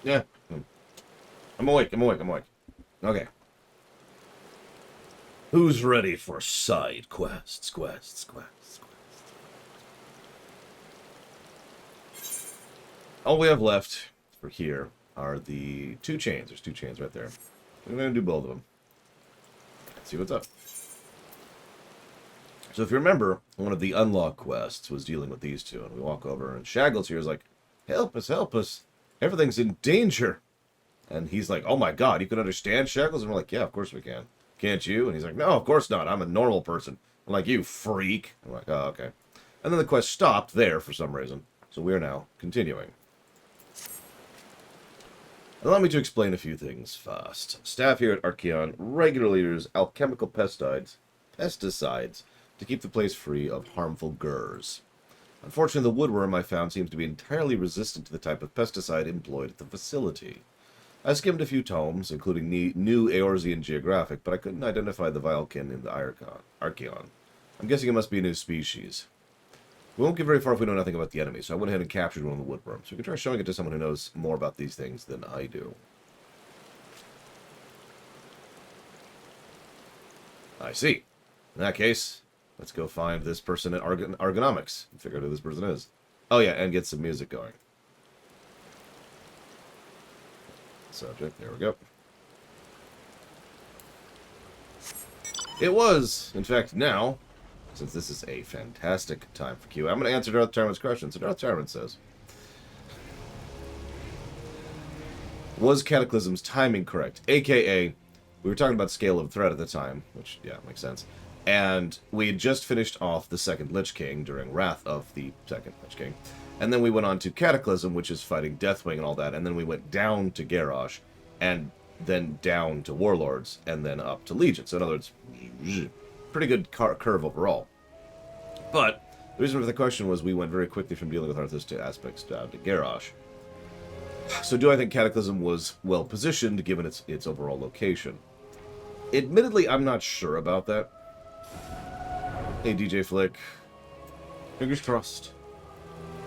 Yeah. I'm awake, I'm awake, I'm awake. Okay. Who's ready for side quests, quests? All we have left for here are the 2 chains. There's 2 chains right there. We're going to do both of them. Let's see what's up. So if you remember, one of the unlock quests was dealing with these two. And we walk over, and Shaggles here is like, help us, help us. Everything's in danger. And he's like, oh my god, you can understand Shaggles? And we're like, yeah, of course we can. Can't you? And he's like, no, of course not. I'm a normal person. I'm like, you freak. I'm like, oh, okay. And then the quest stopped there for some reason. So we're now continuing. Allow me to explain a few things first. Staff here at Archeon regularly use alchemical pesticides to keep the place free of harmful gurs. Unfortunately, the woodworm I found seems to be entirely resistant to the type of pesticide employed at the facility. I skimmed a few tomes, including the new Eorzean Geographic, but I couldn't identify the Vilekin in the Archeon. I'm guessing it must be a new species. We won't get very far if we know nothing about the enemy, so I went ahead and captured one of the woodworms. We can try showing it to someone who knows more about these things than I do. I see. In that case, let's go find this person at Argonomics and figure out who this person is. Oh yeah, and get some music going. Subject, there we go. It was, in fact, now, since this is a fantastic time for Q, I'm going to answer Darth Tarman's question. So Darth Tarman says, was Cataclysm's timing correct? AKA, we were talking about scale of threat at the time, which, yeah, makes sense. And we had just finished off the second Lich King during Wrath of the second Lich King. And then we went on to Cataclysm, which is fighting Deathwing and all that. And then we went down to Garrosh, and then down to Warlords, and then up to Legion. So in other words, pretty good curve overall. But the reason for the question was we went very quickly from dealing with Arthas to aspects down to Garrosh. So do I think Cataclysm was well positioned given its overall location? Admittedly, I'm not sure about that. Hey, DJ Flick. Fingers crossed.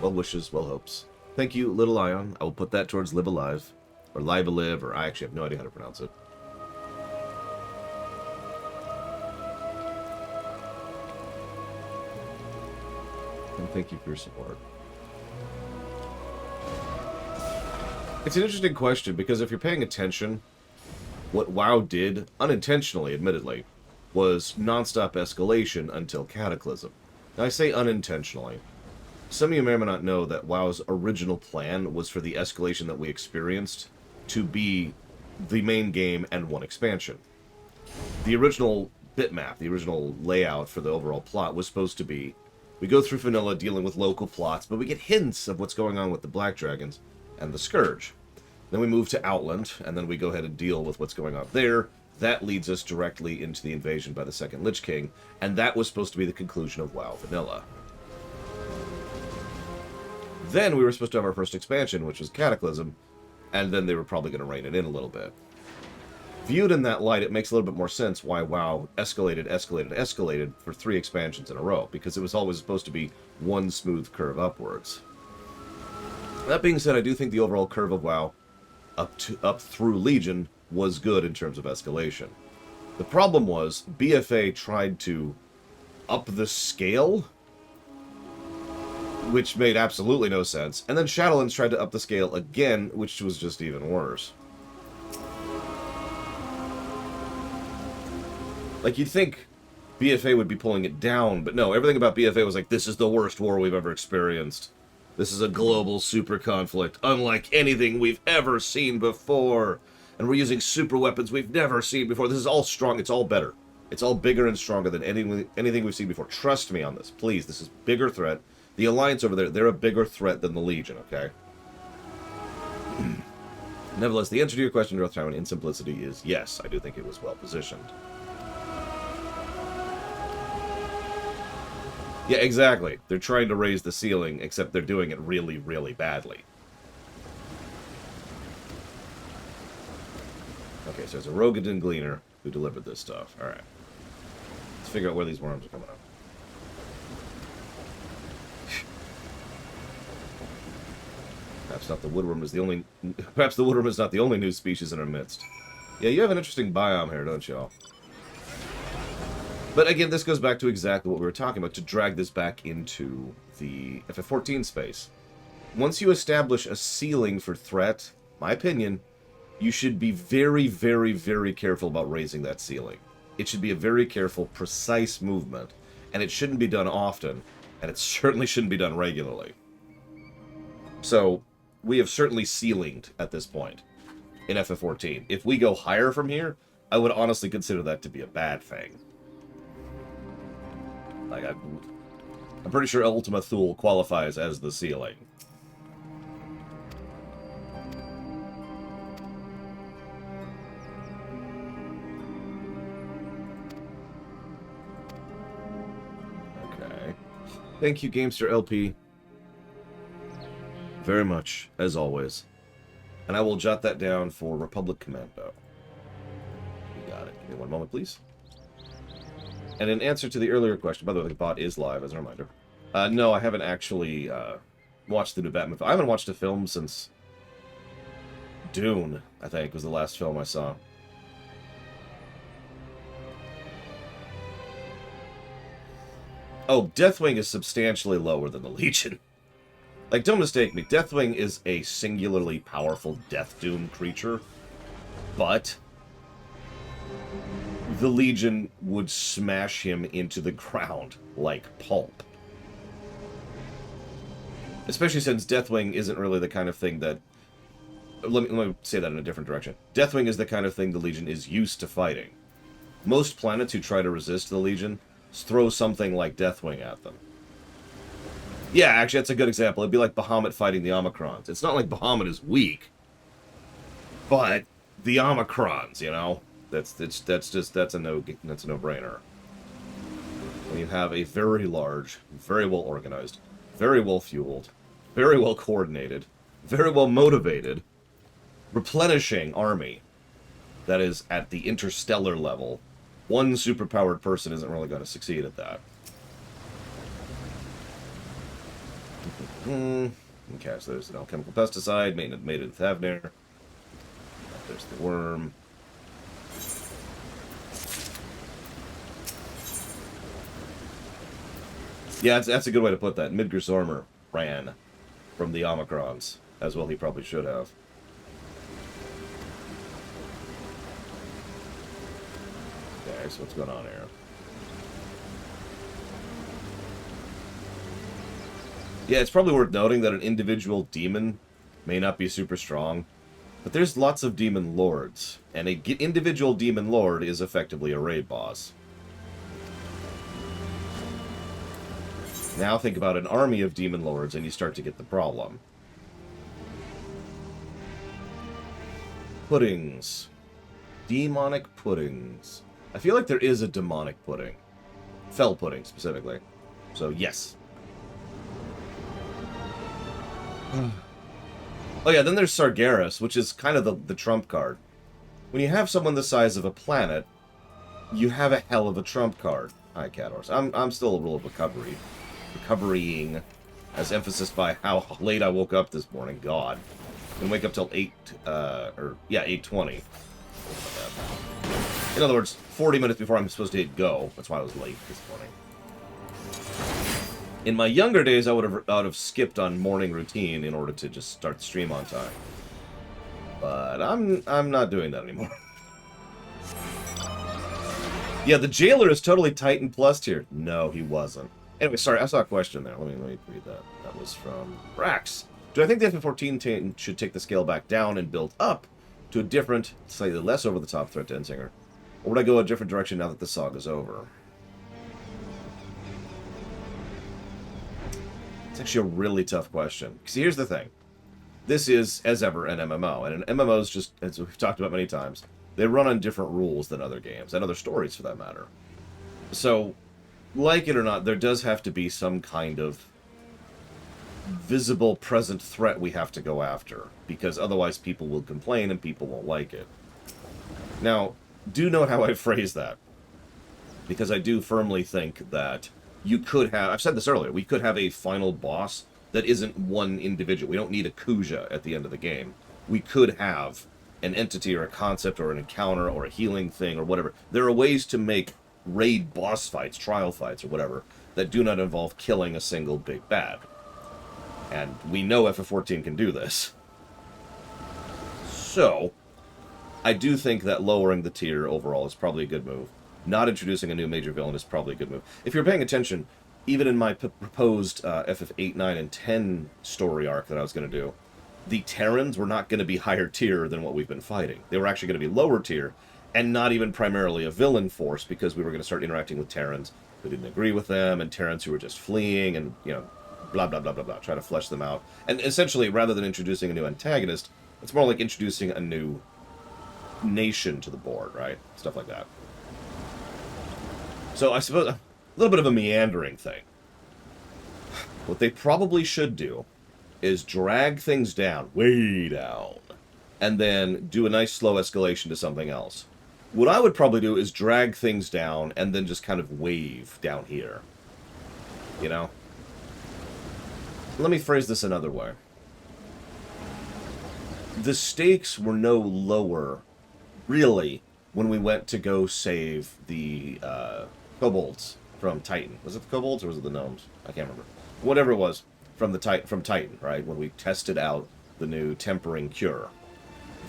Well wishes, well hopes. Thank you, Little Ion. I will put that towards Live Alive. Or Live Alive, or I actually have no idea how to pronounce it. And thank you for your support. It's an interesting question, because if you're paying attention, what WoW did, unintentionally, admittedly, was non-stop escalation until Cataclysm. Now, I say unintentionally. Some of you may or may not know that WoW's original plan was for the escalation that we experienced to be the main game and one expansion. The original bitmap, the original layout for the overall plot was supposed to be, we go through vanilla dealing with local plots, but we get hints of what's going on with the Black Dragons and the Scourge. Then we move to Outland, and then we go ahead and deal with what's going on there. That leads us directly into the invasion by the second Lich King, and that was supposed to be the conclusion of WoW Vanilla. Then we were supposed to have our first expansion, which was Cataclysm, and then they were probably going to rein it in a little bit. Viewed in that light, it makes a little bit more sense why WoW escalated for 3 expansions in a row, because it was always supposed to be one smooth curve upwards. That being said, I do think the overall curve of WoW up through Legion was good in terms of escalation. The problem was BFA tried to up the scale, which made absolutely no sense, and then Shadowlands tried to up the scale again, which was just even worse. Like, you'd think BFA would be pulling it down, but no, everything about BFA was like, this is the worst war we've ever experienced. This is a global super conflict, unlike anything we've ever seen before. And we're using super weapons we've never seen before. This is all strong. It's all better. It's all bigger and stronger than anything we've seen before. Trust me on this. Please, this is a bigger threat. The Alliance over there, they're a bigger threat than the Legion, okay? Nevertheless, the answer to your question, Darth Tyrant, in simplicity is yes, I do think it was well positioned. Yeah, exactly. They're trying to raise the ceiling, except they're doing it really, really badly. Okay, so there's a Rogadin Gleaner who delivered this stuff. Alright. Let's figure out where these worms are coming up. Perhaps not the woodworm is the only... Perhaps the woodworm is not the only new species in our midst. Yeah, you have an interesting biome here, don't you all? But again, this goes back to exactly what we were talking about, to drag this back into the FF14 space. Once you establish a ceiling for threat, my opinion, you should be very, very, very careful about raising that ceiling. It should be a very careful, precise movement, and it shouldn't be done often, and it certainly shouldn't be done regularly. So, we have certainly ceilinged at this point in FF14. If we go higher from here, I would honestly consider that to be a bad thing. Like, I'm pretty sure Ultima Thule qualifies as the ceiling. Okay. Thank you, Gamester LP. Very much, as always. And I will jot that down for Republic Commando. You got it. Give me one moment, please. And in answer to the earlier question, by the way, the bot is live, as a reminder. No, I haven't actually watched the new Batman film. I haven't watched a film since Dune, I think, was the last film I saw. Oh, Deathwing is substantially lower than the Legion. Like, don't mistake me, Deathwing is a singularly powerful Death Doom creature, but the Legion would smash him into the ground like pulp. Especially since Deathwing isn't really the kind of thing that... Let me say that in a different direction. Deathwing is the kind of thing the Legion is used to fighting. Most planets who try to resist the Legion throw something like Deathwing at them. Yeah, actually, that's a good example. It'd be like Bahamut fighting the Omicrons. It's not like Bahamut is weak, but the Omicrons, you know, that's a no-brainer. When you have a very large, very well organized, very well fueled, very well coordinated, very well motivated, replenishing army that is at the interstellar level, one superpowered person isn't really going to succeed at that. Okay, so there's an alchemical pesticide made in Thavnair. There's the worm. Yeah, that's a good way to put that. Midgar Zormer ran from the Omicrons. As well he probably should have. Okay, so what's going on here? Yeah, it's probably worth noting that an individual demon may not be super strong, but there's lots of demon lords, and an individual demon lord is effectively a raid boss. Now think about an army of demon lords, and you start to get the problem. Puddings. Demonic puddings. I feel like there is a demonic pudding. Fell pudding, specifically. So, yes. Oh yeah, then there's Sargeras, which is kind of the trump card. When you have someone the size of a planet, you have a hell of a trump card. Hi, Cat Horse. I'm still a little recoverying, as emphasis by how late I woke up this morning. God. I didn't wake up till 8:20. In other words, 40 minutes before I'm supposed to hit go. That's why I was late this morning. In my younger days, I would have skipped on morning routine in order to just start the stream on time. But I'm not doing that anymore. Yeah, the jailer is totally Titan Plus tier. No, he wasn't. Anyway, sorry, I saw a question there. Let me read that. That was from Brax. Do I think the FF14 should take the scale back down and build up to a different, slightly less over-the-top threat to Endsinger? Or would I go a different direction now that the saga's over? It's actually a really tough question. See, here's the thing. This is, as ever, an MMO. And an MMO is just, as we've talked about many times, they run on different rules than other games, and other stories for that matter. So, like it or not, there does have to be some kind of visible, present threat we have to go after. Because otherwise people will complain and people won't like it. Now, do note how I phrase that. Because I do firmly think that you could have, I've said this earlier, we could have a final boss that isn't one individual. We don't need a Kuja at the end of the game. We could have an entity or a concept or an encounter or a healing thing or whatever. There are ways to make raid boss fights, trial fights, or whatever, that do not involve killing a single big bad. And we know FF14 can do this. So, I do think that lowering the tier overall is probably a good move. Not introducing a new major villain is probably a good move. If you're paying attention, even in my proposed FF8, 9, and 10 story arc that I was going to do, the Terrans were not going to be higher tier than what we've been fighting. They were actually going to be lower tier, and not even primarily a villain force, because we were going to start interacting with Terrans who didn't agree with them, and Terrans who were just fleeing, and, you know, blah, blah, blah, blah, blah, try to flesh them out. And essentially, rather than introducing a new antagonist, it's more like introducing a new nation to the board, right? Stuff like that. So I suppose a little bit of a meandering thing. What they probably should do is drag things down, way down, and then do a nice slow escalation to something else. What I would probably do is drag things down and then just kind of wave down here. You know? Let me phrase this another way. The stakes were no lower, really, when we went to go save the kobolds from Titan. Was it the kobolds or was it the gnomes? I can't remember. Whatever it was, from Titan, right? When we tested out the new tempering cure.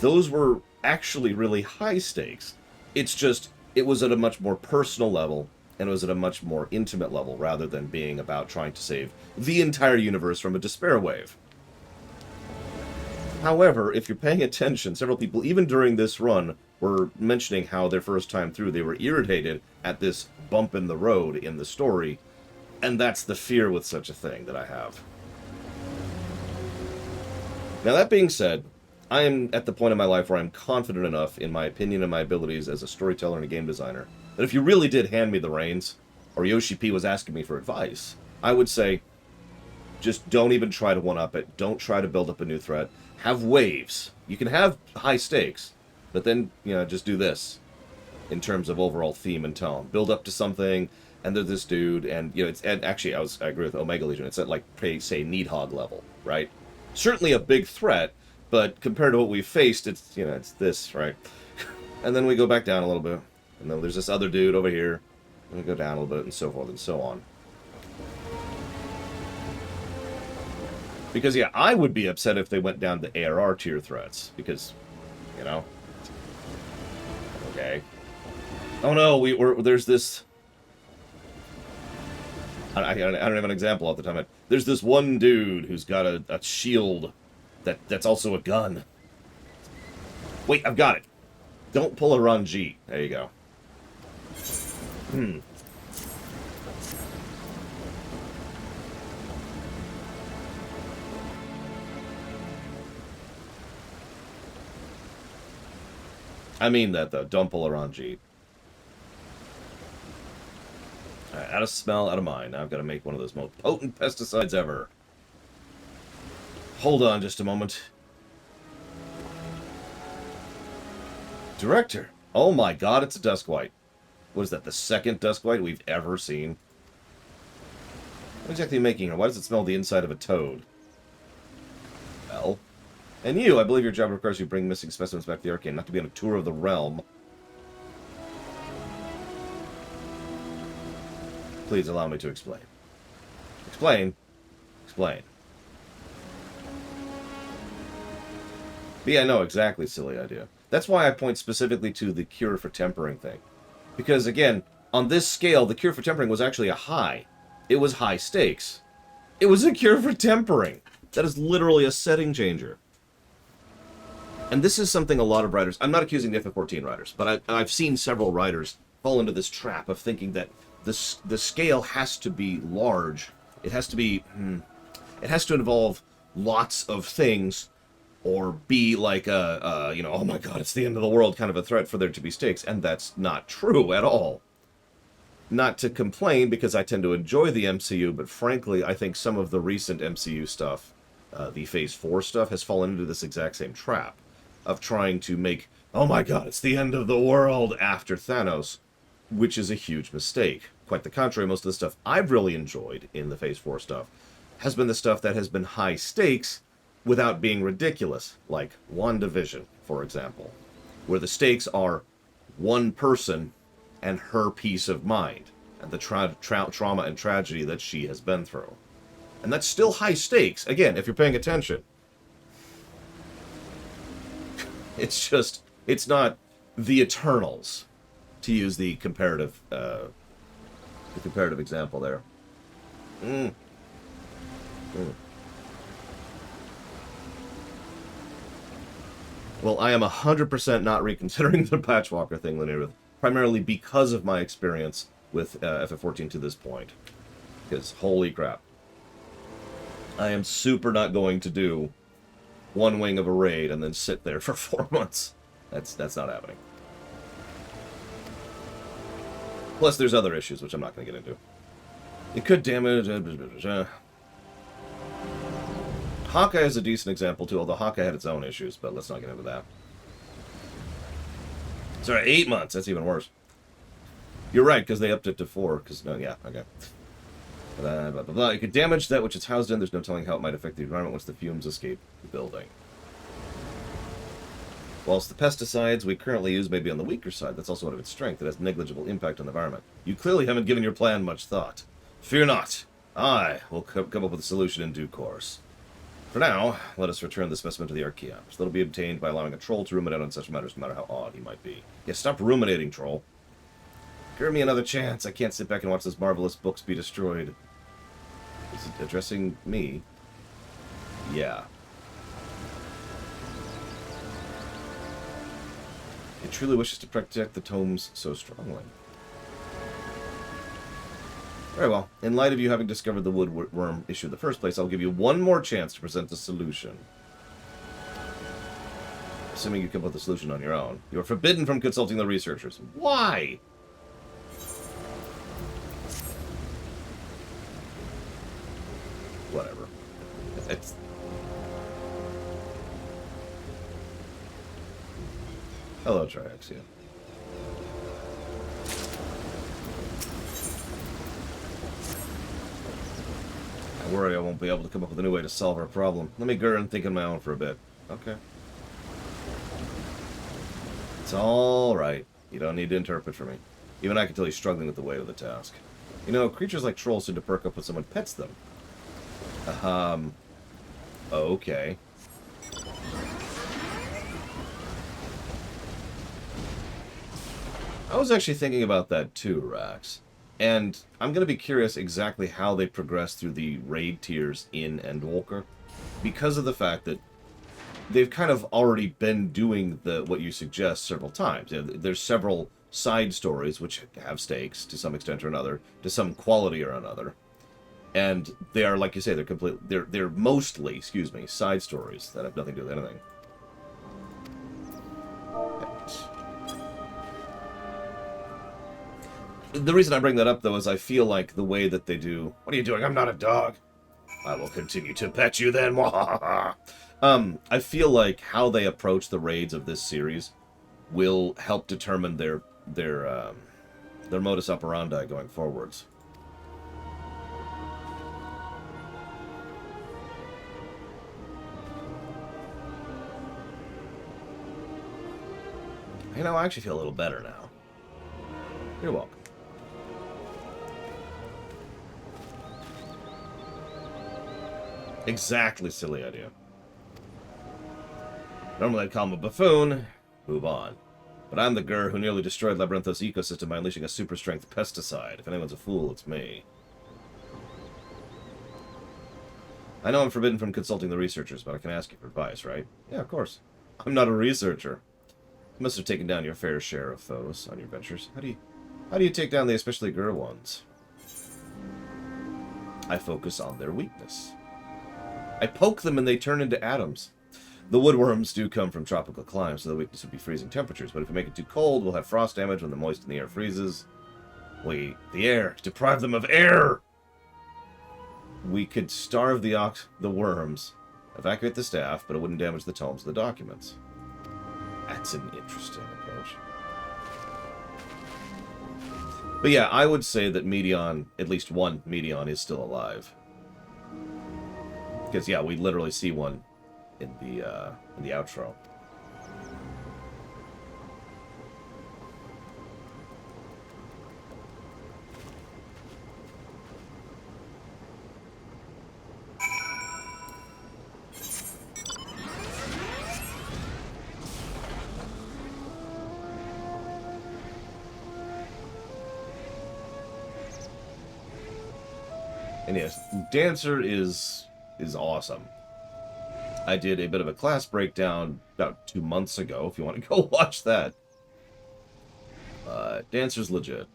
Those were actually really high stakes. It's just, it was at a much more personal level, and it was at a much more intimate level, rather than being about trying to save the entire universe from a despair wave. However, if you're paying attention, several people, even during this run, were mentioning how their first time through they were irritated at this bump in the road in the story, and that's the fear with such a thing that I have. Now, that being said, I am at the point in my life where I'm confident enough in my opinion and my abilities as a storyteller and a game designer that if you really did hand me the reins, or Yoshi P was asking me for advice, I would say, just don't even try to one-up it. Don't try to build up a new threat. Have waves. You can have high stakes, but then, you know, just do this in terms of overall theme and tone. Build up to something, and there's this dude, and, you know, it's, and actually, I agree with Omega Legion. It's at, like, say, Needhog level, right? Certainly a big threat, but compared to what we've faced, it's, you know, it's this, right? And then we go back down a little bit, and then there's this other dude over here, and we go down a little bit, and so forth and so on. Because, yeah, I would be upset if they went down to ARR tier threats, because, you know, okay. Oh no, there's this, I don't have an example off the top of my head. There's this one dude who's got a shield that's also a gun. Wait, I've got it. Don't pull a Ranjit. There you go. I mean that, though. Don't pull a Ranjit. Alright, out of smell, out of mind. Now I've got to make one of those most potent pesticides ever. Hold on just a moment. Director! Oh my god, it's a Duskwhite. What is that, the second Duskwhite we've ever seen? What exactly are you making here? Why does it smell the inside of a toad? Well... And you, I believe your job requires you bring missing specimens back to the arcane, not to be on a tour of the realm. Please allow me to explain. Explain? Explain. But yeah, no, exactly, silly idea. That's why I point specifically to the cure for tempering thing. Because, again, on this scale, the cure for tempering was actually a high. It was high stakes. It was a cure for tempering. That is literally a setting changer. And this is something a lot of writers... I'm not accusing the FF14 writers, but I've seen several writers fall into this trap of thinking that the scale has to be large. It has to be... It has to involve lots of things, or be like a you know, oh my god, it's the end of the world kind of a threat for there to be stakes. And that's not true at all. Not to complain, because I tend to enjoy the MCU, but frankly, I think some of the recent MCU stuff, the Phase 4 stuff, has fallen into this exact same trap of trying to make, oh my god, it's the end of the world after Thanos, which is a huge mistake. Quite the contrary, most of the stuff I've really enjoyed in the Phase 4 stuff has been the stuff that has been high stakes without being ridiculous, like WandaVision, for example, where the stakes are one person and her peace of mind and the trauma and tragedy that she has been through. And that's still high stakes, again, if you're paying attention. It's just, it's not the Eternals, to use the comparative example there. Well, I am 100% not reconsidering the Patchwalker thing, Linear, primarily because of my experience with FF14 to this point. Because, holy crap. I am super not going to do one wing of a raid and then sit there for 4 months. That's not happening. Plus, there's other issues, which I'm not going to get into. It could damage... Hawkeye is a decent example, too, although Hawkeye had its own issues, but let's not get into that. Sorry, 8 months. That's even worse. You're right, because they upped it to 4, because... No, yeah, okay. Blah, blah, blah, blah. It could damage that which it's housed in. There's no telling how it might affect the environment once the fumes escape the building. Whilst the pesticides we currently use may be on the weaker side, that's also one of its strength. It has negligible impact on the environment. You clearly haven't given your plan much thought. Fear not. I will come up with a solution in due course. For now, let us return the specimen to the Archaeops. That'll be obtained by allowing a troll to ruminate on such matters, no matter how odd he might be. Yeah, stop ruminating, troll. Give me another chance. I can't sit back and watch those marvelous books be destroyed. Is it addressing me? Yeah. It truly wishes to protect the tomes so strongly. Very well. In light of you having discovered the woodworm issue in the first place, I'll give you one more chance to present a solution. Assuming you come up with a solution on your own. You are forbidden from consulting the researchers. Why? Whatever. It's... Hello, Triaxia. I worry I won't be able to come up with a new way to solve our problem. Let me go and think on my own for a bit. Okay. It's alright. You don't need to interpret for me. Even I can tell you're struggling with the weight of the task. You know, creatures like trolls seem to perk up when someone pets them. Okay. I was actually thinking about that too, Rax. And I'm going to be curious exactly how they progress through the raid tiers in Endwalker. Because of the fact that they've kind of already been doing what you suggest several times. You know, there's several side stories which have stakes to some extent or another, to some quality or another. And they are, like you say, they're mostly, excuse me, side stories that have nothing to do with anything. The reason I bring that up, though, is I feel like the way that they do... What are you doing? I'm not a dog. I will continue to pet you then. I feel like how they approach the raids of this series will help determine their modus operandi going forwards. You know, I actually feel a little better now. You're welcome. Exactly, silly idea. Normally I'd call him a buffoon. Move on. But I'm the Gur who nearly destroyed Labyrinthos' ecosystem by unleashing a super-strength pesticide. If anyone's a fool, it's me. I know I'm forbidden from consulting the researchers, but I can ask you for advice, right? Yeah, of course. I'm not a researcher. You must have taken down your fair share of foes on your ventures. How do you take down the especially Gur ones? I focus on their weakness. I poke them and they turn into atoms. The woodworms do come from tropical climes, so the weakness would be freezing temperatures, but if we make it too cold, we'll have frost damage when the moist in the air freezes. The air. Deprive them of air! We could starve the worms, evacuate the staff, but it wouldn't damage the tomes of the documents. That's an interesting approach. But yeah, I would say that Medion, at least one Medion, is still alive. Because, yeah, we literally see one in the outro. And yes, Dancer is awesome. I did a bit of a class breakdown about 2 months ago, if you want to go watch that. Dancer's legit.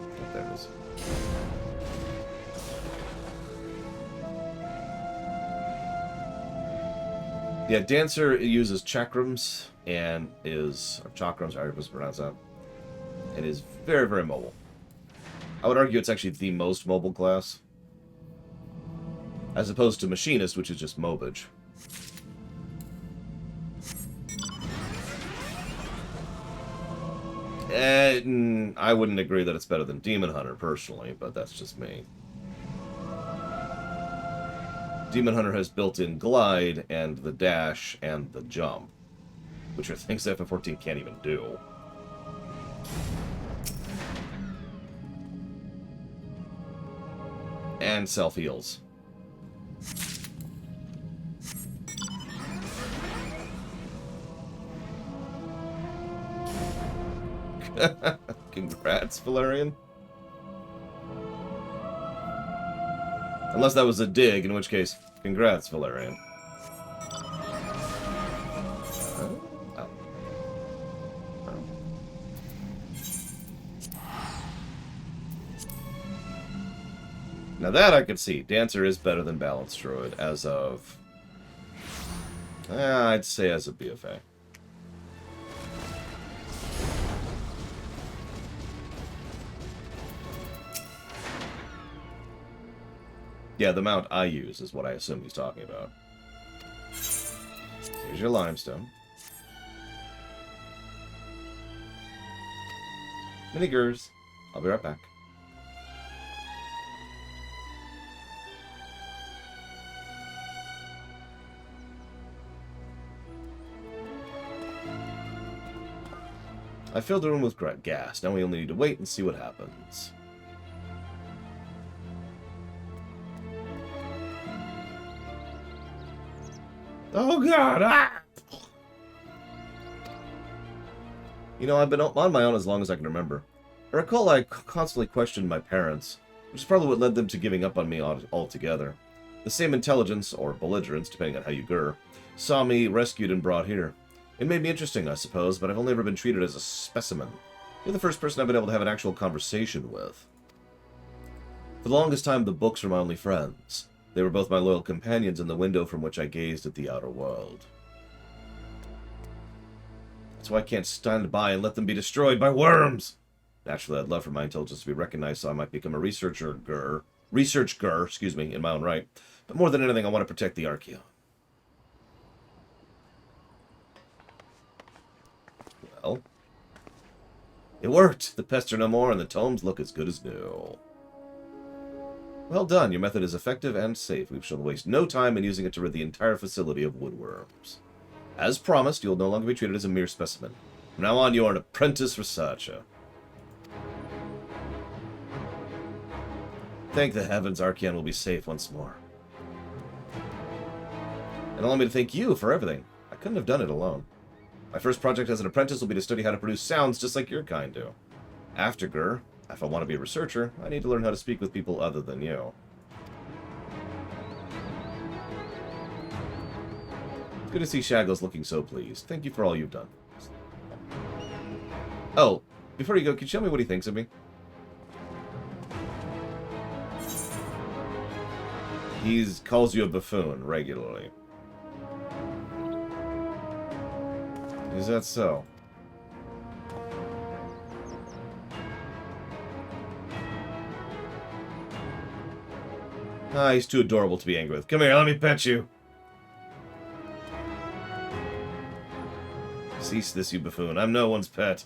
Oh, there it is. Yeah, Dancer uses chakrams and is... Or chakrams, I was pronounce that. And is very, very mobile. I would argue it's actually the most mobile class. As opposed to Machinist, which is just mobage. I wouldn't agree that it's better than Demon Hunter, personally, but that's just me. Demon Hunter has built-in glide, and the dash, and the jump. Which are things that FF14 can't even do. And self-heals. Congrats, Valerian. Unless that was a dig, in which case, congrats, Valerian. Oh. Now that I could see. Dancer is better than Balanced Druid as of... I'd say as a BFA. Yeah, the mount I use is what I assume he's talking about. Here's your limestone. Minigurs. I'll be right back. I filled the room with gas. Now we only need to wait and see what happens. Oh god! Ah! You know, I've been on my own as long as I can remember. I recall I constantly questioned my parents, which is probably what led them to giving up on me altogether. The same intelligence, or belligerence, depending on how you gur, saw me rescued and brought here. It made me interesting, I suppose, but I've only ever been treated as a specimen. You're the first person I've been able to have an actual conversation with. For the longest time, the books were my only friends. They were both my loyal companions in the window from which I gazed at the outer world. That's why I can't stand by and let them be destroyed by worms! Naturally, I'd love for my intelligence to be recognized so I might become a research gur, in my own right. But more than anything, I want to protect the Archaeon. Well, it worked! The pests are no more, and the tomes look as good as new. Well done. Your method is effective and safe. We shall waste no time in using it to rid the entire facility of woodworms. As promised, you'll no longer be treated as a mere specimen. From now on, you are an apprentice researcher. Thank the heavens, Archaeon will be safe once more. And allow me to thank you for everything. I couldn't have done it alone. My first project as an apprentice will be to study how to produce sounds just like your kind do. After Gur, if I want to be a researcher, I need to learn how to speak with people other than you. It's good to see Shaggles looking so pleased. Thank you for all you've done. Oh, before you go, can you show me what he thinks of me? He calls you a buffoon regularly. Is that so? Ah, he's too adorable to be angry with. Come here, let me pet you. Cease this, you buffoon. I'm no one's pet.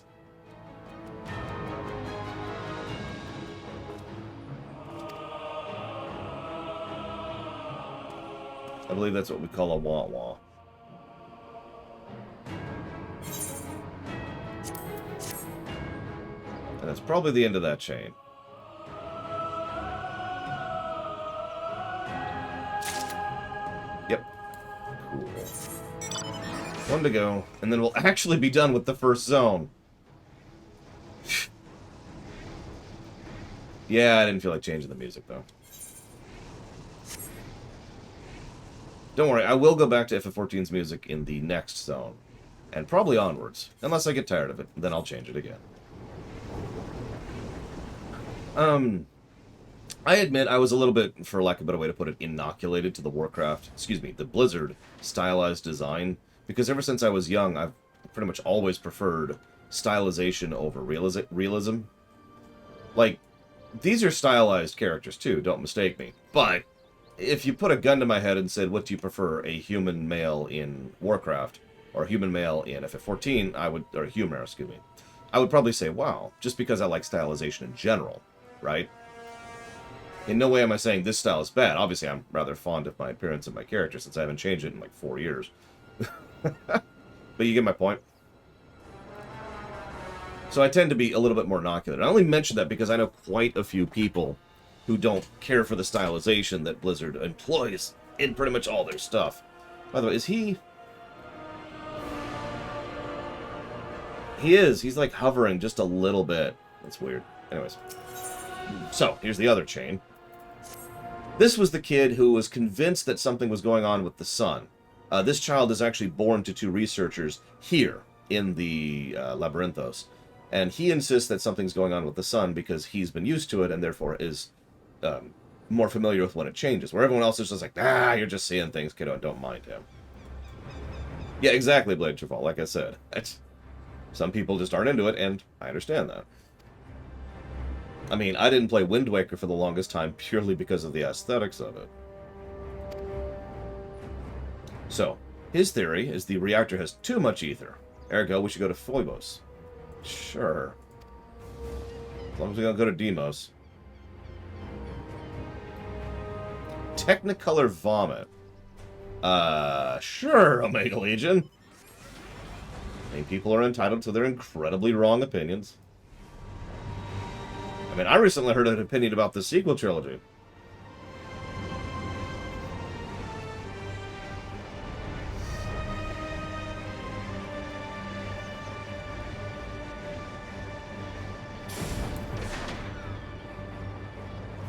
I believe that's what we call a wah-wah. And that's probably the end of that chain. Yep. Cool. One to go, and then we'll actually be done with the first zone. Yeah, I didn't feel like changing the music, though. Don't worry, I will go back to FF14's music in the next zone. And probably onwards. Unless I get tired of it, then I'll change it again. I admit I was a little bit, for lack of a better way to put it, inoculated to the the Blizzard stylized design. Because ever since I was young, I've pretty much always preferred stylization over realism. Like, these are stylized characters too, don't mistake me. But if you put a gun to my head and said, what do you prefer, a human male in Warcraft or a human male in FF14, or Humor, excuse me, I would probably say, wow, just because I like stylization in general, right? In no way am I saying this style is bad. Obviously, I'm rather fond of my appearance and my character since I haven't changed it in like 4 years. But you get my point. So I tend to be a little bit more inoculated. I only mention that because I know quite a few people who don't care for the stylization that Blizzard employs in pretty much all their stuff. By the way, is he... He is. He's like hovering just a little bit. That's weird. Anyways. So, here's the other chain. This was the kid who was convinced that something was going on with the sun. This child is actually born to 2 researchers here in the Labyrinthos. And he insists that something's going on with the sun because he's been used to it and therefore is more familiar with when it changes. Where everyone else is just like, ah, you're just seeing things, kiddo, don't mind him. Yeah, exactly, Blade Trevall, like I said. Some people just aren't into it, and I understand that. I mean, I didn't play Wind Waker for the longest time purely because of the aesthetics of it. So, his theory is the reactor has too much ether. Ergo, we should go to Phobos. Sure. As long as we don't go to Deimos. Technicolor Vomit. Sure, Omega Legion. I mean, people are entitled to their incredibly wrong opinions. I mean, I recently heard an opinion about the sequel trilogy.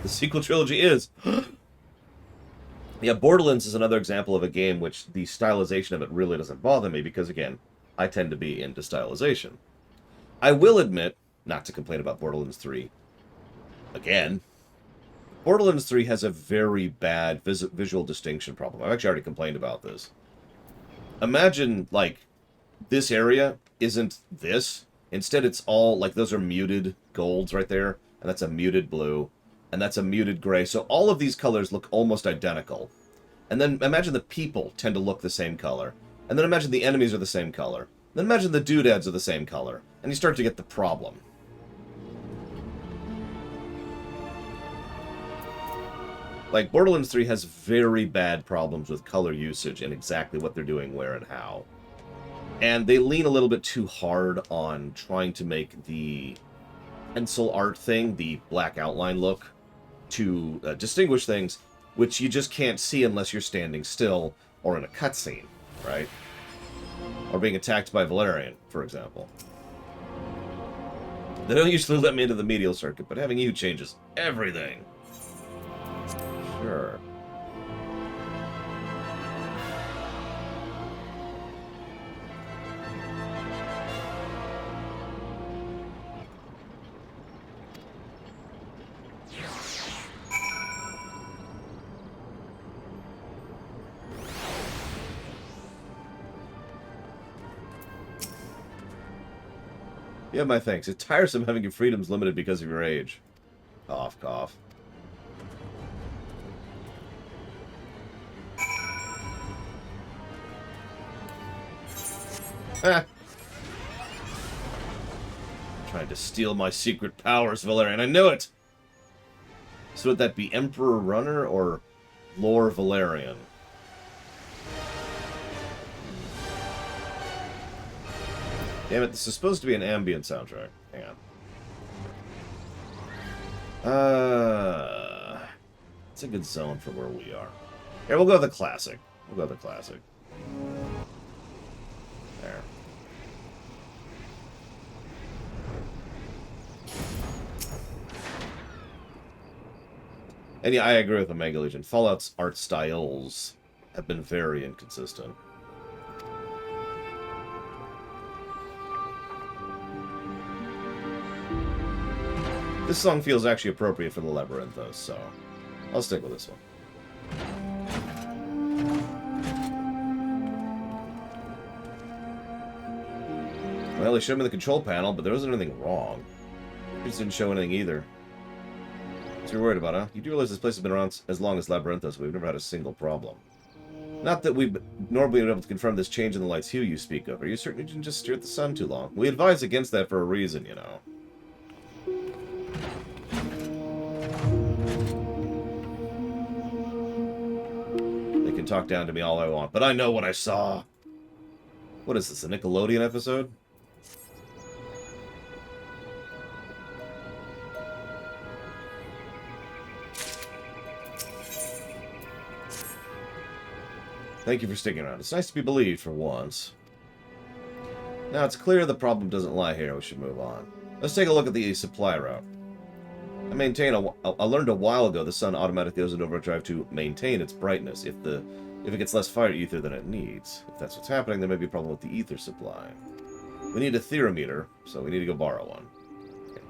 The sequel trilogy is... Yeah, Borderlands is another example of a game which the stylization of it really doesn't bother me because, again, I tend to be into stylization. I will admit, not to complain about Borderlands 3, again, Borderlands 3 has a very bad visual distinction problem. I've actually already complained about this. Imagine, like, this area isn't this. Instead, it's all, like, those are muted golds right there, and that's a muted blue, and that's a muted gray. So all of these colors look almost identical. And then imagine the people tend to look the same color. And then imagine the enemies are the same color. Then imagine the doodads are the same color. And you start to get the problem. Like, Borderlands 3 has very bad problems with color usage and exactly what they're doing where and how. And they lean a little bit too hard on trying to make the pencil art thing, the black outline look, to distinguish things, which you just can't see unless you're standing still or in a cutscene, right? Or being attacked by Valerian, for example. They don't usually let me into the medial circuit, but having you changes everything. Sure. Yeah, my thanks. It's tiresome having your freedoms limited because of your age. Cough, cough. Ah. Trying to steal my secret powers, Valerian. I knew it! So would that be Emperor Runner or Lore Valerian? Damn it, this is supposed to be an ambient soundtrack. Hang on. It's a good zone for where we are. Here, we'll go with the classic. We'll go with the classic. There. And yeah, I agree with Omega Legion. Fallout's art styles have been very inconsistent. This song feels actually appropriate for the Labyrinthos, so I'll stick with this one. Well, they showed me the control panel, but there wasn't anything wrong. It just didn't show anything either. What you're worried about, huh? You do realize this place has been around as long as Labyrinthos, but we've never had a single problem. Not that we've normally been able to confirm this change in the light's hue you speak of. Are you certain you didn't just stare at the sun too long? We advise against that for a reason, you know. They can talk down to me all I want, but I know what I saw. What is this, a Nickelodeon episode? Thank you for sticking around. It's nice to be believed for once. Now it's clear the problem doesn't lie here. We should move on. Let's take a look at the supply route. I learned a while ago the sun automatically goes into overdrive to maintain its brightness if it gets less fire ether than it needs. If that's what's happening, there may be a problem with the ether supply. We need a therometer, so we need to go borrow one. Okay.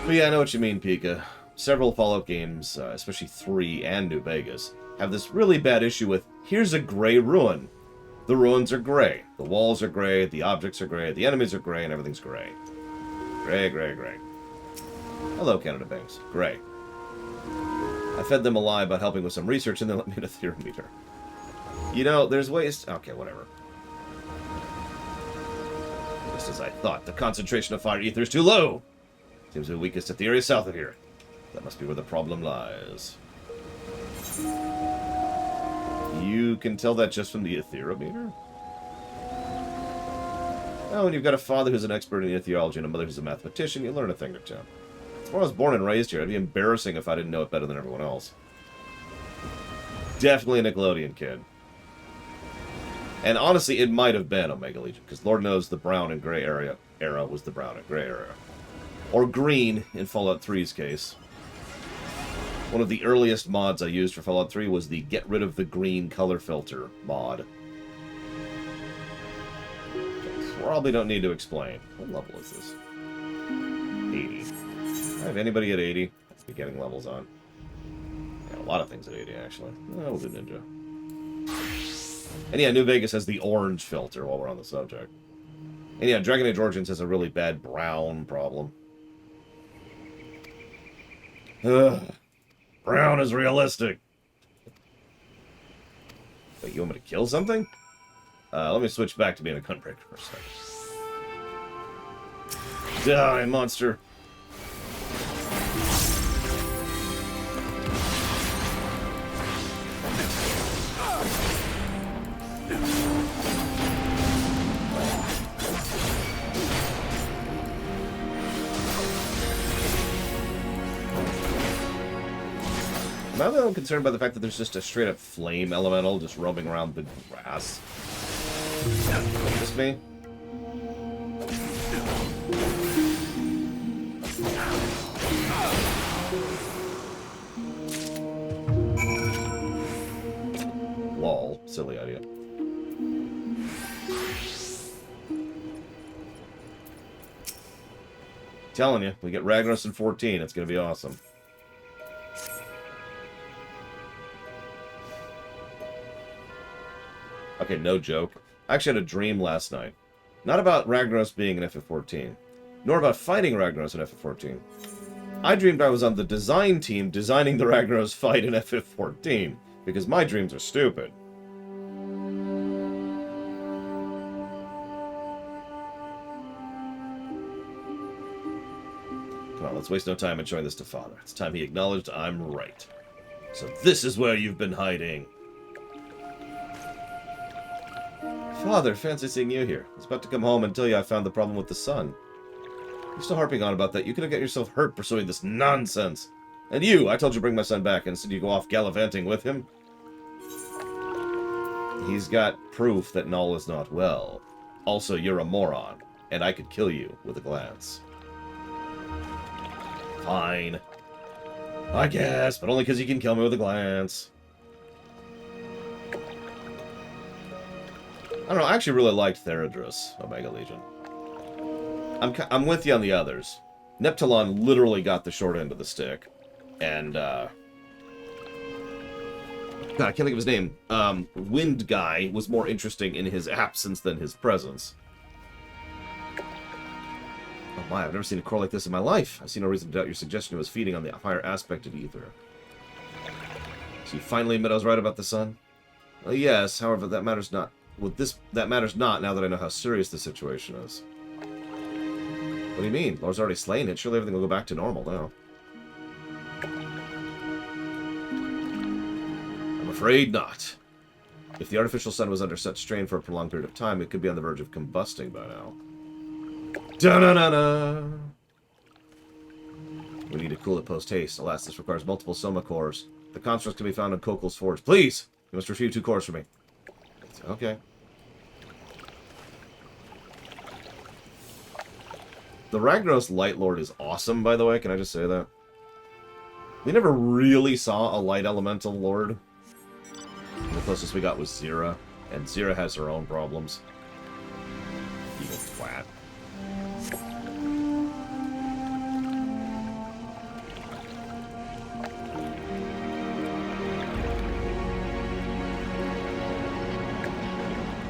But yeah, I know what you mean, Pika. Several Fallout games, especially 3 and New Vegas, have this really bad issue with, here's a gray ruin. The ruins are gray. The walls are gray, the objects are gray, the enemies are gray, and everything's gray. Gray, gray, gray. Hello, Canada Banks. Gray. I fed them a lie about helping with some research, and they let me in a therometer. You know, there's ways... Okay, whatever. Just as I thought, the concentration of fire ether is too low. Seems the weakest at the area south of here. That must be where the problem lies. You can tell that just from the etherometer? Oh, when you've got a father who's an expert in etheology and a mother who's a mathematician, you learn a thing or two. That's where I was born and raised here. It'd be embarrassing if I didn't know it better than everyone else. Definitely a Nickelodeon kid. And honestly, it might have been Omega Legion, because Lord knows the brown and gray era was the brown and gray era. Or green, in Fallout 3's case. One of the earliest mods I used for Fallout 3 was the Get Rid of the Green Color Filter mod. Probably don't need to explain. What level is this? 80. I have anybody at 80. Let's be getting levels on. Yeah, a lot of things at 80, actually. Oh, we'll do Ninja. And yeah, New Vegas has the orange filter while we're on the subject. And yeah, Dragon Age Origins has a really bad brown problem. Ugh. Brown is realistic. Wait, you want me to kill something? Let me switch back to being a gunbreaker for a second. Die, monster! I'm a little concerned by the fact that there's just a straight-up flame elemental just roaming around the grass. Just me? Lol. Silly idea. Telling you, we get Ragnaros in 14. It's going to be awesome. Okay, no joke. I actually had a dream last night. Not about Ragnaros being in FF14, nor about fighting Ragnaros in FF14. I dreamed I was on the design team designing the Ragnaros fight in FF14, because my dreams are stupid. Come on, let's waste no time in showing this to Father. It's time he acknowledged I'm right. So this is where you've been hiding. Father, fancy seeing you here. I was about to come home and tell you I found the problem with the sun. You're still harping on about that. You could have got yourself hurt pursuing this nonsense. And you, I told you to bring my son back, and instead you go off gallivanting with him. He's got proof that Null is not well. Also, you're a moron, and I could kill you with a glance. Fine. I guess, but only because you can kill me with a glance. I don't know, I actually really liked Theradris, Omega Legion. I'm with you on the others. Neptulon literally got the short end of the stick. And, God, I can't think of his name. Wind Guy was more interesting in his absence than his presence. Oh my, I've never seen a core like this in my life. I see no reason to doubt your suggestion was feeding on the higher aspect of ether. So you finally admit I was right about the sun? Well, yes, however, that matters not. That matters not now that I know how serious the situation is. What do you mean? Lord's already slain it. Surely everything will go back to normal now. I'm afraid not. If the artificial sun was under such strain for a prolonged period of time, it could be on the verge of combusting by now. Da-na-na-na! We need to cool it post-haste. Alas, this requires multiple soma cores. The constructs can be found in Kokol's forge. Please! You must retrieve 2 cores for me. Okay. The Ragnaros Light Lord is awesome, by the way. Can I just say that? We never really saw a Light Elemental Lord. The closest we got was Zira. And Zira has her own problems. Evil twat.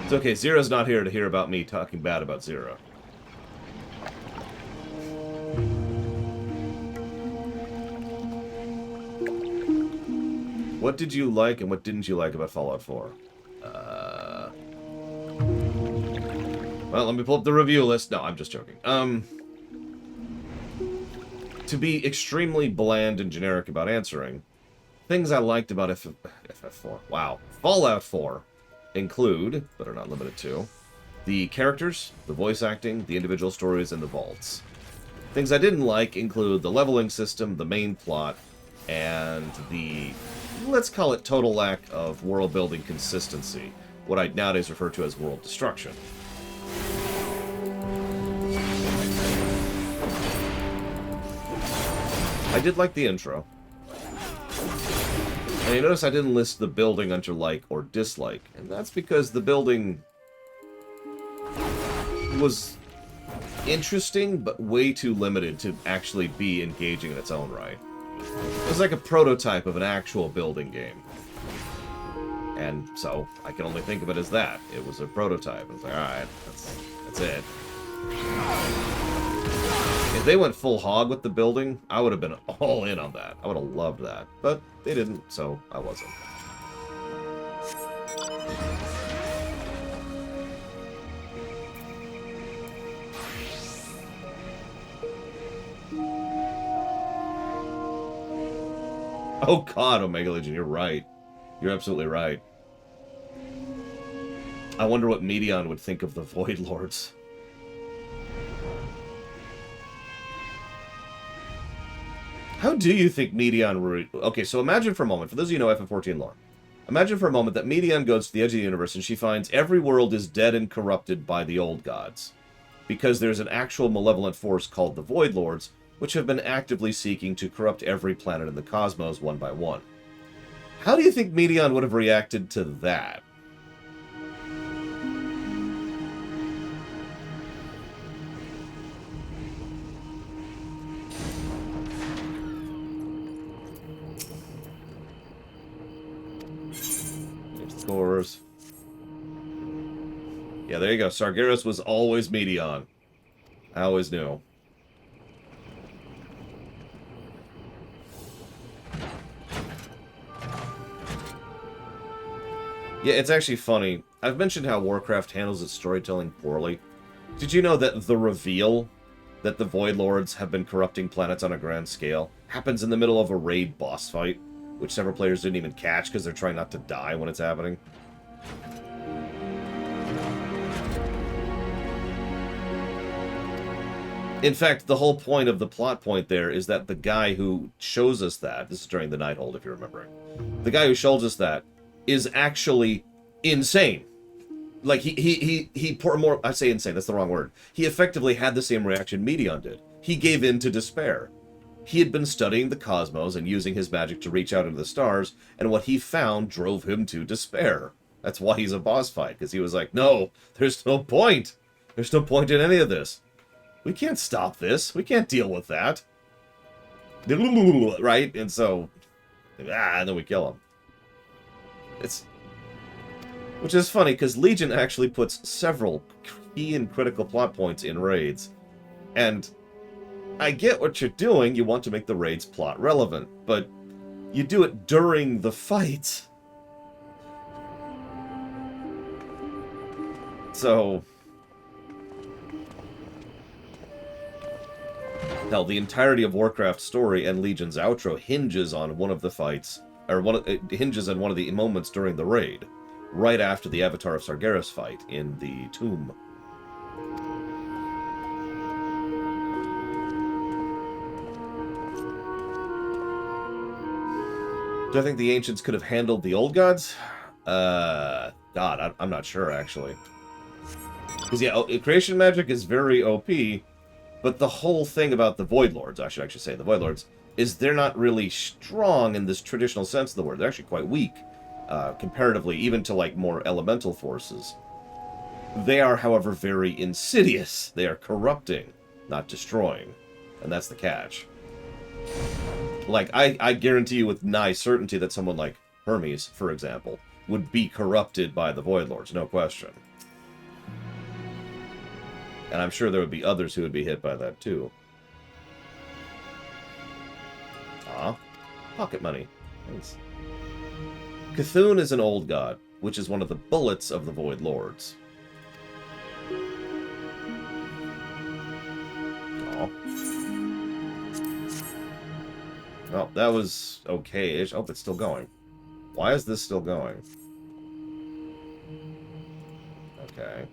It's okay, Zira's not here to hear about me talking bad about Zira. What did you like and what didn't you like about Fallout 4? Well, let me pull up the review list. No, I'm just joking. To be extremely bland and generic about answering, things I liked about FF4. Wow. Fallout 4 include, but are not limited to, the characters, the voice acting, the individual stories, and the vaults. Things I didn't like include the leveling system, the main plot, and the, let's call it, total lack of world-building consistency, what I nowadays refer to as world destruction. I did like the intro. And you notice I didn't list the building under like or dislike, and that's because the building was interesting, but way too limited to actually be engaging in its own right. It was like a prototype of an actual building game. And so, I can only think of it as that. It was a prototype. I was like, alright, that's it. If they went full hog with the building, I would have been all in on that. I would have loved that. But they didn't, so I wasn't. Oh god, Omega Legion, you're right. You're absolutely right. I wonder what Medion would think of the Void Lords. How do you think Medion... Okay, so imagine for a moment, for those of you who know FF14 lore, imagine for a moment that Medion goes to the edge of the universe and she finds every world is dead and corrupted by the old gods. Because there's an actual malevolent force called the Void Lords, which have been actively seeking to corrupt every planet in the cosmos one by one. How do you think Medion would have reacted to that? Scores. Yeah, there you go. Sargeras was always Medion. I always knew. Yeah, it's actually funny. I've mentioned how Warcraft handles its storytelling poorly. Did you know that the reveal that the Void Lords have been corrupting planets on a grand scale happens in the middle of a raid boss fight, which several players didn't even catch because they're trying not to die when it's happening? In fact, the whole point of the plot point there is that the guy who shows us that, this is during the Night Hold if you're remembering, the guy who shows us that is actually insane. Like, he poor more, I say insane, that's the wrong word. He effectively had the same reaction Medion did. He gave in to despair. He had been studying the cosmos and using his magic to reach out into the stars, and what he found drove him to despair. That's why he's a boss fight, because he was like, no, there's no point. There's no point in any of this. We can't stop this. We can't deal with that. Right? And so, and then we kill him. Which is funny, because Legion actually puts several key and critical plot points in raids. And I get what you're doing. You want to make the raids plot relevant, but you do it during the fight. So, hell, the entirety of Warcraft's story and Legion's outro hinges on one of the fights, or it hinges on one of the moments during the raid, right after the Avatar of Sargeras fight in the tomb. Do I think the ancients could have handled the old gods? God, I'm not sure, actually. Because, yeah, creation magic is very OP, but the whole thing about the Void Lords, I should actually say the Void Lords, is they're not really strong in this traditional sense of the word. They're actually quite weak, comparatively, even to, like, more elemental forces. They are, however, very insidious. They are corrupting, not destroying. And that's the catch. Like, I guarantee you with nigh certainty that someone like Hermes, for example, would be corrupted by the Void Lords, no question. And I'm sure there would be others who would be hit by that, too. Ah, pocket money. Nice. Cthulhu is an old god, which is one of the bullets of the Void Lords. Oh. Oh, that was okay-ish. Oh, it's still going. Why is this still going? Okay.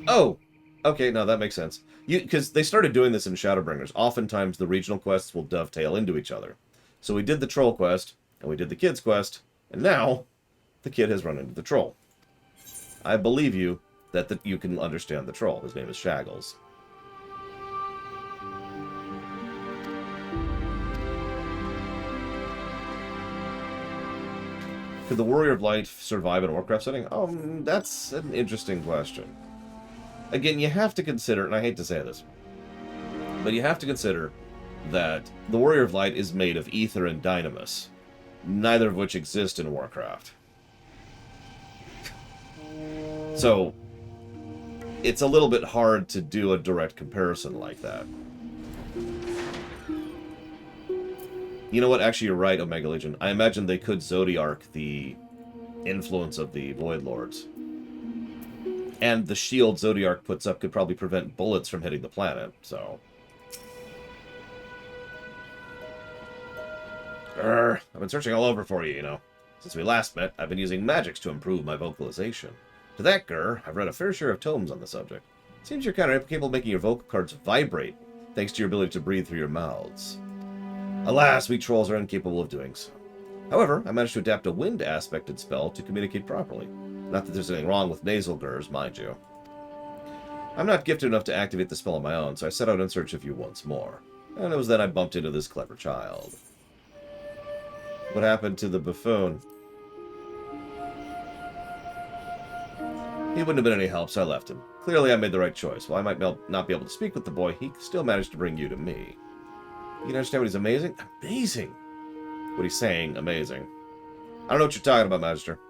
Oh! Okay, no, that makes sense. Because they started doing this in Shadowbringers. Oftentimes, the regional quests will dovetail into each other. So we did the troll quest, and we did the kid's quest, and now the kid has run into the troll. I believe you that you can understand the troll. His name is Shaggles. Could the Warrior of Light survive in a Warcraft setting? That's an interesting question. Again, you have to consider, and I hate to say this, but you have to consider that the Warrior of Light is made of ether and dynamis, neither of which exist in Warcraft. So, it's a little bit hard to do a direct comparison like that. You know what? Actually, you're right, Omega Legion. I imagine they could Zodiarch the influence of the Void Lords. And the shield Zodiarch puts up could probably prevent bullets from hitting the planet, so... I've been searching all over for you, you know. Since we last met, I've been using magics to improve my vocalization. To that, I've read a fair share of tomes on the subject. Seems you're kind of capable of making your vocal cords vibrate, thanks to your ability to breathe through your mouths. Alas, we trolls are incapable of doing so. However, I managed to adapt a wind-aspected spell to communicate properly. Not that there's anything wrong with nasal gurs, mind you. I'm not gifted enough to activate the spell on my own, so I set out in search of you once more. And it was then I bumped into this clever child. What happened to the buffoon? He wouldn't have been any help, so I left him. Clearly I made the right choice. While I might not be able to speak with the boy, he still managed to bring you to me. You can understand what he's amazing? Amazing! What he's saying, amazing. I don't know what you're talking about, Magister.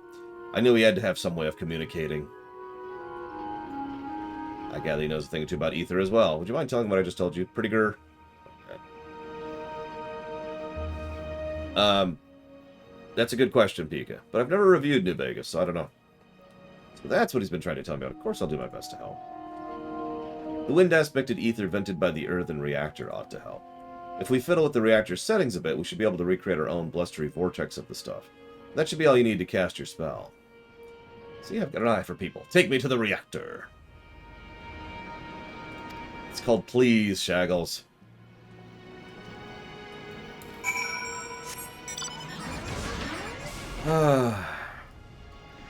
I knew he had to have some way of communicating. I gather he knows a thing or two about ether as well. Would you mind telling what I just told you? Pretty gur? Okay. That's a good question, Pika. But I've never reviewed New Vegas, so I don't know. So that's what he's been trying to tell me. Of course I'll do my best to help. The wind-aspected ether vented by the earthen reactor ought to help. If we fiddle with the reactor's settings a bit, we should be able to recreate our own blustery vortex of the stuff. That should be all you need to cast your spell. See, I've got an eye for people. Take me to the reactor. It's called Please, Shaggles.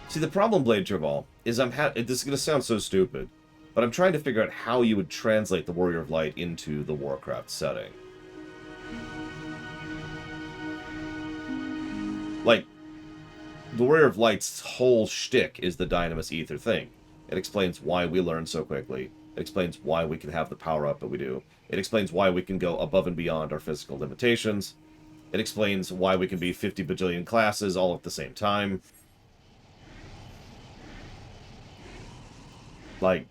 See, the problem, Blade Tribal, is this is going to sound so stupid, but I'm trying to figure out how you would translate the Warrior of Light into the Warcraft setting. Like, the Warrior of Light's whole shtick is the Dynamis Ether thing. It explains why we learn so quickly. It explains why we can have the power-up that we do. It explains why we can go above and beyond our physical limitations. It explains why we can be 50 bajillion classes all at the same time. Like,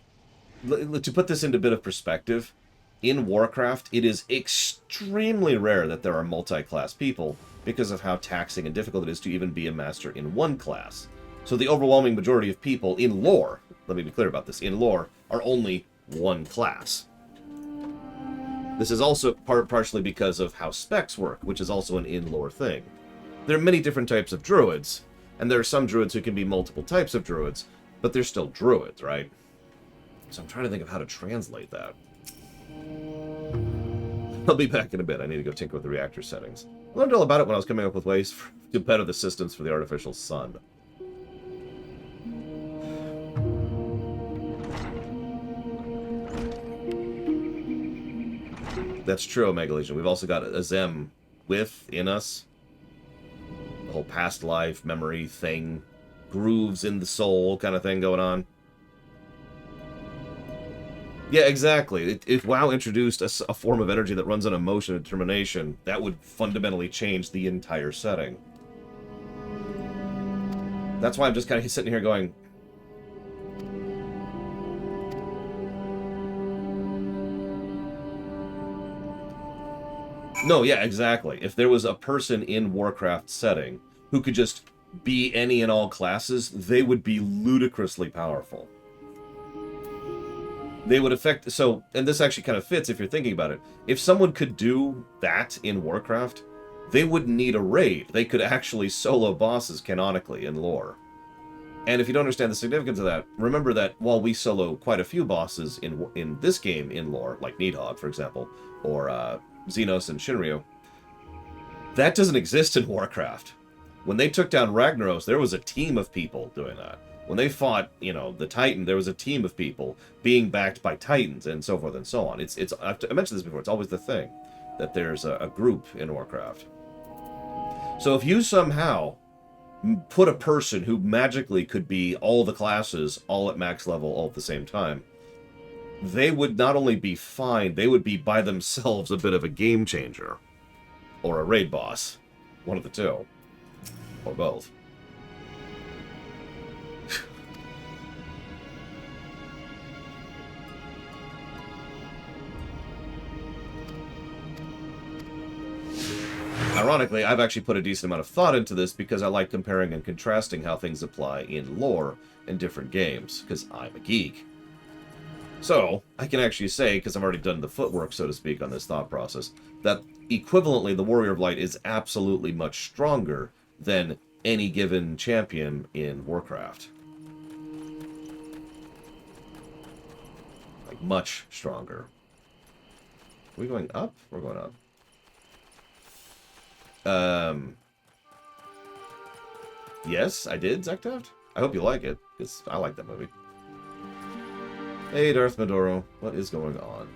to put this into a bit of perspective, in Warcraft, it is extremely rare that there are multi-class people because of how taxing and difficult it is to even be a master in one class. So the overwhelming majority of people in lore, let me be clear about this, in lore, are only one class. This is also partially because of how specs work, which is also an in-lore thing. There are many different types of druids, and there are some druids who can be multiple types of druids, but they're still druids, right? So I'm trying to think of how to translate that. I'll be back in a bit. I need to go tinker with the reactor settings. I learned all about it when I was coming up with ways to better the systems for the artificial sun. That's true, Omega Legion. We've also got a Zem within us. The whole past life, memory thing, grooves in the soul kind of thing going on. Yeah, exactly. If WoW introduced a form of energy that runs on emotion and determination, that would fundamentally change the entire setting. That's why I'm just kind of sitting here going... No, yeah, exactly. If there was a person in Warcraft setting who could just be any and all classes, they would be ludicrously powerful. They would affect... So, and this actually kind of fits if you're thinking about it. If someone could do that in Warcraft, they wouldn't need a raid. They could actually solo bosses canonically in lore. And if you don't understand the significance of that, remember that while we solo quite a few bosses in this game in lore, like Needhog, for example, or Xenos and Shinryu, that doesn't exist in Warcraft. When they took down Ragnaros, there was a team of people doing that. When they fought, you know, the Titan, there was a team of people being backed by Titans and so forth and so on. I mentioned this before, it's always the thing, that there's a group in Warcraft. So if you somehow put a person who magically could be all the classes, all at max level, all at the same time, they would not only be fine, they would be by themselves a bit of a game changer. Or a raid boss. One of the two. Or both. Ironically, I've actually put a decent amount of thought into this because I like comparing and contrasting how things apply in lore in different games, because I'm a geek. So, I can actually say, because I've already done the footwork, so to speak, on this thought process, that equivalently, the Warrior of Light is absolutely much stronger than any given champion in Warcraft. Like, much stronger. Are we going up? We're going up. Yes, I did, Zektaft. I hope you like it, because I like that movie. Hey, Darth Maduro, what is going on?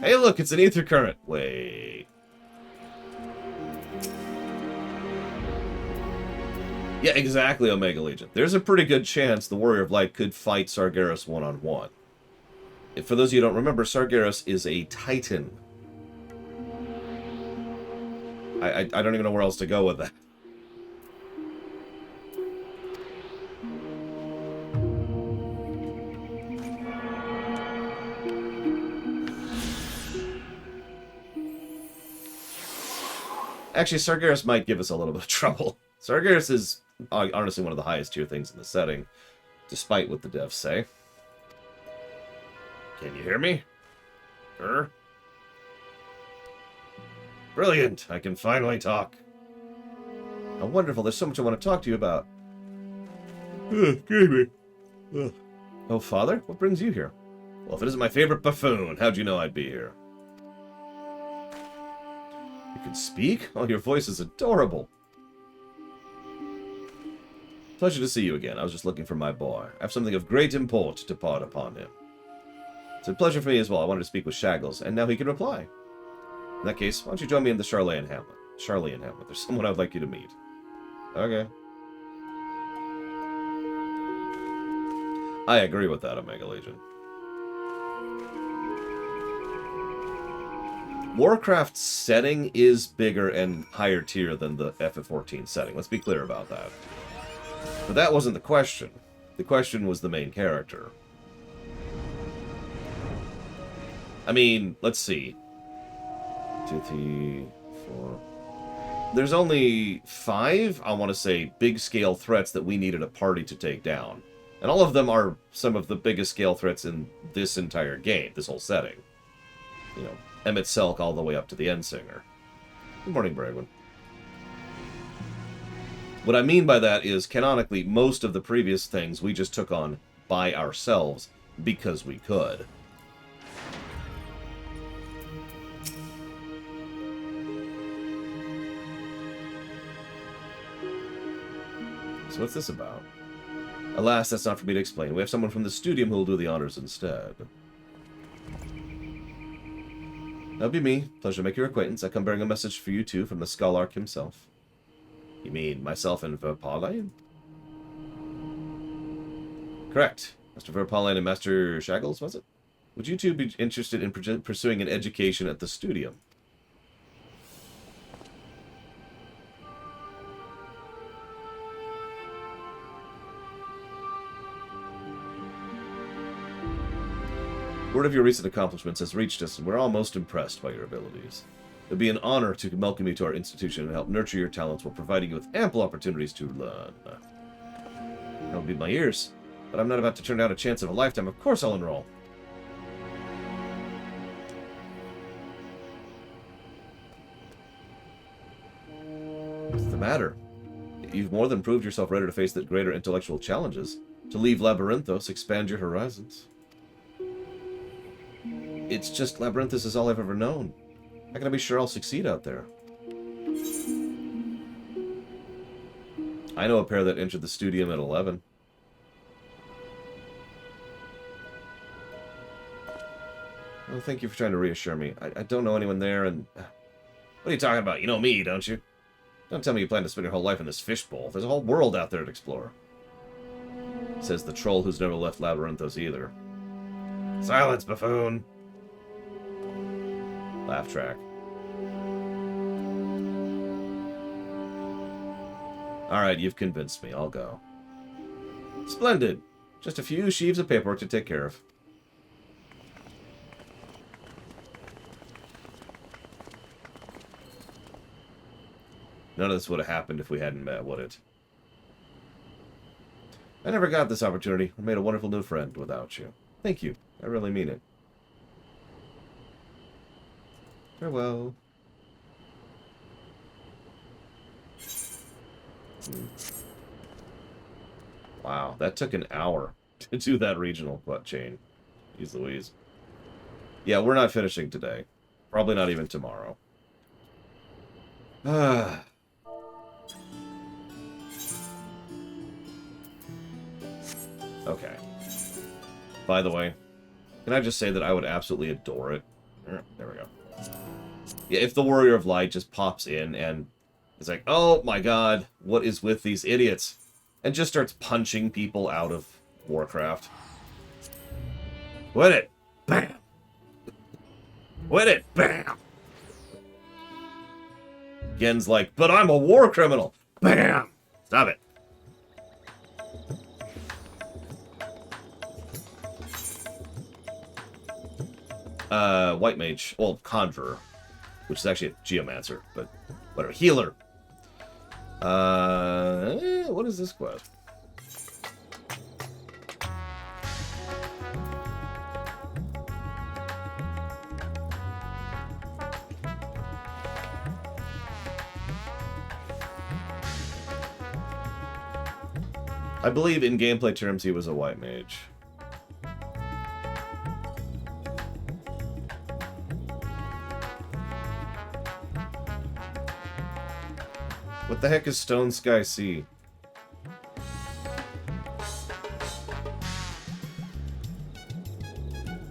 Hey, look, it's an ether current. Wait. Yeah, exactly, Omega Legion. There's a pretty good chance the Warrior of Light could fight Sargeras one-on-one. For those of you who don't remember, Sargeras is a Titan. I don't even know where else to go with that. Actually, Sargeras might give us a little bit of trouble. Sargeras is honestly one of the highest tier things in the setting, despite what the devs say. Can you hear me? Brilliant! I can finally talk. How wonderful, there's so much I want to talk to you about. Excuse me. Ugh. Oh, Father? What brings you here? Well, if it isn't my favorite buffoon, how'd you know I'd be here? You can speak? Oh, your voice is adorable. Pleasure to see you again. I was just looking for my boy. I have something of great import to part upon him. It's a pleasure for me as well. I wanted to speak with Shaggles, and now he can reply. In that case, why don't you join me in the Charlean Hamlet? Charlean Hamlet. There's someone I'd like you to meet. Okay. I agree with that, Omega Legion. Warcraft's setting is bigger and higher tier than the FF14 setting. Let's be clear about that. But that wasn't the question. The question was the main character. I mean, let's see. 2, 3, 4. There's only 5, I want to say, big-scale threats that we needed a party to take down. And all of them are some of the biggest scale threats in this entire game, this whole setting. You know, Emmett Selk all the way up to the Endsinger. Good morning, Bragwin. What I mean by that is, canonically, most of the previous things we just took on by ourselves because we could. So what's this about? Alas, that's not for me to explain. We have someone from the studium who will do the honors instead. That'll be me. Pleasure to make your acquaintance. I come bearing a message for you two from the Scholarch himself. You mean myself and Verpalion? Correct. Master Verpalion and Master Shaggles, was it? Would you two be interested in pursuing an education at the studium? Word of your recent accomplishments has reached us, and we're all most impressed by your abilities. It would be an honor to welcome you to our institution and help nurture your talents while providing you with ample opportunities to learn. That'll be my ears, but I'm not about to turn down a chance of a lifetime. Of course I'll enroll. What's the matter? You've more than proved yourself ready to face the greater intellectual challenges. To leave Labyrinthos, expand your horizons. It's just Labyrinthos is all I've ever known. How can I be sure I'll succeed out there? I know a pair that entered the studium at 11. Well, thank you for trying to reassure me. I don't know anyone there, and... What are you talking about? You know me, don't you? Don't tell me you plan to spend your whole life in this fishbowl. There's a whole world out there to explore. Says the troll who's never left Labyrinthos either. Silence, buffoon! Laugh track. Alright, you've convinced me. I'll go. Splendid. Just a few sheaves of paperwork to take care of. None of this would have happened if we hadn't met, would it? I never got this opportunity. I made a wonderful new friend without you. Thank you. I really mean it. Farewell. Wow, that took an hour to do that regional chain. Jeez Louise. Yeah, we're not finishing today. Probably not even tomorrow. Okay. By the way, can I just say that I would absolutely adore it? There we go. Yeah, if the Warrior of Light just pops in and is like, oh my god, what is with these idiots? And just starts punching people out of Warcraft. Quit it! Bam! Quit it! Bam! Gen's like, but I'm a war criminal! Bam! Stop it. White Mage. Well, Conjurer. Which is actually a Geomancer, but whatever. Healer. What is this quest? I believe in gameplay terms he was a white mage. What the heck is Stone Sky Sea?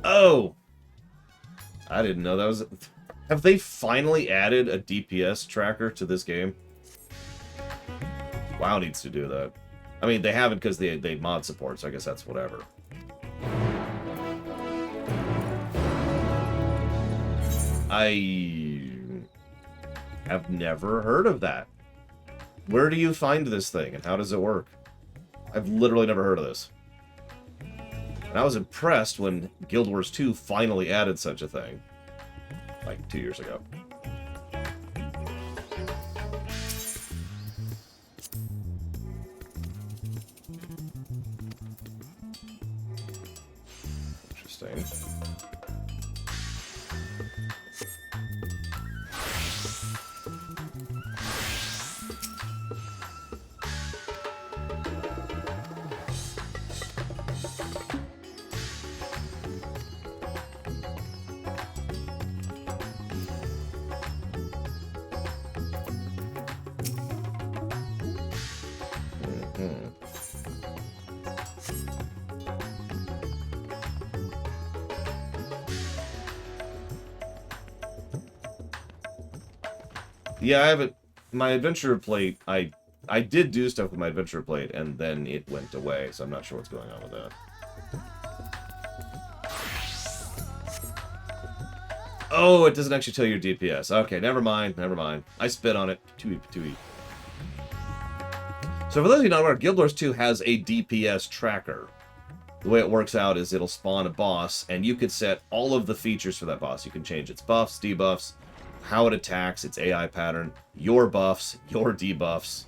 Oh! I didn't know that was... Have they finally added a DPS tracker to this game? WoW needs to do that. I mean, they haven't because they mod support, so I guess that's whatever. I have never heard of that. Where do you find this thing, and how does it work? I've literally never heard of this. And I was impressed when Guild Wars 2 finally added such a thing. Like 2 years ago. Interesting. Yeah, I haven't... My adventure plate, I did do stuff with my adventure plate, and then it went away, so I'm not sure what's going on with that. Oh, it doesn't actually tell you your DPS. Okay, never mind, never mind. I spit on it. Too easy. So for those of you not aware, Guild Wars 2 has a DPS tracker. The way it works out is it'll spawn a boss, and you could set all of the features for that boss. You can change its buffs, debuffs, how it attacks, its AI pattern, your buffs, your debuffs,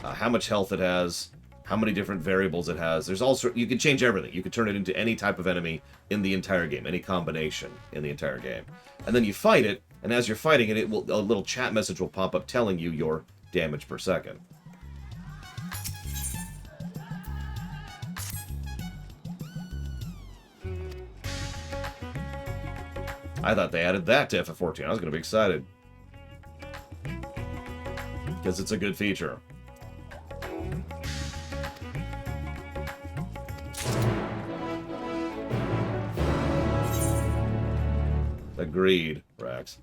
how much health it has, how many different variables it has. There's also, you can change everything. You can turn it into any type of enemy in the entire game, any combination in the entire game. And then you fight it, and as you're fighting it, a little chat message will pop up telling you your damage per second. I thought they added that to FF14. I was going to be excited. Because it's a good feature. Agreed, Rax.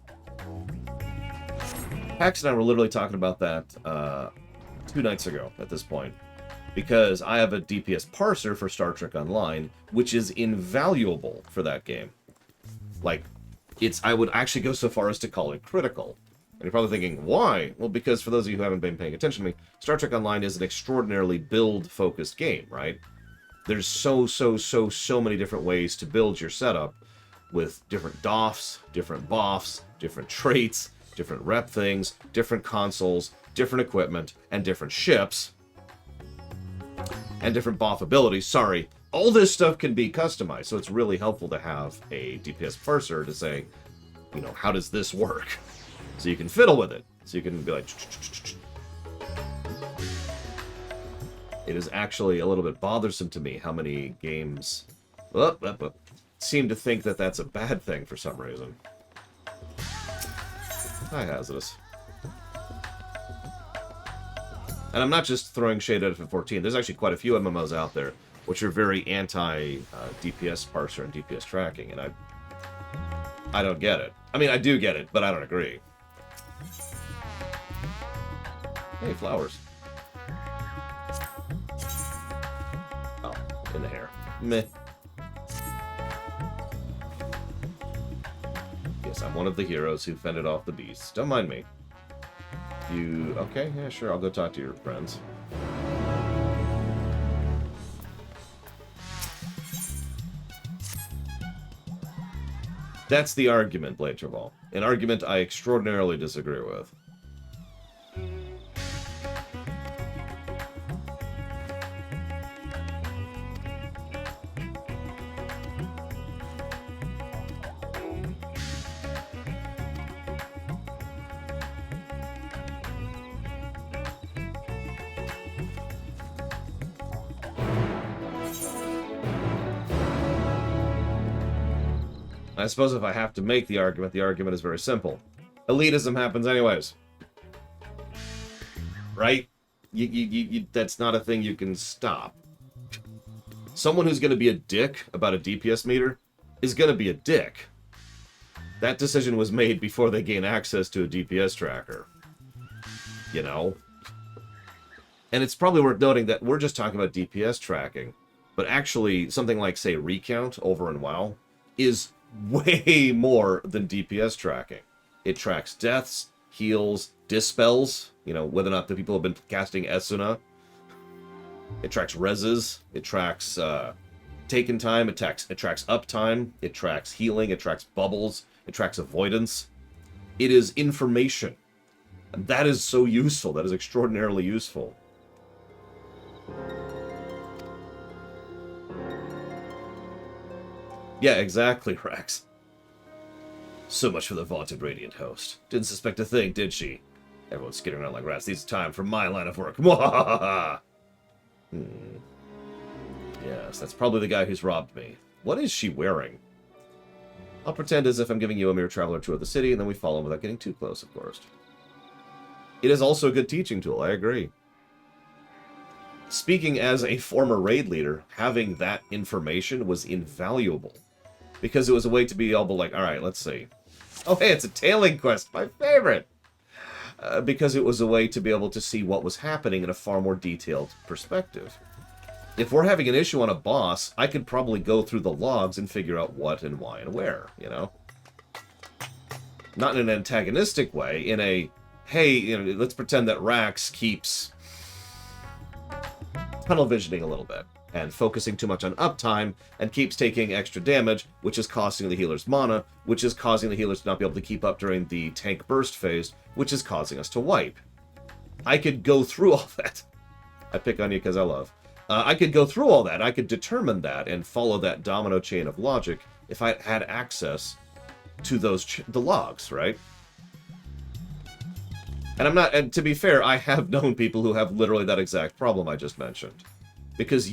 Pax and I were literally talking about that 2 nights ago at this point. Because I have a DPS parser for Star Trek Online, which is invaluable for that game. Like, I would actually go so far as to call it critical. And you're probably thinking, why? Well, because for those of you who haven't been paying attention to me, Star Trek Online is an extraordinarily build-focused game, right? There's so many different ways to build your setup with different doffs, different buffs, different traits, different rep things, different consoles, different equipment, and different ships. And different buff abilities, sorry. All this stuff can be customized, so it's really helpful to have a DPS parser to say, you know, how does this work? So you can fiddle with it. So you can be like... It is actually a little bit bothersome to me how many games seem to think that that's a bad thing for some reason. Hi, Hazardous. And I'm not just throwing shade at FF14. There's actually quite a few MMOs out there which are very anti-DPS parser and DPS tracking, and I don't get it. I mean, I do get it, but I don't agree. Hey, flowers. Oh, in the hair. Meh. Yes, I'm one of the heroes who fended off the beasts. Don't mind me. You... Okay, yeah, sure, I'll go talk to your friends. That's the argument, Blade Traval. An argument I extraordinarily disagree with. I suppose if I have to make the argument is very simple. Elitism happens anyways. Right? That's not a thing you can stop. Someone who's going to be a dick about a DPS meter is going to be a dick. That decision was made before they gain access to a DPS tracker. You know? And it's probably worth noting that we're just talking about DPS tracking, but actually something like, say, Recount over in WoW is way more than DPS tracking. It tracks deaths, heals, dispels, you know, whether or not the people have been casting Esuna. It tracks reses, it tracks taken time, it tracks uptime, it tracks healing, it tracks bubbles, it tracks avoidance. It is information. And that is so useful, that is extraordinarily useful. Yeah, exactly, Rex. So much for the vaunted Radiant host. Didn't suspect a thing, did she? Everyone's skittering around like rats. It's time for my line of work. Yes, that's probably the guy who's robbed me. What is she wearing? I'll pretend as if I'm giving you a mere traveler tour of the city, and then we follow him without getting too close, of course. It is also a good teaching tool, I agree. Speaking as a former raid leader, having that information was invaluable. Because it was a way to be able to, like, alright, let's see. Oh, hey, it's a tailing quest, my favorite! Because it was a way to be able to see what was happening in a far more detailed perspective. If we're having an issue on a boss, I could probably go through the logs and figure out what and why and where, you know? Not in an antagonistic way, in a, hey, you know, let's pretend that Rax keeps tunnel visioning a little bit and focusing too much on uptime and keeps taking extra damage, which is costing the healer's mana, which is causing the healers to not be able to keep up during the tank burst phase, which is causing us to wipe. I could go through all that. I pick on you because I love. I could go through all that. I could determine that and follow that domino chain of logic if I had access to those the logs, right? And I'm not, and to be fair, I have known people who have literally that exact problem I just mentioned. Because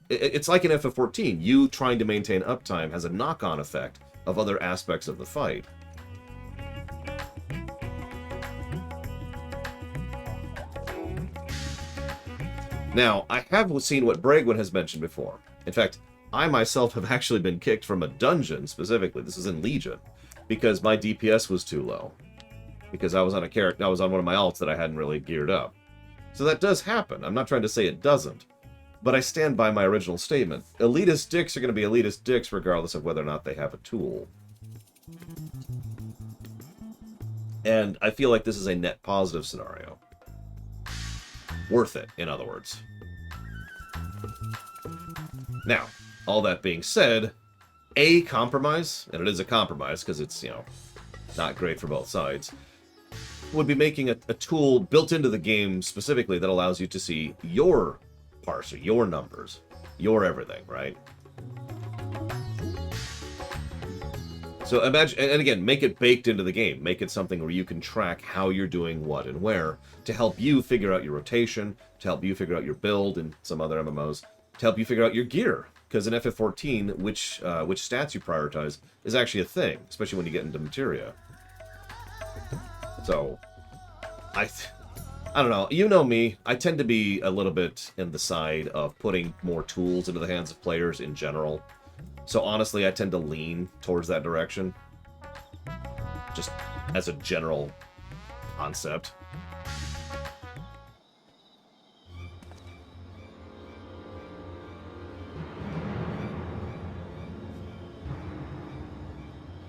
it's like in FF14, you trying to maintain uptime has a knock-on effect of other aspects of the fight. Now, I have seen what Bragwin has mentioned before. In fact, I myself have actually been kicked from a dungeon, specifically. This is in Legion, because my DPS was too low. Because I was on a character, I was on one of my alts that I hadn't really geared up. So that does happen. I'm not trying to say it doesn't. But I stand by my original statement. Elitist dicks are going to be elitist dicks regardless of whether or not they have a tool. And I feel like this is a net positive scenario. Worth it, in other words. Now, all that being said, a compromise, and it is a compromise because it's, you know, not great for both sides, would be making a tool built into the game specifically that allows you to see your parser, your numbers, your everything, right? So imagine, and again, make it baked into the game. Make it something where you can track how you're doing what and where to help you figure out your rotation, to help you figure out your build in some other MMOs, to help you figure out your gear. Because in FF14, which stats you prioritize is actually a thing, especially when you get into materia. So, I don't know. You know me. I tend to be a little bit in the side of putting more tools into the hands of players in general. So honestly, I tend to lean towards that direction. Just as a general concept.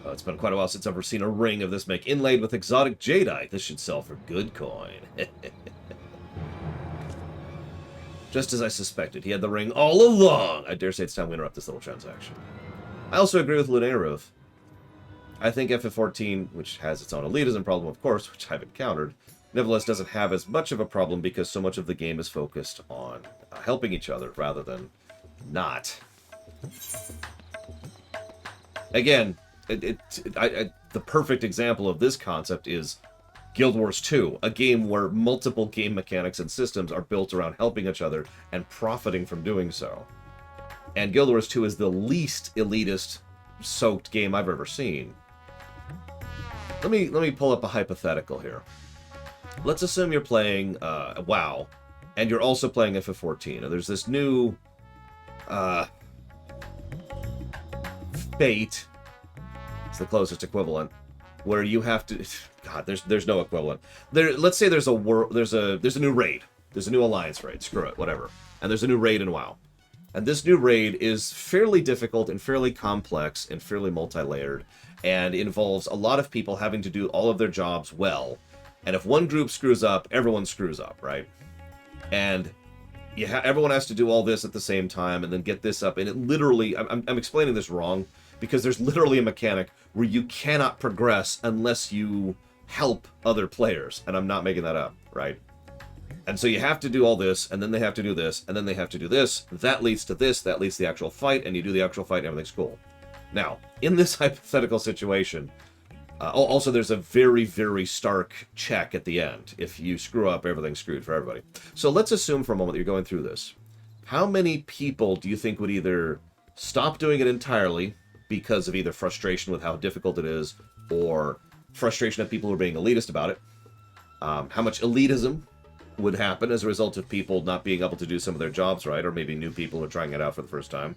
It's been quite a while since I've ever seen a ring of this make inlaid with exotic jadeite. This should sell for good coin. Just as I suspected, he had the ring all along. I dare say it's time we interrupt this little transaction. I also agree with Lunaruth. I think FF14, which has its own elitism problem, of course, which I've encountered, nevertheless doesn't have as much of a problem because so much of the game is focused on helping each other rather than not. Again, the perfect example of this concept is Guild Wars 2, a game where multiple game mechanics and systems are built around helping each other and profiting from doing so. And Guild Wars 2 is the least elitist soaked game I've ever seen. Let me pull up a hypothetical here. Let's assume you're playing WoW, and you're also playing FF14. And there's this new Fate. It's the closest equivalent, where you have to. God, there's no equivalent. Let's say there's a new raid. There's a new alliance raid. Screw it, whatever. And there's a new raid in WoW. And this new raid is fairly difficult and fairly complex and fairly multi-layered, and involves a lot of people having to do all of their jobs well. And if one group screws up, everyone screws up, right? And everyone has to do all this at the same time and then get this up. And it literally, I'm explaining this wrong, because there's literally a mechanic where you cannot progress unless you help other players. And I'm not making that up, right? And so you have to do all this, and then they have to do this, and then they have to do this. That leads to this, that leads to the actual fight, and you do the actual fight, and everything's cool. Now, in this hypothetical situation, also there's a very, very stark check at the end. If you screw up, everything's screwed for everybody. So let's assume for a moment that you're going through this. How many people do you think would either stop doing it entirely because of either frustration with how difficult it is, or frustration at people who are being elitist about it? How much elitism would happen as a result of people not being able to do some of their jobs right, or maybe new people who are trying it out for the first time?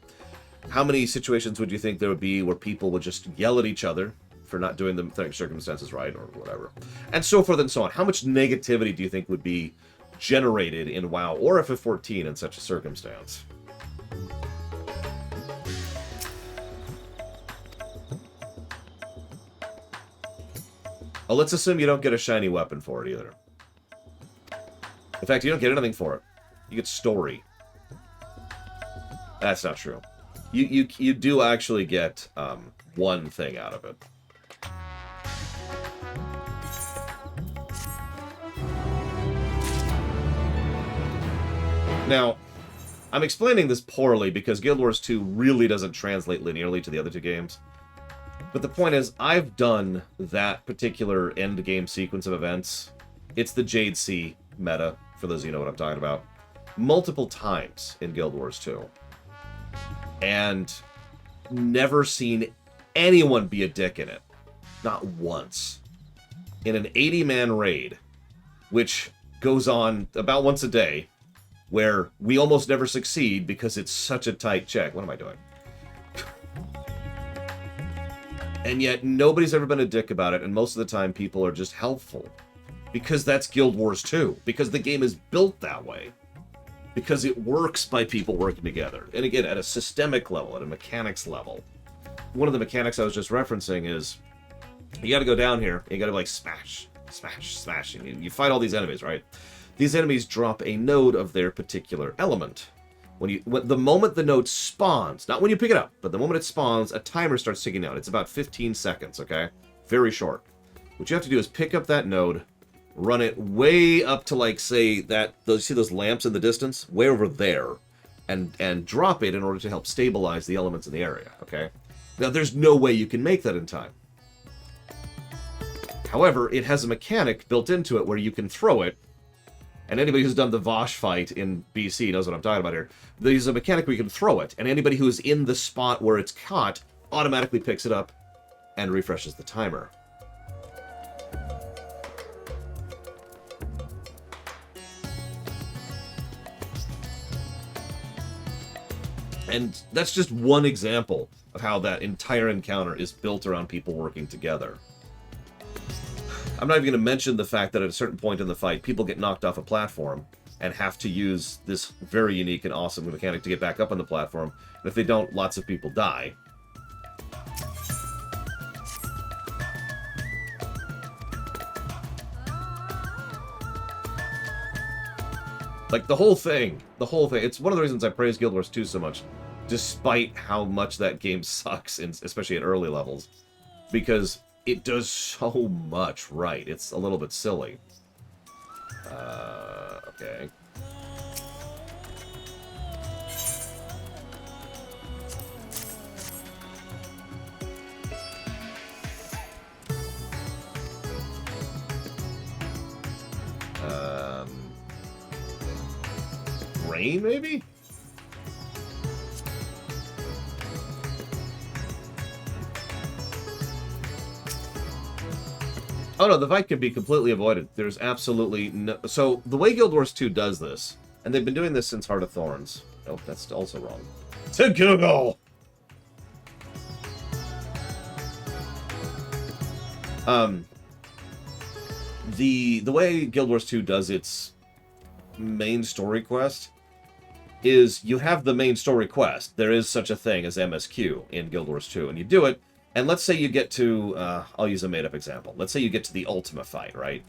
How many situations would you think there would be where people would just yell at each other for not doing the circumstances right, or whatever? And so forth and so on. How much negativity do you think would be generated in WoW or FF14 in such a circumstance? Oh, let's assume you don't get a shiny weapon for it either. In fact, you don't get anything for it. You get story. That's not true. You do actually get one thing out of it. Now, I'm explaining this poorly because Guild Wars 2 really doesn't translate linearly to the other two games. But the point is, I've done that particular end game sequence of events. It's the Jade Sea meta, for those of you who know what I'm talking about, multiple times in Guild Wars 2. And never seen anyone be a dick in it. Not once. In an 80-man raid, which goes on about once a day, where we almost never succeed because it's such a tight check. What am I doing? And yet, nobody's ever been a dick about it, and most of the time people are just helpful. Because that's Guild Wars 2. Because the game is built that way. Because it works by people working together. And again, at a systemic level, at a mechanics level. One of the mechanics I was just referencing is, you gotta go down here, and you gotta like smash, smash, smash, and you fight all these enemies, right? These enemies drop a node of their particular element. The moment the node spawns, not when you pick it up, but the moment it spawns, a timer starts ticking down. It's about 15 seconds, okay? Very short. What you have to do is pick up that node, run it way up to, like, say, see those lamps in the distance? Way over there. And drop it in order to help stabilize the elements in the area, okay? Now, there's no way you can make that in time. However, it has a mechanic built into it where you can throw it. And anybody who's done the Vosh fight in BC knows what I'm talking about here. There's a mechanic where you can throw it, and anybody who is in the spot where it's caught automatically picks it up and refreshes the timer. And that's just one example of how that entire encounter is built around people working together. I'm not even going to mention the fact that at a certain point in the fight, people get knocked off a platform and have to use this very unique and awesome mechanic to get back up on the platform. And if they don't, lots of people die. Like, the whole thing, it's one of the reasons I praise Guild Wars 2 so much, despite how much that game sucks, especially at early levels, because it does so much right. It's a little bit silly. Okay. Rain, maybe? Oh no, the fight can be completely avoided. There's absolutely no... So, the way Guild Wars 2 does this, and they've been doing this since Heart of Thorns. Nope, that's also wrong. To Google! The way Guild Wars 2 does its main story quest is you have the main story quest. There is such a thing as MSQ in Guild Wars 2, and you do it, and let's say you get to, I'll use a made-up example. Let's say you get to the Ultima fight, right?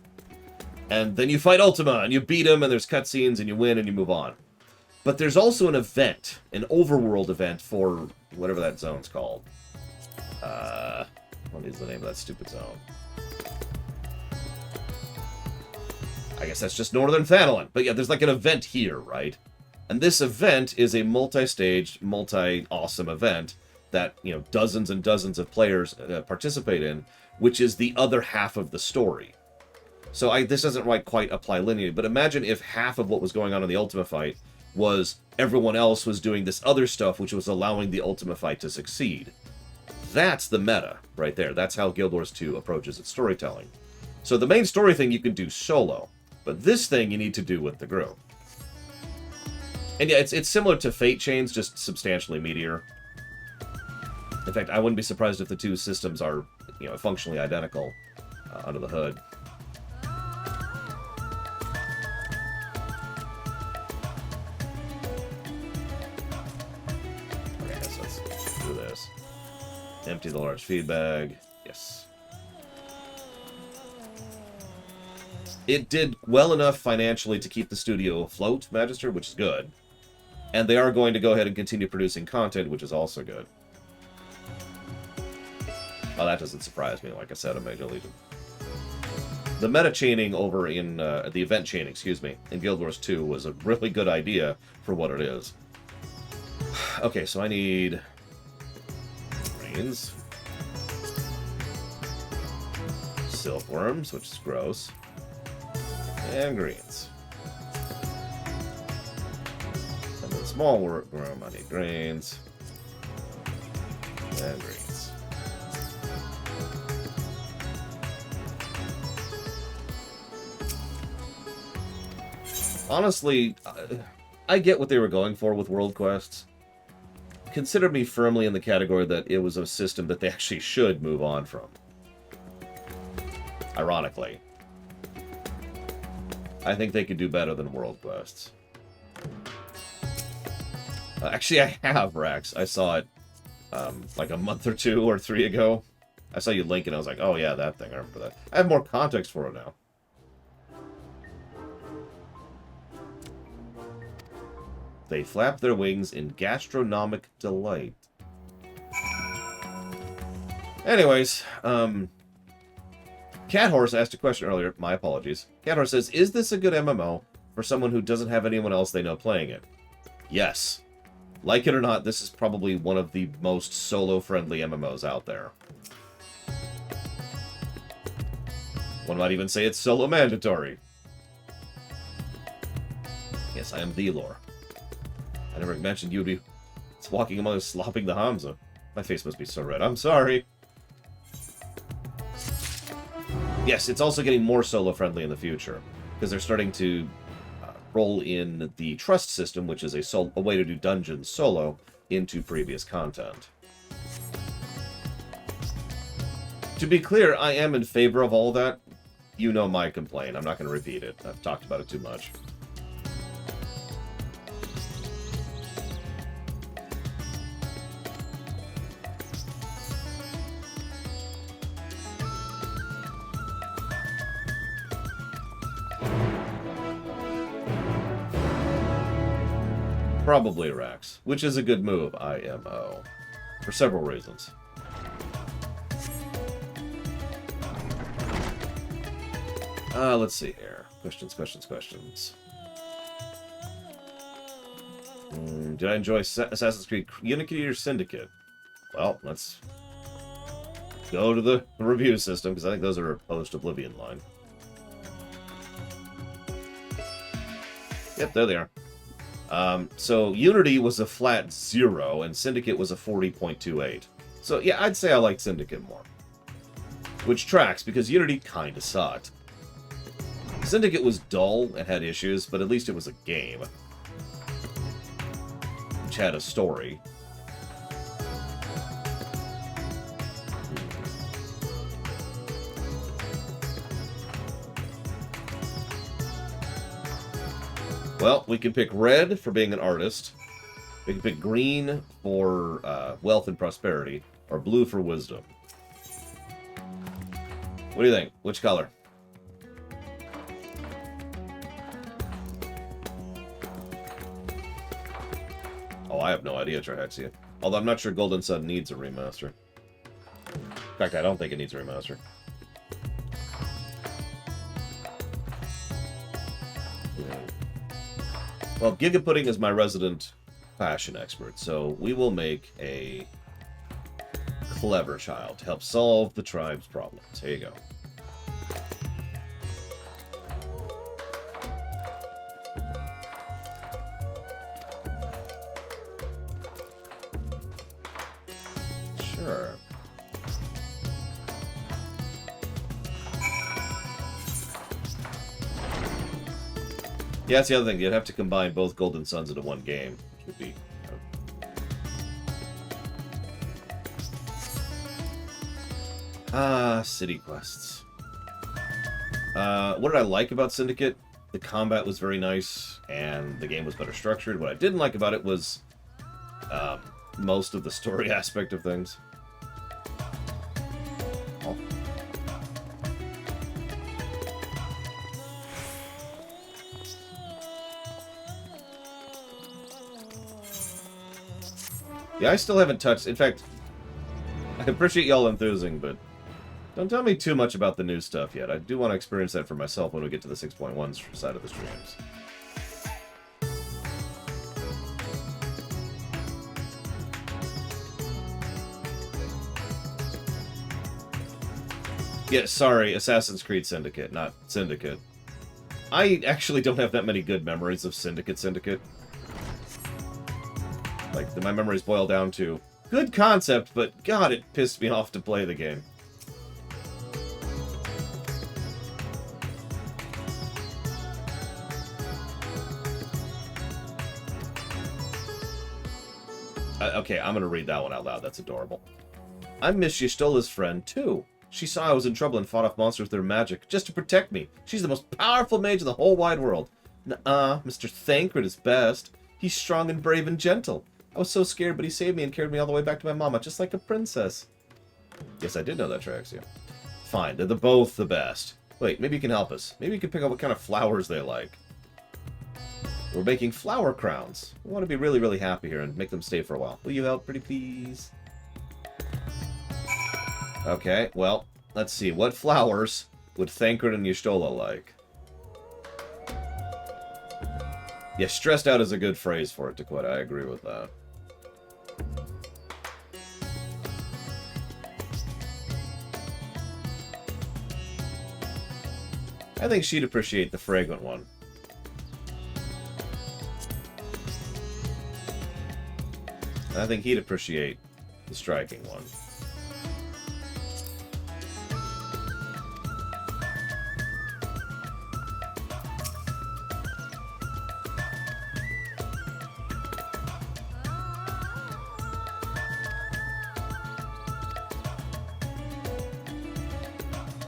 And then you fight Ultima, and you beat him, and there's cutscenes, and you win, and you move on. But there's also an event, an overworld event for whatever that zone's called. What is the name of that stupid zone? I guess that's just Northern Thanalan. But yeah, there's like an event here, right? And this event is a multi-staged, multi-awesome event that, you know, dozens and dozens of players participate in, which is the other half of the story. So this doesn't quite apply linearly, but imagine if half of what was going on in the Ultima fight was everyone else was doing this other stuff, which was allowing the Ultima fight to succeed. That's the meta right there. That's how Guild Wars 2 approaches its storytelling. So the main story thing you can do solo, but this thing you need to do with the group. And yeah, it's similar to Fate Chains, just substantially meatier. In fact, I wouldn't be surprised if the two systems are, you know, functionally identical under the hood. Okay, so let's do this. Empty the large feed bag. Yes. It did well enough financially to keep the studio afloat, Magister, which is good. And they are going to go ahead and continue producing content, which is also good. Well, that doesn't surprise me, like I said, in Major Legion. The meta chaining over in, the event chaining, excuse me, in Guild Wars 2 was a really good idea for what it is. Okay, so I need... Greens. Silkworms, which is gross. And greens. And then small worm, I need greens. And greens. Honestly, I get what they were going for with World Quests. Consider me firmly in the category that it was a system that they actually should move on from. Ironically. I think they could do better than World Quests. Actually, I have, Rax. I saw it like a month or 2 or 3 ago. I saw you link and I was like, oh yeah, that thing. I remember that. I have more context for it now. They flap their wings in gastronomic delight. Anyways, Cathorse asked a question earlier. My apologies. Cathorse says, is this a good MMO for someone who doesn't have anyone else they know playing it? Yes. Like it or not, this is probably one of the most solo-friendly MMOs out there. One might even say it's solo mandatory. Yes, I am the lore. I never mentioned you would be walking among us slopping the Hamza. My face must be so red. I'm sorry. Yes, it's also getting more solo-friendly in the future, because they're starting to roll in the trust system, which is a way to do dungeons solo, into previous content. To be clear, I am in favor of all that. You know my complaint. I'm not going to repeat it. I've talked about it too much. Probably Rax, which is a good move, IMO, for several reasons. Let's see here. Questions. Did I enjoy Assassin's Creed Unity or Syndicate? Well, let's go to the review system, because I think those are a post-Oblivion line. Yep, there they are. So Unity was a flat 0, and Syndicate was a 40.28. So yeah, I'd say I liked Syndicate more. Which tracks, because Unity kinda sucked. Syndicate was dull and had issues, but at least it was a game. Which had a story. Well, we can pick red for being an artist. We can pick green for wealth and prosperity, or blue for wisdom. What do you think? Which color? Oh, I have no idea, Trihexia. Although I'm not sure Golden Sun needs a remaster. In fact, I don't think it needs a remaster. Well, Giga Pudding is my resident fashion expert, so we will make a clever child to help solve the tribe's problems. Here you go. Sure. Yeah, that's the other thing. You'd have to combine both Golden Suns into one game, which would be... City quests. What did I like about Syndicate? The combat was very nice, and the game was better structured. What I didn't like about it was most of the story aspect of things. Oh. Yeah, I still haven't touched... In fact, I appreciate y'all enthusing, but don't tell me too much about the new stuff yet. I do want to experience that for myself when we get to the 6.1 side of the streams. Yeah, sorry, Assassin's Creed Syndicate, not Syndicate. I actually don't have that many good memories of Syndicate. Like, my memories boil down to good concept, but God, it pissed me off to play the game. Okay, I'm gonna read that one out loud. That's adorable. I miss Y'shtola's friend, too. She saw I was in trouble and fought off monsters with her magic, just to protect me. She's the most powerful mage in the whole wide world. Nuh-uh, Mr. Thancred is best. He's strong and brave and gentle. I was so scared, but he saved me and carried me all the way back to my mama, just like a princess. Yes, I did know that, Traxia. Fine, they're both the best. Wait, maybe you can help us. Maybe you can pick out what kind of flowers they like. We're making flower crowns. We want to be really, really happy here and make them stay for a while. Will you help, pretty please? Okay, well, let's see. What flowers would Thancred and Y'shtola like? Yeah, stressed out is a good phrase for it, Dakota. I agree with that. I think she'd appreciate the fragrant one. I think he'd appreciate the striking one.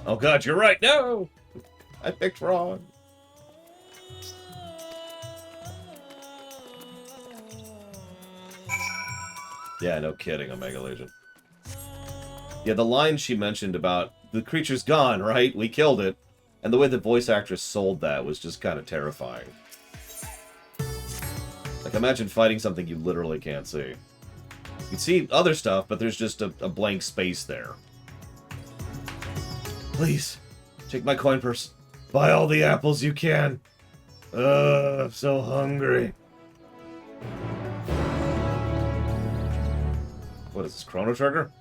Oh god, you're right! No! I picked wrong. Yeah, no kidding, Omega Legion. Yeah, the line she mentioned about, the creature's gone, right? We killed it. And the way the voice actress sold that was just kind of terrifying. Like, imagine fighting something you literally can't see. You can see other stuff, but there's just a blank space there. Please, take my coin purse. Buy all the apples you can. I'm so hungry. What is this, Chrono Trigger?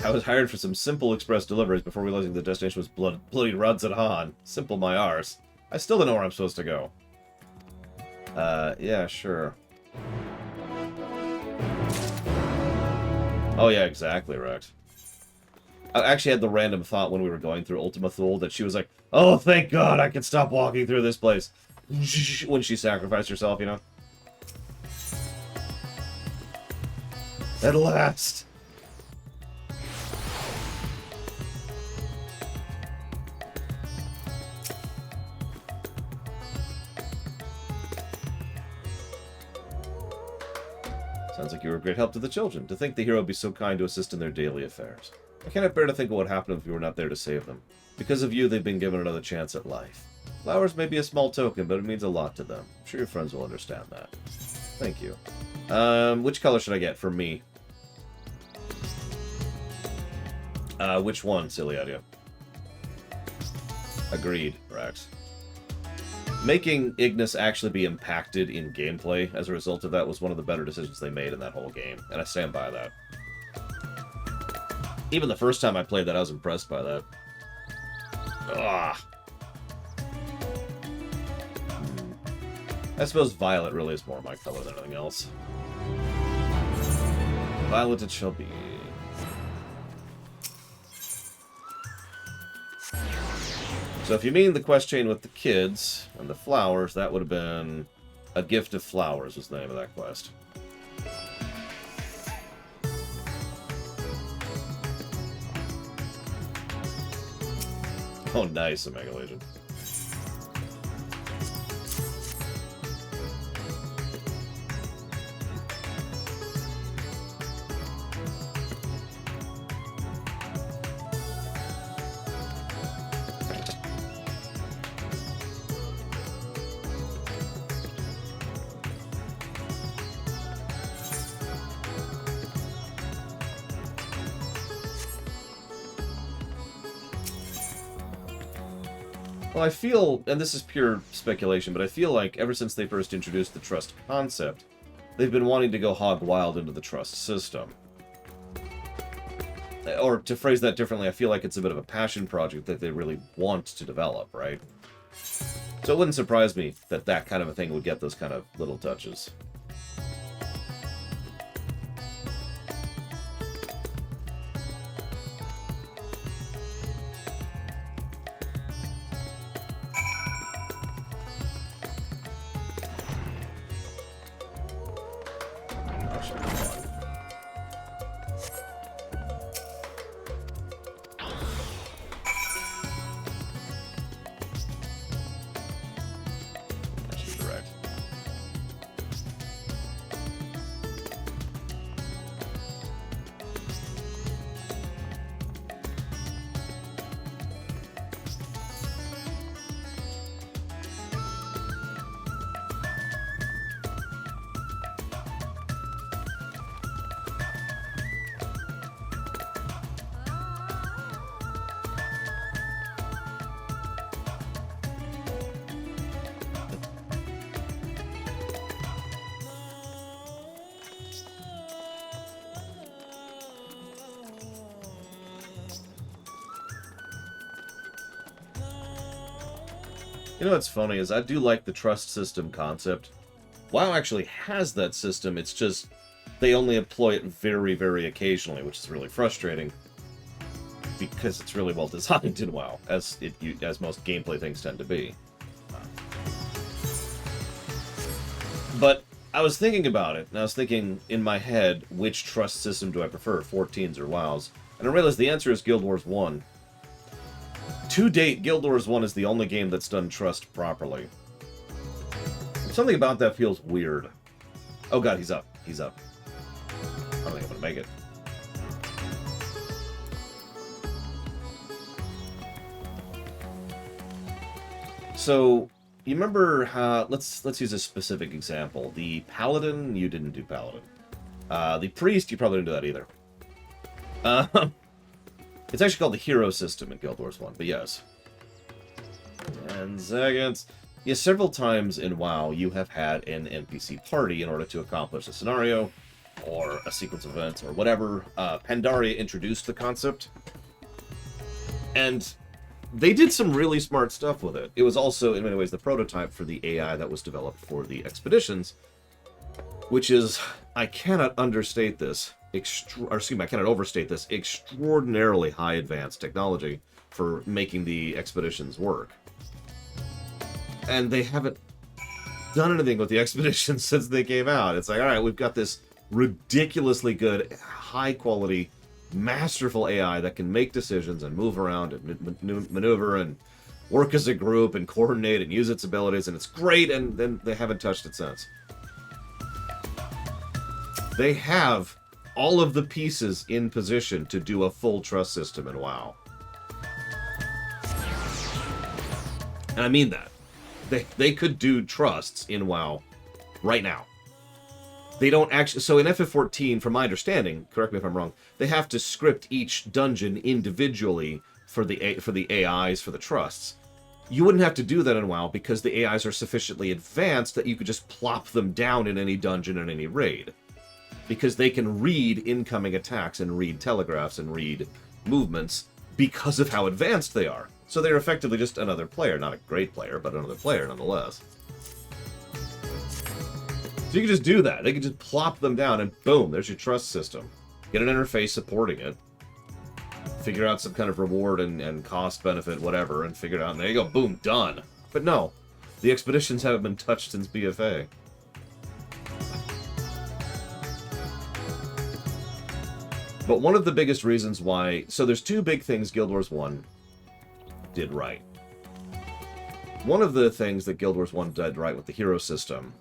I was hired for some simple express deliveries before realizing the destination was bloody Radzat Han. Simple my arse. I still don't know where I'm supposed to go. Yeah, sure. Oh, yeah, exactly, Rex. I actually had the random thought when we were going through Ultima Thule that she was like, oh, thank God I can stop walking through this place. When she sacrificed herself, you know? At last! Sounds like you were a great help to the children. To think the hero would be so kind to assist in their daily affairs. I cannot bear to think of what happened if you were not there to save them. Because of you, they've been given another chance at life. Flowers may be a small token, but it means a lot to them. I'm sure your friends will understand that. Thank you. Which color should I get for me? Which one, silly idea? Agreed, Rax. Making Ignis actually be impacted in gameplay as a result of that was one of the better decisions they made in that whole game, and I stand by that. Even the first time I played that, I was impressed by that. Ugh. I suppose violet really is more my color than anything else. Violet it shall be. So if you mean the quest chain with the kids and the flowers, that would have been A Gift of Flowers was the name of that quest. Oh, nice, Omega Legion. Well, I feel, and this is pure speculation, but I feel like ever since they first introduced the trust concept, they've been wanting to go hog wild into the trust system. Or, to phrase that differently, I feel like it's a bit of a passion project that they really want to develop, right? So it wouldn't surprise me that that kind of a thing would get those kind of little touches. You know what's funny is I do like the trust system concept. WoW actually has that system, it's just they only employ it very, very occasionally, which is really frustrating because it's really well designed in WoW, as most gameplay things tend to be. But I was thinking about it, and I was thinking in my head, which trust system do I prefer, 14s or WoWs? And I realized the answer is Guild Wars 1. To date, Guild Wars 1 is the only game that's done trust properly. Something about that feels weird. Oh god, he's up. He's up. I don't think I'm gonna make it. So, you remember how... Let's use a specific example. The Paladin, you didn't do Paladin. The Priest, you probably didn't do that either. It's actually called the Hero System in Guild Wars 1, but yes. 10 seconds. Yes, several times in WoW, you have had an NPC party in order to accomplish a scenario, or a sequence of events, or whatever. Pandaria introduced the concept. And they did some really smart stuff with it. It was also, in many ways, the prototype for the AI that was developed for the expeditions, which is, I cannot understate this, I cannot overstate this, extraordinarily high advanced technology for making the expeditions work. And they haven't done anything with the expeditions since they came out. It's like, all right, we've got this ridiculously good, high-quality, masterful AI that can make decisions and move around and maneuver and work as a group and coordinate and use its abilities, and it's great, and then they haven't touched it since. They have all of the pieces in position to do a full trust system in WoW. And I mean that. They could do trusts in WoW right now. They don't actually... So in FF14, from my understanding, correct me if I'm wrong, they have to script each dungeon individually for the AIs, for the trusts. You wouldn't have to do that in WoW because the AIs are sufficiently advanced that you could just plop them down in any dungeon in any raid. Because they can read incoming attacks and read telegraphs and read movements because of how advanced they are. So they're effectively just another player. Not a great player, but another player nonetheless. So you can just do that. They can just plop them down and boom, there's your trust system. Get an interface supporting it. Figure out some kind of reward and cost benefit, whatever, and figure it out. And there you go, boom, done. But no, the expeditions haven't been touched since BFA. But one of the biggest reasons why... So there's two big things Guild Wars 1 did right. One of the things that Guild Wars 1 did right with the hero system...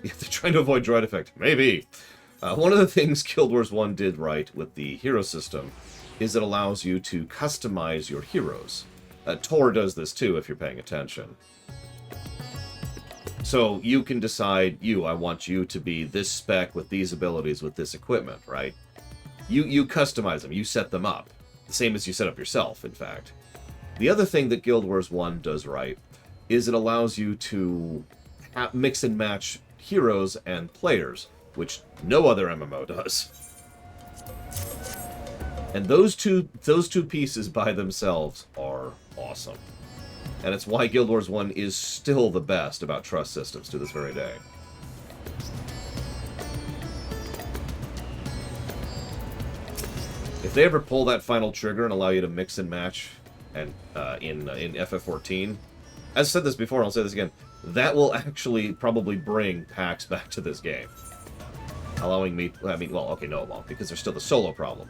They're trying to avoid droid effect. Maybe. One of the things Guild Wars 1 did right with the hero system is it allows you to customize your heroes. Tor does this too, if you're paying attention. So you can decide, I want you to be this spec with these abilities with this equipment, right? You customize them, you set them up. The same as you set up yourself, in fact. The other thing that Guild Wars 1 does right is it allows you to mix and match heroes and players, which no other MMO does. And those two pieces by themselves are awesome. And it's why Guild Wars 1 is still the best about trust systems to this very day. If they ever pull that final trigger and allow you to mix and match and in FF14, as I said this before, I'll say this again, that will actually probably bring PAX back to this game. Allowing me... I mean, well, okay, no, it won't, because there's still the solo problem.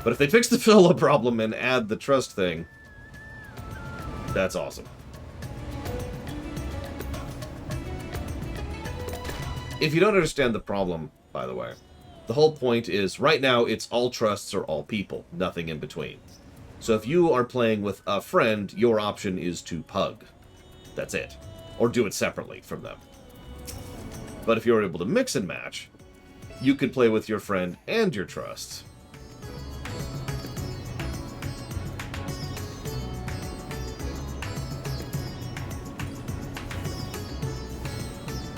But if they fix the solo problem and add the trust thing, that's awesome. If you don't understand the problem, by the way, the whole point is, right now, it's all trusts or all people, nothing in between. So if you are playing with a friend, your option is to pug. That's it. Or do it separately from them. But if you're able to mix and match, you could play with your friend and your trusts.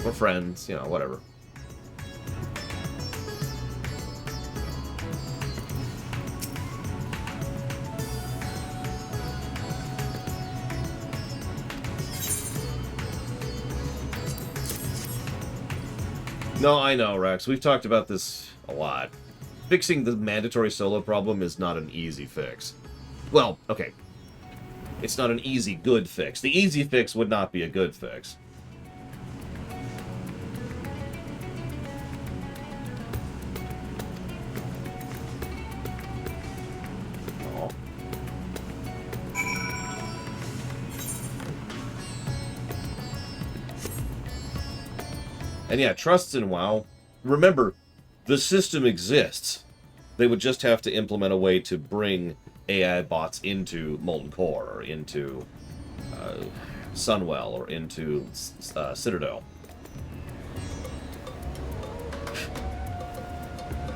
Or friends, whatever. No, I know, Rex. We've talked about this a lot. Fixing the mandatory solo problem is not an easy fix. Well, okay. It's not an easy, good fix. The easy fix would not be a good fix. Oh. And yeah, trusts in WoW. Remember, the system exists. They would just have to implement a way to bring AI bots into Molten Core, or into Sunwell, or into Citadel.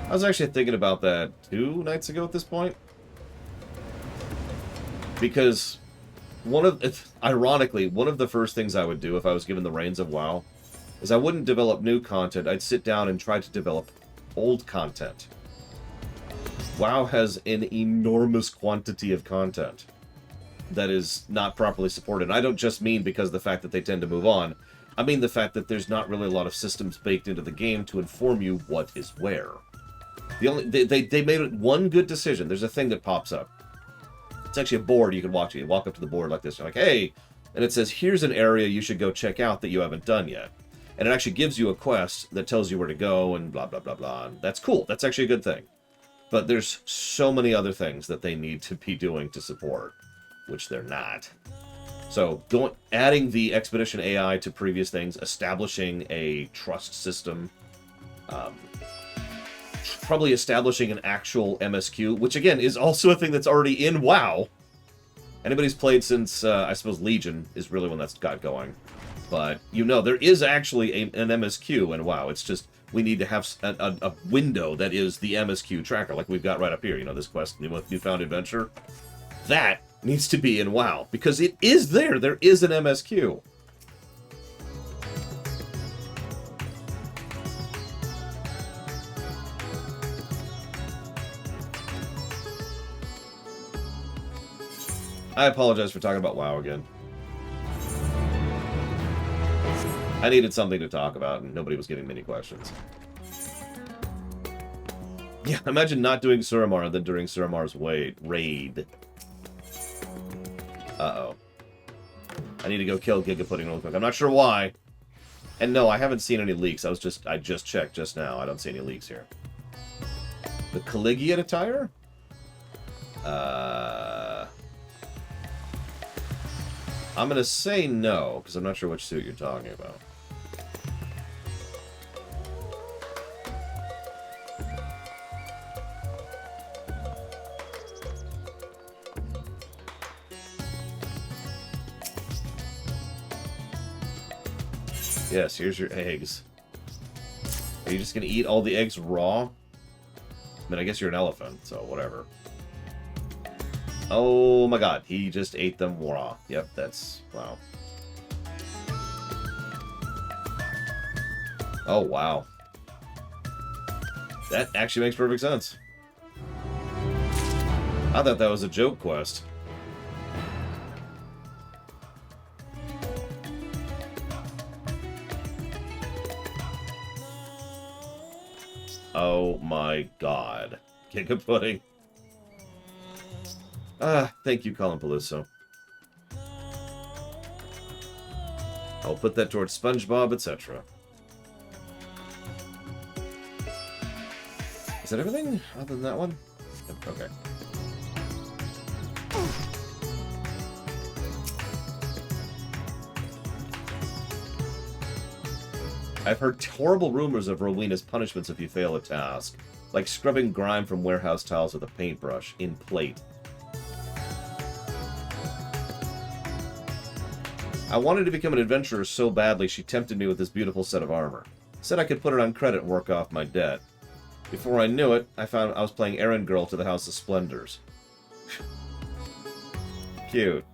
I was actually thinking about that 2 nights ago at this point. Because ironically, one of the first things I would do if I was given the reins of WoW is I wouldn't develop new content, I'd sit down and try to develop old content. WoW has an enormous quantity of content. that is not properly supported. And I don't just mean because of the fact that they tend to move on. I mean the fact that there's not really a lot of systems baked into the game to inform you what is where. They made one good decision. There's a thing that pops up. It's actually a board you can watch. You walk up to the board like this. You're like, hey, and it says, here's an area you should go check out that you haven't done yet. And it actually gives you a quest that tells you where to go and blah, blah, blah, blah. And that's cool. That's actually a good thing. But there's so many other things that they need to be doing to support, which they're not. So adding the expedition AI to previous things, establishing a trust system, probably establishing an actual MSQ, which again is also a thing that's already in WoW. Anybody's played since, I suppose, Legion is really when that's got going. But, you know, there is actually an MSQ in WoW. It's just, we need to have a window that is the MSQ tracker, like we've got right up here. You know, this quest, Newfound Adventure. That needs to be in WoW, because it is there. There is an MSQ. I apologize for talking about WoW again. I needed something to talk about, and nobody was giving many questions. Yeah, imagine not doing Suramar and then during Suramar's raid. Uh-oh. I need to go kill Gigapudding real quick. I'm not sure why. And no, I haven't seen any leaks. I just checked just now. I don't see any leaks here. The Collegiate attire? I'm gonna say no, because I'm not sure which suit you're talking about. Yes, here's your eggs. Are you just gonna eat all the eggs raw? I mean, I guess you're an elephant, so whatever. Oh my god, he just ate them raw. Yep, that's... wow. Oh, wow. That actually makes perfect sense. I thought that was a joke quest. Oh my god. Gigapudding. Thank you, Colin Peluso. I'll put that towards SpongeBob, etc. Is that everything other than that one? Okay. I've heard horrible rumors of Rowena's punishments if you fail a task, like scrubbing grime from warehouse tiles with a paintbrush in plate. I wanted to become an adventurer so badly she tempted me with this beautiful set of armor. Said I could put it on credit and work off my debt. Before I knew it, I found I was playing errand girl to the House of Splendors. Cute.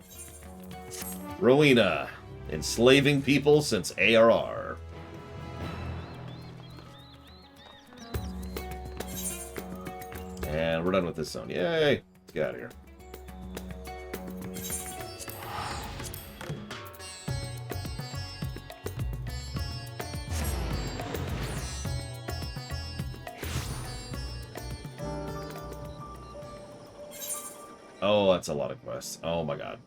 Rowena, enslaving people since ARR. And we're done with this zone. Yay! Let's get out of here. Oh, that's a lot of quests. Oh my god.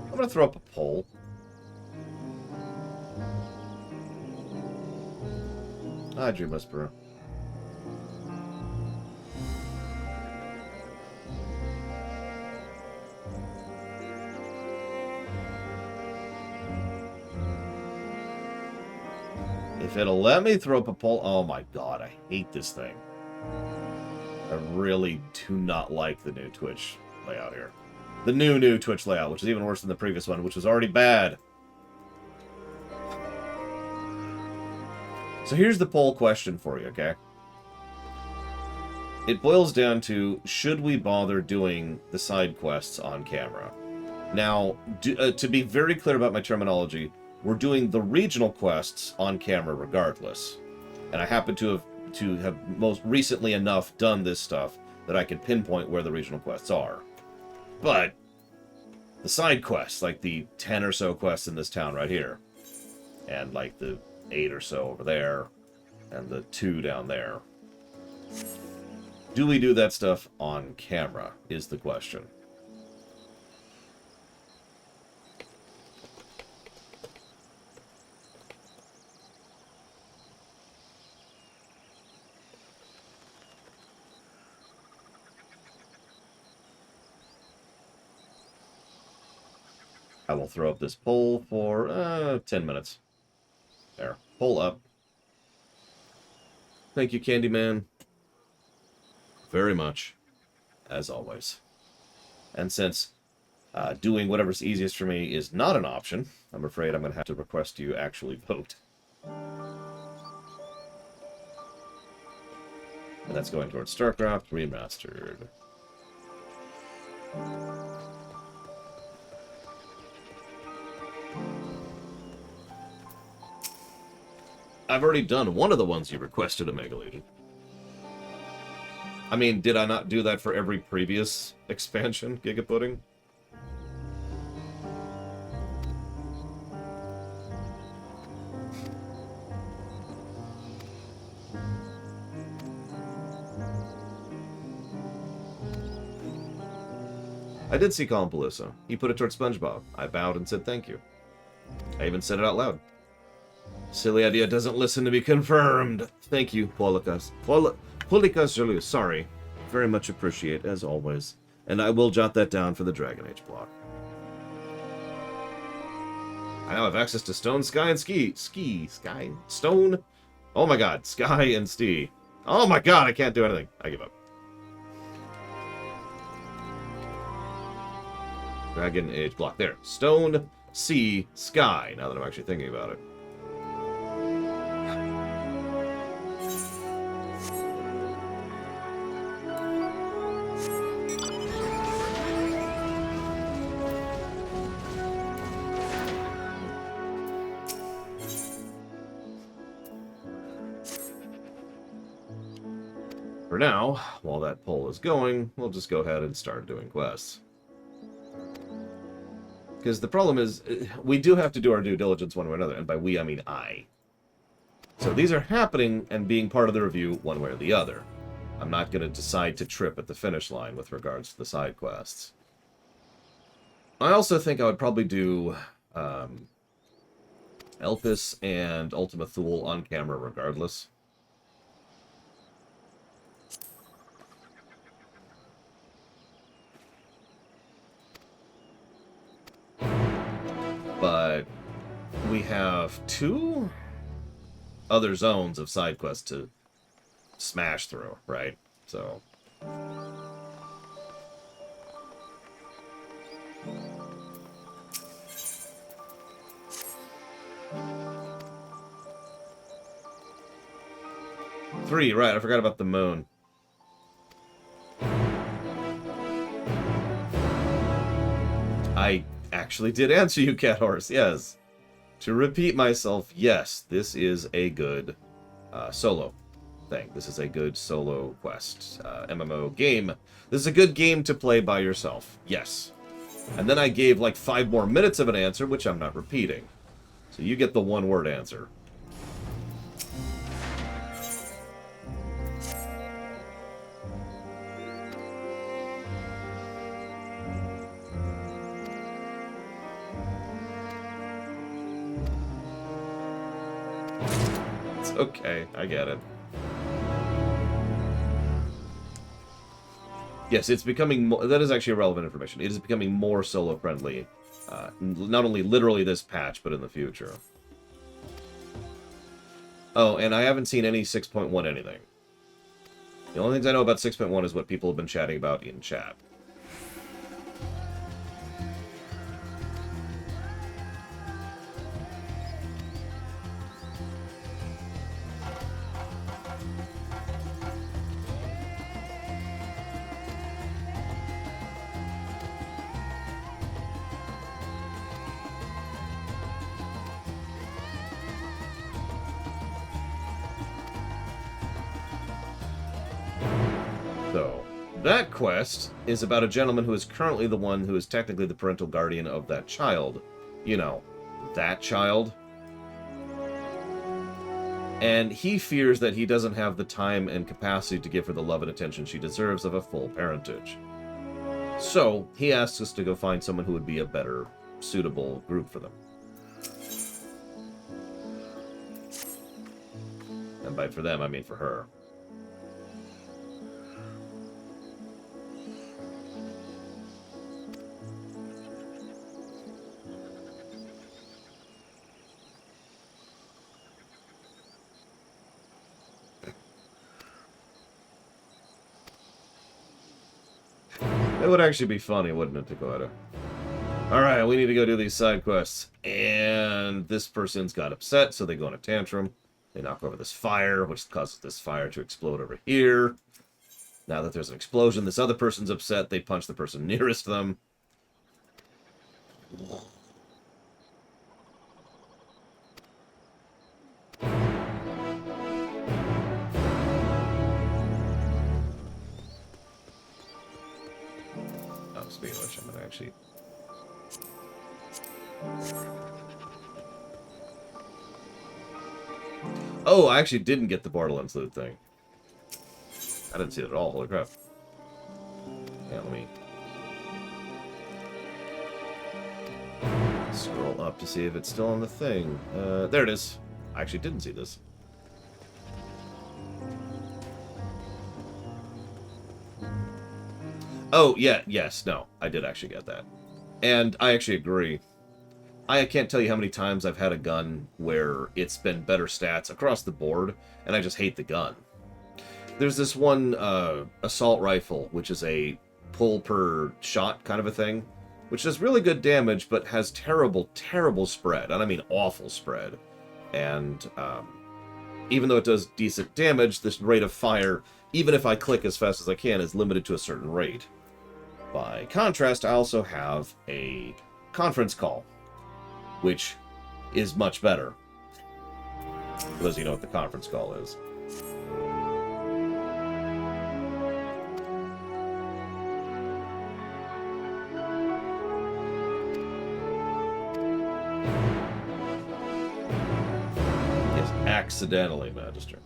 I'm gonna throw up a poll. Hi, Dream Whisperer. If it'll let me throw up a poll... Oh my god, I hate this thing. I really do not like the new Twitch layout here. The new Twitch layout, which is even worse than the previous one, which was already bad. So here's the poll question for you, okay? It boils down to, should we bother doing the side quests on camera? Now, to be very clear about my terminology, we're doing the regional quests on camera regardless. And I happen to have most recently enough done this stuff that I could pinpoint where the regional quests are. But the side quests, like the 10 or so quests in this town right here, and like the 8 or so over there, and the 2 down there. Do we do that stuff on camera, is the question. I will throw up this poll for 10 minutes. There. Poll up. Thank you, Candyman. Very much. As always. And since doing whatever's easiest for me is not an option, I'm afraid I'm going to have to request you actually vote. And that's going towards StarCraft Remastered. I've already done one of the ones you requested, Omega Legion. I mean, did I not do that for every previous expansion, Gigapudding? I did see Colin Palisa. He put it towards SpongeBob. I bowed and said thank you. I even said it out loud. Silly idea doesn't listen to be confirmed. Thank you, Polikas. Polikas Julius, sorry. Very much appreciate, as always. And I will jot that down for the Dragon Age block. I now have access to Stone, Sky, and Sky? Stone? Oh my god, Sky and Stee. Oh my god, I can't do anything. I give up. Dragon Age block. There. Stone, Sea, Sky. Now that I'm actually thinking about it. For now, while that poll is going, we'll just go ahead and start doing quests. Because the problem is, we do have to do our due diligence one way or another, and by we, I mean I. So these are happening and being part of the review one way or the other. I'm not going to decide to trip at the finish line with regards to the side quests. I also think I would probably do Elpis and Ultima Thule on camera regardless. But we have 2 other zones of side quests to smash through, right? So three, right, I forgot about the moon. I actually did answer you, Cat Horse, yes. To repeat myself, yes, this is a good solo thing. This is a good solo quest, MMO game. This is a good game to play by yourself, yes. And then I gave like 5 more minutes of an answer, which I'm not repeating. So you get the one-word answer. Okay, I get it. Yes, it's becoming more... That is actually relevant information. It is becoming more solo-friendly. Not only literally this patch, but in the future. Oh, and I haven't seen any 6.1 anything. The only things I know about 6.1 is what people have been chatting about in chat. So, that quest is about a gentleman who is currently the one who is technically the parental guardian of that child. You know, that child. And he fears that he doesn't have the time and capacity to give her the love and attention she deserves of a full parentage. So, he asks us to go find someone who would be a better, suitable group for them. And by for them, I mean for her. It would actually be funny, wouldn't it, to go at it? Alright, we need to go do these side quests. And this person's got upset, so they go in a tantrum. They knock over this fire, which causes this fire to explode over here. Now that there's an explosion, this other person's upset. They punch the person nearest them. Oh, speaking of which, I'm gonna actually... Oh, I actually didn't get the Borderlands loot thing. I didn't see it at all. Holy crap. Yeah, let me scroll up to see if it's still on the thing. There it is. I actually didn't see this. Oh, yeah, yes, no. I did actually get that. And I actually agree. I can't tell you how many times I've had a gun where it's been better stats across the board, and I just hate the gun. There's this one assault rifle, which is a pull per shot kind of a thing, which does really good damage, but has terrible, terrible spread. And I mean awful spread. And even though it does decent damage, this rate of fire, even if I click as fast as I can, is limited to a certain rate. By contrast, I also have a conference call, which is much better. For those of you know what the conference call is. Yes, accidentally, Magister.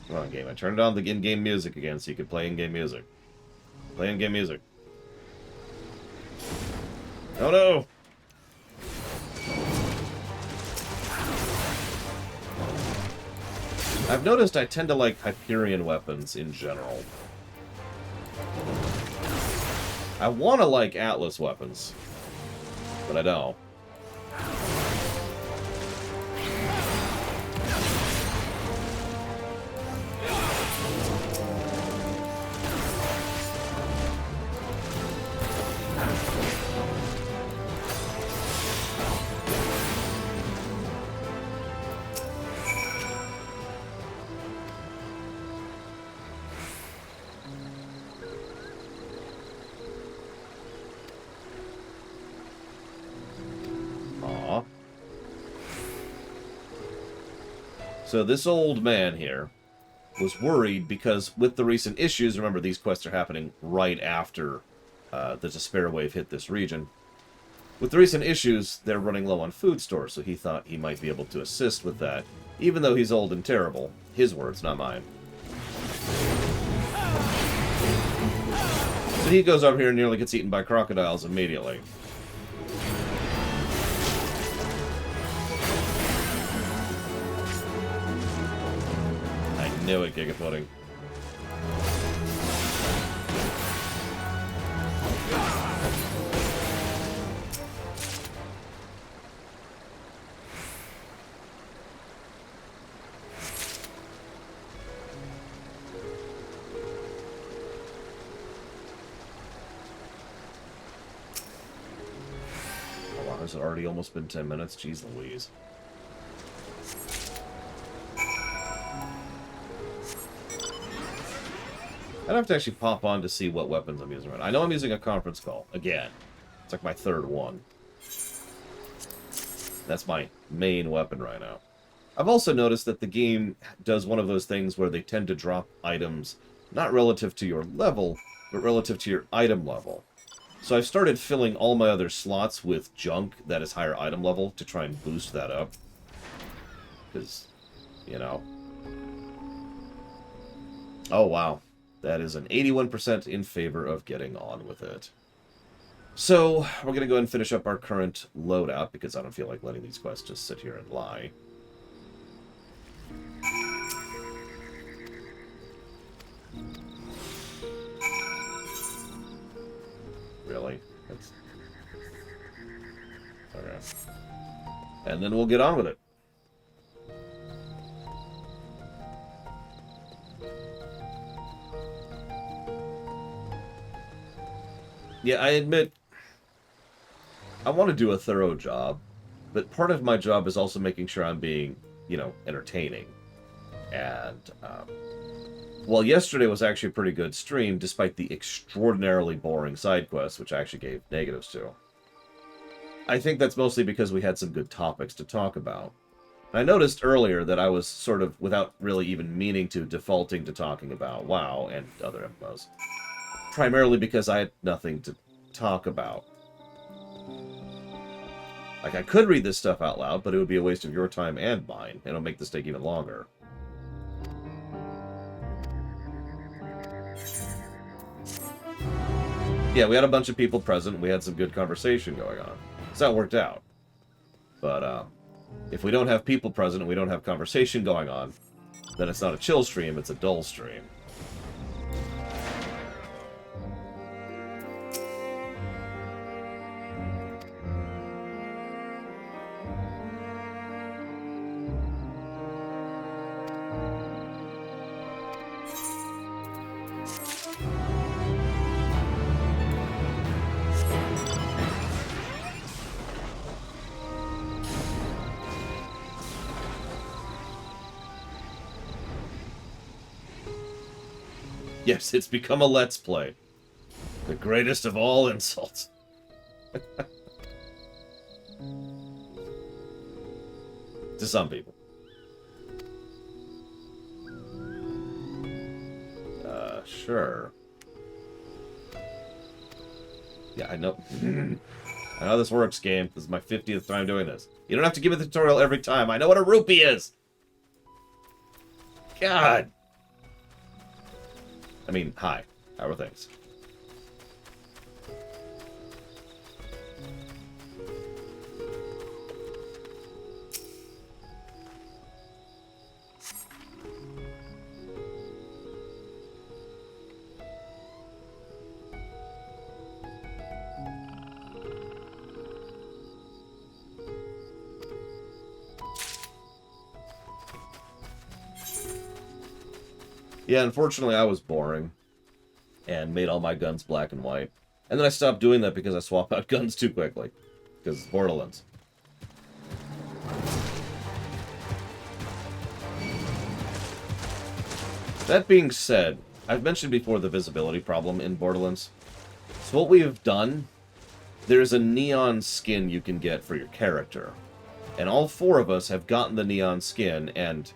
Come on, game. I turned on the in-game music again so you could play in-game music. Play in-game music. Oh no! I've noticed I tend to like Hyperion weapons in general. I want to like Atlas weapons, but I don't. So this old man here was worried because with the recent issues, remember these quests are happening right after the Despair Wave hit this region. With the recent issues, they're running low on food stores, so he thought he might be able to assist with that, even though he's old and terrible. His words, not mine. So he goes over here and nearly gets eaten by crocodiles immediately. Knew it, Giga Pudding. has it already almost been 10 minutes? Jeez Louise. I'd have to actually pop on to see what weapons I'm using right now. I know I'm using a conference call. Again. It's like my third one. That's my main weapon right now. I've also noticed that the game does one of those things where they tend to drop items not relative to your level, but relative to your item level. So I've started filling all my other slots with junk that is higher item level to try and boost that up. Because, you know. Oh, wow. That is an 81% in favor of getting on with it. So, we're going to go ahead and finish up our current loadout, because I don't feel like letting these quests just sit here and lie. Really? That's... Okay. And then we'll get on with it. Yeah, I admit, I want to do a thorough job, but part of my job is also making sure I'm being, you know, entertaining. And, well, yesterday was actually a pretty good stream, despite the extraordinarily boring side quests, which I actually gave negatives to. I think that's mostly because we had some good topics to talk about. And I noticed earlier that I was sort of, without really even meaning to, defaulting to talking about WoW and other MMOs. Primarily because I had nothing to talk about. Like, I could read this stuff out loud, but it would be a waste of your time and mine, and it'll make this take even longer. Yeah, we had a bunch of people present, we had some good conversation going on. So that worked out. But, if we don't have people present and we don't have conversation going on, then it's not a chill stream, it's a dull stream. Yes, it's become a Let's Play. The greatest of all insults. To some people. Sure. Yeah, I know. I know how this works, game. This is my 50th time doing this. You don't have to give me the tutorial every time. I know what a rupee is! God! I mean, hi. How are things? Yeah, unfortunately I was boring. And made all my guns black and white. And then I stopped doing that because I swap out guns too quickly. Because it's Borderlands. That being said, I've mentioned before the visibility problem in Borderlands. So what we have done, there's a neon skin you can get for your character. And all four of us have gotten the neon skin, and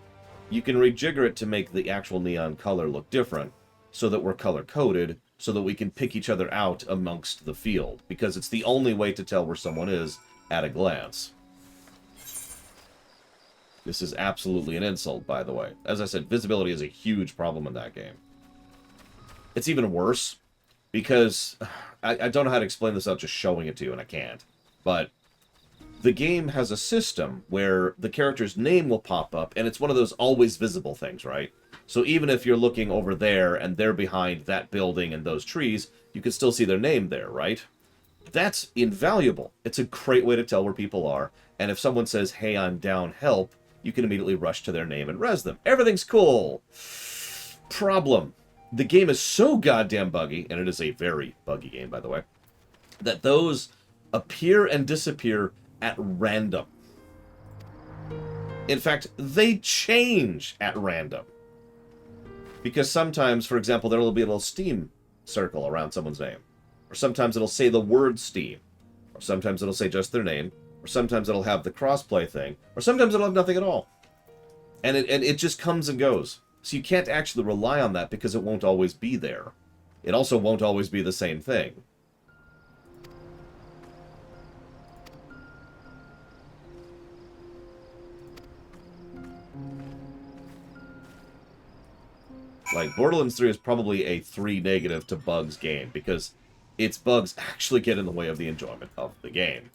you can rejigger it to make the actual neon color look different, so that we're color-coded, so that we can pick each other out amongst the field, because it's the only way to tell where someone is at a glance. This is absolutely an insult, by the way. As I said, visibility is a huge problem in that game. It's even worse, because I don't know how to explain this without just showing it to you, and I can't. But the game has a system where the character's name will pop up, and it's one of those always visible things, right? So even if you're looking over there, and they're behind that building and those trees, you can still see their name there, right? That's invaluable. It's a great way to tell where people are, and if someone says, hey, I'm down, help, you can immediately rush to their name and res them. Everything's cool. Problem. The game is so goddamn buggy, and it is a very buggy game, by the way, that those appear and disappear at random. In fact, they change at random. Because sometimes, for example, there will be a little Steam circle around someone's name. Or sometimes it'll say the word Steam. Or sometimes it'll say just their name. Or sometimes it'll have the crossplay thing. Or sometimes it'll have nothing at all. And it just comes and goes. So you can't actually rely on that because it won't always be there. It also won't always be the same thing. Like, Borderlands 3 is probably a 3 negative to bugs game, because its bugs actually get in the way of the enjoyment of the game.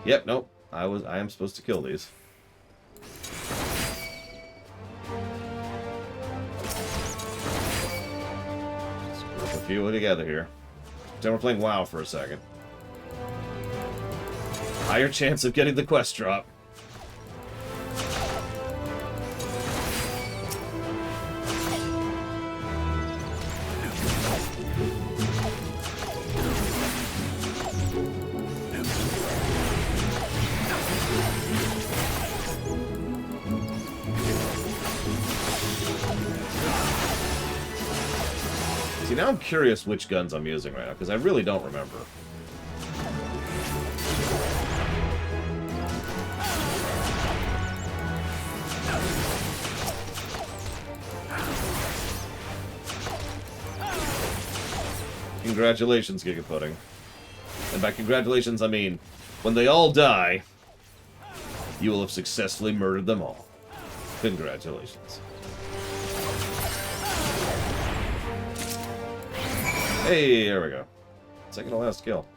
Yep, nope. I am supposed to kill these. A few together here. Then we're playing WoW for a second. Higher chance of getting the quest drop. Now I'm curious which guns I'm using right now, because I really don't remember. Congratulations, Gigapudding. And by congratulations, I mean, when they all die, you will have successfully murdered them all. Congratulations. Hey, there we go. Second to last kill.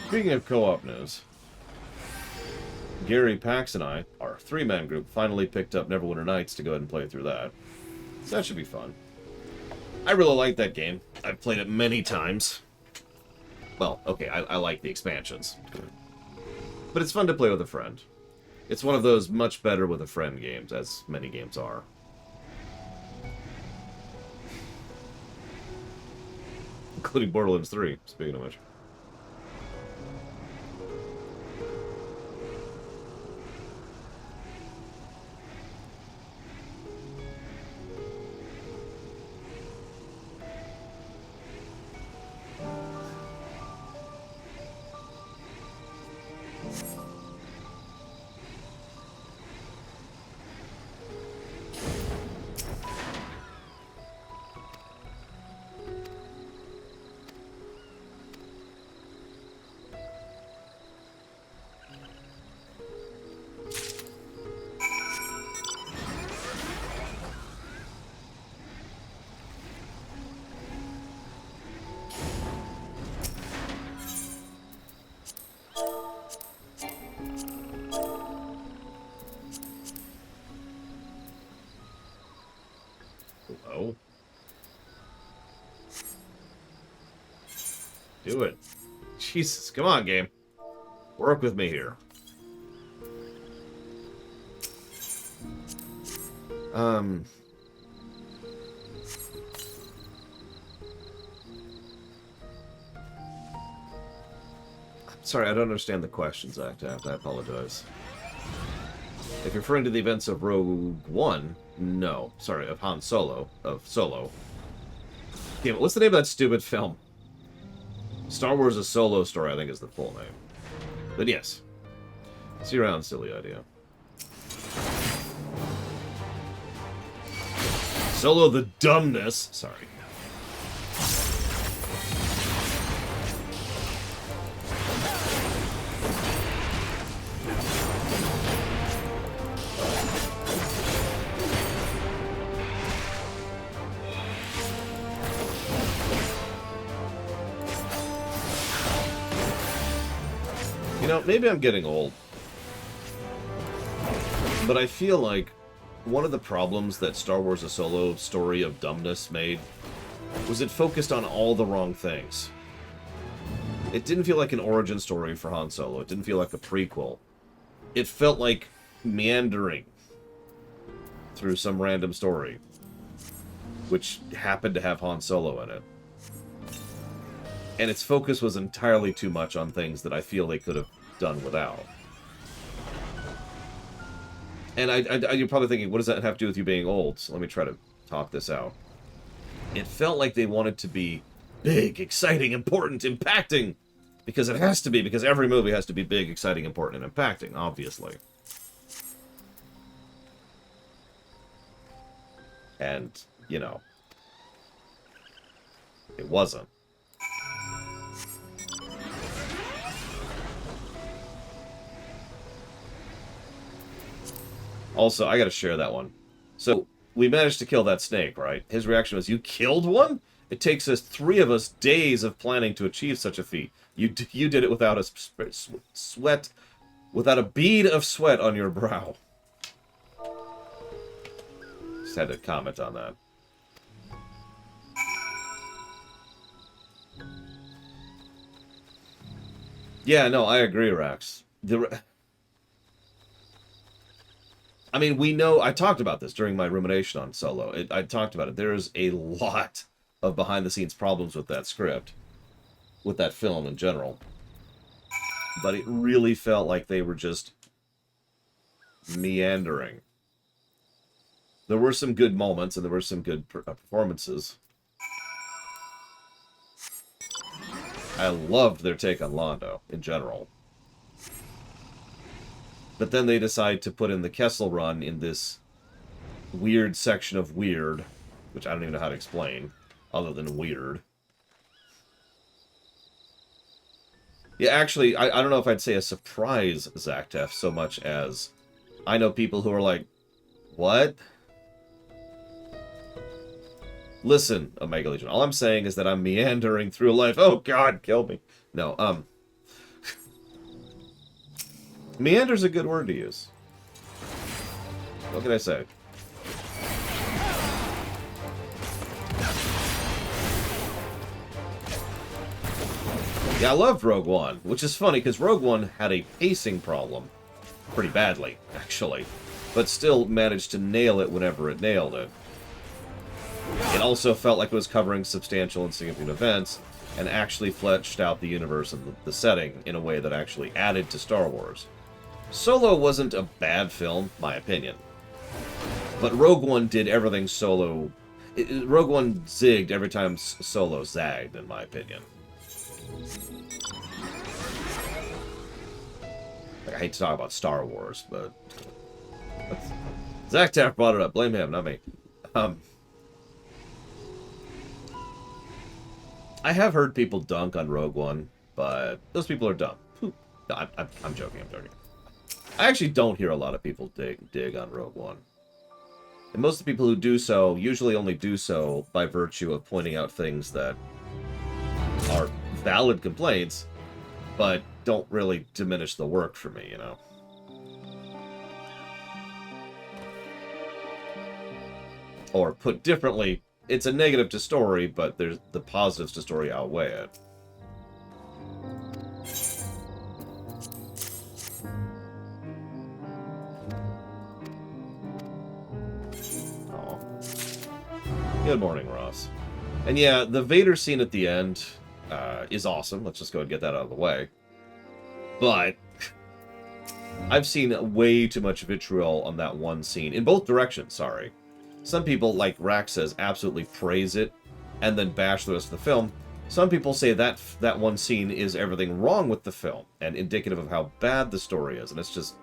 Speaking of co-op news, Gary, Pax, and I, our 3-man group, finally picked up Neverwinter Nights to go ahead and play through that. So that should be fun. I really like that game. I've played it many times. Well, okay, I like the expansions. But it's fun to play with a friend. It's one of those much better with a friend games, as many games are. Including Borderlands 3, speaking of which. Hello? Do it. Jesus, come on, game. Work with me here. I'm sorry, I don't understand the question, Zach. I apologize. If you're referring to the events of Rogue One, no. Sorry, of Han Solo. Of Solo. Damn it, what's the name of that stupid film? Star Wars: A Solo Story, I think is the full name. But yes. See you around, silly idea. Solo the dumbness. Sorry. You know, maybe I'm getting old. But I feel like one of the problems that Star Wars: A Solo Story of Dumbness made was it focused on all the wrong things. It didn't feel like an origin story for Han Solo. It didn't feel like a prequel. It felt like meandering through some random story, which happened to have Han Solo in it. And its focus was entirely too much on things that I feel they could have done without. And you're probably thinking, what does that have to do with you being old? So let me try to talk this out. It felt like they wanted to be big, exciting, important, impacting. Because it has to be, because every movie has to be big, exciting, important, and impacting, obviously. And, you know, it wasn't. Also, I gotta share that one. So, we managed to kill that snake, right? His reaction was, you killed one? It takes us 3 of us days of planning to achieve such a feat. You did it without a sweat, without a bead of sweat on your brow. Just had to comment on that. Yeah, no, I agree, Rax. I mean, we know... I talked about this during my rumination on Solo. I talked about it. There's a lot of behind-the-scenes problems with that script. With that film in general. But it really felt like they were just meandering. There were some good moments, and there were some good performances. I loved their take on Londo, in general. But then they decide to put in the Kessel Run in this weird section of weird, which I don't even know how to explain, other than weird. Yeah, actually, I don't know if I'd say a surprise, Zactef, so much as I know people who are like, what? Listen, Omega Legion, all I'm saying is that I'm meandering through life. Oh, God, kill me. No, meander's a good word to use. What can I say? Yeah, I loved Rogue One, which is funny, because Rogue One had a pacing problem. Pretty badly, actually. But still managed to nail it whenever it nailed it. It also felt like it was covering substantial and significant events, and actually fleshed out the universe and the setting in a way that actually added to Star Wars. Solo wasn't a bad film, my opinion. But Rogue One did everything Solo... Rogue One zigged every time Solo zagged, in my opinion. Like, I hate to talk about Star Wars, but... Zactaf brought it up. Blame him, not me. I have heard people dunk on Rogue One, but those people are dumb. No, I'm joking, I'm joking. I actually don't hear a lot of people dig on Rogue One. And most of the people who do so usually only do so by virtue of pointing out things that are valid complaints, but don't really diminish the work for me, you know? Or put differently, it's a negative to story, but there's the positives to story outweigh it. Oh. Good morning, Ross. And yeah, the Vader scene at the end is awesome. Let's just go and get that out of the way. But I've seen way too much vitriol on that one scene. In both directions, sorry. Some people, like Rax says, absolutely praise it and then bash the rest of the film. Some people say that that one scene is everything wrong with the film and indicative of how bad the story is. And it's just...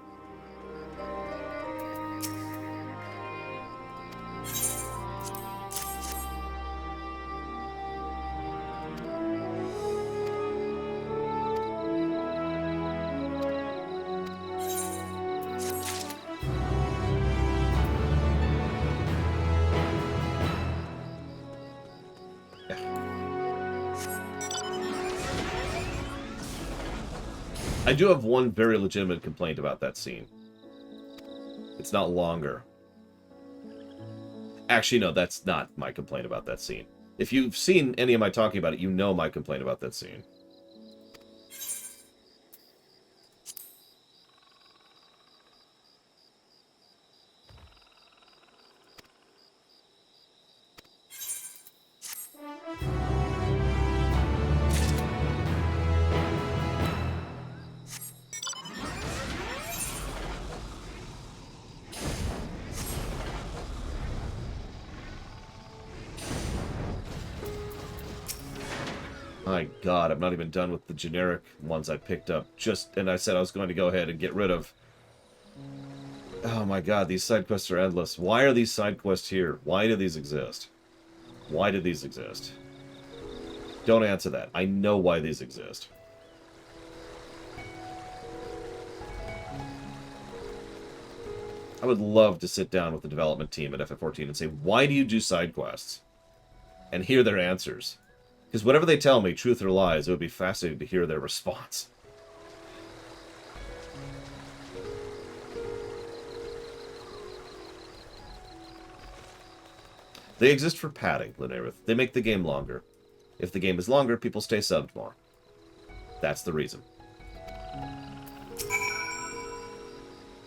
I do have one very legitimate complaint about that scene. It's not longer. Actually, no, that's not my complaint about that scene. If you've seen any of my talking about it, you know my complaint about that scene. My god, I'm not even done with the generic ones I picked up. And I said I was going to go ahead and get rid of. Oh my god, these side quests are endless. Why are these side quests here? Why do these exist? Why do these exist? Don't answer that. I know why these exist. I would love to sit down with the development team at FF14 and say, why do you do side quests? And hear their answers. Because whatever they tell me, truth or lies, it would be fascinating to hear their response. They exist for padding, Linarith. They make the game longer. If the game is longer, people stay subbed more. That's the reason.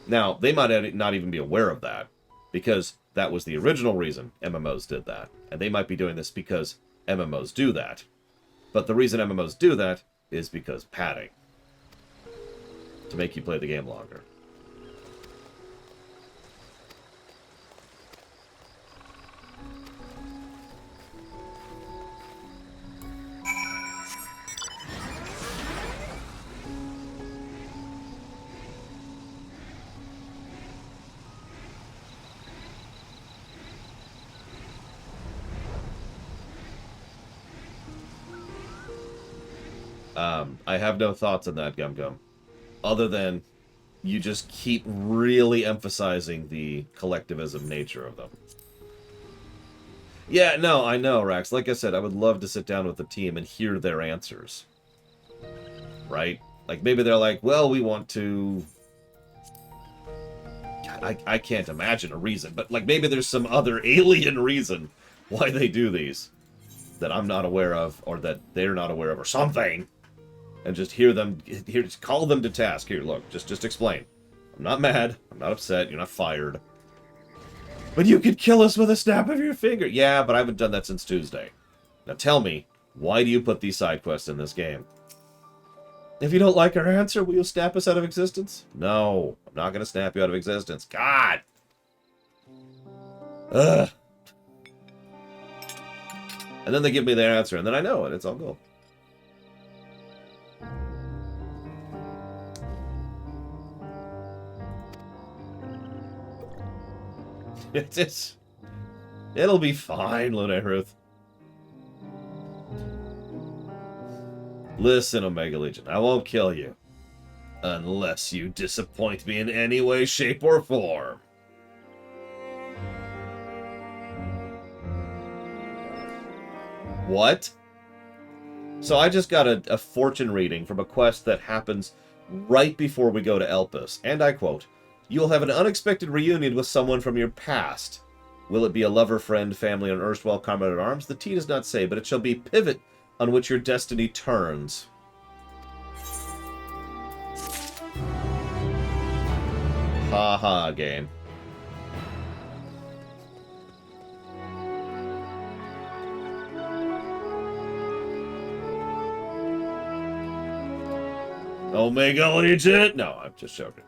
Now, they might not even be aware of that, because that was the original reason MMOs did that. And they might be doing this because MMOs do that. But the reason MMOs do that is because padding. To make you play the game longer. I have no thoughts on that, Gum Gum. Other than you just keep really emphasizing the collectivism nature of them. Yeah, no, I know, Rax. Like I said, I would love to sit down with the team and hear their answers. Right? Like, maybe they're like, well, we want to... God, I can't imagine a reason, but like maybe there's some other alien reason why they do these that I'm not aware of, or that they're not aware of, or something. And just just call them to task. Here, look, just explain. I'm not mad. I'm not upset. You're not fired. But you could kill us with a snap of your finger. Yeah, but I haven't done that since Tuesday. Now tell me, why do you put these side quests in this game? If you don't like our answer, will you snap us out of existence? No, I'm not going to snap you out of existence. God! Ugh. And then they give me their answer, and then I know it. It's all cool. It'll be fine, Lunarith. Listen, Omega Legion, I won't kill you. Unless you disappoint me in any way, shape, or form. What? So I just got a fortune reading from a quest that happens right before we go to Elpis, and I quote, "You will have an unexpected reunion with someone from your past. Will it be a lover, friend, family, or erstwhile comrade at arms? The T does not say, but it shall be pivot on which your destiny turns." Ha ha, game. Omega Legion? No, I'm just joking.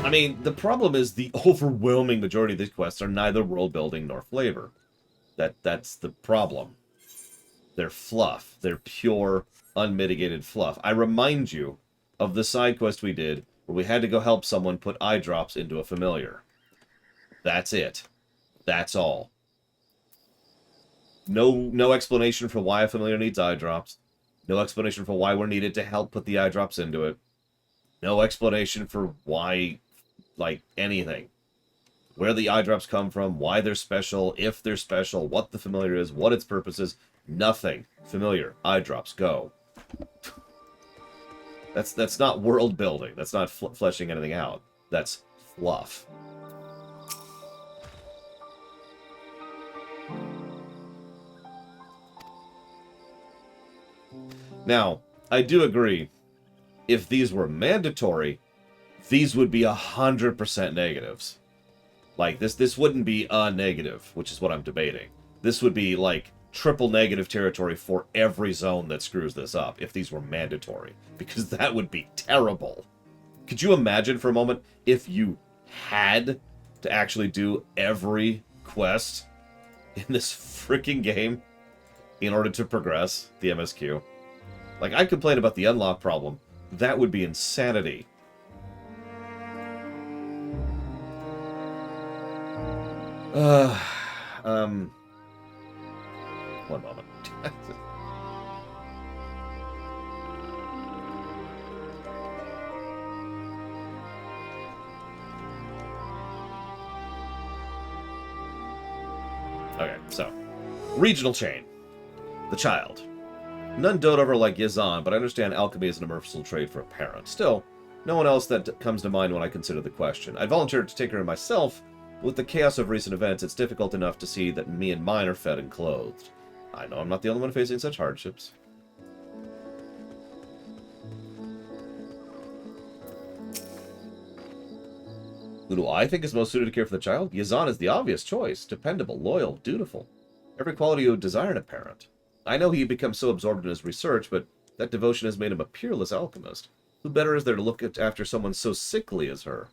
I mean, the problem is the overwhelming majority of these quests are neither world building nor flavor. That's the problem. They're fluff. They're pure, unmitigated fluff. I remind you of the side quest we did where we had to go help someone put eye drops into a familiar. That's it. That's all. No explanation for why a familiar needs eye drops. No explanation for why we're needed to help put the eye drops into it. No explanation for why, like, anything. Where the eye drops come from, why they're special, if they're special, what the familiar is, what its purpose is. Nothing. Familiar. Eye drops. Go. That's not world building. That's not fleshing anything out. That's fluff. Now, I do agree. If these were mandatory, these would be 100% negatives. Like, this wouldn't be a negative, which is what I'm debating. This would be, like, triple negative territory for every zone that screws this up, if these were mandatory. Because that would be terrible. Could you imagine for a moment if you had to actually do every quest in this freaking game in order to progress the MSQ? Like, I complain about the unlock problem. That would be insanity. One moment. Okay, so. Regional chain. The child. None dote over like Yazan, but I understand alchemy is an universal trade for a parent. Still, no one else that comes to mind when I consider the question. I'd volunteered to take her in myself, but with the chaos of recent events, it's difficult enough to see that me and mine are fed and clothed. I know I'm not the only one facing such hardships. Who do I think is most suited to care for the child? Yazan is the obvious choice. Dependable, loyal, dutiful. Every quality you would desire in a parent. I know he becomes so absorbed in his research, but that devotion has made him a peerless alchemist. Who better is there to look after someone so sickly as her?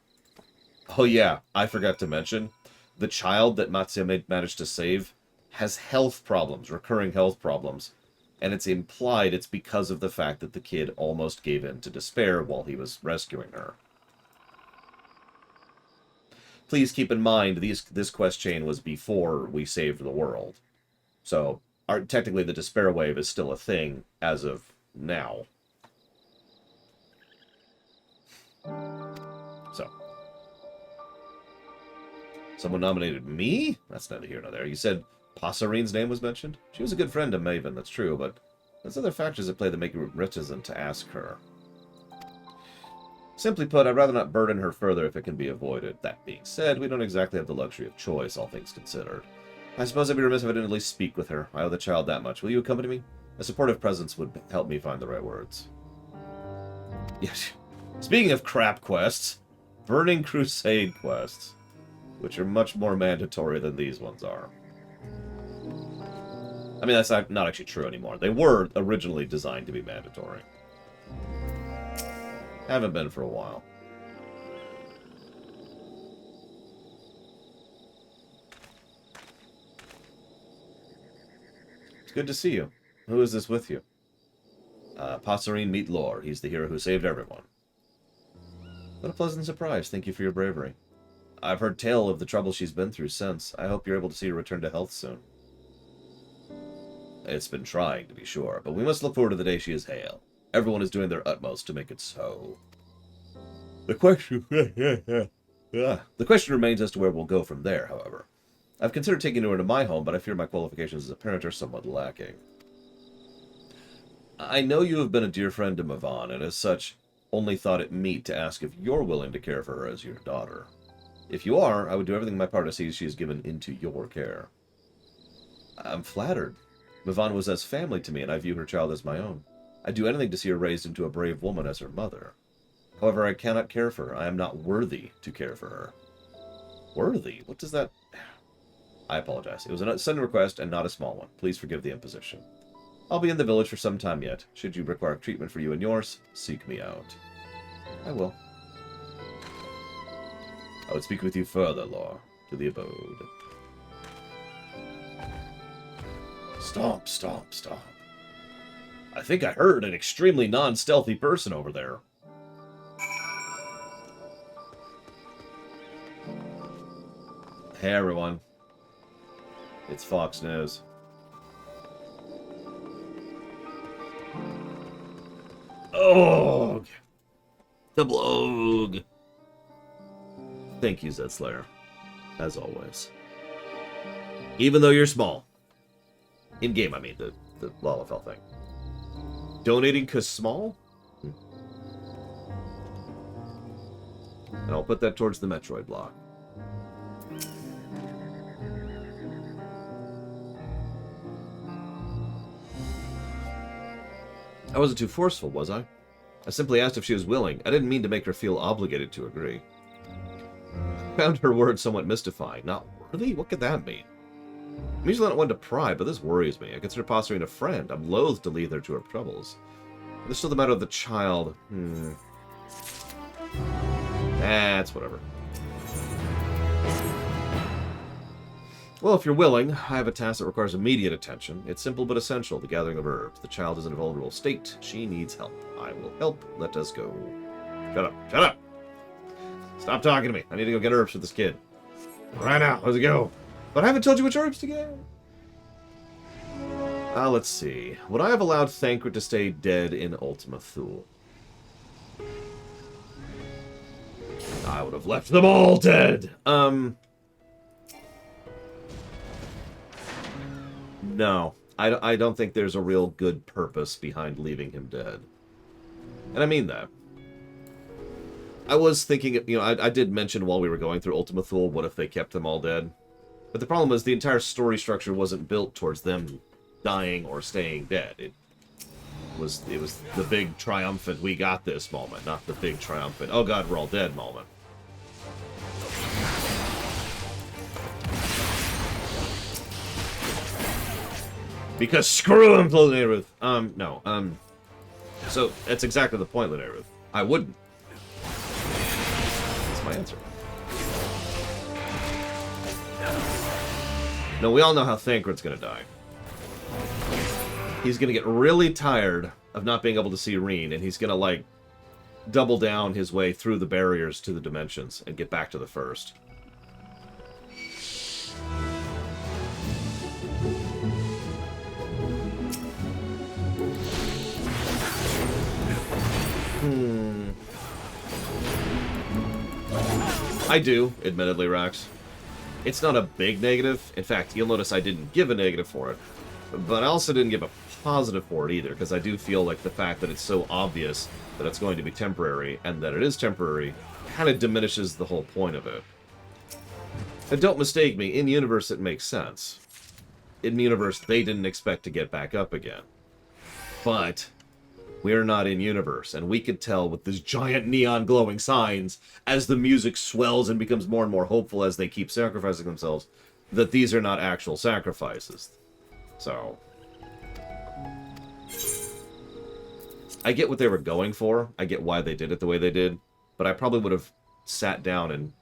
Oh yeah, I forgot to mention, the child that Matsuya managed to save has health problems, recurring health problems, and it's implied it's because of the fact that the kid almost gave in to despair while he was rescuing her. Please keep in mind, this quest chain was before we saved the world. So, technically the despair wave is still a thing as of now. So. Someone nominated me? That's neither here nor there. You said Passarine's name was mentioned? She was a good friend to Maven, that's true, but there's other factors at play that make you reticent to ask her. Simply put, I'd rather not burden her further if it can be avoided. That being said, we don't exactly have the luxury of choice, all things considered. I suppose I'd be remiss if I didn't at least speak with her. I owe the child that much. Will you accompany me? A supportive presence would help me find the right words. Yes. Speaking of crap quests, Burning Crusade quests, which are much more mandatory than these ones are. I mean, that's not actually true anymore. They were originally designed to be mandatory. Haven't been for a while. It's good to see you. Who is this with you? Passarine meet Lore. He's the hero who saved everyone. What a pleasant surprise. Thank you for your bravery. I've heard tale of the trouble she's been through since. I hope you're able to see her return to health soon. It's been trying, to be sure, but we must look forward to the day she is hale. Everyone is doing their utmost to make it so. The question remains as to where we'll go from there, however. I've considered taking her into my home, but I fear my qualifications as a parent are somewhat lacking. I know you have been a dear friend to Mavan, and as such, only thought it meet to ask if you're willing to care for her as your daughter. If you are, I would do everything in my power to see she is given into your care. I'm flattered. Mavan was as family to me, and I view her child as my own. I'd do anything to see her raised into a brave woman as her mother. However, I cannot care for her. I am not worthy to care for her. Worthy? What does that... I apologize. It was a sudden request and not a small one. Please forgive the imposition. I'll be in the village for some time yet. Should you require treatment for you and yours, seek me out. I will. I would speak with you further, Lore, to the abode. Stomp, stomp, stomp. I think I heard an extremely non-stealthy person over there. Hey, everyone. It's Fox News. Oh! The blog. Thank you, Zed Slayer. As always. Even though you're small. In-game, I mean, the Lalafell thing. Donating 'cause small? And I'll put that towards the Metroid block. I wasn't too forceful, was I? I simply asked if she was willing. I didn't mean to make her feel obligated to agree. I found her words somewhat mystifying. Not worthy? What could that mean? I'm usually not one to pry, but this worries me. I consider posturing a friend. I'm loath to leave her to her troubles. There's still the matter of the child. That's whatever. Well, if you're willing, I have a task that requires immediate attention. It's simple but essential, the gathering of herbs. The child is in a vulnerable state. She needs help. I will help. Let us go. Shut up. Shut up! Stop talking to me. I need to go get herbs for this kid. Right now. Let's go. But I haven't told you which herbs to get. Let's see. Would I have allowed Thancred to stay dead in Ultima Thule? I would have left them all dead. No. I don't think there's a real good purpose behind leaving him dead. And I mean that. I was thinking, you know, I did mention while we were going through Ultima Thule, what if they kept them all dead? But the problem is the entire story structure wasn't built towards them dying or staying dead. It was the big triumphant we got this moment, not the big triumphant oh god we're all dead moment. Because screw him, Linnea Ruth. No. So that's exactly the point, Linnea Ruth. I wouldn't. That's my answer. No, we all know how Thancred's gonna die. He's gonna get really tired of not being able to see Reen, and he's gonna, like, double down his way through the barriers to the dimensions and get back to the first. I do, admittedly, Rax. It's not a big negative. In fact, you'll notice I didn't give a negative for it. But I also didn't give a positive for it either, because I do feel like the fact that it's so obvious that it's going to be temporary, and that it is temporary, kind of diminishes the whole point of it. And don't mistake me, in-universe it makes sense. In-universe, they didn't expect to get back up again. But we're not in-universe, and we could tell with these giant neon glowing signs, as the music swells and becomes more and more hopeful as they keep sacrificing themselves, that these are not actual sacrifices. So I get what they were going for. I get why they did it the way they did. But I probably would have sat down and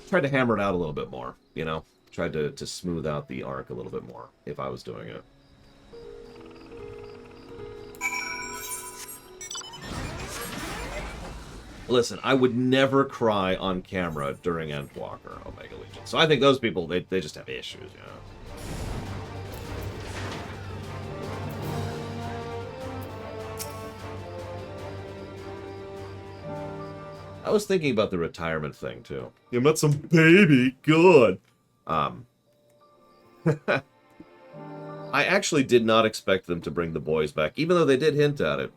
tried to hammer it out a little bit more, you know? Tried to smooth out the arc a little bit more if I was doing it. Listen, I would never cry on camera during Endwalker Omega Legion. So I think those people, they just have issues, you know? I was thinking about the retirement thing, too. You met some baby. Good. I actually did not expect them to bring the boys back, even though they did hint at it.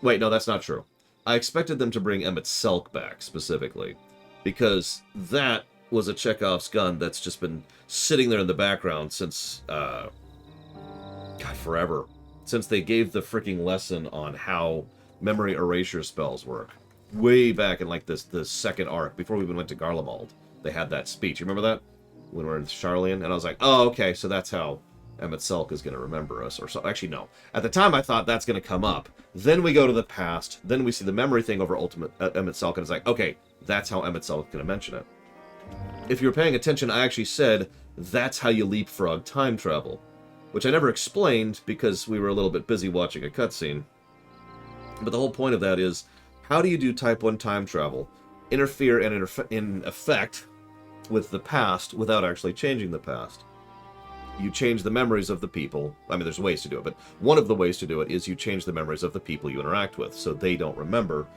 Wait, no, that's not true. I expected them to bring Emmett Selk back, specifically. Because that was a Chekhov's gun that's just been sitting there in the background since, God, forever. Since they gave the freaking lesson on how memory erasure spells work. Way back in, like, the second arc, before we even went to Garlemald, they had that speech. You remember that? When we were in Charlian? And I was like, oh, okay, so that's how Emmett Selk is going to remember us, or so. Actually, no. At the time, I thought that's going to come up. Then we go to the past. Then we see the memory thing over Emmett Selk, and it's like, okay, that's how Emmett Selk is going to mention it. If you were paying attention, I actually said, that's how you leapfrog time travel. Which I never explained, because we were a little bit busy watching a cutscene. But the whole point of that is, how do you do Type 1 time travel, interfere and in effect with the past without actually changing the past? you change the memories of the people. I mean, there's ways to do it, but one of the ways to do it is you change the memories of the people you interact with, so they don't remember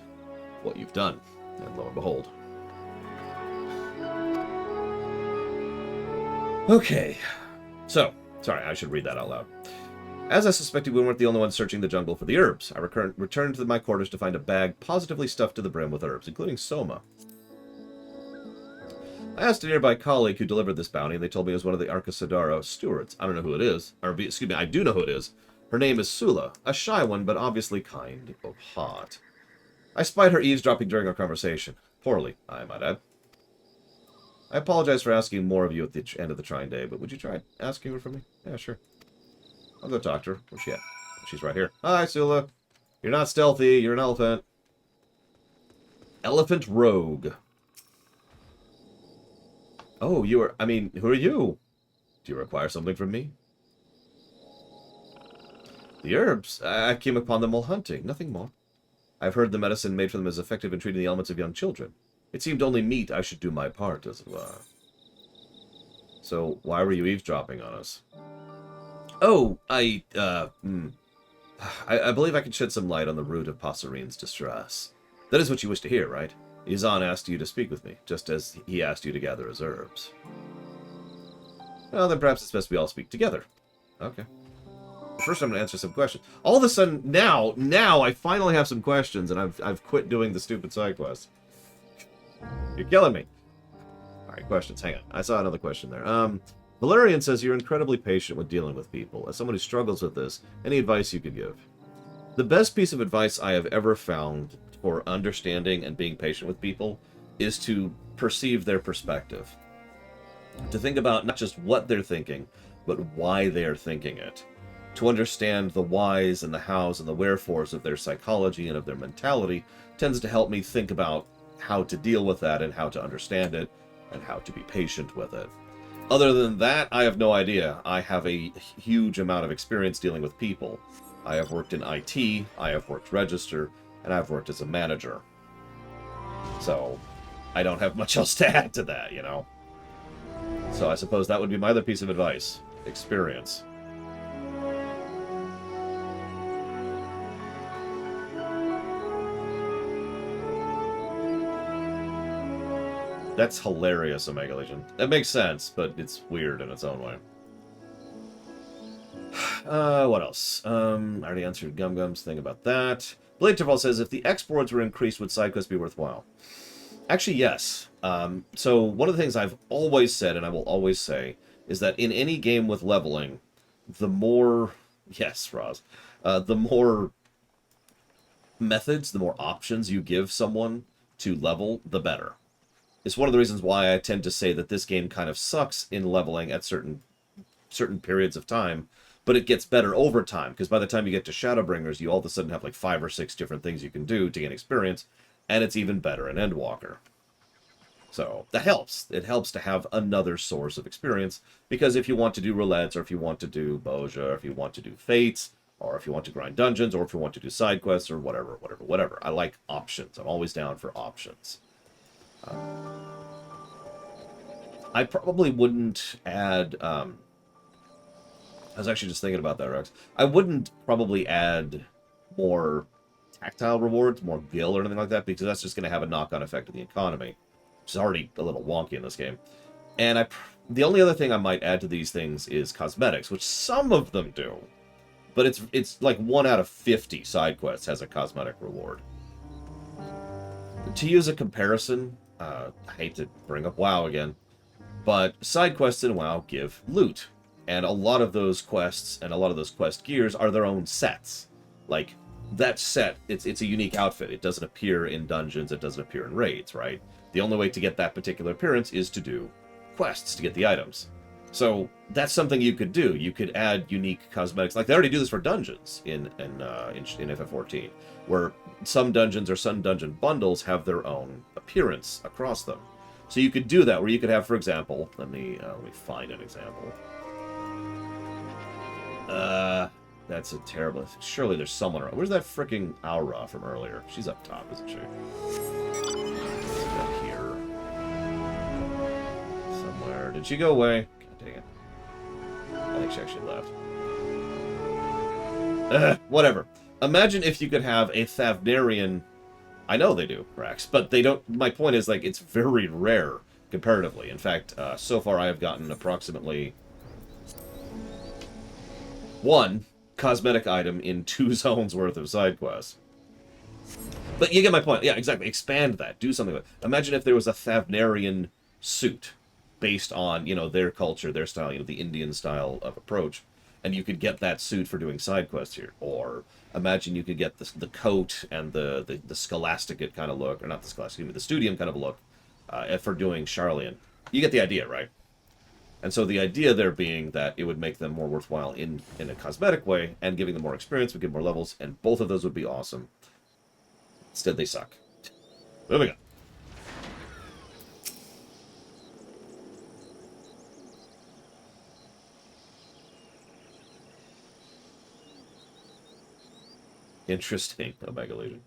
what you've done. And lo and behold. Okay. So, sorry, I should read that out loud. As I suspected, we weren't the only ones searching the jungle for the herbs. I returned to my quarters to find a bag positively stuffed to the brim with herbs, including soma. I asked a nearby colleague who delivered this bounty, and they told me it was one of the Arcasadaro stewards. I don't know who it is. Excuse me, I do know who it is. Her name is Sula, a shy one, but obviously kind of hot. I spied her eavesdropping during our conversation. Poorly, I might add. I apologize for asking more of you at the end of the trying day, but would you try asking her for me? Yeah, sure. I'll go talk to her. Where's she at? She's right here. Hi, Sula. You're not stealthy. You're an elephant. Elephant rogue. Oh, you are... I mean, who are you? Do you require something from me? The herbs. I came upon them while hunting. Nothing more. I've heard the medicine made from them is effective in treating the ailments of young children. It seemed only meet I should do my part, as it were. So, why were you eavesdropping on us? Oh, I believe I can shed some light on the root of Passerine's distress. That is what you wish to hear, right? Izan asked you to speak with me, just as he asked you to gather his herbs. Well, then perhaps it's best we all speak together. Okay. First, I'm going to answer some questions. All of a sudden, now I finally have some questions, and I've quit doing the stupid side quests. You're killing me. Alright, questions. Hang on. I saw another question there. Valerian says you're incredibly patient when dealing with people. As someone who struggles with this, any advice you could give? The best piece of advice I have ever found for understanding and being patient with people is to perceive their perspective. To think about not just what they're thinking, but why they're thinking it. To understand the whys and the hows and the wherefores of their psychology and of their mentality tends to help me think about how to deal with that and how to understand it and how to be patient with it. Other than that, I have no idea. I have a huge amount of experience dealing with people. I have worked in IT, I have worked register, and I've worked as a manager. So, I don't have much else to add to that, you know? So I suppose that would be my other piece of advice. Experience. That's hilarious, Omega Legion. That makes sense, but it's weird in its own way. What else? I already answered Gumgum's thing about that. Blade Terval says, if the X boards were increased, would SideQuest be worthwhile? Actually, yes. So one of the things I've always said, and I will always say, is that in any game with leveling, the more... Yes, Roz. The more methods, the more options you give someone to level, the better. It's one of the reasons why I tend to say that this game kind of sucks in leveling at certain periods of time, but it gets better over time, because by the time you get to Shadowbringers, you all of a sudden have like 5 or 6 different things you can do to gain experience, and it's even better in Endwalker. So, that helps. It helps to have another source of experience, because if you want to do roulettes, or if you want to do Boja, or if you want to do Fates, or if you want to grind dungeons, or if you want to do side quests, or whatever. I like options. I'm always down for options. I probably wouldn't add... I was actually just thinking about that, Rex. I wouldn't probably add more tactile rewards, more gil or anything like that, because that's just going to have a knock-on effect of the economy, which is already a little wonky in this game. And the only other thing I might add to these things is cosmetics, which some of them do. But it's like 1 out of 50 side quests has a cosmetic reward. To use a comparison, I hate to bring up WoW again, but side quests in WoW give loot. And a lot of those quests and a lot of those quest gears are their own sets. Like, that set, it's a unique outfit. It doesn't appear in dungeons, it doesn't appear in raids, right? The only way to get that particular appearance is to do quests to get the items. So, that's something you could do. You could add unique cosmetics. Like, they already do this for dungeons in FF14, where some dungeons or some dungeon bundles have their own appearance across them. So you could do that, where you could have, for example, let me find an example. That's a terrible... Surely there's someone around. Where's that frickin' Aura from earlier? She's up top, isn't she? She's up here. Somewhere. Did she go away? God dang it. I think she actually left. Whatever. Imagine if you could have a Thavnairian... I know they do, Rax, but they don't... My point is, like, it's very rare, comparatively. In fact, so far I have gotten approximately... 1 cosmetic item in 2 zones worth of side quests. But you get my point. Yeah, exactly. Expand that. Do something with it. Imagine if there was a Thavnairian suit based on, their culture, their style, the Indian style of approach. And you could get that suit for doing side quests here. Or imagine you could get the coat and the Scholasticate kind of look, or not the Scholasticate, the Studium kind of look for doing Charlian. You get the idea, right? And so the idea there being that it would make them more worthwhile in a cosmetic way, and giving them more experience would give more levels, and both of those would be awesome. Instead, they suck. Moving on. Interesting, Omega Legion.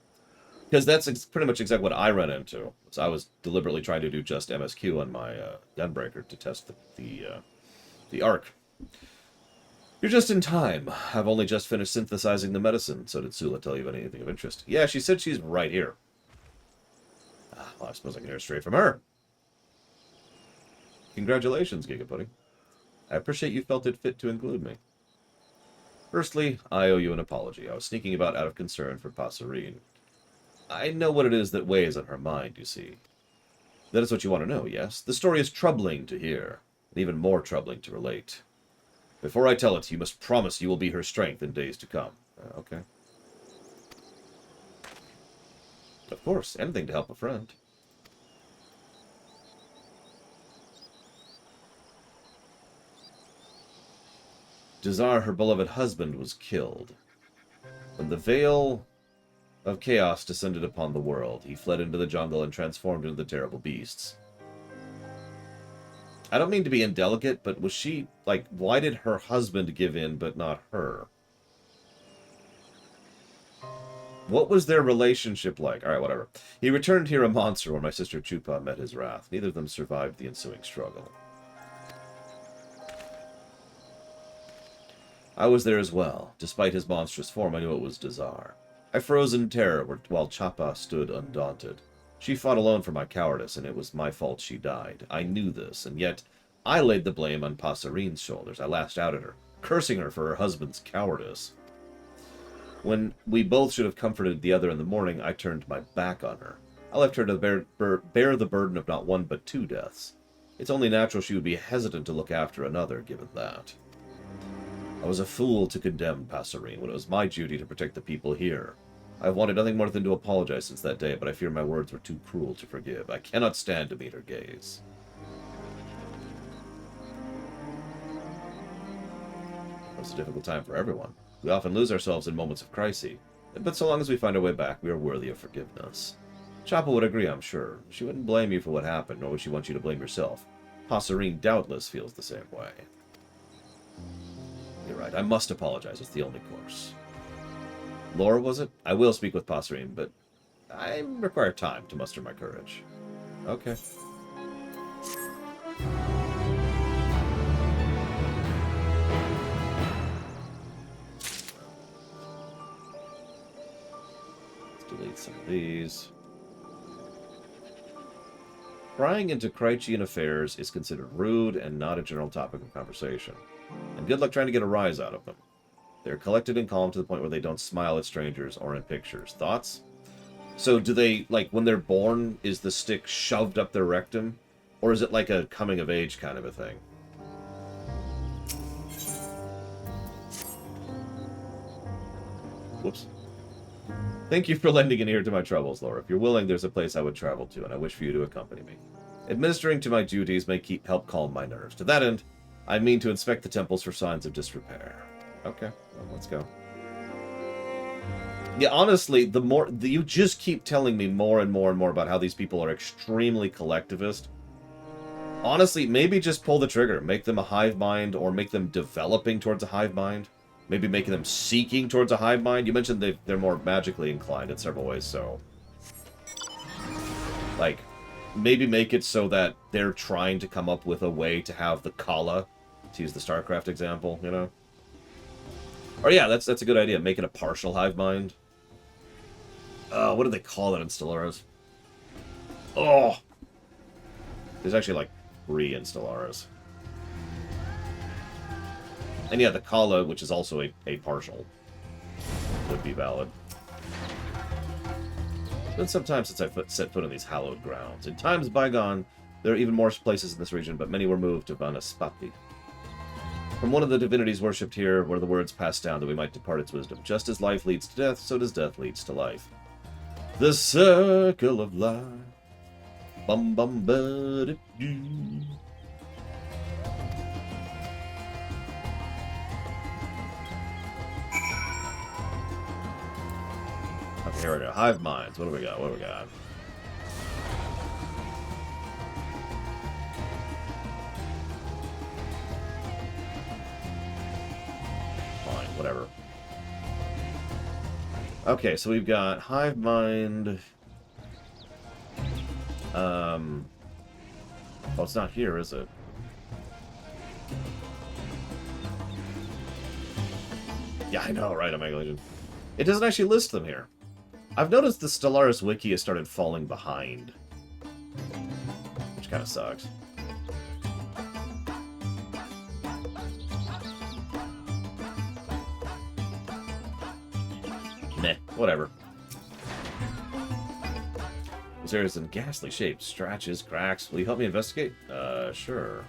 Because that's pretty much exactly what I ran into. So I was deliberately trying to do just MSQ on my Gunbreaker to test the arc. You're just in time. I've only just finished synthesizing the medicine. So did Sula tell you about anything of interest? Yeah, she said she's right here. Well, I suppose I can hear it straight from her. Congratulations, Gigapudding. I appreciate you felt it fit to include me. Firstly, I owe you an apology. I was sneaking about out of concern for Passerine. I know what it is that weighs on her mind, you see. That is what you want to know, yes? The story is troubling to hear, and even more troubling to relate. Before I tell it, you must promise you will be her strength in days to come. Okay. Of course, anything to help a friend. Dazar, her beloved husband, was killed. When the veil of chaos descended upon the world, he fled into the jungle and transformed into the terrible beasts. I don't mean to be indelicate, but was she, like, why did her husband give in, but not her? What was their relationship like? Alright, whatever. He returned here a monster where my sister Chupa met his wrath. Neither of them survived the ensuing struggle. I was there as well. Despite his monstrous form, I knew it was Dazar. I froze in terror while Chapa stood undaunted. She fought alone for my cowardice, and it was my fault she died. I knew this, and yet I laid the blame on Passerine's shoulders. I lashed out at her, cursing her for her husband's cowardice. When we both should have comforted the other in the morning, I turned my back on her. I left her to bear the burden of not 1 but 2 deaths. It's only natural she would be hesitant to look after another, given that. I was a fool to condemn Passerine when it was my duty to protect the people here. I have wanted nothing more than to apologize since that day, but I fear my words were too cruel to forgive. I cannot stand to meet her gaze. It was a difficult time for everyone. We often lose ourselves in moments of crisis, but so long as we find our way back, we are worthy of forgiveness. Chapel would agree, I'm sure. She wouldn't blame you for what happened, nor would she want you to blame yourself. Passerine doubtless feels the same way. You're right, I must apologize. It's the only course. Laura, was it? I will speak with Passerine, but I require time to muster my courage. Okay. Let's delete some of these. Prying into Krychian affairs is considered rude and not a general topic of conversation. And good luck trying to get a rise out of them. They're collected and calm to the point where they don't smile at strangers or in pictures. Thoughts? So do they, like, when they're born, is the stick shoved up their rectum? Or is it like a coming-of-age kind of a thing? Whoops. Thank you for lending an ear to my troubles, Laura. If you're willing, there's a place I would travel to, and I wish for you to accompany me. Administering to my duties may help calm my nerves. To that end, I mean to inspect the temples for signs of disrepair. Okay, well, let's go. Yeah, honestly, you just keep telling me more and more and more about how these people are extremely collectivist. Honestly, maybe just pull the trigger. Make them a hive mind, or make them developing towards a hive mind. Maybe making them seeking towards a hive mind. You mentioned they're more magically inclined in several ways, so... like, maybe make it so that they're trying to come up with a way to have the Kala To use the StarCraft example, you know? Or yeah, that's a good idea. Make it a partial hive mind. What do they call that in Stellaris? Oh! There's actually like 3 in Stellaris. And yeah, the Kala, which is also a partial, would be valid. It's been some time since I set foot on these hallowed grounds. In times bygone, there are even more places in this region, but many were moved to Vanaspati. From one of the divinities worshipped here, were the words passed down that we might depart its wisdom. Just as life leads to death, so does death leads to life. The circle of life. Bum bum ba da doo. Okay, here we go. Hive minds. What do we got? What do we got? Fine, whatever. Okay, so we've got hive mind. Well, it's not here, is it? Yeah, I know, right? It doesn't actually list them here. I've noticed the Stellaris wiki has started falling behind, which kind of sucks. Meh, whatever. This area is in ghastly shape. Scratches, cracks. Will you help me investigate? Sure.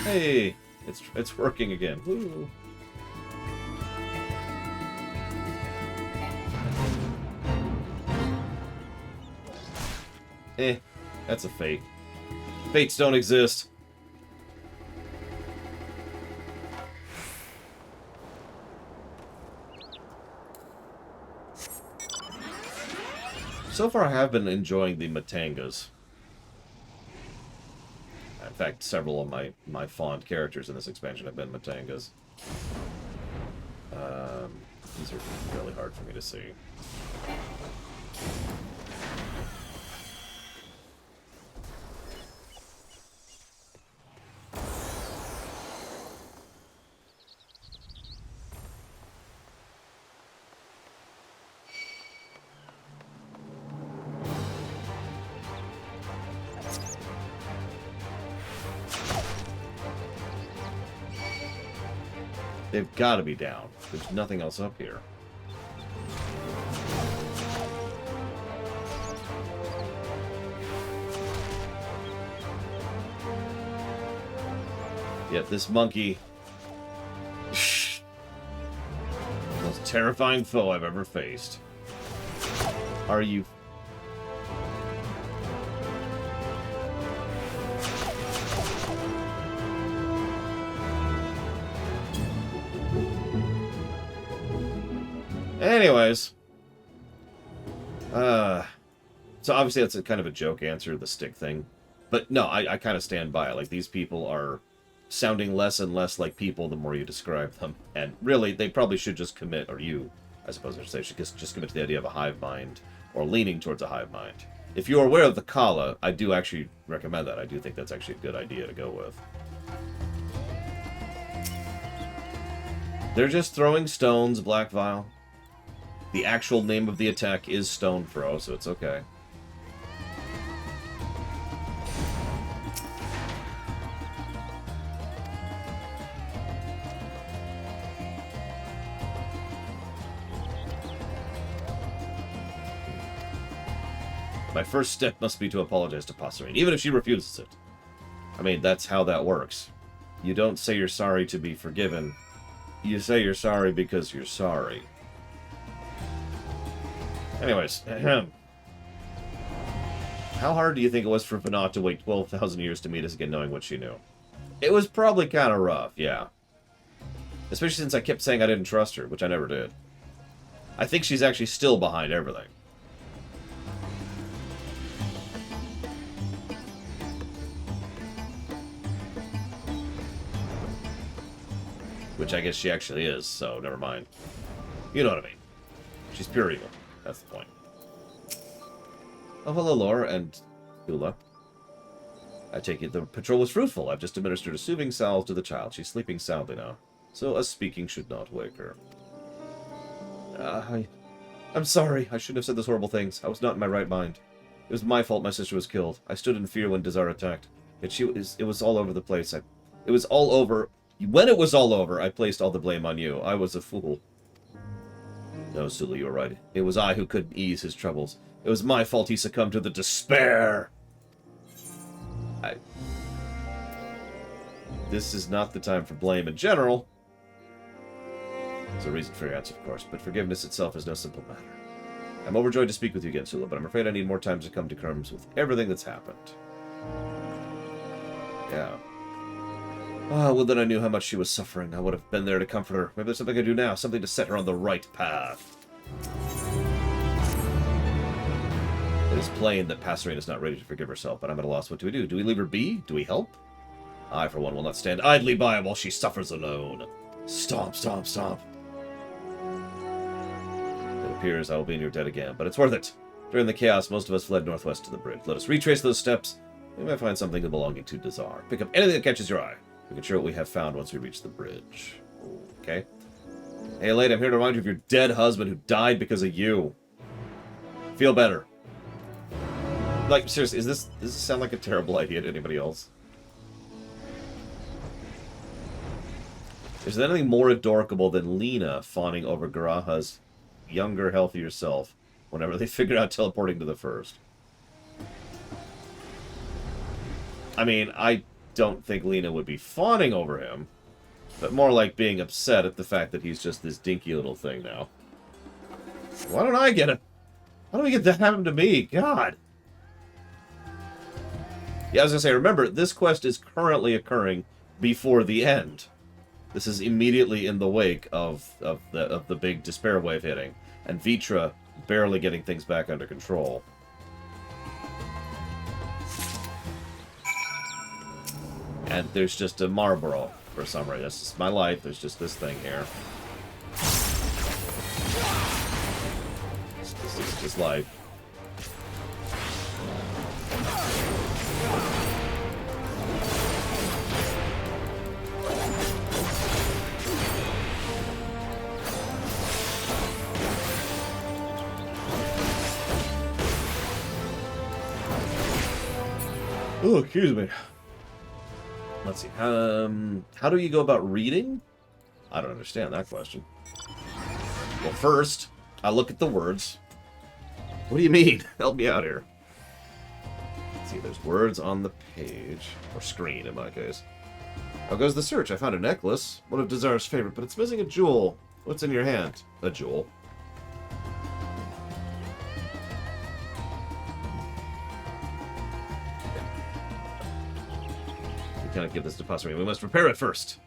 Hey, it's working again. Woo. That's a fate. Fates don't exist. So far, I have been enjoying the Matangas. In fact, several of my fond characters in this expansion have been Matangas. These are really hard for me to see. They've got to be down. There's nothing else up here. Yet this monkey... most terrifying foe I've ever faced. Are you... Anyways. So obviously that's a kind of a joke answer, the stick thing. But no, I kind of stand by it. Like, these people are sounding less and less like people the more you describe them. And really, they probably should just commit, or you, I suppose I should say, should just commit to the idea of a hive mind, or leaning towards a hive mind. If you're aware of the Kala, I do actually recommend that. I do think that's actually a good idea to go with. They're just throwing stones, Black Vial. The actual name of the attack is Stone Throw, so it's okay. My first step must be to apologize to Passerine, even if she refuses it. I mean, that's how that works. You don't say you're sorry to be forgiven. You say you're sorry because you're sorry. Anyways, how hard do you think it was for Venat to wait 12,000 years to meet us again, knowing what she knew? It was probably kind of rough, yeah. Especially since I kept saying I didn't trust her, which I never did. I think she's actually still behind everything. Which I guess she actually is, so never mind. You know what I mean. She's pure evil. That's the point. Oh, hello, Laura and Ula. I take it the patrol was fruitful. I've just administered a soothing salve to the child. She's sleeping soundly now, so us speaking should not wake her. I'm sorry. I shouldn't have said those horrible things. I was not in my right mind. It was my fault my sister was killed. I stood in fear when Dazar attacked. Yet it was all over the place. It was all over. When it was all over, I placed all the blame on you. I was a fool. No, Sulu, you were right. It was I who couldn't ease his troubles. It was my fault he succumbed to the despair. This is not the time for blame in general. There's a reason for your answer, of course, but forgiveness itself is no simple matter. I'm overjoyed to speak with you again, Sula, but I'm afraid I need more time to come to terms with everything that's happened. Yeah. Ah, well, then I knew how much she was suffering. I would have been there to comfort her. Maybe there's something I can do now, something to set her on the right path. It is plain that Passerine is not ready to forgive herself, but I'm at a loss. What do we do? Do we leave her be? Do we help? I, for one, will not stand idly by while she suffers alone. Stomp, stomp, stomp. It appears I will be in your debt again, but it's worth it. During the chaos, most of us fled northwest to the bridge. Let us retrace those steps. We might find something belonging to Dazar. Pick up anything that catches your eye. We can share what we have found once we reach the bridge. Okay. Hey, lady, I'm here to remind you of your dead husband who died because of you. Feel better. Like, seriously, does this sound like a terrible idea to anybody else? Is there anything more adorable than Lena fawning over Garaha's younger, healthier self whenever they figure out teleporting to the first? I mean, I don't think Lena would be fawning over him, but more like being upset at the fact that he's just this dinky little thing now. Why don't I get it? Why don't we get that happen to me? God. Yeah, I was going to say, remember, this quest is currently occurring before the end. This is immediately in the wake of the big despair wave hitting, and Vitra barely getting things back under control. And there's just a Marlboro for some reason. This is my life. There's just this thing here. This is just life. Oh, excuse me. Let's see. How do you go about reading? I don't understand that question. Well, first, I look at the words. What do you mean? Help me out here. Let's see, there's words on the page. Or screen, in my case. How goes the search? I found a necklace. One of Dazar's favorite, but it's missing a jewel. What's in your hand? A jewel. We cannot give this to Passerine. We must prepare it first.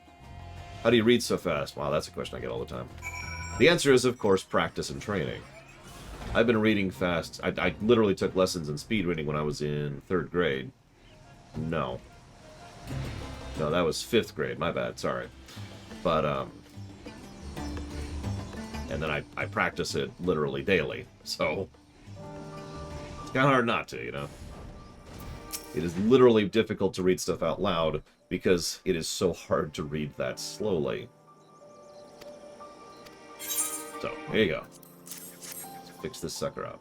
How do you read so fast? Wow, that's a question I get all the time. The answer is, of course, practice and training. I've been reading fast. I literally took lessons in speed reading when I was in 3rd grade. No. No, that was 5th grade. My bad. Sorry. But, and then I practice it literally daily. So, it's kind of hard not to, you know? It is literally difficult to read stuff out loud because it is so hard to read that slowly. So, here you go. Let's fix this sucker up.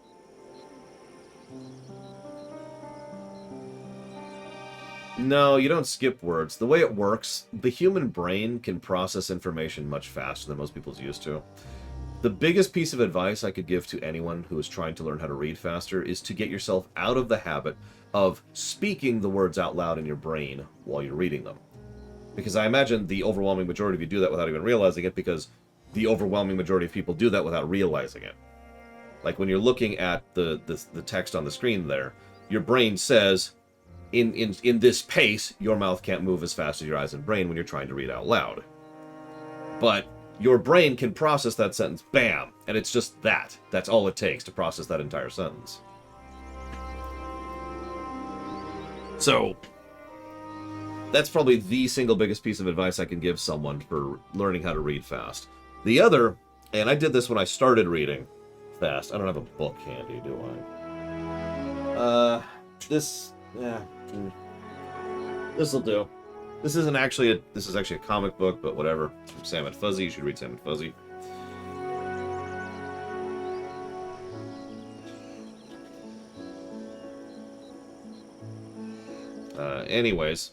No, you don't skip words. The way it works, the human brain can process information much faster than most people's used to. The biggest piece of advice I could give to anyone who is trying to learn how to read faster is to get yourself out of the habit of speaking the words out loud in your brain while you're reading them. Because I imagine the overwhelming majority of you do that without even realizing it, because the overwhelming majority of people do that without realizing it. Like when you're looking at the text on the screen there, your brain says, in this pace, your mouth can't move as fast as your eyes and brain when you're trying to read out loud. But your brain can process that sentence, bam, and it's just that. That's all it takes to process that entire sentence. So, That's probably the single biggest piece of advice I can give someone for learning how to read fast. The other, and I did this when I started reading fast. I don't have a book handy, do I? Yeah. This'll do. This is actually a comic book, but whatever. From Sam and Fuzzy. You should read Sam and Fuzzy. Anyways.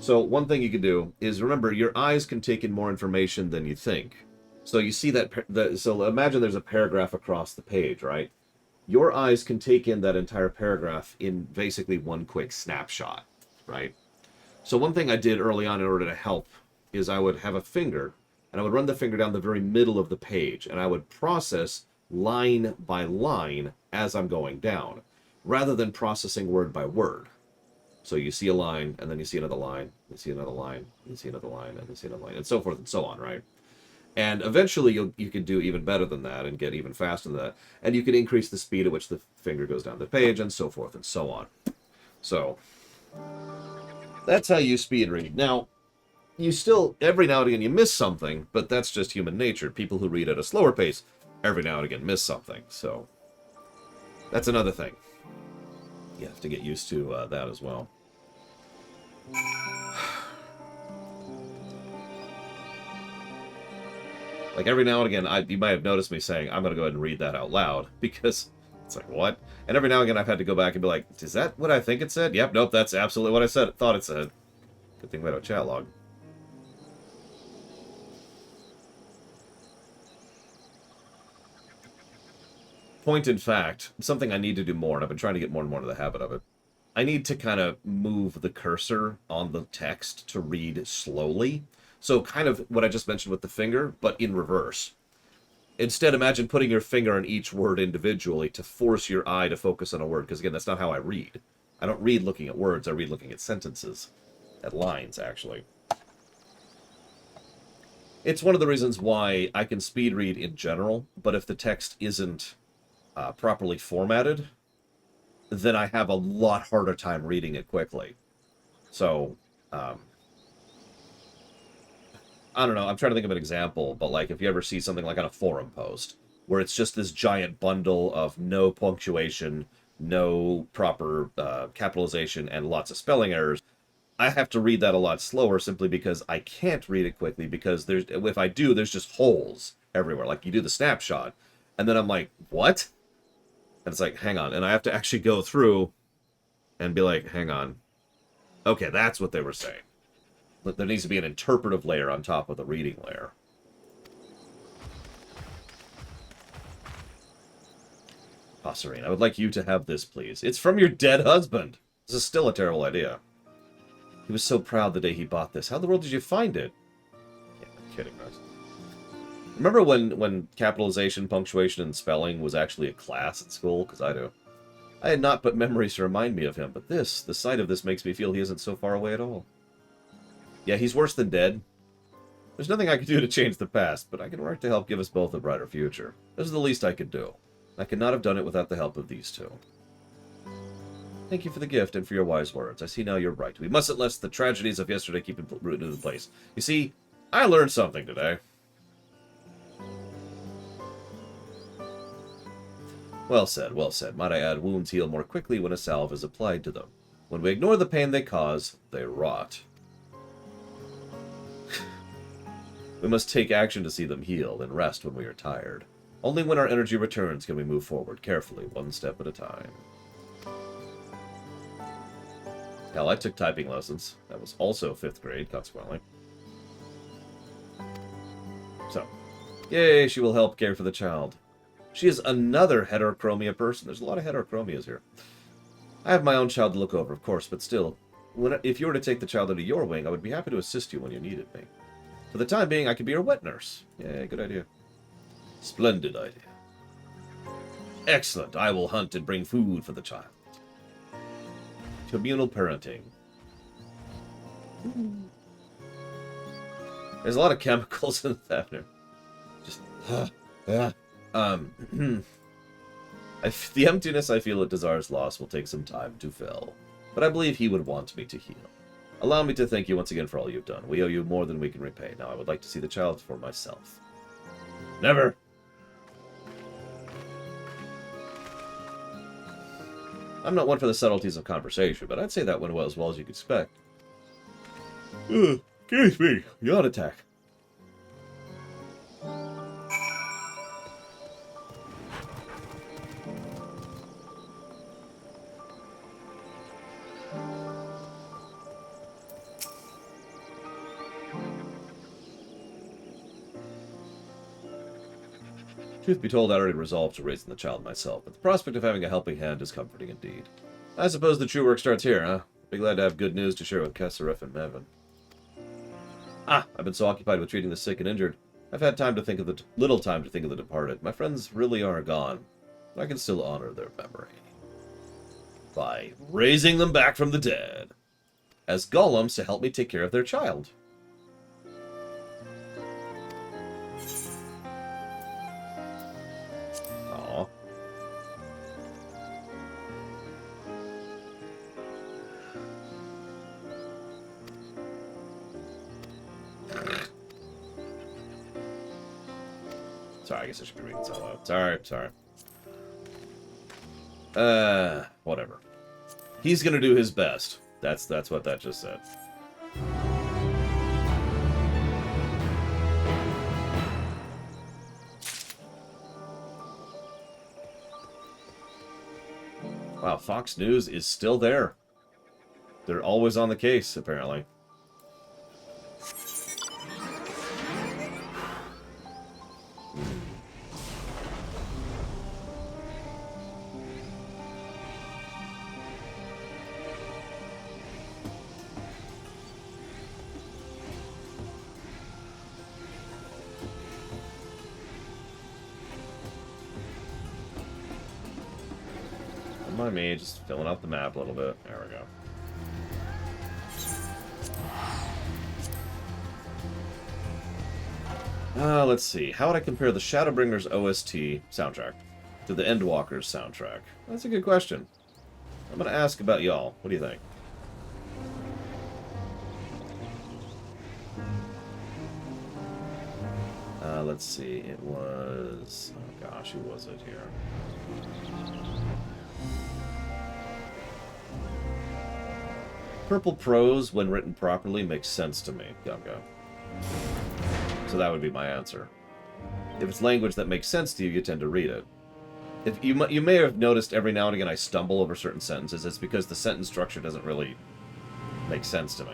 So one thing you can do is remember your eyes can take in more information than you think. So you see so imagine there's a paragraph across the page, right? Your eyes can take in that entire paragraph in basically one quick snapshot, right? So one thing I did early on in order to help is I would have a finger, and I would run the finger down the very middle of the page, and I would process line by line as I'm going down, rather than processing word by word. So you see a line, and then you see another line, you see another line, you see another line, and you see another line, and so forth and so on, right? And eventually you can do even better than that and get even faster than that. And you can increase the speed at which the finger goes down the page and so forth and so on. So that's how you speed read. Now, you still, every now and again, you miss something, but that's just human nature. People who read at a slower pace, every now and again, miss something. So that's another thing. You have to get used to that as well. Like, every now and again, you might have noticed me saying, I'm going to go ahead and read that out loud, because it's like, what? And every now and again, I've had to go back and be like, is that what I think it said? Yep, nope, that's absolutely what I thought it said. Good thing we had a chat log. Point in fact, something I need to do more, and I've been trying to get more and more into the habit of it. I need to kind of move the cursor on the text to read slowly. So kind of what I just mentioned with the finger, but in reverse. Instead, imagine putting your finger on each word individually to force your eye to focus on a word. Because again, that's not how I read. I don't read looking at words. I read looking at sentences. At lines, actually. It's one of the reasons why I can speed read in general, but if the text isn't properly formatted, then I have a lot harder time reading it quickly. So, I don't know, I'm trying to think of an example, but like if you ever see something like on a forum post, where it's just this giant bundle of no punctuation, no proper capitalization, and lots of spelling errors, I have to read that a lot slower simply because I can't read it quickly, because if I do, there's just holes everywhere. Like you do the snapshot, and then I'm like, what? And it's like, hang on, and I have to actually go through and be like, hang on. Okay, that's what they were saying. But there needs to be an interpretive layer on top of the reading layer. Passerine, I would like you to have this, please. It's from your dead husband. This is still a terrible idea. He was so proud the day he bought this. How in the world did you find it? Yeah, I'm kidding, guys. Remember when capitalization, punctuation, and spelling was actually a class at school? Because I do. I had not but memories to remind me of him, but the sight of this makes me feel he isn't so far away at all. Yeah, he's worse than dead. There's nothing I could do to change the past, but I can work to help give us both a brighter future. This is the least I could do. I could not have done it without the help of these two. Thank you for the gift and for your wise words. I see now you're right. We mustn't let the tragedies of yesterday keep rooted in place. You see, I learned something today. Well said, well said. Might I add, wounds heal more quickly when a salve is applied to them. When we ignore the pain they cause, they rot. We must take action to see them heal and rest when we are tired. Only when our energy returns can we move forward carefully, one step at a time. Hell, I took typing lessons. That was also 5th grade, consequently. So, yay, she will help care for the child. She is another heterochromia person. There's a lot of heterochromias here. I have my own child to look over, of course, but still, if you were to take the child under your wing, I would be happy to assist you when you needed me. For the time being, I could be your wet nurse. Yeah, good idea. Splendid idea. Excellent. I will hunt and bring food for the child. Communal parenting. There's a lot of chemicals in Thavnair. Just, the emptiness I feel at Dazar's loss will take some time to fill. but I believe he would want me to heal. Allow me to thank you once again for all you've done. We owe you more than we can repay. Now I would like to see the child for myself. Never! I'm not one for the subtleties of conversation, but I'd say that went as well as you could expect. Excuse me. Yawn attack. Truth be told, I already resolved to raising the child myself, but the prospect of having a helping hand is comforting indeed. I suppose the true work starts here, huh? Be glad to have good news to share with Kesseref and Mevin. I've been so occupied with treating the sick and injured. I've had time to think of little time to think of the departed. My friends really are gone, but I can still honor their memory by raising them back from the dead as golems to help me take care of their child. Aww. Sorry, I guess I should be reading this out loud. Sorry. Whatever. He's gonna do his best. That's what that just said. Wow, Fox News is still there. They're always on the case, apparently. Mind me, just filling out the map a little bit. There we go. Let's see. How would I compare the Shadowbringers OST soundtrack to the Endwalkers soundtrack? That's a good question. I'm going to ask about y'all. What do you think? Let's see. It was... Oh gosh, who was it here? Purple prose, when written properly, makes sense to me, Gunga. So that would be my answer. If it's language that makes sense to you, you tend to read it. If you may have noticed every now and again I stumble over certain sentences. It's because the sentence structure doesn't really make sense to me.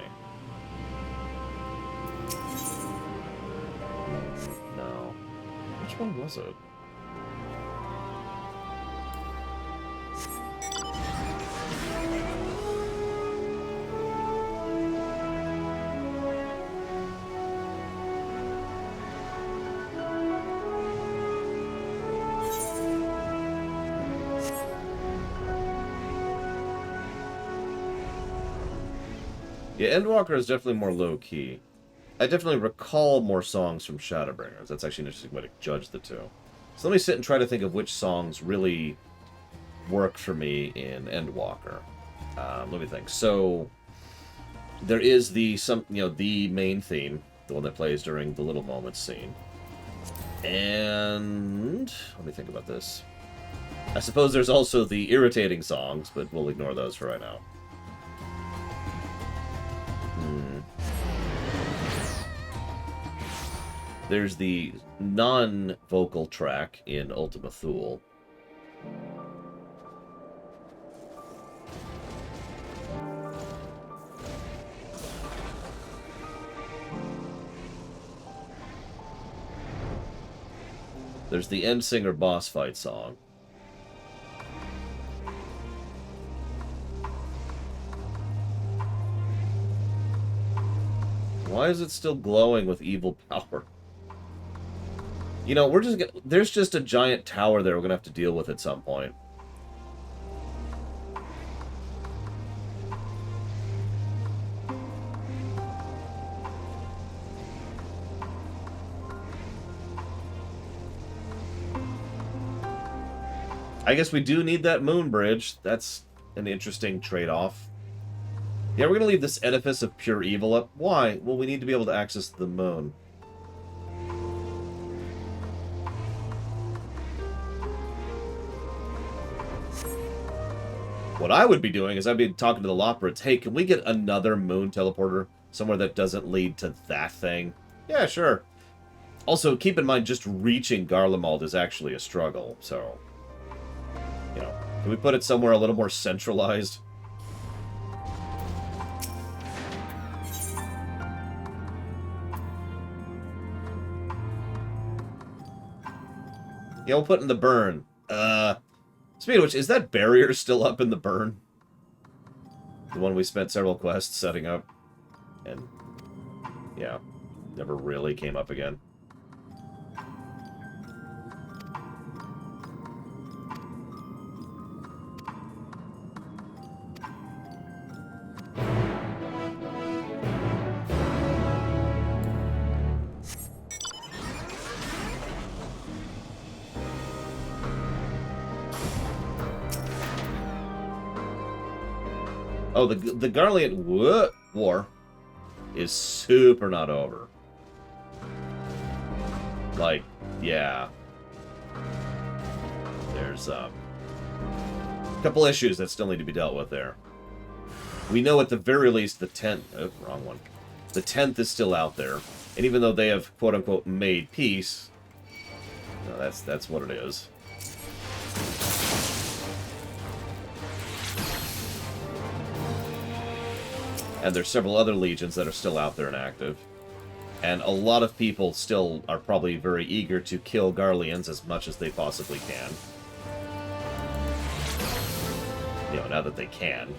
No. Which one was it? Yeah, Endwalker is definitely more low-key. I definitely recall more songs from Shadowbringers. That's actually an interesting way to judge the two. So let me sit and try to think of which songs really work for me in Endwalker. Let me think. So there is the main theme, the one that plays during the Little Moments scene. And let me think about this. I suppose there's also the irritating songs, but we'll ignore those for right now. There's the non-vocal track in Ultima Thule. There's the End Singer boss fight song. Why is it still glowing with evil power? You know, there's just a giant tower there we're gonna have to deal with at some point. I guess we do need that moon bridge. That's an interesting trade-off. Yeah, we're going to leave this edifice of pure evil up. Why? Well, we need to be able to access the moon. What I would be doing is I'd be talking to the Loporrits. Hey, can we get another moon teleporter? Somewhere that doesn't lead to that thing? Yeah, sure. Also, keep in mind, just reaching Garlemald is actually a struggle, so... You know, can we put it somewhere a little more centralized? Yeah, we'll put it in the burn. Speaking of which, is that barrier still up in the burn? The one we spent several quests setting up. And, yeah, never really came up again. Oh, the Garlean War is super not over. Like, yeah. There's a couple issues that still need to be dealt with there. We know at the very least the 10th... Oh, wrong one. The 10th is still out there. And even though they have, quote-unquote, made peace... No, that's what it is. And there's several other legions that are still out there and active. And a lot of people still are probably very eager to kill Garleans as much as they possibly can. You know, now that they can.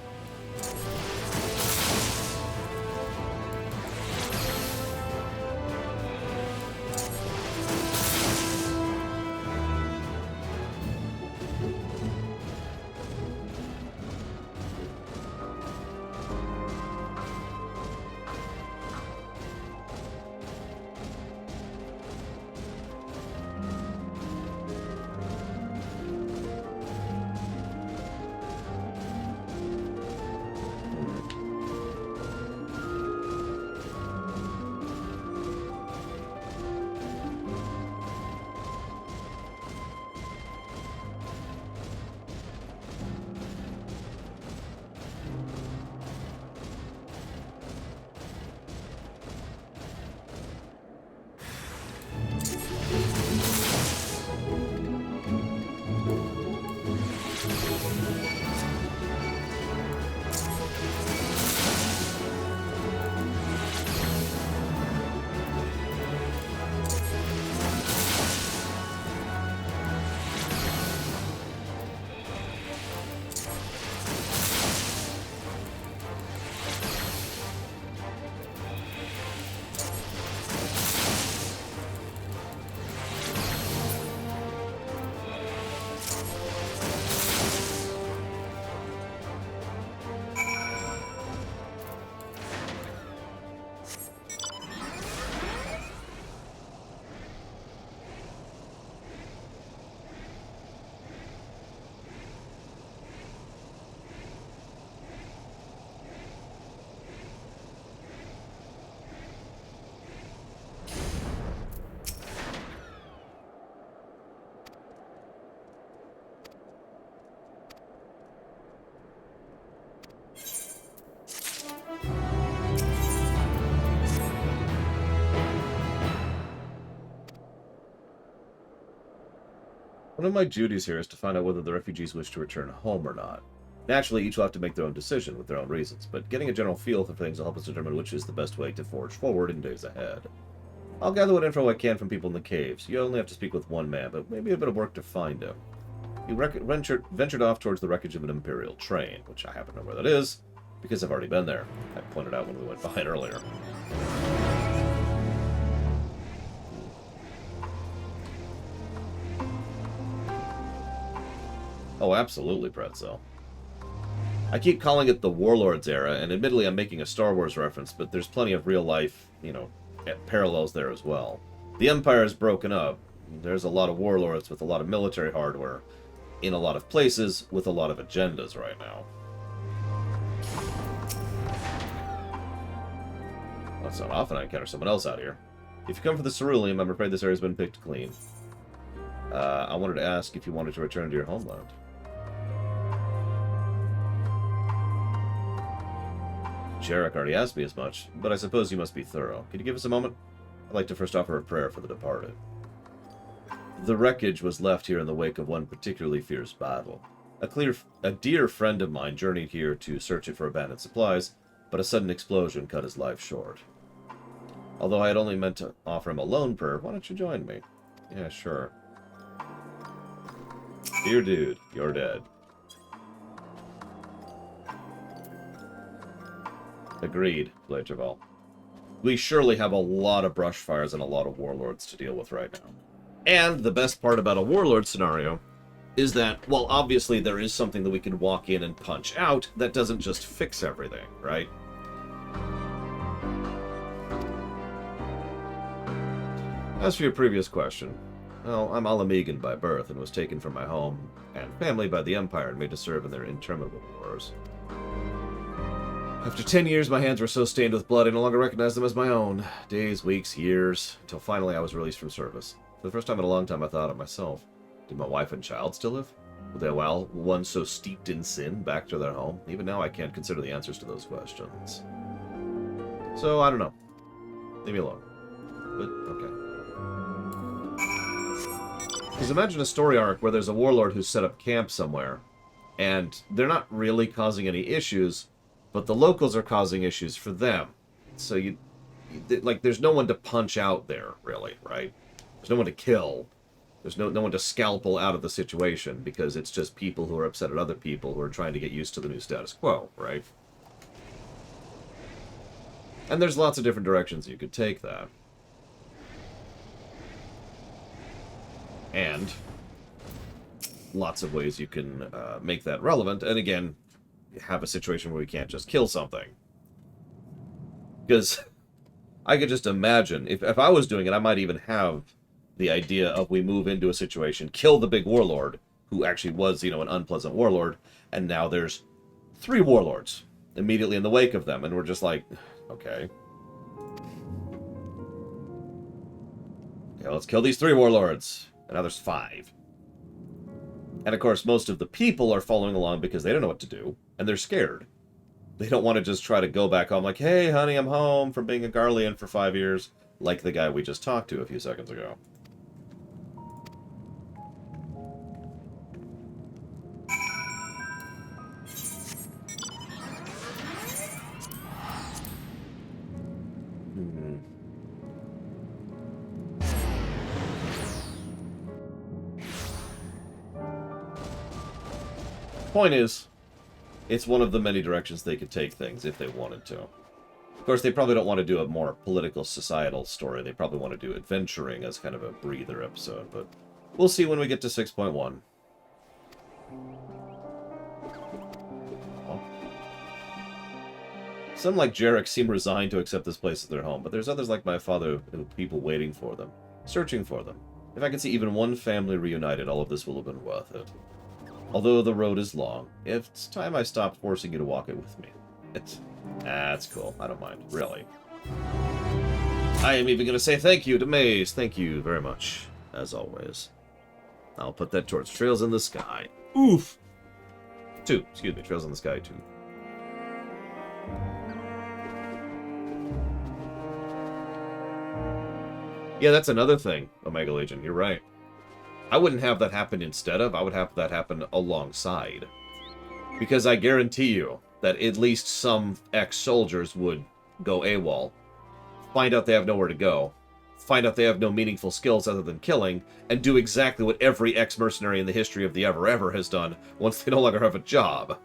One of my duties here is to find out whether the refugees wish to return home or not. Naturally, each will have to make their own decision with their own reasons, but getting a general feel for things will help us determine which is the best way to forge forward in days ahead. I'll gather what info I can from people in the caves. You only have to speak with one man, but maybe a bit of work to find him. He ventured off towards the wreckage of an Imperial train, which I happen to know where that is, because I've already been there. I pointed out when we went by it earlier. Oh, absolutely, Pretzel. I keep calling it the Warlords era, and admittedly I'm making a Star Wars reference, but there's plenty of real-life, you know, parallels there as well. The Empire is broken up. There's a lot of warlords with a lot of military hardware in a lot of places with a lot of agendas right now. Well, it's not often I encounter someone else out here. If you come for the ceruleum, I'm afraid this area's been picked clean. I wanted to ask if you wanted to return to your homeland. Jarek already asked me as much, but I suppose you must be thorough. Could you give us a moment? I'd like to first offer a prayer for the departed. The wreckage was left here in the wake of one particularly fierce battle. A dear friend of mine journeyed here to search it for abandoned supplies, but a sudden explosion cut his life short. Although I had only meant to offer him a lone prayer, why don't you join me? Yeah, sure. Dear dude, you're dead. Agreed, Blaterval. We surely have a lot of brush fires and a lot of warlords to deal with right now. And the best part about a warlord scenario is that, while obviously there is something that we can walk in and punch out, that doesn't just fix everything, right? As for your previous question, well, I'm Alamegan by birth and was taken from my home and family by the Empire and made to serve in their interminable wars. After 10 years, my hands were so stained with blood I no longer recognized them as my own. Days, weeks, years, until finally I was released from service. For the first time in a long time, I thought of myself. Did my wife and child still live? Would they allow one so steeped in sin back to their home? Even now, I can't consider the answers to those questions. So, I don't know. Leave me alone. But, okay. Because imagine a story arc where there's a warlord who's set up camp somewhere, and they're not really causing any issues, but the locals are causing issues for them. So there's no one to punch out there, really, right? There's no one to kill. There's no one to scalpel out of the situation, because it's just people who are upset at other people who are trying to get used to the new status quo, right? And there's lots of different directions you could take that. And lots of ways you can make that relevant, and again, have a situation where we can't just kill something. Because I could just imagine, if I was doing it, I might even have the idea of we move into a situation, kill the big warlord, who actually was, an unpleasant warlord, and now there's 3 warlords immediately in the wake of them, and we're just like, okay. Yeah, let's kill these 3 warlords. And now there's 5. And of course, most of the people are following along because they don't know what to do, and they're scared. They don't want to just try to go back home like, hey, honey, I'm home from being a Garlean for 5 years, like the guy we just talked to a few seconds ago. Point is, it's one of the many directions they could take things if they wanted to. Of course, they probably don't want to do a more political, societal story. They probably want to do adventuring as kind of a breather episode, but we'll see when we get to 6.1. Some like Jarek seem resigned to accept this place as their home, but there's others like my father who have people waiting for them, searching for them. If I can see even one family reunited, all of this will have been worth it. Although the road is long, it's time I stopped forcing you to walk it with me. That's cool. I don't mind. Really. I am even going to say thank you to Maze. Thank you very much, as always. I'll put that towards Trails in the Sky. Oof! 2. Excuse me. Trails in the Sky 2. Yeah, that's another thing, Omega Legion. You're right. I wouldn't have that happen instead of. I would have that happen alongside. Because I guarantee you that at least some ex-soldiers would go AWOL, find out they have nowhere to go, find out they have no meaningful skills other than killing, and do exactly what every ex-mercenary in the history of the ever has done once they no longer have a job.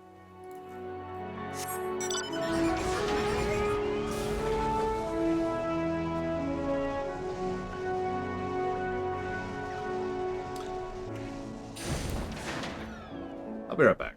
I'll be right back.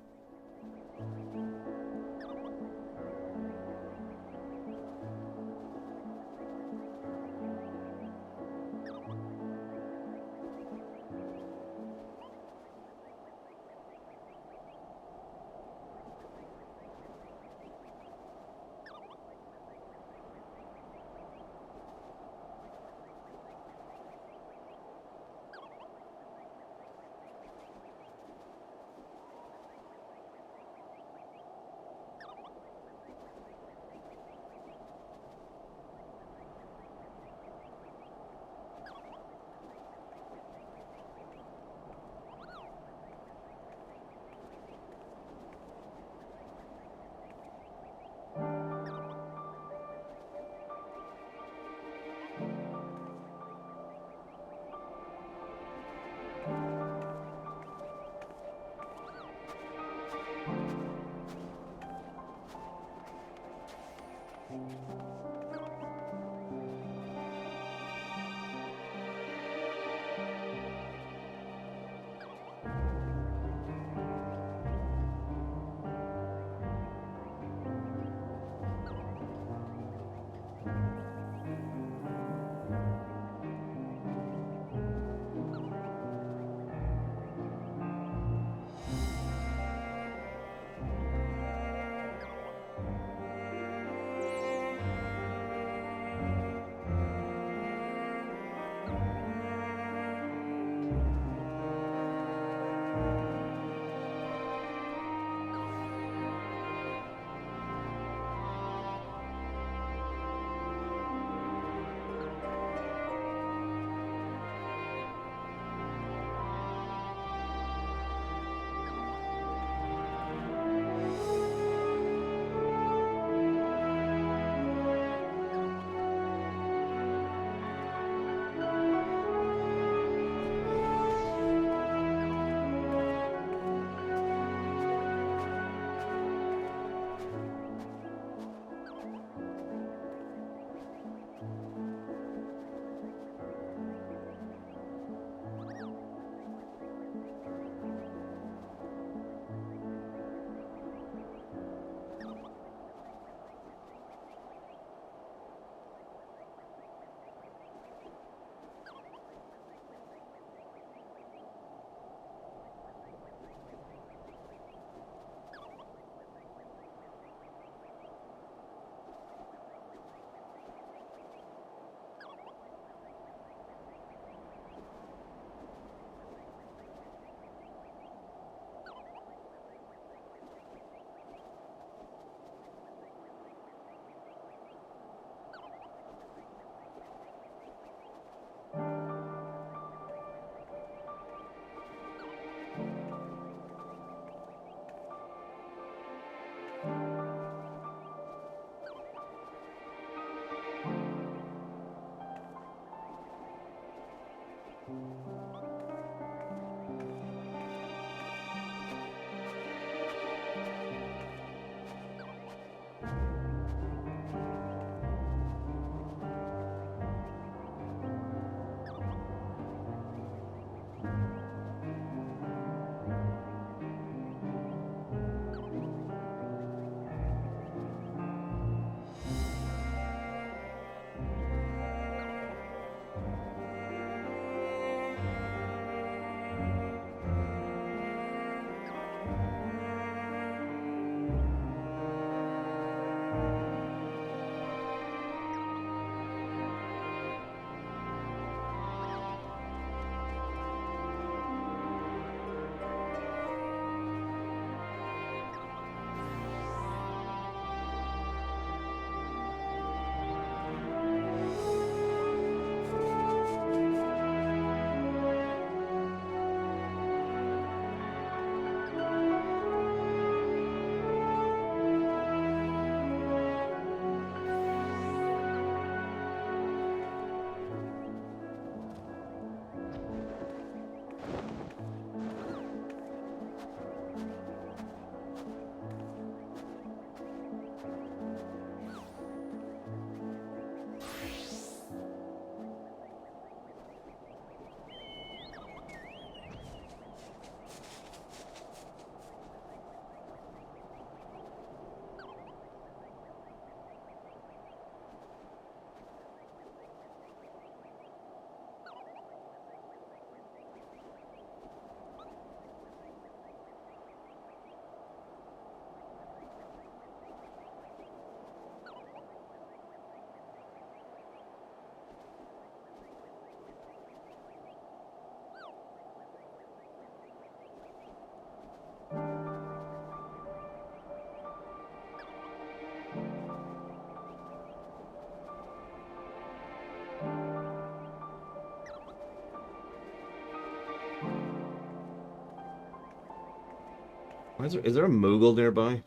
Is there a Moogle nearby?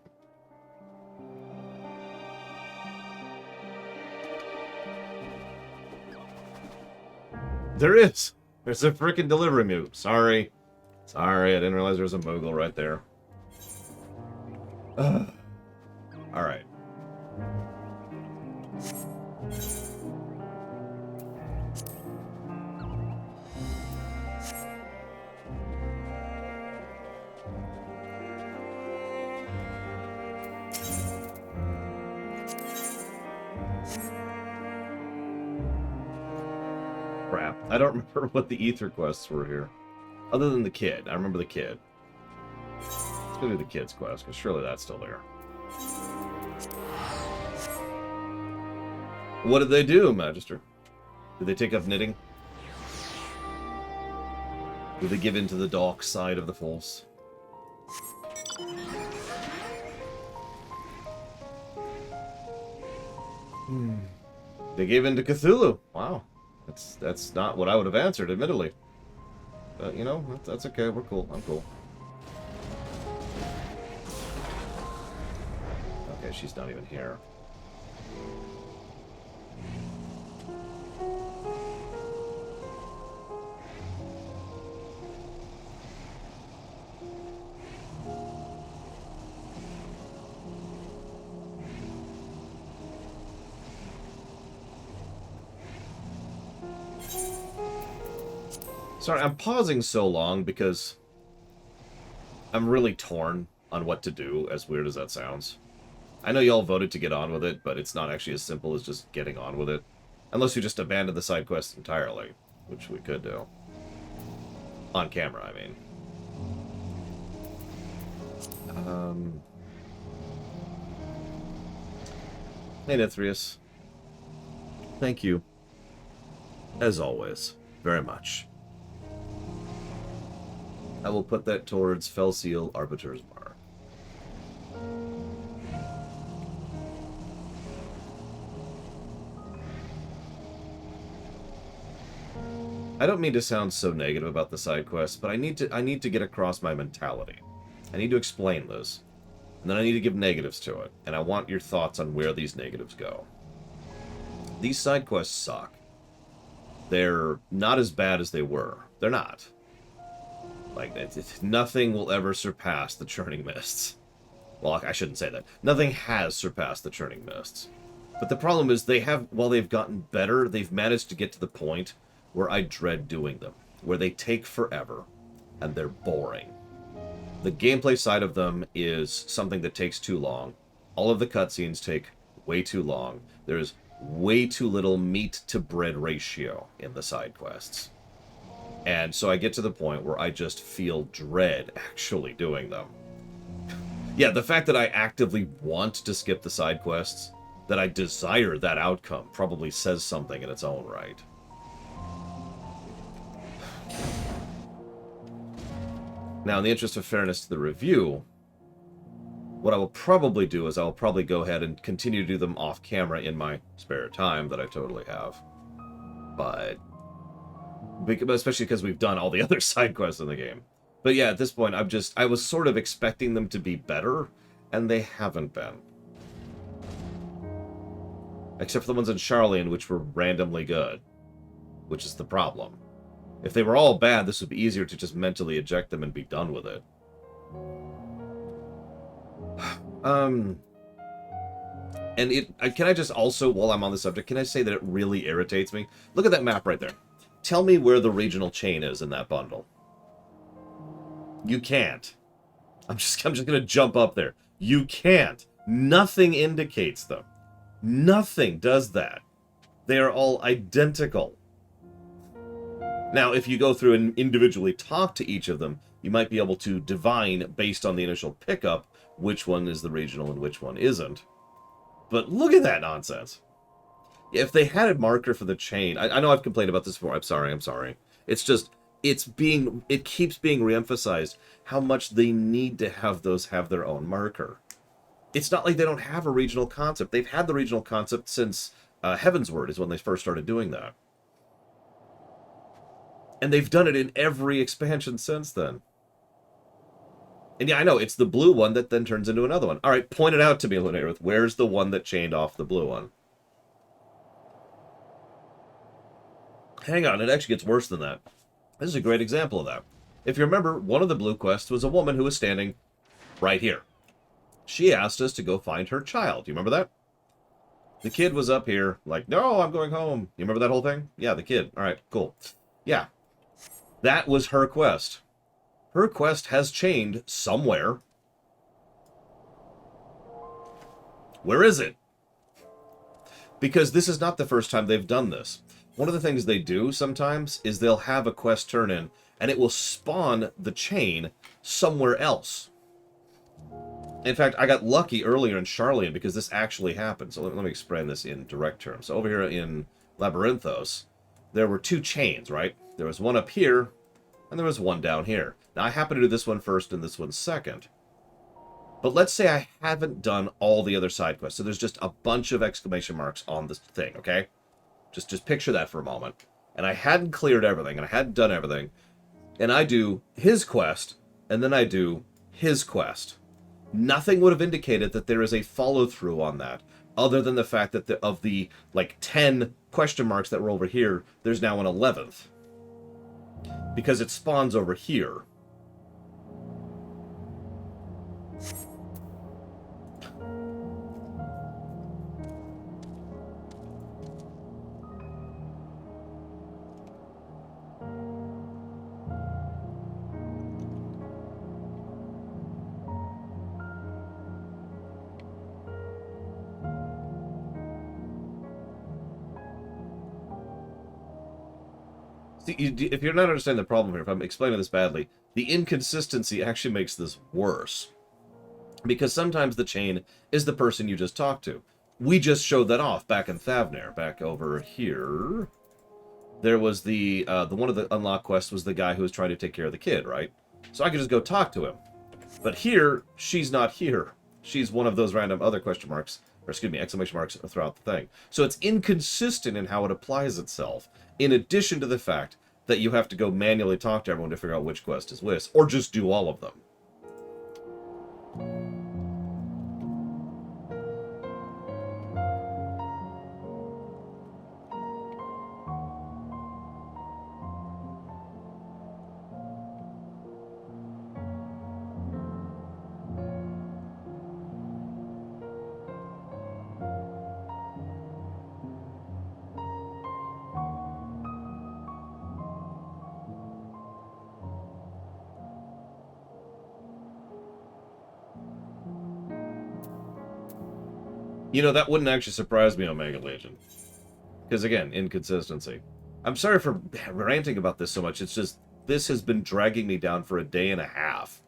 There is! There's a freaking delivery move. Sorry. Sorry, I didn't realize there was a Moogle right there. Alright. Crap. I don't remember what the Ether quests were here. Other than the kid. I remember the kid. Let's go do the kid's quest, because surely that's still there. What did they do, Magister? Did they take up knitting? Did they give in to the dark side of the Force? They gave in to Cthulhu. Wow. That's not what I would have answered, admittedly. But, you know, that's okay. We're cool. I'm cool. Okay, she's not even here. Sorry, I'm pausing so long because I'm really torn on what to do, as weird as that sounds. I know y'all voted to get on with it, but it's not actually as simple as just getting on with it. Unless you just abandon the side quest entirely, which we could do. On camera, I mean. Hey, Nithrius. Thank you, as always, very much. I will put that towards Felseal Arbiter's Mark. I don't mean to sound so negative about the side quests, but I need to get across my mentality. I need to explain this. And then I need to give negatives to it. And I want your thoughts on where these negatives go. These side quests suck. They're not as bad as they were. They're not. Like, nothing will ever surpass the Churning Mists. Well, I shouldn't say that. Nothing has surpassed the Churning Mists. But the problem is, while they've gotten better, they've managed to get to the point where I dread doing them. Where they take forever, and they're boring. The gameplay side of them is something that takes too long. All of the cutscenes take way too long. There's way too little meat-to-bread ratio in the side quests. And so I get to the point where I just feel dread actually doing them. Yeah, the fact that I actively want to skip the side quests, that I desire that outcome, probably says something in its own right. Now, in the interest of fairness to the review, what I will probably do is I'll probably go ahead and continue to do them off camera in my spare time that I totally have. But especially because we've done all the other side quests in the game. But yeah, at this point, I was sort of expecting them to be better, and they haven't been. Except for the ones in Charlian, which were randomly good. Which is the problem. If they were all bad, this would be easier to just mentally eject them and be done with it. Can I just also, while I'm on the subject, can I say that it really irritates me? Look at that map right there. Tell me where the regional chain is in that bundle. You can't. I'm just gonna jump up there. You can't. Nothing indicates them. Nothing does that. They are all identical. Now, if you go through and individually talk to each of them, you might be able to divine, based on the initial pickup, which one is the regional and which one isn't. But look at that nonsense. If they had a marker for the chain, I know I've complained about this before. I'm sorry. It's just, it keeps being reemphasized how much they need to have those have their own marker. It's not like they don't have a regional concept. They've had the regional concept since Heavensward is when they first started doing that. And they've done it in every expansion since then. And yeah, I know, it's the blue one that then turns into another one. All right, point it out to me, Lunairith. Where's the one that chained off the blue one? Hang on, it actually gets worse than that. This is a great example of that. If you remember, one of the blue quests was a woman who was standing right here. She asked us to go find her child. Do you remember that? The kid was up here, like, no, I'm going home. You remember that whole thing? Yeah, the kid. All right, cool. Yeah, that was her quest. Her quest has chained somewhere. Where is it? Because this is not the first time they've done this. One of the things they do sometimes is they'll have a quest turn in, and it will spawn the chain somewhere else. In fact, I got lucky earlier in Charlian because this actually happened. So let me explain this in direct terms. So over here in Labyrinthos, there were two chains, right? There was one up here, and there was one down here. Now, I happen to do this one first and this one second. But let's say I haven't done all the other side quests. So there's just a bunch of exclamation marks on this thing, okay? Just picture that for a moment. And I hadn't cleared everything, and I hadn't done everything. And I do his quest, and then I do his quest. Nothing would have indicated that there is a follow-through on that, other than the fact that of the, like, 10 question marks that were over here, there's now an 11th. Because it spawns over here. See, if you're not understanding the problem here, if I'm explaining this badly, the inconsistency actually makes this worse. Because sometimes the chain is the person you just talked to. We just showed that off back in Thavnair, back over here. There was the one of the unlock quests was the guy who was trying to take care of the kid, right? So I could just go talk to him. But here, she's not here. She's one of those random other question marks, or excuse me, exclamation marks throughout the thing. So it's inconsistent in how it applies itself, in addition to the fact that you have to go manually talk to everyone to figure out which quest is which, or just do all of them. You know, that wouldn't actually surprise me, Omega Legion. Because, again, inconsistency. I'm sorry for ranting about this so much. It's just, this has been dragging me down for a day and a half.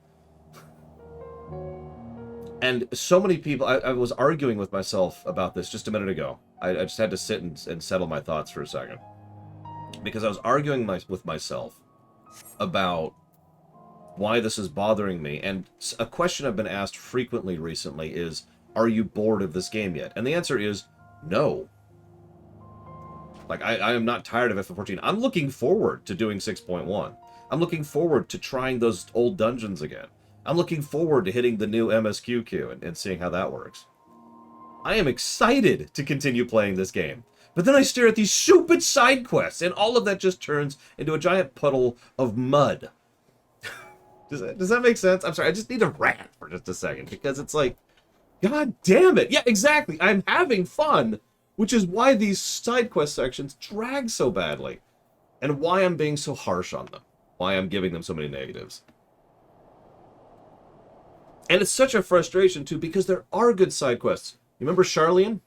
And so many people... I was arguing with myself about this just a minute ago. I just had to sit and settle my thoughts for a second. Because I was arguing with myself about why this is bothering me. And a question I've been asked frequently recently is... Are you bored of this game yet? And the answer is no. Like, I am not tired of FF14. I'm looking forward to doing 6.1. I'm looking forward to trying those old dungeons again. I'm looking forward to hitting the new MSQ queue and seeing how that works. I am excited to continue playing this game. But then I stare at these stupid side quests, and all of that just turns into a giant puddle of mud. Does that make sense? I'm sorry, I just need to rant for just a second, because it's like, God damn it. Yeah, exactly. I'm having fun, which is why these side quest sections drag so badly, and why I'm being so harsh on them, why I'm giving them so many negatives. And it's such a frustration, too, because there are good side quests. You remember Charlian?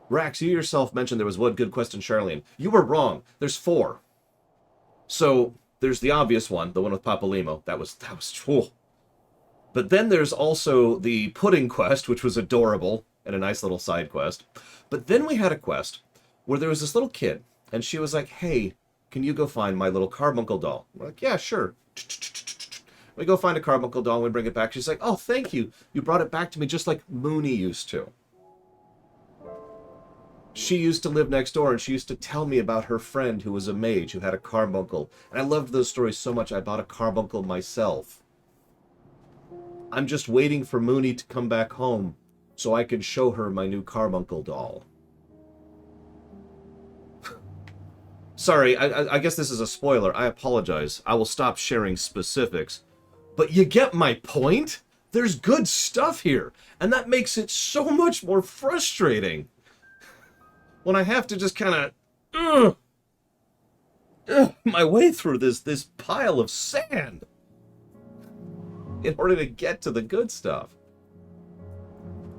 Rax, you yourself mentioned there was one good quest in Charlian. You were wrong. There's 4. So, there's the obvious one, the one with Papalimo. That was cool. But then there's also the pudding quest, which was adorable, and a nice little side quest. But then we had a quest where there was this little kid, and she was like, hey, can you go find my little carbuncle doll? We're like, yeah, sure. We go find a carbuncle doll, and we bring it back. She's like, oh, thank you. You brought it back to me just like Mooney used to. She used to live next door, and she used to tell me about her friend who was a mage who had a carbuncle. And I loved those stories so much, I bought a carbuncle myself. I'm just waiting for Mooney to come back home so I can show her my new carbuncle doll. Sorry, I guess this is a spoiler. I apologize. I will stop sharing specifics. But you get my point? There's good stuff here, and that makes it so much more frustrating when I have to just kind of my way through this pile of sand in order to get to the good stuff.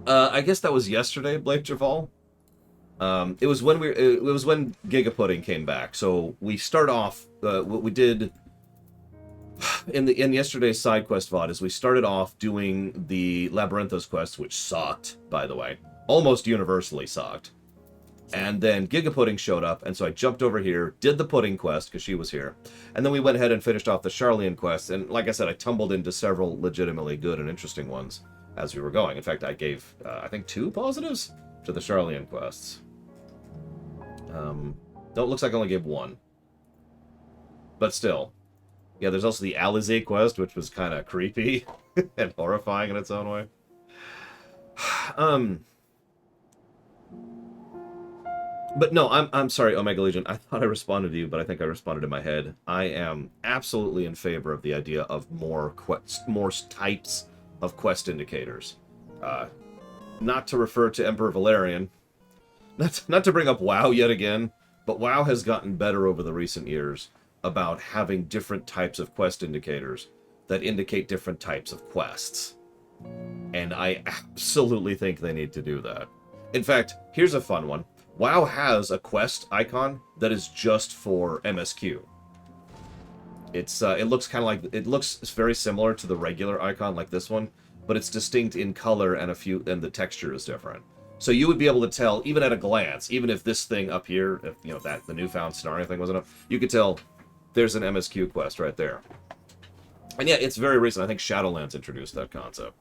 I guess that was yesterday, Blake Javal. It was when Gigapudding came back. So we start off what we did in yesterday's side quest VOD is we started off doing the Labyrinthos quest, which sucked, by the way. Almost universally sucked. And then Gigapudding showed up, and so I jumped over here, did the pudding quest, because she was here. And then we went ahead and finished off the Charlian quest, and like I said, I tumbled into several legitimately good and interesting ones as we were going. In fact, I gave, I think, 2 positives to the Charlian quests. No, it looks like I only gave 1. But still. Yeah, there's also the Alizé quest, which was kind of creepy and horrifying in its own way. But no, I'm sorry, Omega Legion. I thought I responded to you, but I think I responded in my head. I am absolutely in favor of the idea of more types of quest indicators. Not to refer to Emperor Valerian, not to bring up WoW yet again, but WoW has gotten better over the recent years about having different types of quest indicators that indicate different types of quests. And I absolutely think they need to do that. In fact, here's a fun one. WoW has a quest icon that is just for MSQ. It looks kind of like, it looks very similar to the regular icon like this one, but it's distinct in color and the texture is different. So you would be able to tell, even at a glance, even if this thing up here, if, you know, that the newfound scenario thing wasn't up, you could tell there's an MSQ quest right there. And yeah, it's very recent. I think Shadowlands introduced that concept.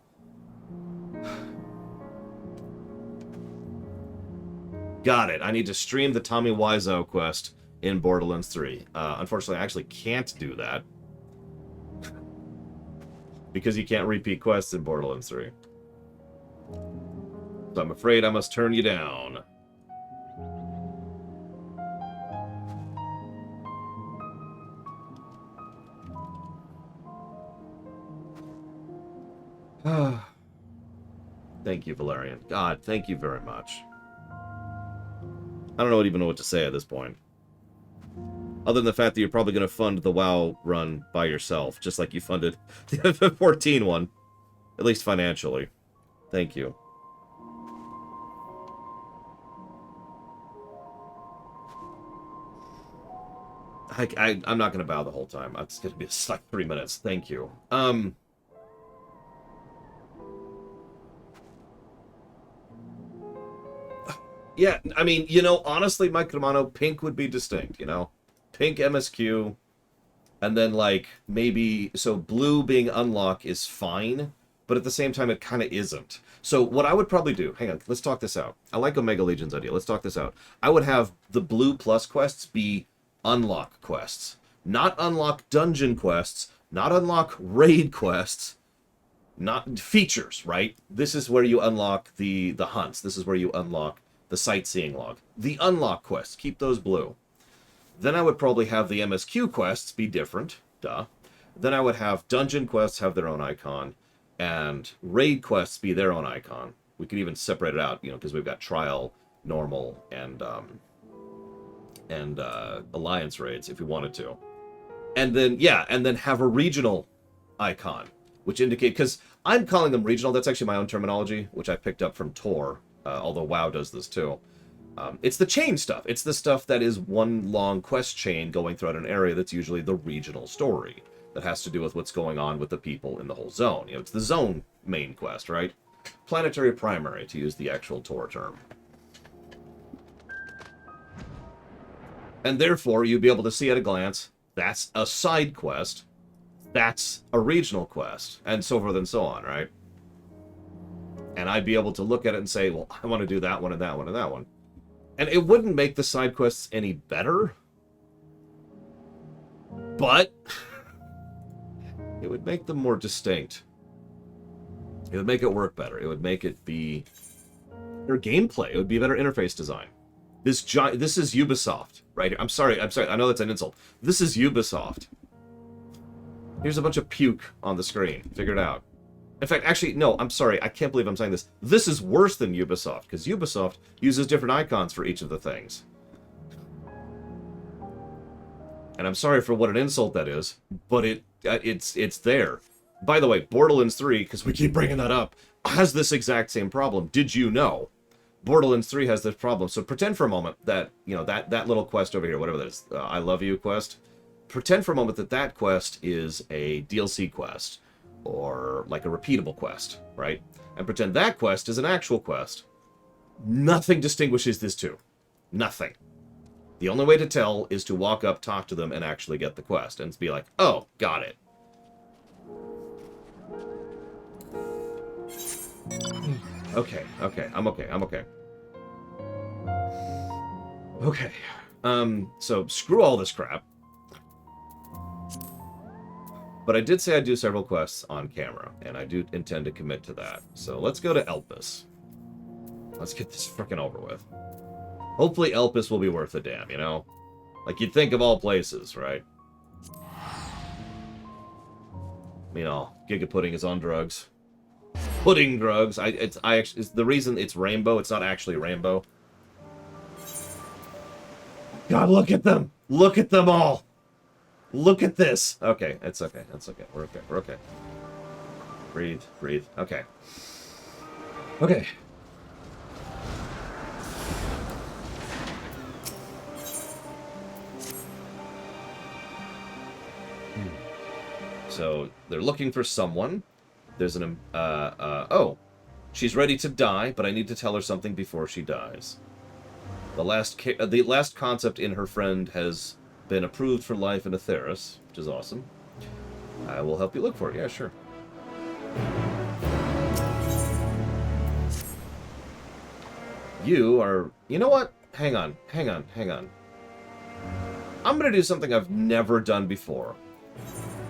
Got it. I need to stream the Tommy Wiseau quest in Borderlands 3. Unfortunately, I actually can't do that. Because you can't repeat quests in Borderlands 3. So I'm afraid I must turn you down. Thank you, Valerian. God, thank you very much. I don't even know what to say at this point. Other than the fact that you're probably going to fund the WoW run by yourself, just like you funded the FF14 one. At least financially. Thank you. I'm not going to bow the whole time. It's going to be like 3 minutes. Thank you. Yeah, I mean, you know, honestly, Mike Romano, pink would be distinct, you know? Pink MSQ, and then, like, maybe... So, blue being unlock is fine, but at the same time, it kind of isn't. So, what I would probably do... Hang on, let's talk this out. I like Omega Legion's idea. Let's talk this out. I would have the blue plus quests be unlock quests. Not unlock dungeon quests, not unlock raid quests, not features, right? This is where you unlock the hunts. This is where you unlock the sightseeing log. The unlock quests, keep those blue. Then I would probably have the MSQ quests be different, duh. Then I would have dungeon quests have their own icon, and raid quests be their own icon. We could even separate it out, you know, because we've got trial, normal, and alliance raids if we wanted to. And then, yeah, and then have a regional icon, which indicate, because I'm calling them regional, that's actually my own terminology, which I picked up from Tor. Although WoW does this too. It's the chain stuff. It's the stuff that is one long quest chain going throughout an area that's usually the regional story that has to do with what's going on with the people in the whole zone. You know, it's the zone main quest, right? Planetary primary, to use the actual Tor term. And therefore, you'd be able to see at a glance, that's a side quest, that's a regional quest, and so forth and so on, right? And I'd be able to look at it and say, well, I want to do that one and that one and that one. And it wouldn't make the side quests any better. But it would make them more distinct. It would make it work better. It would make it be better gameplay. It would be better interface design. This is Ubisoft, right here. I'm sorry. I know that's an insult. This is Ubisoft. Here's a bunch of puke on the screen. Figure it out. In fact, actually, no, I'm sorry. I can't believe I'm saying this. This is worse than Ubisoft, because Ubisoft uses different icons for each of the things. And I'm sorry for what an insult that is, but it's there. By the way, Borderlands 3, because we keep bringing that up, has this exact same problem. Did you know? Borderlands 3 has this problem. So pretend for a moment that, you know, that little quest over here, whatever that is, I love you quest. Pretend for a moment that that quest is a DLC quest, or like a repeatable quest, right? And pretend that quest is an actual quest. Nothing distinguishes these two. Nothing. The only way to tell is to walk up, talk to them, and actually get the quest. And be like, oh, got it. Okay, I'm okay. Okay. So screw all this crap. But I did say I'd do several quests on camera, and I do intend to commit to that. So let's go to Elpis. Let's get this frickin' over with. Hopefully Elpis will be worth a damn, you know? Like, you'd think of all places, right? You know, Giga Pudding is on drugs. Pudding drugs. It's the reason it's rainbow, it's not actually rainbow. God, look at them! Look at them all! Look at this! Okay, it's okay, it's okay. We're okay. Breathe. Okay. Okay. So, they're looking for someone. There's an, oh. She's ready to die, but I need to tell her something before she dies. The last concept in her friend has been approved for life in Atheris, which is awesome. I will help you look for it. Yeah, sure. You are... You know what? Hang on. I'm gonna do something I've never done before.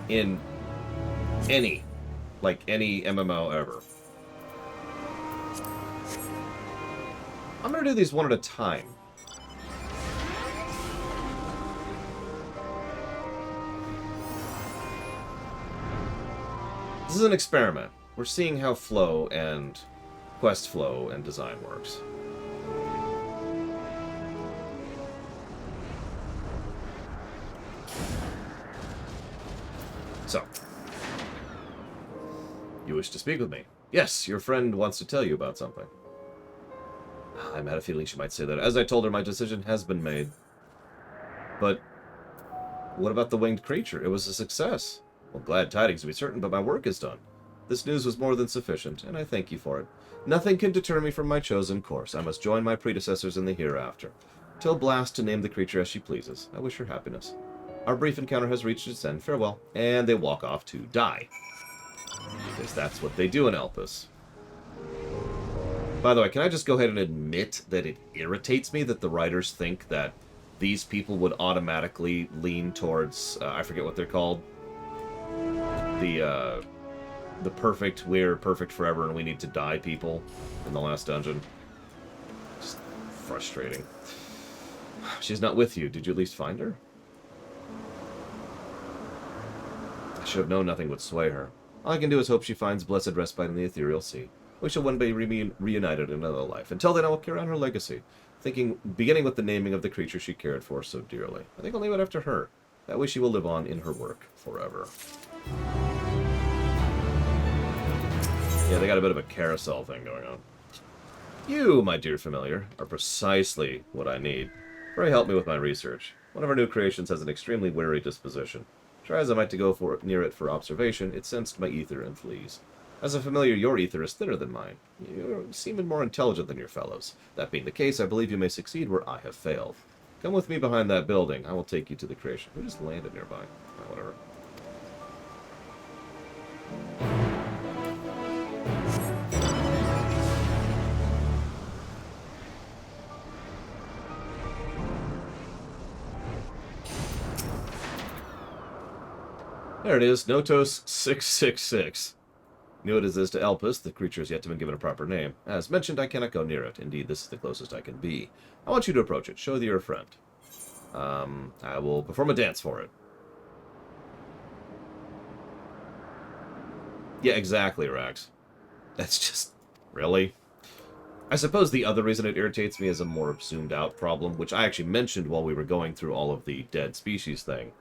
In any MMO ever. I'm gonna do these one at a time. This is an experiment. We're seeing how flow and quest flow and design works. So, you wish to speak with me? Yes, your friend wants to tell you about something. I had a feeling she might say that. As I told her, my decision has been made. But what about the winged creature? It was a success. Well, glad tidings to be certain, but my work is done. This news was more than sufficient, and I thank you for it. Nothing can deter me from my chosen course. I must join my predecessors in the hereafter. Tell Blast to name the creature as she pleases. I wish her happiness. Our brief encounter has reached its end. Farewell. And they walk off to die. Because that's what they do in Elpis. By the way, can I just go ahead and admit that it irritates me that the writers think that these people would automatically lean towards, I forget what they're called, the perfect, we're perfect forever and we need to die people in the last dungeon. Just frustrating. She's not with you. Did you at least find her? I should have known nothing would sway her. All I can do is hope she finds blessed respite in the ethereal sea. We shall one day be reunited in another life. Until then, I will carry on her legacy, beginning with the naming of the creature she cared for so dearly. I think I'll name it after her. That way she will live on in her work forever. Yeah, they got a bit of a carousel thing going on. You, my dear familiar, are precisely what I need. Pray help me with my research. One of our new creations has an extremely wary disposition. Try as I might to go near it for observation, it sensed my ether and flees. As a familiar, your ether is thinner than mine. You seem more intelligent than your fellows. That being the case, I believe you may succeed where I have failed. Come with me behind that building. I will take you to the creation. Who just landed nearby? Oh, whatever. There it is, Notos 666. Knew it is this to Elpis. The creature has yet to been given a proper name. As mentioned, I cannot go near it. Indeed, this is the closest I can be. I want you to approach it. Show that you're a friend. I will perform a dance for it. Yeah, exactly, Rax. That's just... Really? I suppose the other reason it irritates me is a more zoomed-out problem, which I actually mentioned while we were going through all of the dead species thing.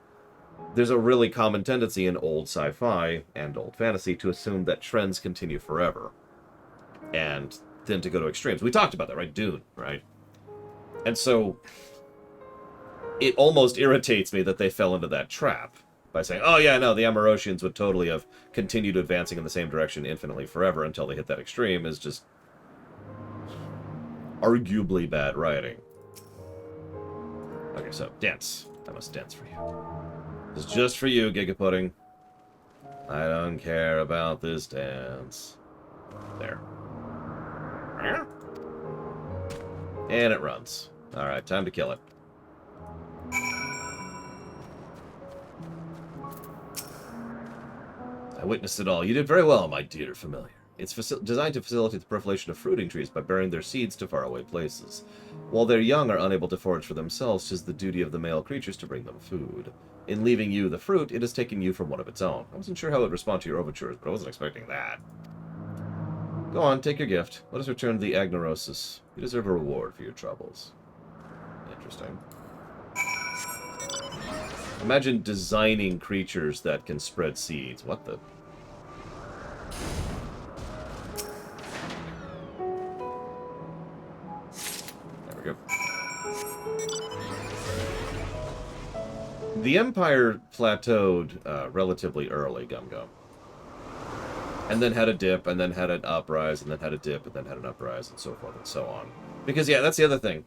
There's a really common tendency in old sci-fi and old fantasy to assume that trends continue forever. And then to go to extremes. We talked about that, right? Dune, right? And so... it almost irritates me that they fell into that trap by saying, oh yeah, no, the Amarosians would totally have continued advancing in the same direction infinitely forever until they hit that extreme is just arguably bad writing. Okay, so, dance. I must dance for you. It's just for you, Gigapudding. I don't care about this dance. There. And it runs. Alright, time to kill it. I witnessed it all. You did very well, my dear familiar. It's designed to facilitate the proliferation of fruiting trees by bearing their seeds to faraway places. While their young are unable to forage for themselves, 'tis the duty of the male creatures to bring them food. In leaving you the fruit, it has taken you from one of its own. I wasn't sure how it would respond to your overtures, but I wasn't expecting that. Go on, take your gift. Let us return to the Agnorosis. You deserve a reward for your troubles. Interesting. Imagine designing creatures that can spread seeds. What the... There we go. The Empire plateaued relatively early, Gum-Gum. And then had a dip, and then had an uprise, and then had a dip, and then had an uprise, and so forth and so on. Because, yeah, that's the other thing.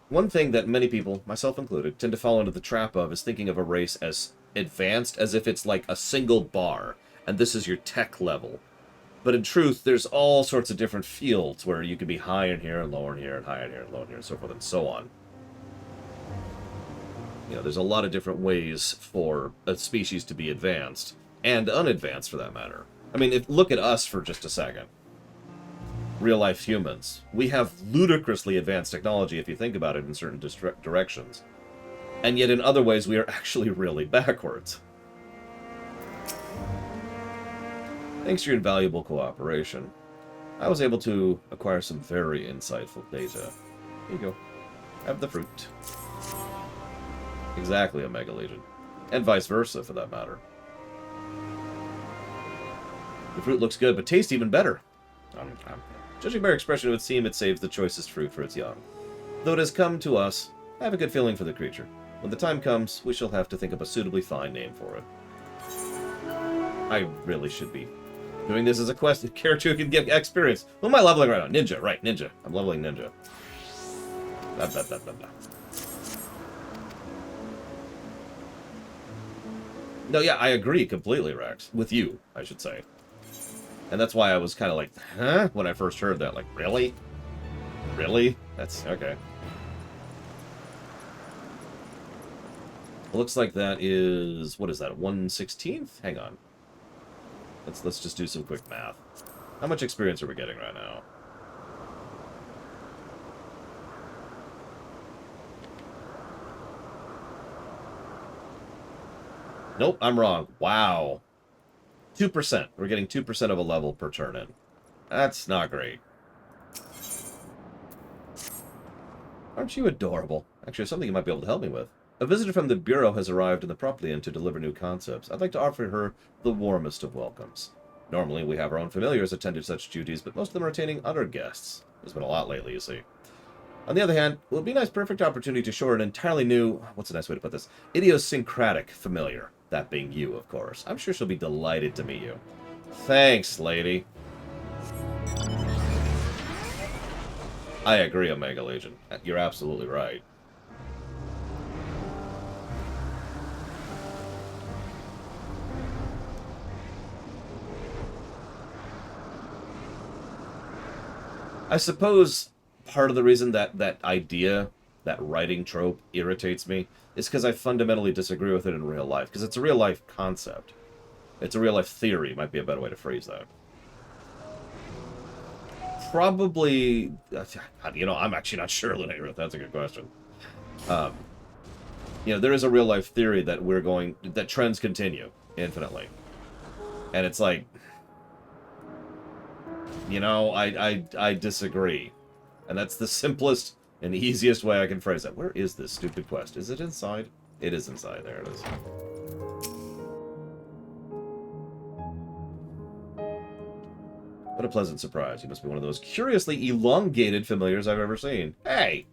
One thing that many people, myself included, tend to fall into the trap of is thinking of a race as advanced as if it's like a single bar, and this is your tech level. But in truth, there's all sorts of different fields where you can be high in here and lower in here and high in here and low in here and so forth and so on. You know, there's a lot of different ways for a species to be advanced, and unadvanced for that matter. I mean, look at us for just a second. Real-life humans. We have ludicrously advanced technology if you think about it in certain directions. And yet in other ways we are actually really backwards. Thanks to your invaluable cooperation, I was able to acquire some very insightful data. Here you go. Have the fruit. Exactly, Omega Legion. And vice versa, for that matter. The fruit looks good, but tastes even better. Judging by your expression, it would seem it saves the choicest fruit for its young. Though it has come to us, I have a good feeling for the creature. When the time comes, we shall have to think of a suitably fine name for it. I really should be doing this as a quest. Character who can get experience. Who am I leveling right now? Ninja, right, Ninja. I'm leveling Ninja. Blah, blah, blah, blah, blah. No, yeah, I agree completely, Rex. With you, I should say. And that's why I was kind of like, huh? When I first heard that. Like, really? Really? That's... okay. It looks like that is... what is that? 1/16th? Hang on. Let's just do some quick math. How much experience are we getting right now? Nope, I'm wrong. Wow. 2%. We're getting 2% of a level per turn-in. That's not great. Aren't you adorable? Actually, something you might be able to help me with. A visitor from the Bureau has arrived in the Property Inn to deliver new concepts. I'd like to offer her the warmest of welcomes. Normally, we have our own familiars attend to such duties, but most of them are retaining other guests. There's been a lot lately, you see. On the other hand, it would be a nice, perfect opportunity to show her an entirely new... what's a nice way to put this? Idiosyncratic familiar. That being you, of course. I'm sure she'll be delighted to meet you. Thanks, lady. I agree, Omega Legion. You're absolutely right. I suppose part of the reason that idea, that writing trope, irritates me is because I fundamentally disagree with it in real life. Because it's a real-life concept. It's a real-life theory, might be a better way to phrase that. probably... You know, I'm actually not sure, Lunagrowth. That's a good question. You know, there is a real-life theory that that trends continue infinitely. And it's like... You know, I disagree. And that's the simplest and easiest way I can phrase that. Where is this stupid quest? Is it inside? It is inside. There it is. What a pleasant surprise. You must be one of those curiously elongated familiars I've ever seen. Hey!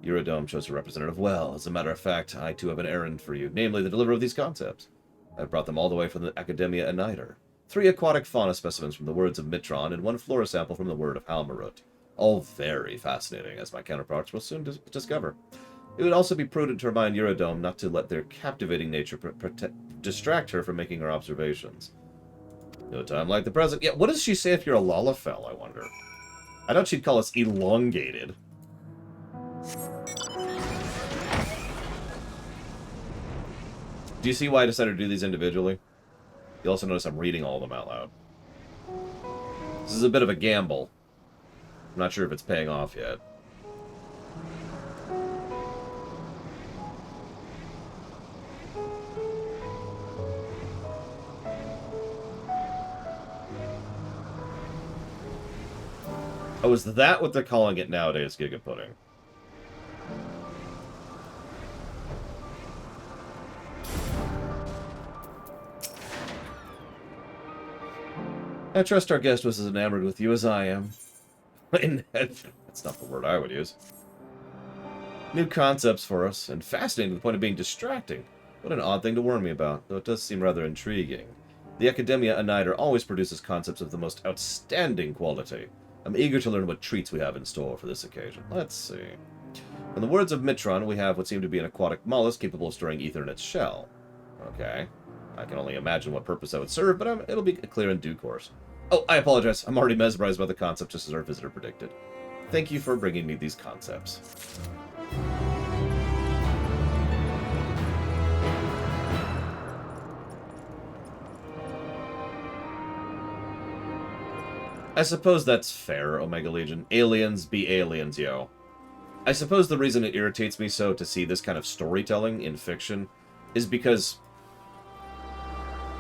Eurodome chose a representative well. As a matter of fact, I too have an errand for you, namely the delivery of these concepts. I've brought them all the way from the Academia Aniter. 3 aquatic fauna specimens from the words of Mitron and 1 flora sample from the word of Halmarut. All very fascinating, as my counterparts will soon discover. It would also be prudent to remind Eurodome not to let their captivating nature distract her from making her observations. No time like the present. Yeah, what does she say if you're a Lalafell, I wonder? I thought she'd call us elongated. Do you see why I decided to do these individually? You also notice I'm reading all of them out loud. This is a bit of a gamble. I'm not sure if it's paying off yet. Oh, is that what they're calling it nowadays, Giga Pudding? I trust our guest was as enamored with you as I am. That's not the word I would use. New concepts for us, and fascinating to the point of being distracting. What an odd thing to warn me about, though it does seem rather intriguing. The Academia Aniter always produces concepts of the most outstanding quality. I'm eager to learn what treats we have in store for this occasion. Let's see. In the words of Mitron, we have what seem to be an aquatic mollusk capable of storing ether in its shell. Okay. I can only imagine what purpose that would serve, but it'll be clear in due course. Oh, I apologize. I'm already mesmerized by the concept, just as our visitor predicted. Thank you for bringing me these concepts. I suppose that's fair, Omega Legion. Aliens be aliens, yo. I suppose the reason it irritates me so to see this kind of storytelling in fiction is because...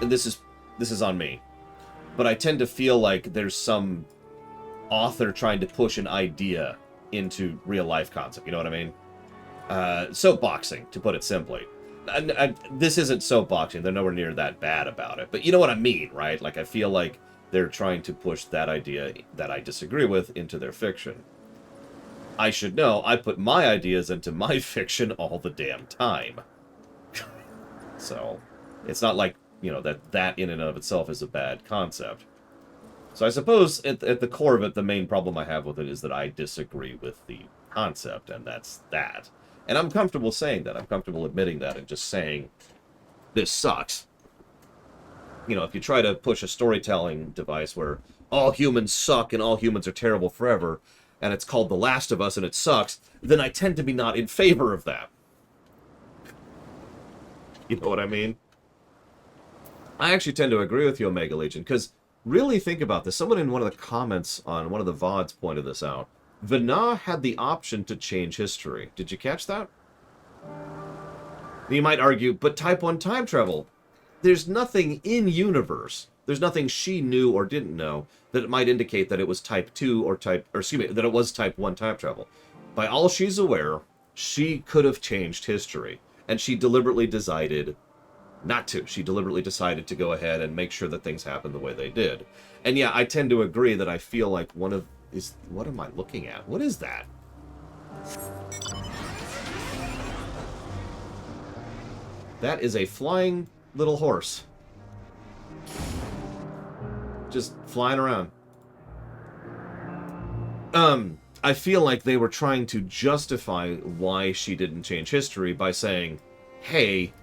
And this is on me. But I tend to feel like there's some author trying to push an idea into real-life concept, you know what I mean? Soapboxing, to put it simply. This isn't soapboxing, they're nowhere near that bad about it. But you know what I mean, right? Like, I feel like they're trying to push that idea that I disagree with into their fiction. I should know, I put my ideas into my fiction all the damn time. So, it's not like, you know, that in and of itself is a bad concept. So I suppose at the core of it, the main problem I have with it is that I disagree with the concept, and that's that. And I'm comfortable saying that. I'm comfortable admitting that and just saying, this sucks. You know, if you try to push a storytelling device where all humans suck and all humans are terrible forever, and it's called The Last of Us and it sucks, then I tend to be not in favor of that. You know what I mean? I actually tend to agree with you, Omega Legion, because really think about this. Someone in one of the comments on one of the VODs pointed this out. Vana had the option to change history. Did you catch that? You might argue, but Type 1 time travel. There's nothing in universe. There's nothing she knew or didn't know that it might indicate that it was Type 2 or that it was Type 1 time travel. By all she's aware, she could have changed history. And she deliberately decided not to. She deliberately decided to go ahead and make sure that things happened the way they did. And yeah, I tend to agree that I feel like what am I looking at? What is that? That is a flying little horse. Just flying around. I feel like they were trying to justify why she didn't change history by saying, hey,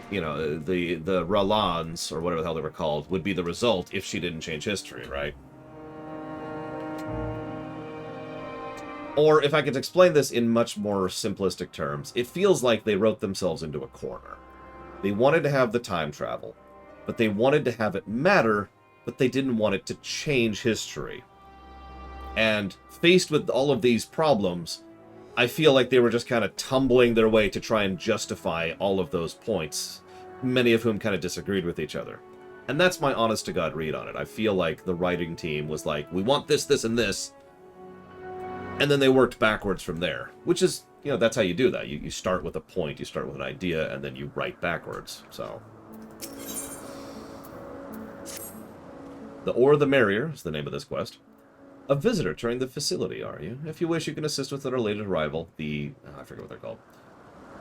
you know, the Ralans, or whatever the hell they were called, would be the result if she didn't change history, right? Or, if I could explain this in much more simplistic terms, it feels like they wrote themselves into a corner. They wanted to have the time travel, but they wanted to have it matter, but they didn't want it to change history. And faced with all of these problems, I feel like they were just kind of tumbling their way to try and justify all of those points, many of whom kind of disagreed with each other. And that's my honest-to-God read on it. I feel like the writing team was like, we want this, this, and this, and then they worked backwards from there, which is, you know, that's how you do that. You start with a point, you start with an idea, and then you write backwards, so. The Ore the Merrier is the name of this quest. A visitor touring the facility, are you? If you wish, you can assist with an related arrival, I forget what they're called.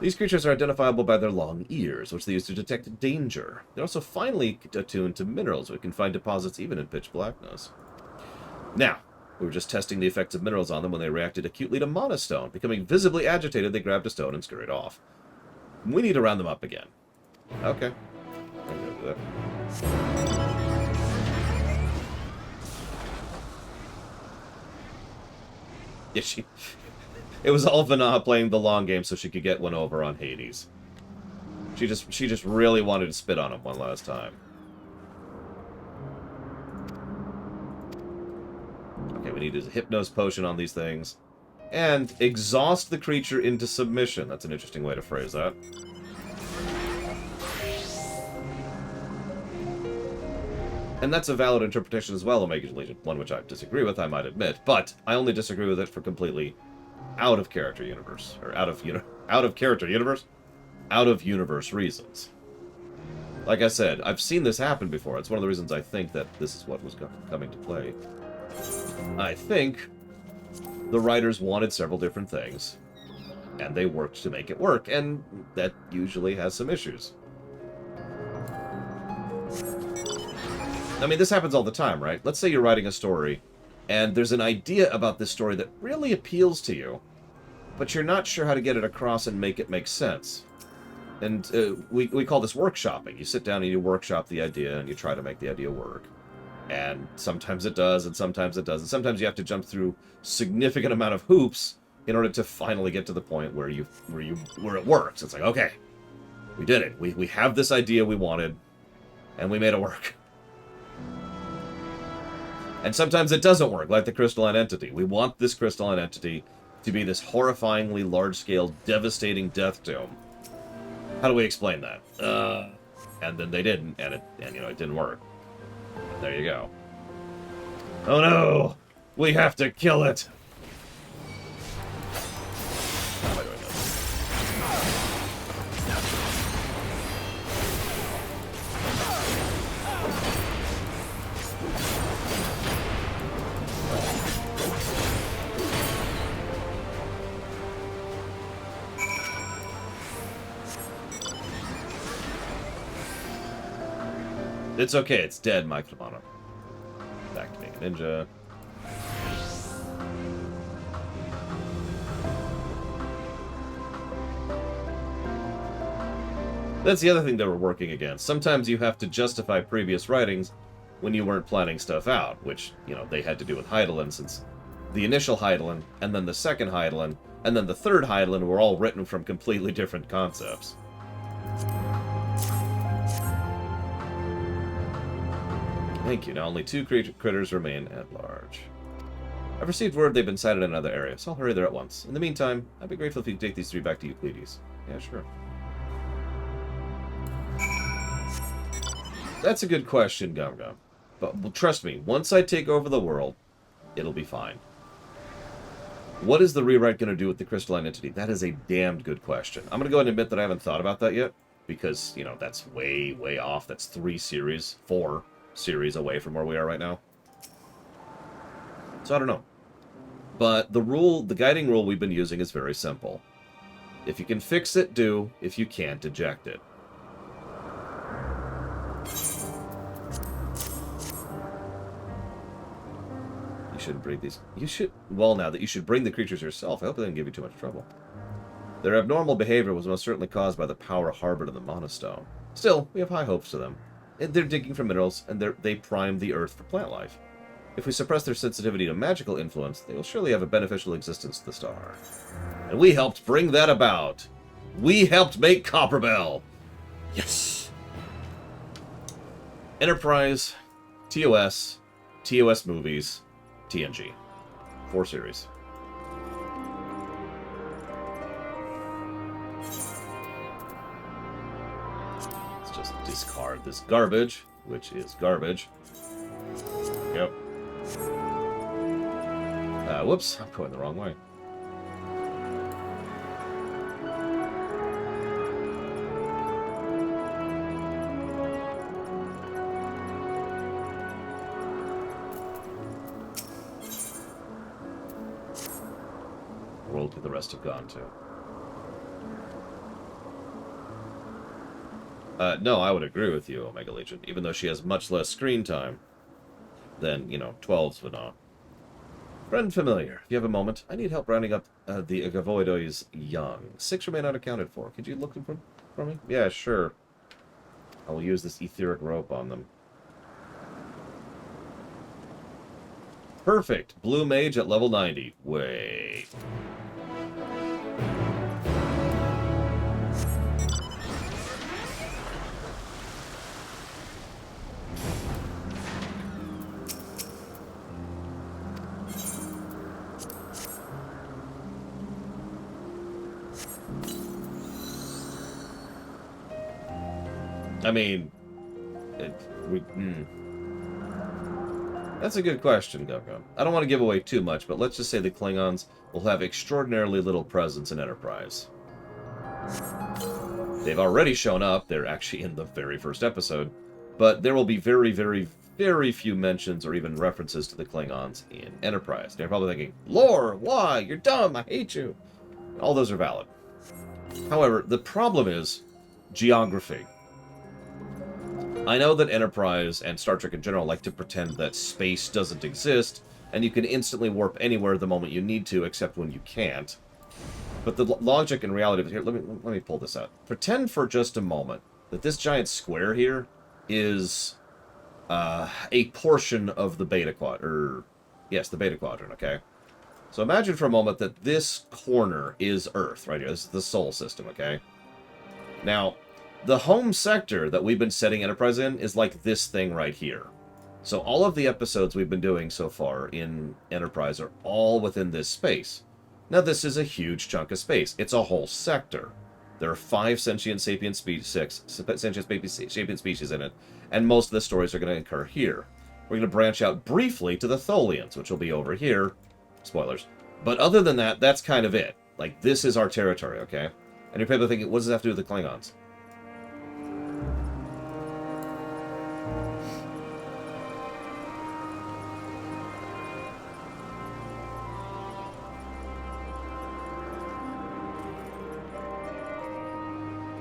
These creatures are identifiable by their long ears, which they use to detect danger. They're also finely attuned to minerals, we can find deposits even in pitch blackness. Now, we were just testing the effects of minerals on them when they reacted acutely to Mana Stone. Becoming visibly agitated, they grabbed a stone and scurried off. We need to round them up again. Okay. I'm gonna do that. Yeah, it was all Vanaha playing the long game so she could get one over on Hades. She just really wanted to spit on him one last time. Okay, we need a Hypnos potion on these things. And exhaust the creature into submission. That's an interesting way to phrase that. And that's a valid interpretation as well, Omega Legion. One which I disagree with, I might admit. But I only disagree with it for completely out of character universe. Or out of character universe? Out of universe reasons. Like I said, I've seen this happen before. It's one of the reasons I think that this is what was coming to play. I think the writers wanted several different things, and they worked to make it work, and that usually has some issues. I mean, this happens all the time, right? Let's say you're writing a story, and there's an idea about this story that really appeals to you, but you're not sure how to get it across and make it make sense. And we call this workshopping. You sit down and you workshop the idea, and you try to make the idea work. And sometimes it does, and sometimes it doesn't. Sometimes you have to jump through significant amount of hoops in order to finally get to the point where it works. It's like, okay, we did it. We have this idea we wanted, and we made it work. And sometimes it doesn't work, like the crystalline entity. We want this crystalline entity to be this horrifyingly large-scale, devastating death doom. How do we explain that? And then they didn't, and it didn't work. There you go. Oh no! We have to kill it! How am I doing this? It's okay, it's dead, Mike Lamano. Back to being a ninja. That's the other thing that we're working against. Sometimes you have to justify previous writings when you weren't planning stuff out, which, they had to do with Hydaelyn, since the initial Hydaelyn, and then the second Hydaelyn, and then the third Hydaelyn were all written from completely different concepts. Thank you. Now only 2 critters remain at large. I've received word they've been sighted in another area, so I'll hurry there at once. In the meantime, I'd be grateful if you could take these 3 back to Euclides. Yeah, sure. That's a good question, Gum Gum. But trust me, once I take over the world, it'll be fine. What is the rewrite going to do with the crystalline entity? That is a damned good question. I'm going to go ahead and admit that I haven't thought about that yet, because, that's way, way off. That's 4 series away from where we are right now. So I don't know. But the guiding rule we've been using is very simple. If you can fix it, do. If you can't, eject it. You shouldn't bring these. You should. Well, now that you should bring the creatures yourself. I hope they didn't give you too much trouble. Their abnormal behavior was most certainly caused by the power harbored in the Mana Stone. Still, we have high hopes for them. They're digging for minerals, and they prime the earth for plant life. If we suppress their sensitivity to magical influence, they will surely have a beneficial existence to the star. And we helped bring that about. We helped make Copperbell. Yes! Enterprise, TOS, TOS Movies, TNG. 4 series. Let's just discard this garbage, which is garbage. Yep. Whoops, I'm going the wrong way. World the rest have gone to. No, I would agree with you, Omega Legion, even though she has much less screen time than, 12s would not. Friend familiar, if you have a moment, I need help rounding up the Agavoidois young. 6 remain unaccounted for. Could you look them for me? Yeah, sure. I will use this etheric rope on them. Perfect. Blue Mage at level 90. Wait. I mean, that's a good question, Gogo. I don't want to give away too much, but let's just say the Klingons will have extraordinarily little presence in Enterprise. They've already shown up. They're actually in the very first episode. But there will be very, very, very few mentions or even references to the Klingons in Enterprise. They're probably thinking, lore, why? You're dumb, I hate you. All those are valid. However, the problem is geography. I know that Enterprise and Star Trek in general like to pretend that space doesn't exist, and you can instantly warp anywhere the moment you need to, except when you can't. But the logic and reality of it here, let me pull this out. Pretend for just a moment that this giant square here is a portion of the Beta Quadrant, yes, the Beta Quadrant, okay? So imagine for a moment that this corner is Earth, right here. This is the Sol system, okay? Now, the home sector that we've been setting Enterprise in is like this thing right here. So all of the episodes we've been doing so far in Enterprise are all within this space. Now this is a huge chunk of space. It's a whole sector. There are 5 sentient sapient species, 6 sentient sapient species in it, and most of the stories are going to occur here. We're going to branch out briefly to the Tholians, which will be over here. Spoilers. But other than that, that's kind of it. Like, this is our territory, okay? And you're probably thinking, what does that have to do with the Klingons?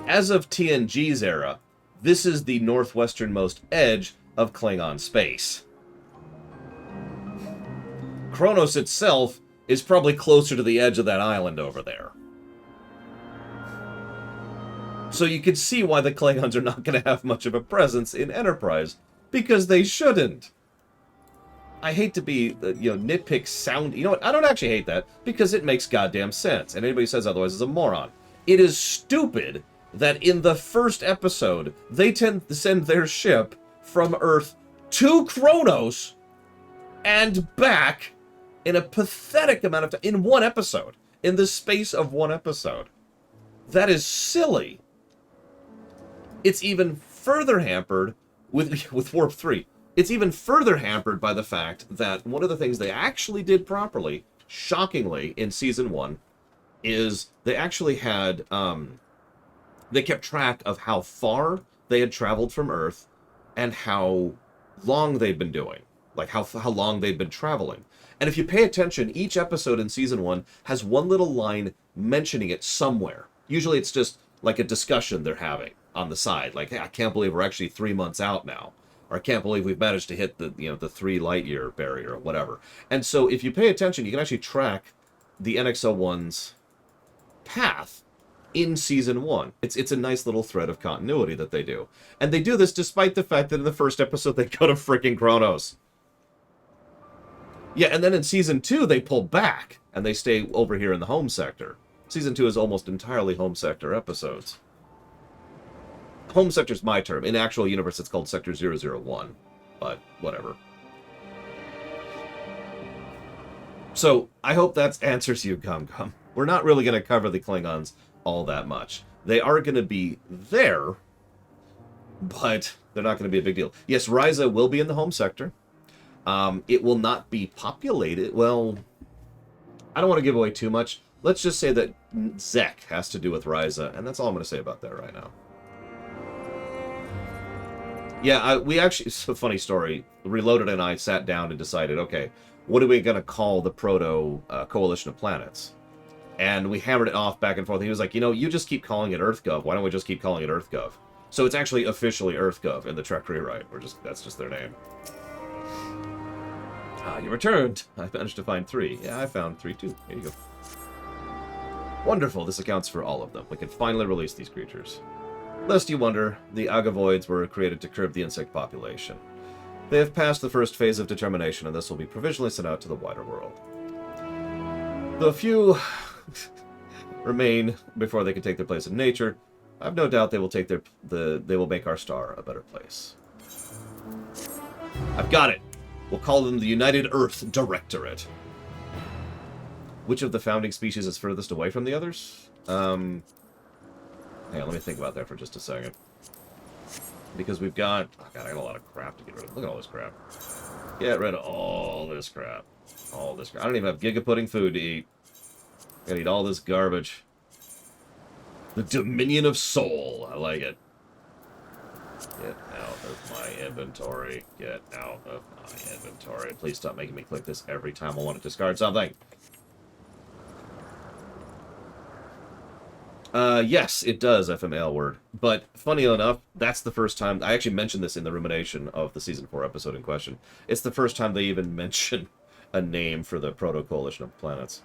As of TNG's era, this is the northwesternmost edge of Klingon space. Kronos itself is probably closer to the edge of that island over there. So you can see why the Klingons are not going to have much of a presence in Enterprise, because they shouldn't. I hate to be, nitpick sound. You know what? I don't actually hate that, because it makes goddamn sense, and anybody who says otherwise is a moron. It is stupid that in the first episode, they tend to send their ship from Earth to Kronos and back in a pathetic amount of time, in one episode, in the space of one episode. That is silly. It's even further hampered with Warp 3. It's even further hampered by the fact that one of the things they actually did properly, shockingly, in Season 1, is they actually had, they kept track of how far they had traveled from Earth and how long they'd been doing. Like, how long they'd been traveling. And if you pay attention, each episode in Season 1 has one little line mentioning it somewhere. Usually it's just like a discussion they're having on the side. Like, hey, I can't believe we're actually 3 months out now. Or I can't believe we've managed to hit the 3 light year barrier or whatever. And so if you pay attention, you can actually track the NX-01's path in Season 1. It's a nice little thread of continuity that they do. And they do this despite the fact that in the first episode they go to freaking Kronos. Yeah, and then in Season 2 they pull back, and they stay over here in the home sector. Season 2 is almost entirely home sector episodes. Home sector's my term. In actual universe it's called Sector 001. But, whatever. So, I hope that answers you, Gum Gum. We're not really going to cover the Klingons all that much. They are going to be there, but they're not going to be a big deal. Yes, Ryza will be in the home sector. It will not be populated. Well, I don't want to give away too much. Let's just say that Zek has to do with Ryza, and that's all I'm going to say about that right now. Yeah, we actually... It's a funny story. Reloaded and I sat down and decided, okay, what are we going to call the Proto Coalition of Planets? And we hammered it off back and forth. And he was like, you just keep calling it EarthGov. Why don't we just keep calling it EarthGov? So it's actually officially EarthGov in the Trek rewrite. That's just their name. You returned. I managed to find 3. Yeah, I found 3 too. Here you go. Wonderful. This accounts for all of them. We can finally release these creatures. Lest you wonder, the Agavoids were created to curb the insect population. They have passed the first phase of determination, and this will be provisionally sent out to the wider world. Though a few remain before they can take their place in nature, I have no doubt they will take they will make our star a better place. I've got it. We'll call them the United Earth Directorate. Which of the founding species is furthest away from the others? Hang on, let me think about that for just a second. Because we've got... Oh god, I got a lot of crap to get rid of. Look at all this crap. Get rid of all this crap. All this crap. I don't even have gigapudding food to eat. I gotta eat all this garbage. The Dominion of Soul. I like it. Get out of my inventory. Get out of my inventory. Please stop making me click this every time I want to discard something. Yes, it does, FML word. But, funny enough, that's the first time... I actually mentioned this in the rumination of the Season 4 episode in question. It's the first time they even mention a name for the Proto-Coalition of Planets.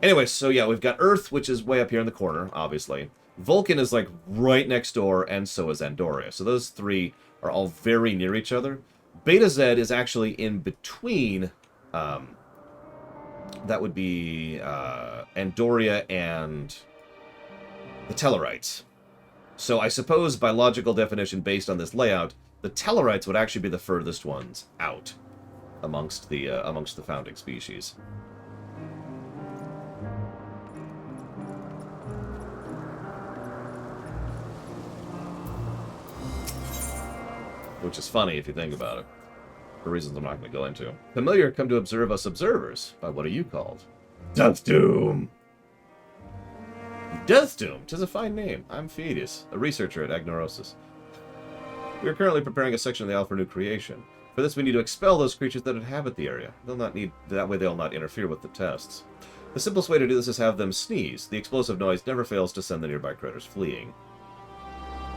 Anyway, so yeah, we've got Earth, which is way up here in the corner, obviously. Vulcan is, like, right next door, and so is Andoria. So those 3 are all very near each other. Beta Z is actually in between... that would be Andoria and... the Tellarites. So I suppose by logical definition based on this layout, the Tellarites would actually be the furthest ones out amongst the founding species. Which is funny if you think about it. For reasons I'm not going to go into. Familiar come to observe us observers. By what are you called? Death Doom! Death Doom! 'Tis a fine name. I'm Phoedus, a researcher at Agnorosis. We are currently preparing a section of the Alpha New Creation. For this we need to expel those creatures that inhabit the area. That way they'll not interfere with the tests. The simplest way to do this is have them sneeze. The explosive noise never fails to send the nearby critters fleeing.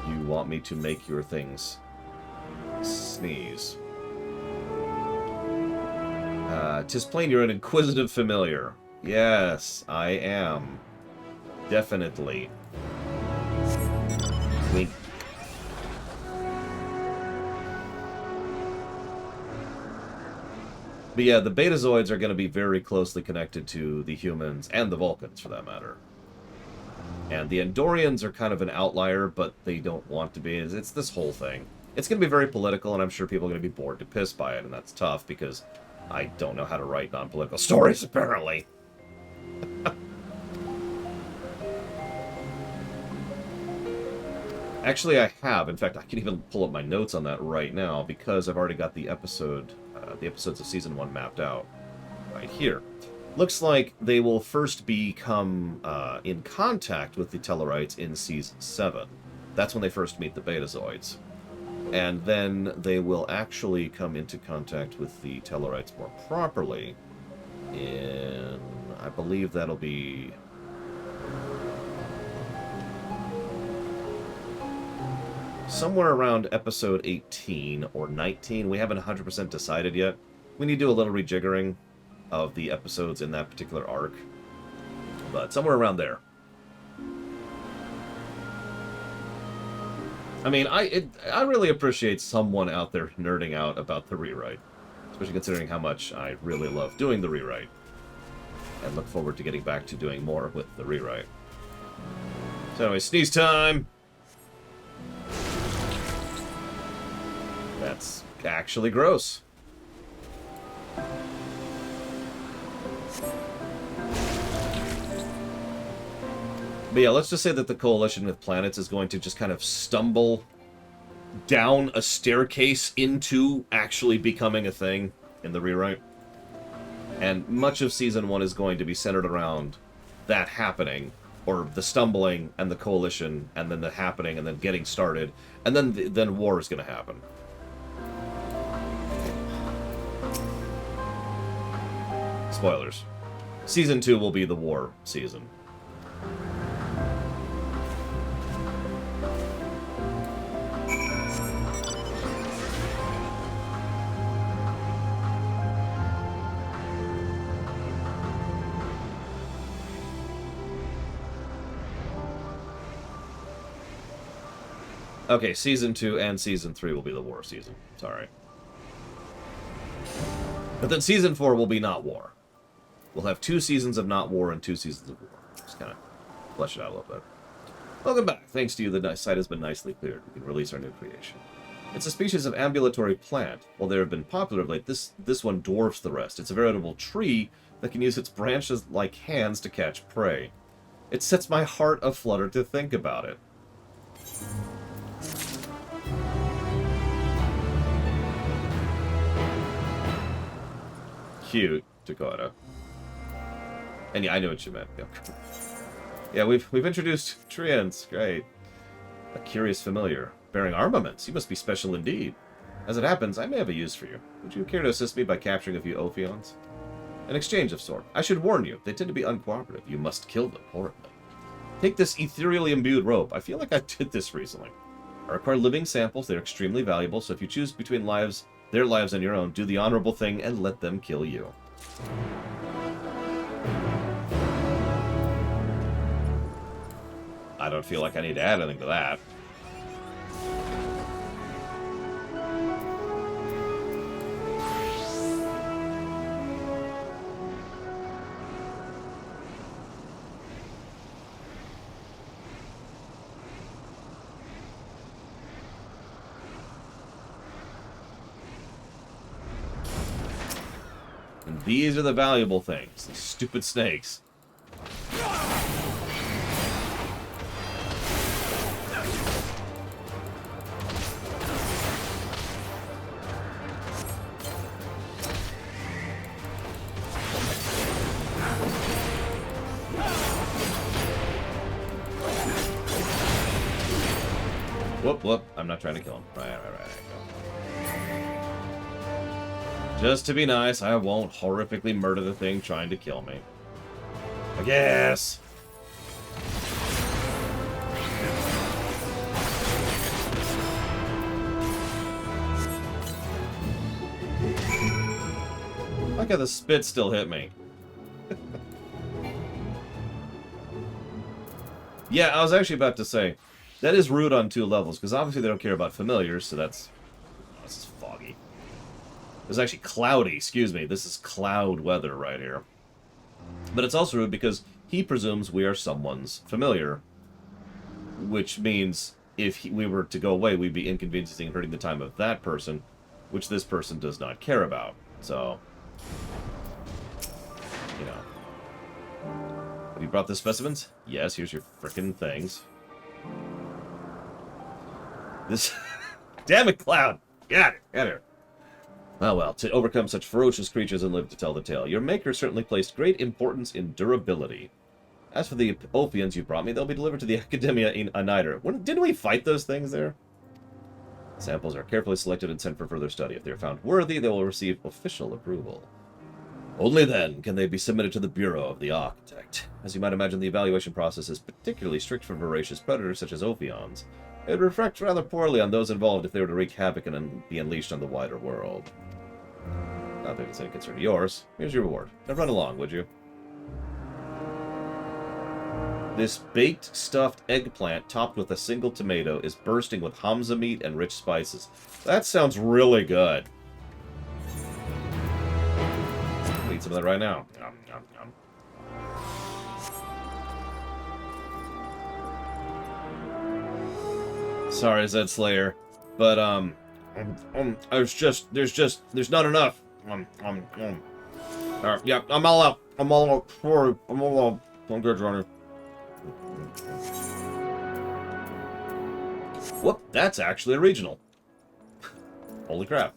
You want me to make your things sneeze. 'Tis plain you're an inquisitive familiar. Yes, I am. Definitely. Wink. But yeah, the Betazoids are going to be very closely connected to the humans, and the Vulcans, for that matter. And the Andorians are kind of an outlier, but they don't want to be. It's this whole thing. It's going to be very political, and I'm sure people are going to be bored to piss by it, and that's tough, because I don't know how to write non-political stories, apparently. Actually, I have. In fact, I can even pull up my notes on that right now, because I've already got the episodes of Season 1 mapped out right here. Looks like they will first become in contact with the Tellarites in Season 7. That's when they first meet the Betazoids. And then they will actually come into contact with the Tellarites more properly in... I believe that'll be... somewhere around episode 18 or 19. We haven't 100% decided yet. We need to do a little rejiggering of the episodes in that particular arc. But somewhere around there. I mean, I really appreciate someone out there nerding out about the rewrite. Especially considering how much I really love doing the rewrite. And look forward to getting back to doing more with the rewrite. So anyway, sneeze time! That's actually gross. But yeah, let's just say that the coalition with planets is going to just kind of stumble down a staircase into actually becoming a thing in the rewrite. And much of Season 1 is going to be centered around that happening, or the stumbling and the coalition, and then the happening, and then getting started, and then war is going to happen. Spoilers. Season 2 will be the war season. Okay, Season 2 and Season 3 will be the war season. Sorry. But then Season 4 will be not war. We'll have 2 seasons of not war and 2 seasons of war. Just kind of flesh it out a little bit. Welcome back. Thanks to you, the site has been nicely cleared. We can release our new creation. It's a species of ambulatory plant. While they have been popular of late, this one dwarfs the rest. It's a veritable tree that can use its branches like hands to catch prey. It sets my heart aflutter to think about it. Cute, Dakota. And yeah, I knew what you meant. Yeah, we've introduced Treants. Great. A curious familiar. Bearing armaments. You must be special indeed. As it happens, I may have a use for you. Would you care to assist me by capturing a few Ophions? An exchange of sort. I should warn you, they tend to be uncooperative. You must kill them horribly. Take this ethereally imbued rope. I feel like I did this recently. I require living samples. They're extremely valuable, so if you choose between their lives and your own, do the honorable thing and let them kill you. I don't feel like I need to add anything to that. And these are the valuable things. These stupid snakes. Whoop. I'm not trying to kill him. Right. Just to be nice, I won't horrifically murder the thing trying to kill me. I guess. Look how the spit still hit me. Yeah, I was actually about to say, that is rude on 2 levels, because obviously they don't care about familiars, so that's... Oh, this is foggy. It's actually cloudy, excuse me. This is cloud weather right here. But it's also rude because he presumes we are someone's familiar, which means if we were to go away, we'd be inconveniencing and hurting the time of that person, which this person does not care about. So, you know. Have you brought the specimens? Yes, here's your frickin' things. This... Damn it, Cloud! Get it! Well, to overcome such ferocious creatures and live to tell the tale. Your maker certainly placed great importance in durability. As for the Ophions you brought me, they'll be delivered to the Academia in Anider. Didn't we fight those things there? Samples are carefully selected and sent for further study. If they are found worthy, they will receive official approval. Only then can they be submitted to the Bureau of the Architect. As you might imagine, the evaluation process is particularly strict for voracious predators such as Ophions. It would reflect rather poorly on those involved if they were to wreak havoc and be unleashed on the wider world. Not that it's any concern of yours. Here's your reward. Now run along, would you? This baked, stuffed eggplant topped with a single tomato is bursting with Hamza meat and rich spices. That sounds really good. I'll eat some of that right now. Yum, yum, yum. Sorry, Zed Slayer, but there's not enough. Yeah, I'm all out. I'm all up. Sorry. I'm all up. I'm good, Johnny. Whoop, that's actually a regional. Holy crap.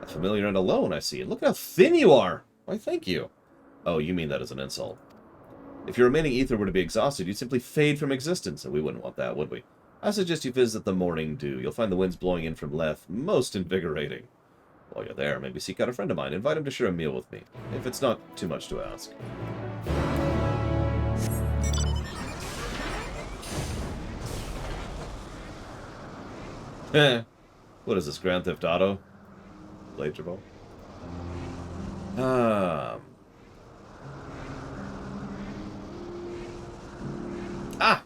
A familiar and alone, I see. Look how thin you are. Why, thank you. Oh, you mean that as an insult. If your remaining ether were to be exhausted, you'd simply fade from existence, and we wouldn't want that, would we? I suggest you visit the Morning Dew. You'll find the winds blowing in from Leth most invigorating. While you're there, maybe seek out a friend of mine. Invite him to share a meal with me, if it's not too much to ask. What is this, Grand Theft Auto? Blade Turbo?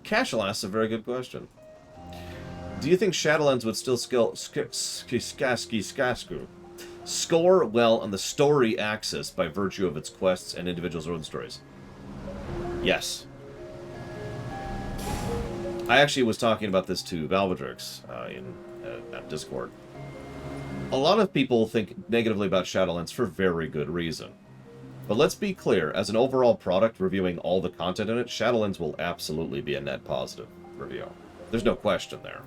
Cashel asks a very good question. Do you think Shadowlands would still score well on the story axis by virtue of its quests and individuals' own stories? Yes. I actually was talking about this to Valvedrix at Discord. A lot of people think negatively about Shadowlands for very good reason. But let's be clear, as an overall product reviewing all the content in it, Shadowlands will absolutely be a net positive review. There's no question there.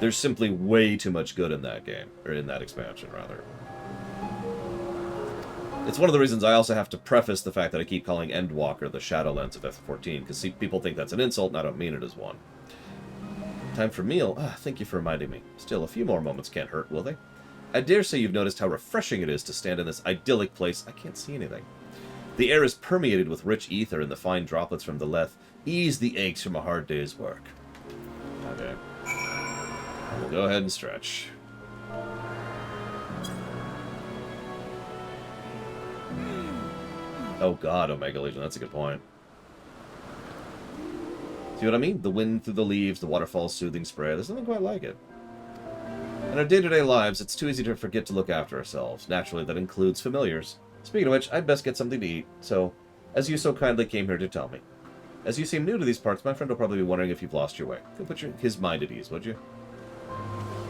There's simply way too much good in that game, or in that expansion, rather. It's one of the reasons I also have to preface the fact that I keep calling Endwalker the Shadowlands of F14, because people think that's an insult, and I don't mean it as one. Time for meal? Thank you for reminding me. Still, a few more moments can't hurt, will they? I dare say you've noticed how refreshing it is to stand in this idyllic place. I can't see anything. The air is permeated with rich ether, and the fine droplets from the Leth ease the aches from a hard day's work. Okay. We'll go ahead and stretch. Oh god, Omega Legion, that's a good point. See what I mean? The wind through the leaves, the waterfall's soothing spray. There's nothing quite like it. In our day-to-day lives, it's too easy to forget to look after ourselves. Naturally, that includes familiars. Speaking of which, I'd best get something to eat, so, as you so kindly came here to tell me. As you seem new to these parts, my friend will probably be wondering if you've lost your way. Go put his mind at ease, would you?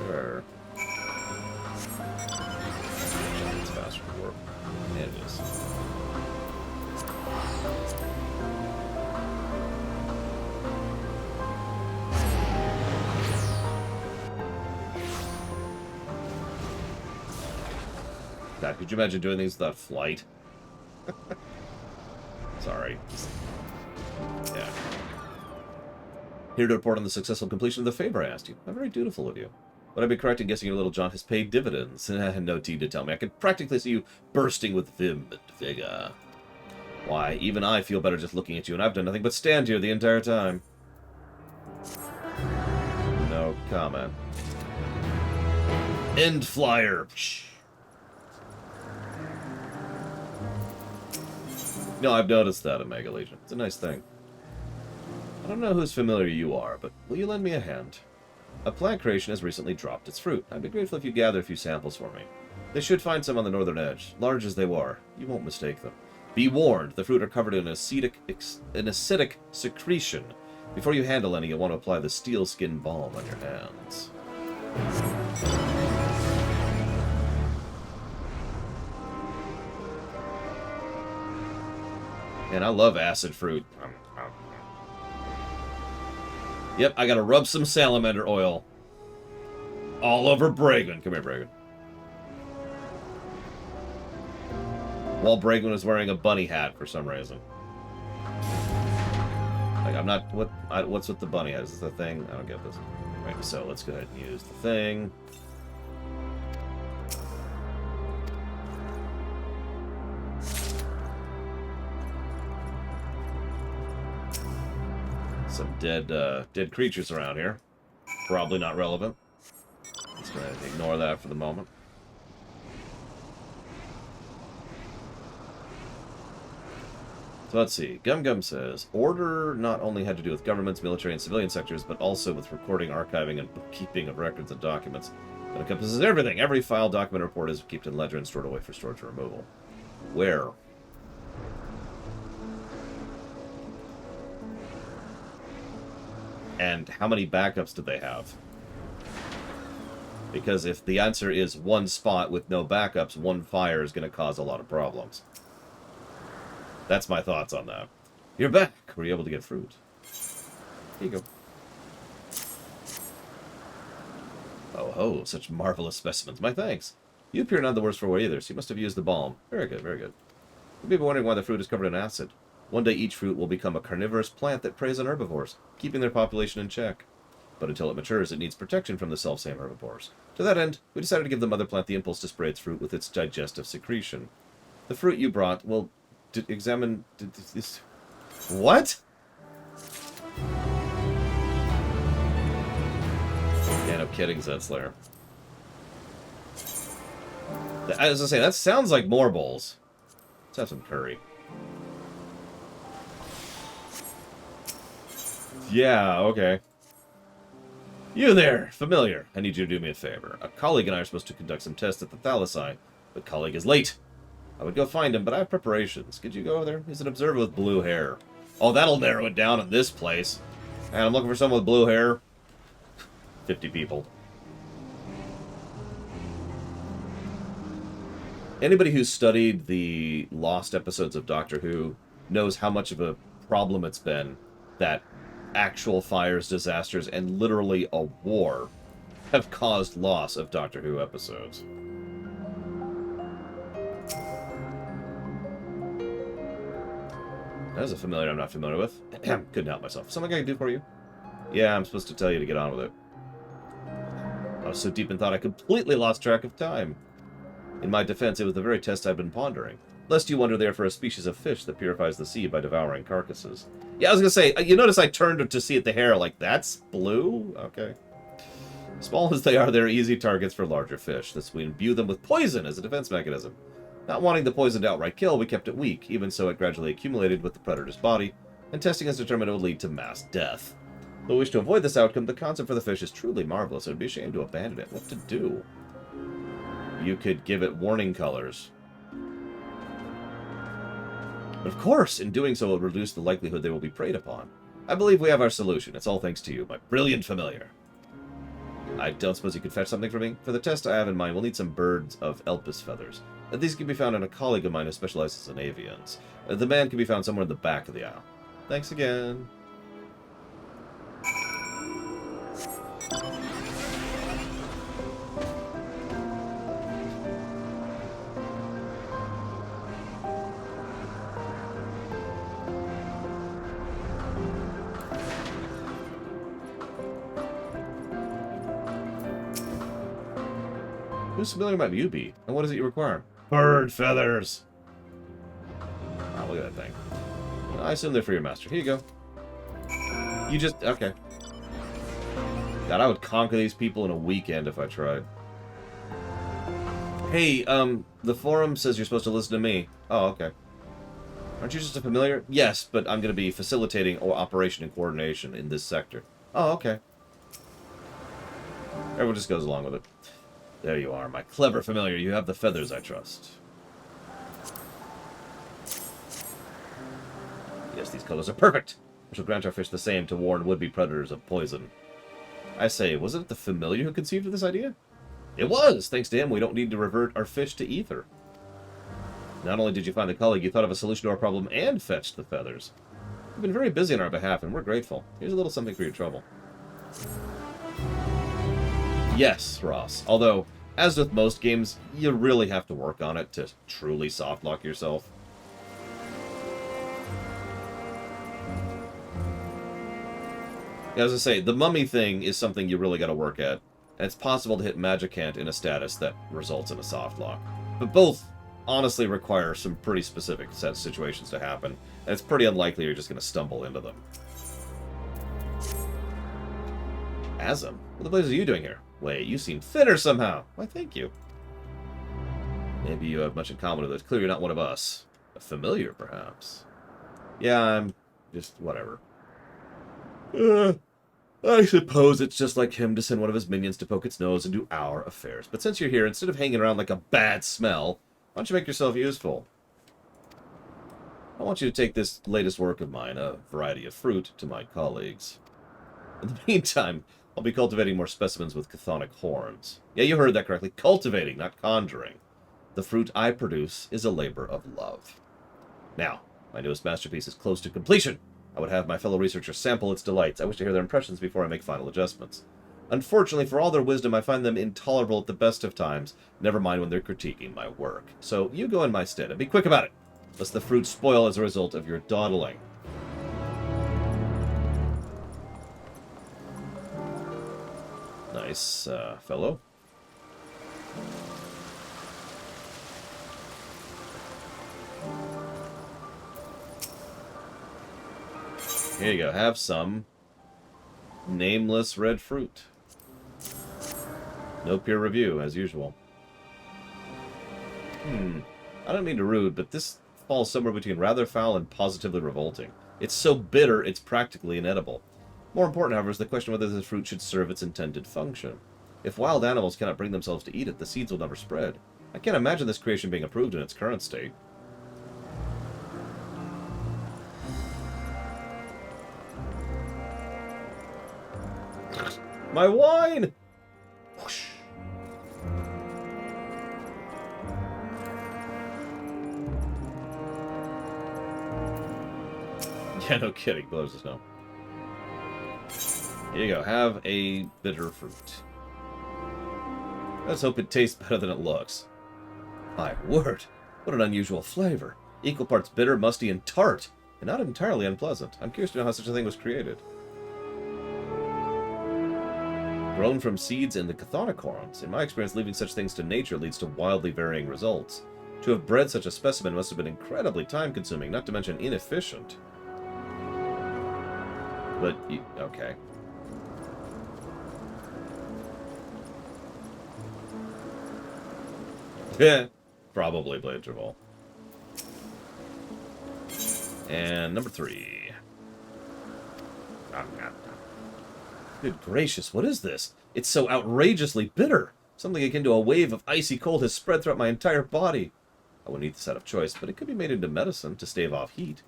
Sure. It's faster to work. Yeah, it is. God, could you imagine doing things without flight? Sorry. Yeah. Here to report on the successful completion of the favor I asked you. How very dutiful of you. Would I be correct in guessing your little John has paid dividends? No need to tell me. I could practically see you bursting with vim and vigor. Why, even I feel better just looking at you, and I've done nothing but stand here the entire time. No comment. End flyer. No, I've noticed that, Omega Legion. It's a nice thing. I don't know whose familiar you are, but will you lend me a hand? A plant creation has recently dropped its fruit. I'd be grateful if you gather a few samples for me. They should find some on the northern edge. Large as they were, you won't mistake them. Be warned, the fruit are covered in an acidic secretion. Before you handle any, you'll want to apply the steel skin balm on your hands. Man, I love acid fruit. Yep, I gotta rub some salamander oil all over Bragon. Come here, Bragon. While Bragon is wearing a bunny hat for some reason. Like, I'm not... What's with the bunny hat? Is this the thing? I don't get this. Right, so let's go ahead and use the thing. Some dead creatures around here. Probably not relevant. Let's go ahead and ignore that for the moment. So let's see. Gum Gum says, Order not only had to do with governments, military, and civilian sectors, but also with recording, archiving, and bookkeeping of records and documents. It encompasses everything. Every file, document, report is kept in ledger and stored away for storage or removal. Where? And how many backups do they have? Because if the answer is one spot with no backups, one fire is going to cause a lot of problems. That's my thoughts on that. You're back. Were you able to get fruit? Here you go. Oh ho, such marvelous specimens. My thanks. You appear none the worse for wear either, so you must have used the balm. Very good, very good. You may be wondering why the fruit is covered in acid. One day each fruit will become a carnivorous plant that preys on herbivores, keeping their population in check. But until it matures, it needs protection from the selfsame herbivores. To that end, we decided to give the mother plant the impulse to spray its fruit with its digestive secretion. The fruit you brought will examine this. What? Yeah, no kidding, Zedslayer. As I say, that sounds like more bowls. Let's have some curry. Yeah, okay. You there, familiar. I need you to do me a favor. A colleague and I are supposed to conduct some tests at the Thalassai, but colleague is late. I would go find him, but I have preparations. Could you go over there? He's an observer with blue hair. Oh, that'll narrow it down in this place. And I'm looking for someone with blue hair. 50 people. Anybody who's studied the lost episodes of Doctor Who knows how much of a problem it's been that actual fires, disasters, and literally a war have caused loss of Doctor Who episodes. That is a familiar I'm not familiar with. Couldn't help myself. Something I can do for you? Yeah, I'm supposed to tell you to get on with it. I was so deep in thought I completely lost track of time. In my defense, it was the very test I've been pondering. Lest you wonder they're for a species of fish that purifies the sea by devouring carcasses. Yeah, I was gonna say, you notice I turned to see at the hair, like, that's blue? Okay. Small as they are, they're easy targets for larger fish. Thus, we imbue them with poison as a defense mechanism. Not wanting the poison to outright kill, we kept it weak. Even so, it gradually accumulated with the predator's body, and testing has determined it would lead to mass death. Though we wish to avoid this outcome, the concept for the fish is truly marvelous. It would be a shame to abandon it. What to do? You could give it warning colors. But of course, in doing so, it will reduce the likelihood they will be preyed upon. I believe we have our solution. It's all thanks to you, my brilliant familiar. I don't suppose you could fetch something for me? For the test I have in mind, we'll need some birds of Elpis feathers. These can be found in a colleague of mine who specializes in avians. The man can be found somewhere in the back of the aisle. Thanks again. Whose familiar might you be? And what is it you require? Bird feathers! Oh, look at that thing. I assume they're for your master. Here you go. You just... okay. God, I would conquer these people in a weekend if I tried. Hey, the forum says you're supposed to listen to me. Oh, okay. Aren't you just a familiar? Yes, but I'm going to be facilitating operation and coordination in this sector. Oh, okay. Everyone just goes along with it. There you are, my clever familiar. You have the feathers, I trust. Yes, these colors are perfect. We shall grant our fish the same to warn would-be predators of poison. I say, wasn't it the familiar who conceived of this idea? It was! Thanks to him, we don't need to revert our fish to ether. Not only did you find the colleague, you thought of a solution to our problem and fetched the feathers. You've been very busy on our behalf, and we're grateful. Here's a little something for your trouble. Yes, Ross. Although, as with most games, you really have to work on it to truly softlock yourself. As I say, the mummy thing is something you really got to work at, and it's possible to hit Magicant in a status that results in a softlock. But both honestly require some pretty specific set situations to happen, and it's pretty unlikely you're just going to stumble into them. Asm, what the blazes are you doing here? Wait, you seem thinner somehow. Why, thank you. Maybe you have much in common with us. Clearly you're not one of us. A familiar, perhaps. Yeah, I'm just whatever. I suppose it's just like him to send one of his minions to poke its nose into our affairs. But since you're here, instead of hanging around like a bad smell, why don't you make yourself useful? I want you to take this latest work of mine, a variety of fruit, to my colleagues. In the meantime, I'll be cultivating more specimens with chthonic horns. Yeah, you heard that correctly. Cultivating, not conjuring. The fruit I produce is a labor of love. Now, my newest masterpiece is close to completion. I would have my fellow researchers sample its delights. I wish to hear their impressions before I make final adjustments. Unfortunately, for all their wisdom, I find them intolerable at the best of times, never mind when they're critiquing my work. So you go in my stead, and be quick about it, lest the fruit spoil as a result of your dawdling. Nice, fellow. Here you go, have some nameless red fruit. No peer review, as usual. I don't mean to rude, but this falls somewhere between rather foul and positively revolting. It's so bitter, it's practically inedible. More important, however, is the question whether this fruit should serve its intended function. If wild animals cannot bring themselves to eat it, the seeds will never spread. I can't imagine this creation being approved in its current state. My wine! Whoosh. Yeah, no kidding. Blows the snow. Here you go. Have a bitter fruit. Let's hope it tastes better than it looks. My word. What an unusual flavor. Equal parts bitter, musty, and tart. And not entirely unpleasant. I'm curious to know how such a thing was created. Grown from seeds in the chthonic horns. In my experience, leaving such things to nature leads to wildly varying results. To have bred such a specimen must have been incredibly time-consuming, not to mention inefficient. But, okay. Yeah, probably Blade Travol. And number 3. Good gracious, what is this? It's so outrageously bitter. Something akin to a wave of icy cold has spread throughout my entire body. I wouldn't eat this out of choice, but it could be made into medicine to stave off heat.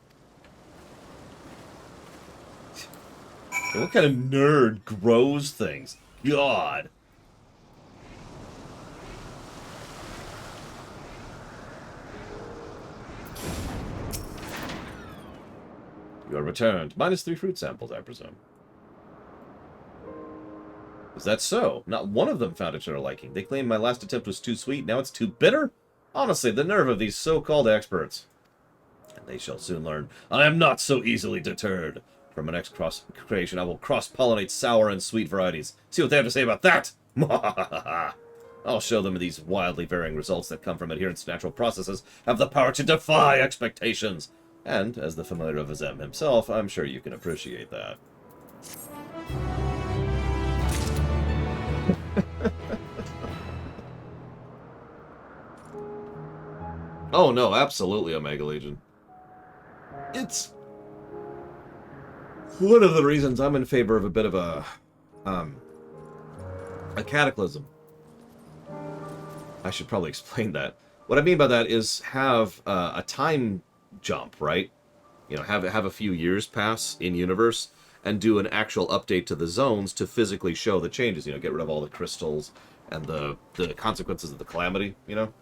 What kind of nerd grows things? God! You are returned. -3 fruit samples, I presume. Is that so? Not one of them found it to their liking. They claimed my last attempt was too sweet, now it's too bitter? Honestly, the nerve of these so-called experts. And they shall soon learn. I am not so easily deterred. For my next creation, I will cross-pollinate sour and sweet varieties. See what they have to say about that! I'll show them these wildly varying results that come from adherence to natural processes have the power to defy expectations. And, as the familiar of Azem himself, I'm sure you can appreciate that. Oh no, absolutely, Omega Legion. It's one of the reasons I'm in favor of a bit of a cataclysm. I should probably explain that. What I mean by that is have a time jump, right? You know, have a few years pass in universe and do an actual update to the zones to physically show the changes. You know, get rid of all the crystals and the consequences of the calamity, you know?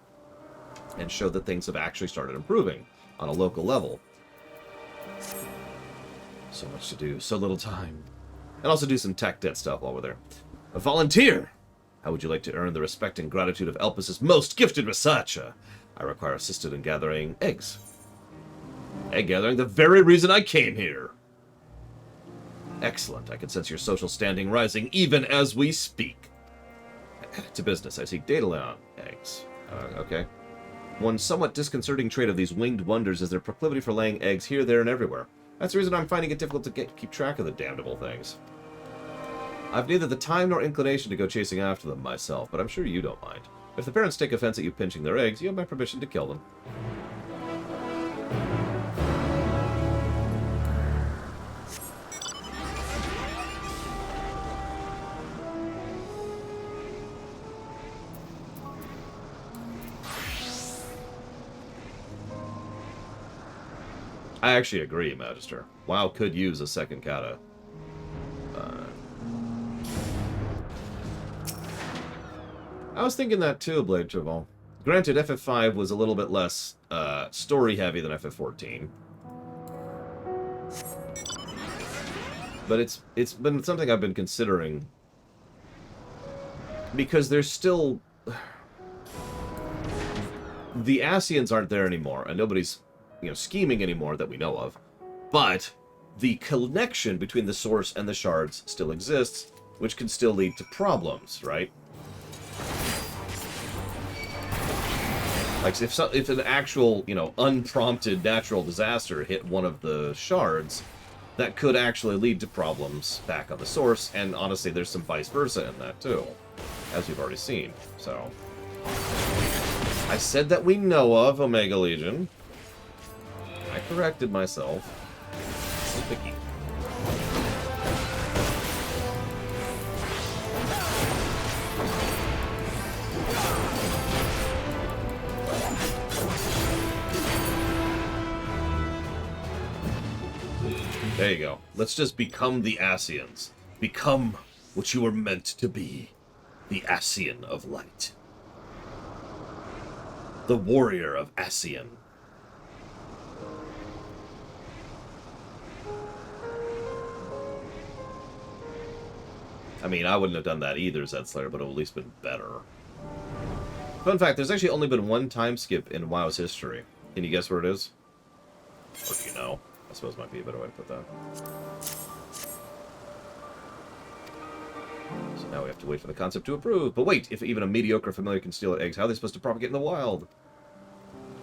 And show that things have actually started improving on a local level. So much to do, so little time. And also do some tech debt stuff while we're there. A volunteer! How would you like to earn the respect and gratitude of Elpis' most gifted researcher? I require assistance in gathering eggs. Egg gathering? The very reason I came here! Excellent. I can sense your social standing rising even as we speak. To business. I seek data on eggs. Okay. One somewhat disconcerting trait of these winged wonders is their proclivity for laying eggs here, there, and everywhere. That's the reason I'm finding it difficult to keep track of the damnable things. I've neither the time nor inclination to go chasing after them myself, but I'm sure you don't mind. If the parents take offense at you pinching their eggs, you have my permission to kill them. I actually agree, Magister. WoW could use a second kata. I was thinking that too, Blade Tribble. Granted, FF5 was a little bit less story-heavy than FF14. But it's been something I've been considering. Because there's still... The Ascians aren't there anymore, and nobody's, scheming anymore that we know of. But the connection between the source and the shards still exists, which can still lead to problems, right? Like, if an actual, unprompted natural disaster hit one of the shards, that could actually lead to problems back on the source, and honestly, there's some vice versa in that, too, as we've already seen, so... I said that we know of, Omega Legion. I corrected myself. So picky. There you go. Let's just become the Ascians. Become what you were meant to be. The Ascian of Light. The warrior of Ascian. I mean, I wouldn't have done that either, Zedslayer, but it would at least been better. Fun fact, there's actually only been one time skip in WoW's history. Can you guess where it is? Or do you know? I suppose might be a better way to put that. So now we have to wait for the concept to approve. But wait, if even a mediocre familiar can steal eggs, how are they supposed to propagate in the wild?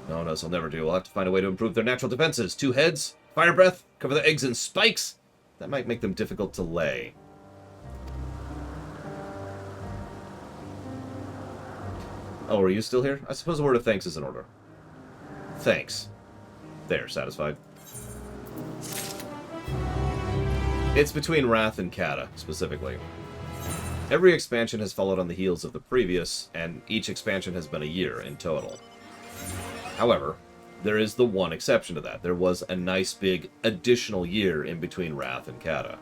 No, this will never do. We'll have to find a way to improve their natural defenses. 2 heads, fire breath, cover the eggs in spikes. That might make them difficult to lay. Oh, are you still here? I suppose a word of thanks is in order. Thanks. There, satisfied. It's between Wrath and Kata, specifically. Every expansion has followed on the heels of the previous, and each expansion has been a year in total. However, there is the one exception to that. There was a nice big additional year in between Wrath and Kata,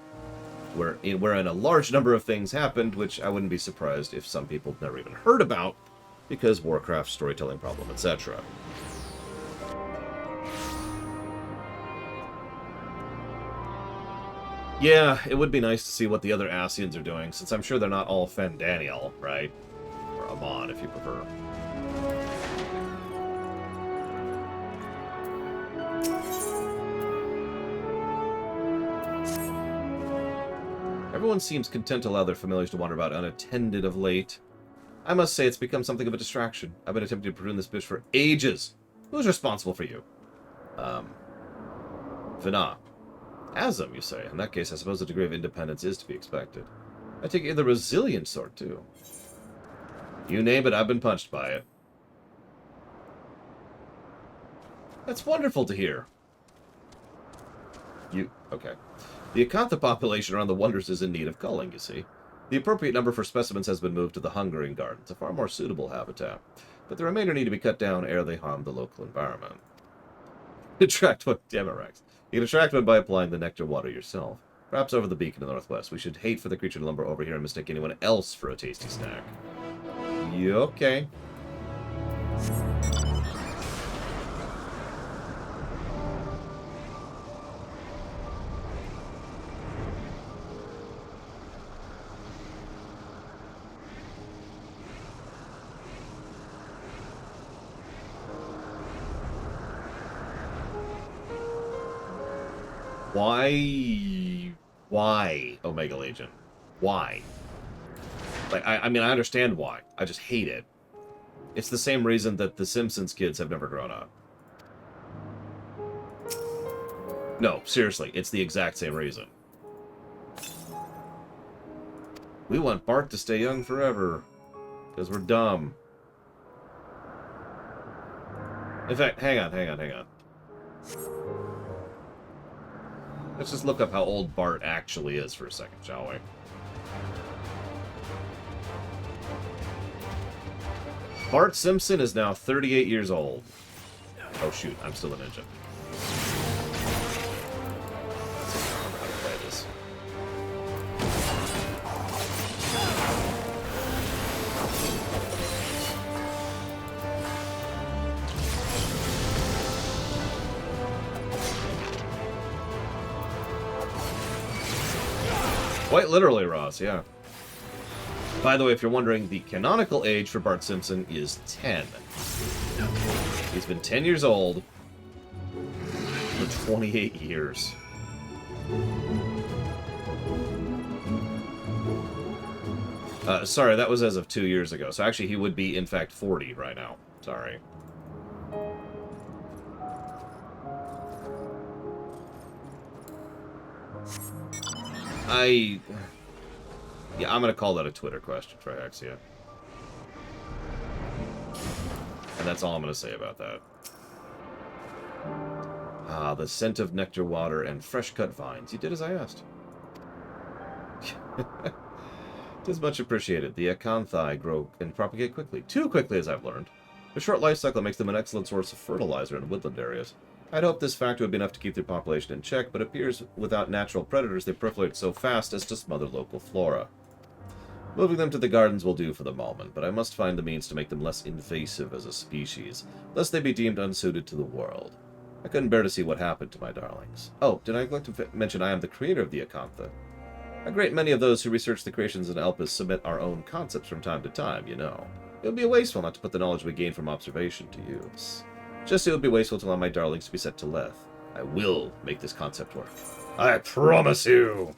wherein a large number of things happened, which I wouldn't be surprised if some people never even heard about, because Warcraft, storytelling problem, etc. Yeah, it would be nice to see what the other Ascians are doing, since I'm sure they're not all Fandaniel, right? Or Amon, if you prefer. Everyone seems content to allow their familiars to wander about unattended of late. I must say it's become something of a distraction. I've been attempting to prune this bush for ages. Who's responsible for you? Vina. Azam, you say. In that case, I suppose a degree of independence is to be expected. I take it you're the resilient sort, too. You name it, I've been punched by it. That's wonderful to hear. Okay. The Akantha population around the Wonders is in need of culling, you see. The appropriate number for specimens has been moved to the Hungering Gardens, a far more suitable habitat. But the remainder need to be cut down ere they harm the local environment. Attract one, damn it, Rex. You can attract one by applying the nectar water yourself. Perhaps over the beak in the northwest. We should hate for the creature to lumber over here and mistake anyone else for a tasty snack. You okay? Why, Omega Legion? Why? Like, I mean, I understand why. I just hate it. It's the same reason that the Simpsons kids have never grown up. No, seriously, it's the exact same reason. We want Bart to stay young forever. Because we're dumb. In fact, hang on. Let's just look up how old Bart actually is for a second, shall we? Bart Simpson is now 38 years old. Oh shoot, I'm still a ninja. Let's see if I remember how to play this. Quite literally, Ross, yeah. By the way, if you're wondering, the canonical age for Bart Simpson is 10. He's been 10 years old for 28 years. Sorry, that was as of 2 years ago. So actually, he would be, in fact, 40 right now. Sorry. Yeah, I'm gonna call that a Twitter question, Triaxia. And that's all I'm gonna say about that. Ah, the scent of nectar water and fresh-cut vines. You did as I asked. It is much appreciated. The acanthi grow and propagate quickly. Too quickly, as I've learned. A short life cycle makes them an excellent source of fertilizer in woodland areas. I'd hoped this factor would be enough to keep their population in check, but it appears without natural predators they proliferate so fast as to smother local flora. Moving them to the gardens will do for the moment, but I must find the means to make them less invasive as a species, lest they be deemed unsuited to the world. I couldn't bear to see what happened to my darlings. Oh, did I neglect to mention I am the creator of the Acantha? A great many of those who research the creations in Elpis submit our own concepts from time to time, you know. It would be wasteful not to put the knowledge we gain from observation to use. Just it would be wasteful to allow my darlings to be set to Leth. I will make this concept work. I promise you!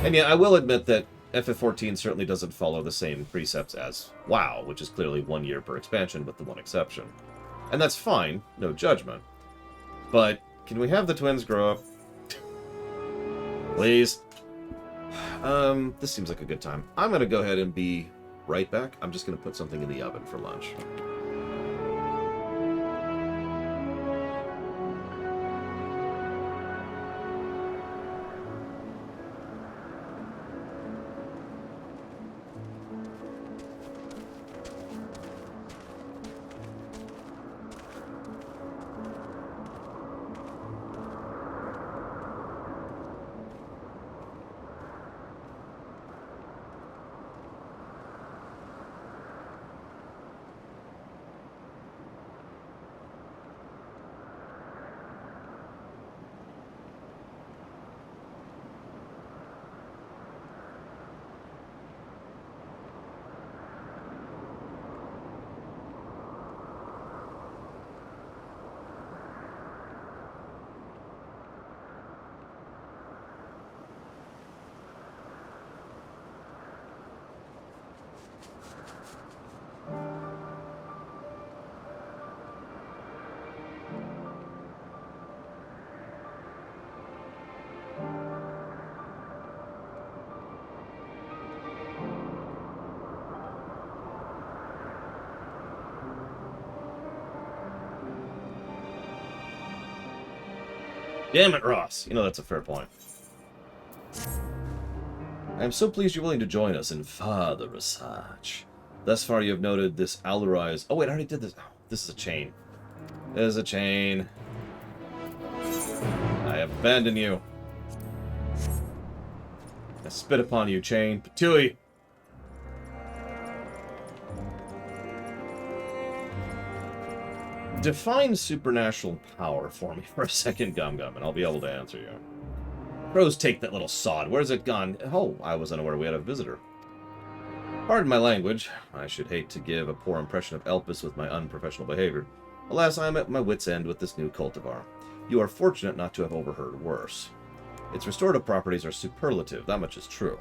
And yeah, I will admit that FF14 certainly doesn't follow the same precepts as WoW, which is clearly 1 year per expansion with the one exception. And that's fine, no judgment. But, can we have the twins grow up? Please? This seems like a good time. I'm gonna go ahead and be right back. I'm just gonna put something in the oven for lunch. Damn it, Ross. You know that's a fair point. I am so pleased you're willing to join us in further research. Thus far you have noted this Alurize... Oh, wait, I already did this. Oh, this is a chain. This is a chain. I abandon you. I spit upon you, chain. Patui! Define supernatural power for me for a second, Gum Gum, and I'll be able to answer you. Crows, take that little sod. Where's it gone? Oh, I was unaware we had a visitor. Pardon my language. I should hate to give a poor impression of Elpis with my unprofessional behavior. Alas, I am at my wit's end with this new cultivar. You are fortunate not to have overheard worse. Its restorative properties are superlative, that much is true.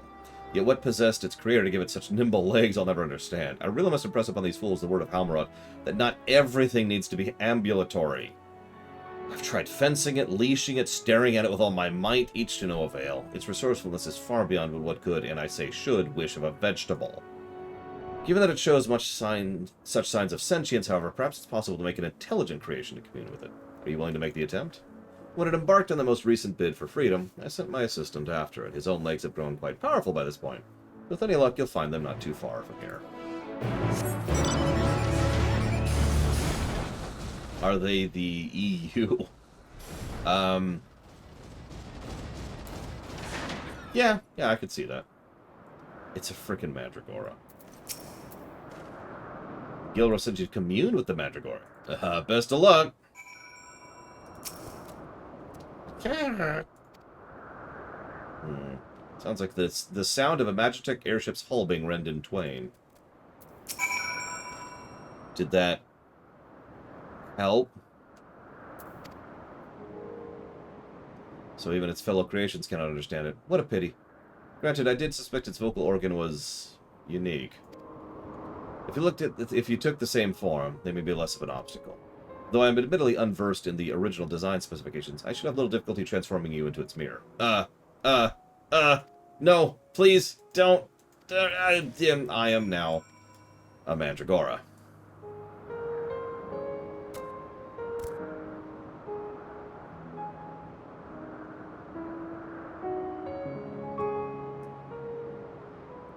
Yet what possessed its creator to give it such nimble legs, I'll never understand. I really must impress upon these fools the word of Halmarot, that not everything needs to be ambulatory. I've tried fencing it, leashing it, staring at it with all my might, each to no avail. Its resourcefulness is far beyond what could, and I say should, wish of a vegetable. Given that it shows such signs of sentience, however, perhaps it's possible to make an intelligent creation to commune with it. Are you willing to make the attempt? When it embarked on the most recent bid for freedom, I sent my assistant after it. His own legs have grown quite powerful by this point. With any luck, you'll find them not too far from here. Are they the EU? Yeah, I could see that. It's a frickin' Mandragora. Gilro said you'd commune with the Mandragora. Best of luck! Hmm. Sounds like this the sound of a Magitech airship's hull being rent in twain. Did that help? So even its fellow creations cannot understand it. What a pity. Granted, I did suspect its vocal organ was unique. If you took the same form, they may be less of an obstacle. Though I am admittedly unversed in the original design specifications, I should have little difficulty transforming you into its mirror. No, please, don't. I am now a Mandragora.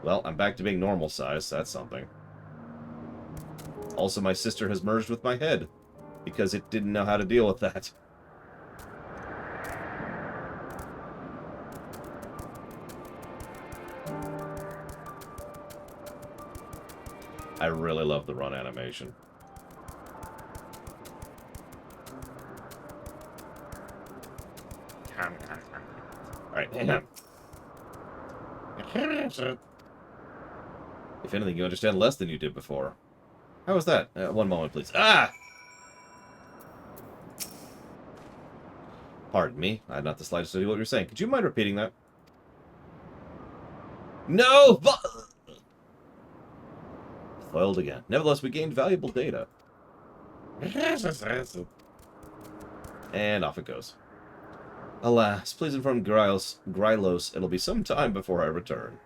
Well, I'm back to being normal size, so that's something. Also, my sister has merged with my head, because it didn't know how to deal with that. I really love the run animation. Alright, hang on. If anything, you understand less than you did before. How was that? One moment, please. Ah! Pardon me. I had not the slightest idea what you were saying. Could you mind repeating that? No! Foiled again. Nevertheless, we gained valuable data. And off it goes. Alas, please inform Grylos it'll be some time before I return.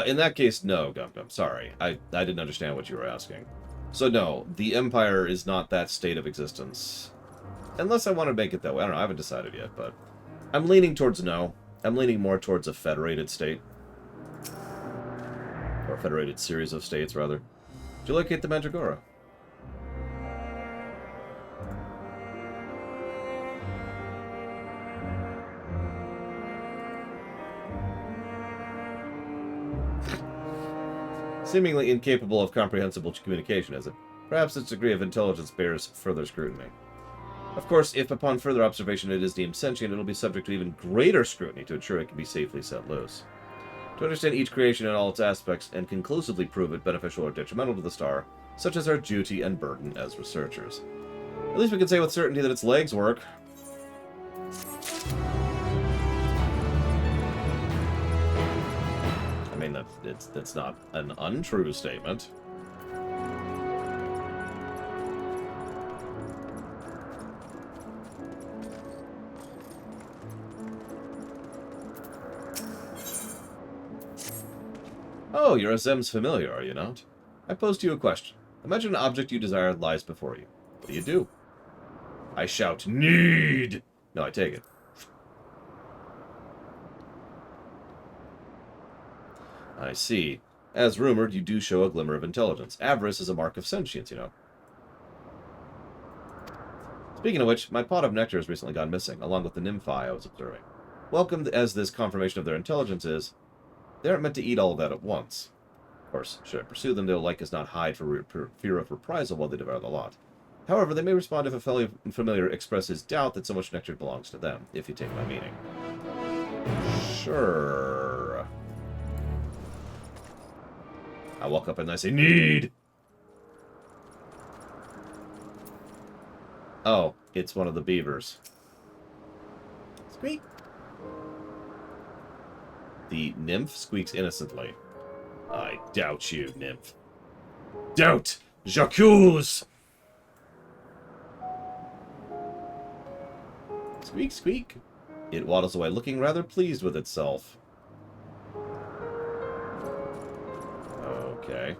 In that case, no, Gum-Gum. Sorry. I didn't understand what you were asking. So no, the Empire is not that state of existence. Unless I want to make it that way. I don't know, I haven't decided yet, but... I'm leaning towards no. I'm leaning more towards a federated state. Or a federated series of states, rather. Do you locate the Mandragora? Seemingly incapable of comprehensible communication, is it? Perhaps its degree of intelligence bears further scrutiny. Of course, if upon further observation it is deemed sentient, it will be subject to even greater scrutiny to ensure it can be safely set loose. To understand each creation in all its aspects and conclusively prove it beneficial or detrimental to the star, such is our duty and burden as researchers. At least we can say with certainty that its legs work. I mean, that's not an untrue statement. Oh, you're a Zem's familiar, are you not? I pose to you a question. Imagine an object you desire lies before you. What do you do? I shout, need! No, I take it. I see. As rumored, you do show a glimmer of intelligence. Avarice is a mark of sentience, you know. Speaking of which, my pot of nectar has recently gone missing, along with the nymphi I was observing. Welcome as this confirmation of their intelligence is, they aren't meant to eat all of that at once. Of course, should I pursue them, they'll like as not hide for fear of reprisal while they devour the lot. However, they may respond if a familiar expresses doubt that so much nectar belongs to them, if you take my meaning. Sure. I walk up and I say, need! Oh, it's one of the beavers. Squeak. The nymph squeaks innocently. I doubt you, nymph. Doubt! J'accuse! Squeak, squeak. It waddles away, looking rather pleased with itself. Okay.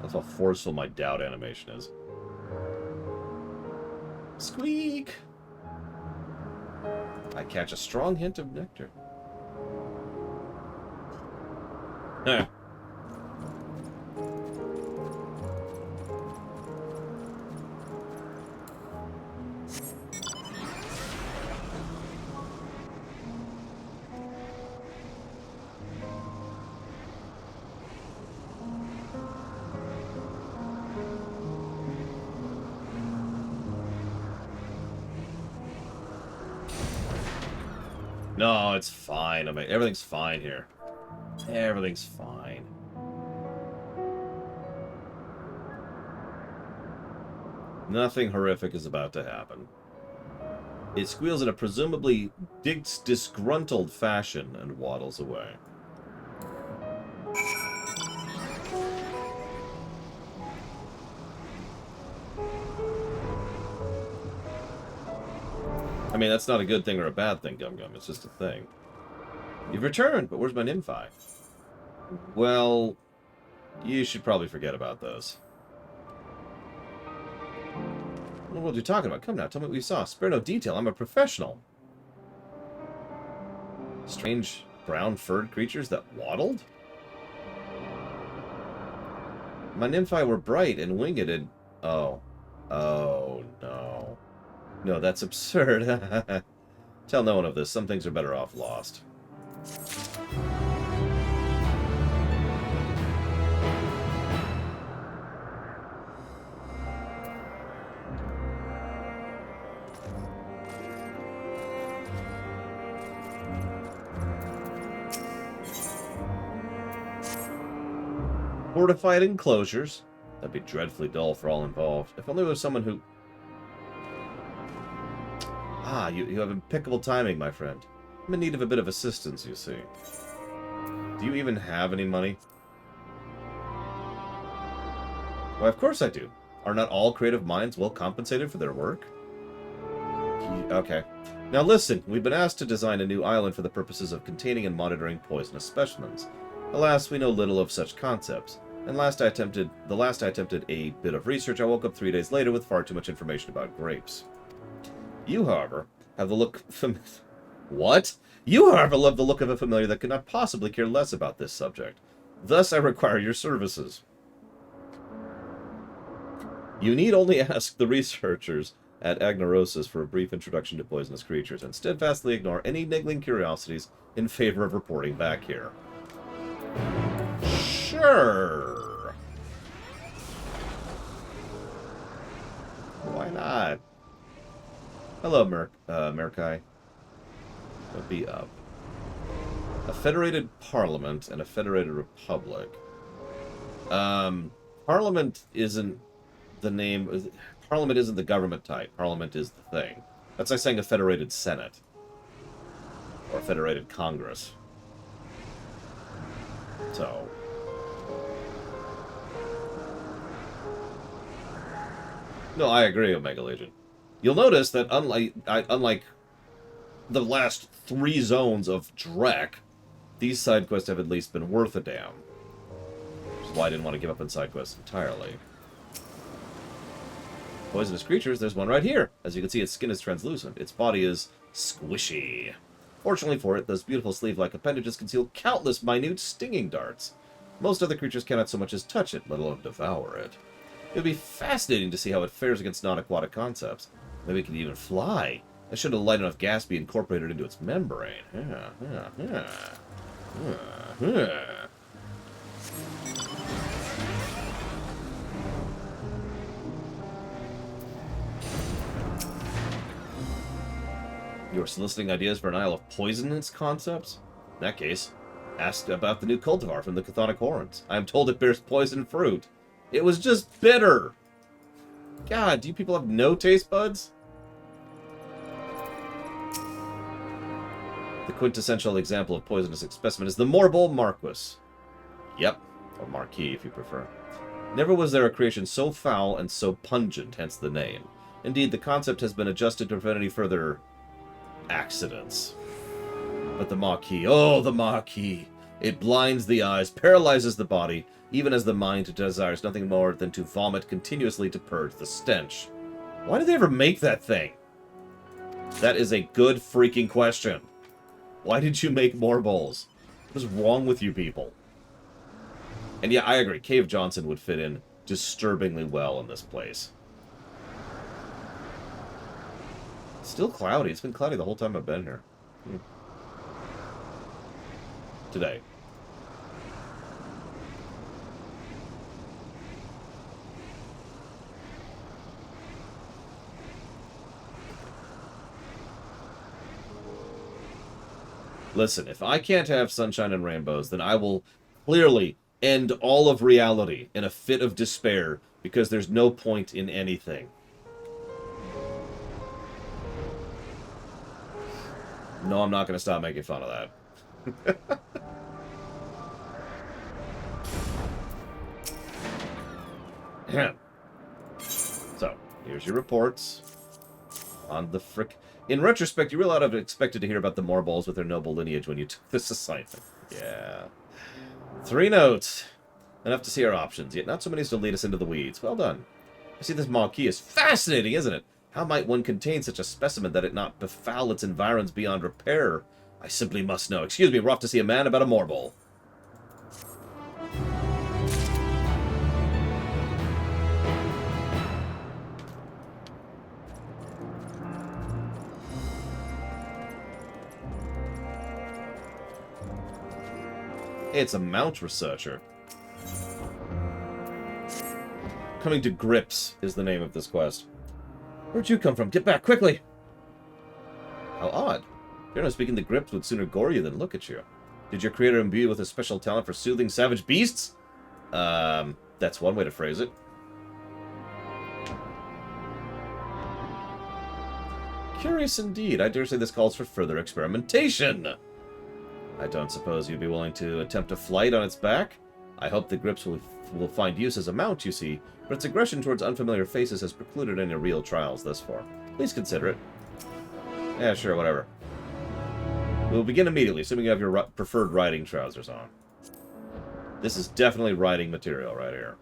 That's how forceful my doubt animation is. Squeak! I catch a strong hint of nectar. Huh. No, it's fine. I mean, everything's fine here. Everything's fine. Nothing horrific is about to happen. It squeals in a presumably disgruntled fashion and waddles away. I mean, that's not a good thing or a bad thing, Gum Gum. It's just a thing. You've returned, but where's my nymphi? Well, you should probably forget about those. What are you talking about? Come now, tell me what you saw. Spare no detail. I'm a professional. Strange brown-furred creatures that waddled? My nymphi were bright and winged and... Oh. Oh, no. No, that's absurd. Tell no one of this. Some things are better off lost. Fortified enclosures. That'd be dreadfully dull for all involved. If only there was someone who... Ah, you have impeccable timing, my friend. I'm in need of a bit of assistance, you see. Do you even have any money? Why, of course I do. Are not all creative minds well compensated for their work? Okay. Now listen, we've been asked to design a new island for the purposes of containing and monitoring poisonous specimens. Alas, we know little of such concepts. And the last I attempted a bit of research, I woke up 3 days later with far too much information about grapes. You, however, have the look... What? You, however, love the look of a familiar that could not possibly care less about this subject. Thus, I require your services. You need only ask the researchers at Agnorosis for a brief introduction to poisonous creatures, and steadfastly ignore any niggling curiosities in favor of reporting back here. Sure. Why not? Hello, Merkai. What be up? A federated parliament and a federated republic. Parliament isn't the name... Parliament isn't the government type. Parliament is the thing. That's like saying a federated senate. Or a federated congress. So... No, I agree, Omega Legion. You'll notice that unlike the last 3 zones of Drek, these side quests have at least been worth a damn. Which is why I didn't want to give up on side quests entirely. Poisonous creatures, there's one right here. As you can see, its skin is translucent. Its body is squishy. Fortunately for it, those beautiful sleeve-like appendages conceal countless minute stinging darts. Most other creatures cannot so much as touch it, let alone devour it. It would be fascinating to see how it fares against non-aquatic concepts. Maybe it can even fly. That should a light enough gas be incorporated into its membrane. You are soliciting ideas for an Isle of Poisonous concepts? In that case, ask about the new cultivar from the Chthonic Horns. I am told it bears poison fruit. It was just bitter! God, do you people have no taste buds? The quintessential example of poisonous specimen is the Morbol Marquis. Yep, or Marquis if you prefer. Never was there a creation so foul and so pungent, hence the name. Indeed, the concept has been adjusted to prevent any further accidents. But the Marquis, oh, the Marquis! It blinds the eyes, paralyzes the body, even as the mind desires nothing more than to vomit continuously to purge the stench. Why did they ever make that thing? That is a good freaking question. Why did you make more bowls? What is wrong with you people? And yeah, I agree. Cave Johnson would fit in disturbingly well in this place. Still cloudy. It's been cloudy the whole time I've been here. Today. Listen, if I can't have sunshine and rainbows, then I will clearly end all of reality in a fit of despair, because there's no point in anything. No, I'm not going to stop making fun of that. So, here's your reports on the frick... In retrospect, you really ought to have expected to hear about the Morbolls with their noble lineage when you took this assignment. Yeah. 3 notes. Enough to see our options, yet not so many as to lead us into the weeds. Well done. I see this Maquis is fascinating, isn't it? How might one contain such a specimen that it not befoul its environs beyond repair? I simply must know. Excuse me, we're off to see a man about a Morboll. It's a mount researcher. Coming to grips is the name of this quest. Where'd you come from? Get back, quickly! How odd. You're not speaking, the grips would sooner gore you than look at you. Did your creator imbue you with a special talent for soothing savage beasts? That's one way to phrase it. Curious indeed. I dare say this calls for further experimentation. I don't suppose you'd be willing to attempt a flight on its back? I hope the grips will find use as a mount, you see, but its aggression towards unfamiliar faces has precluded any real trials thus far. Please consider it. Yeah, sure, whatever. We'll begin immediately, assuming you have your preferred riding trousers on. This is definitely riding material right here.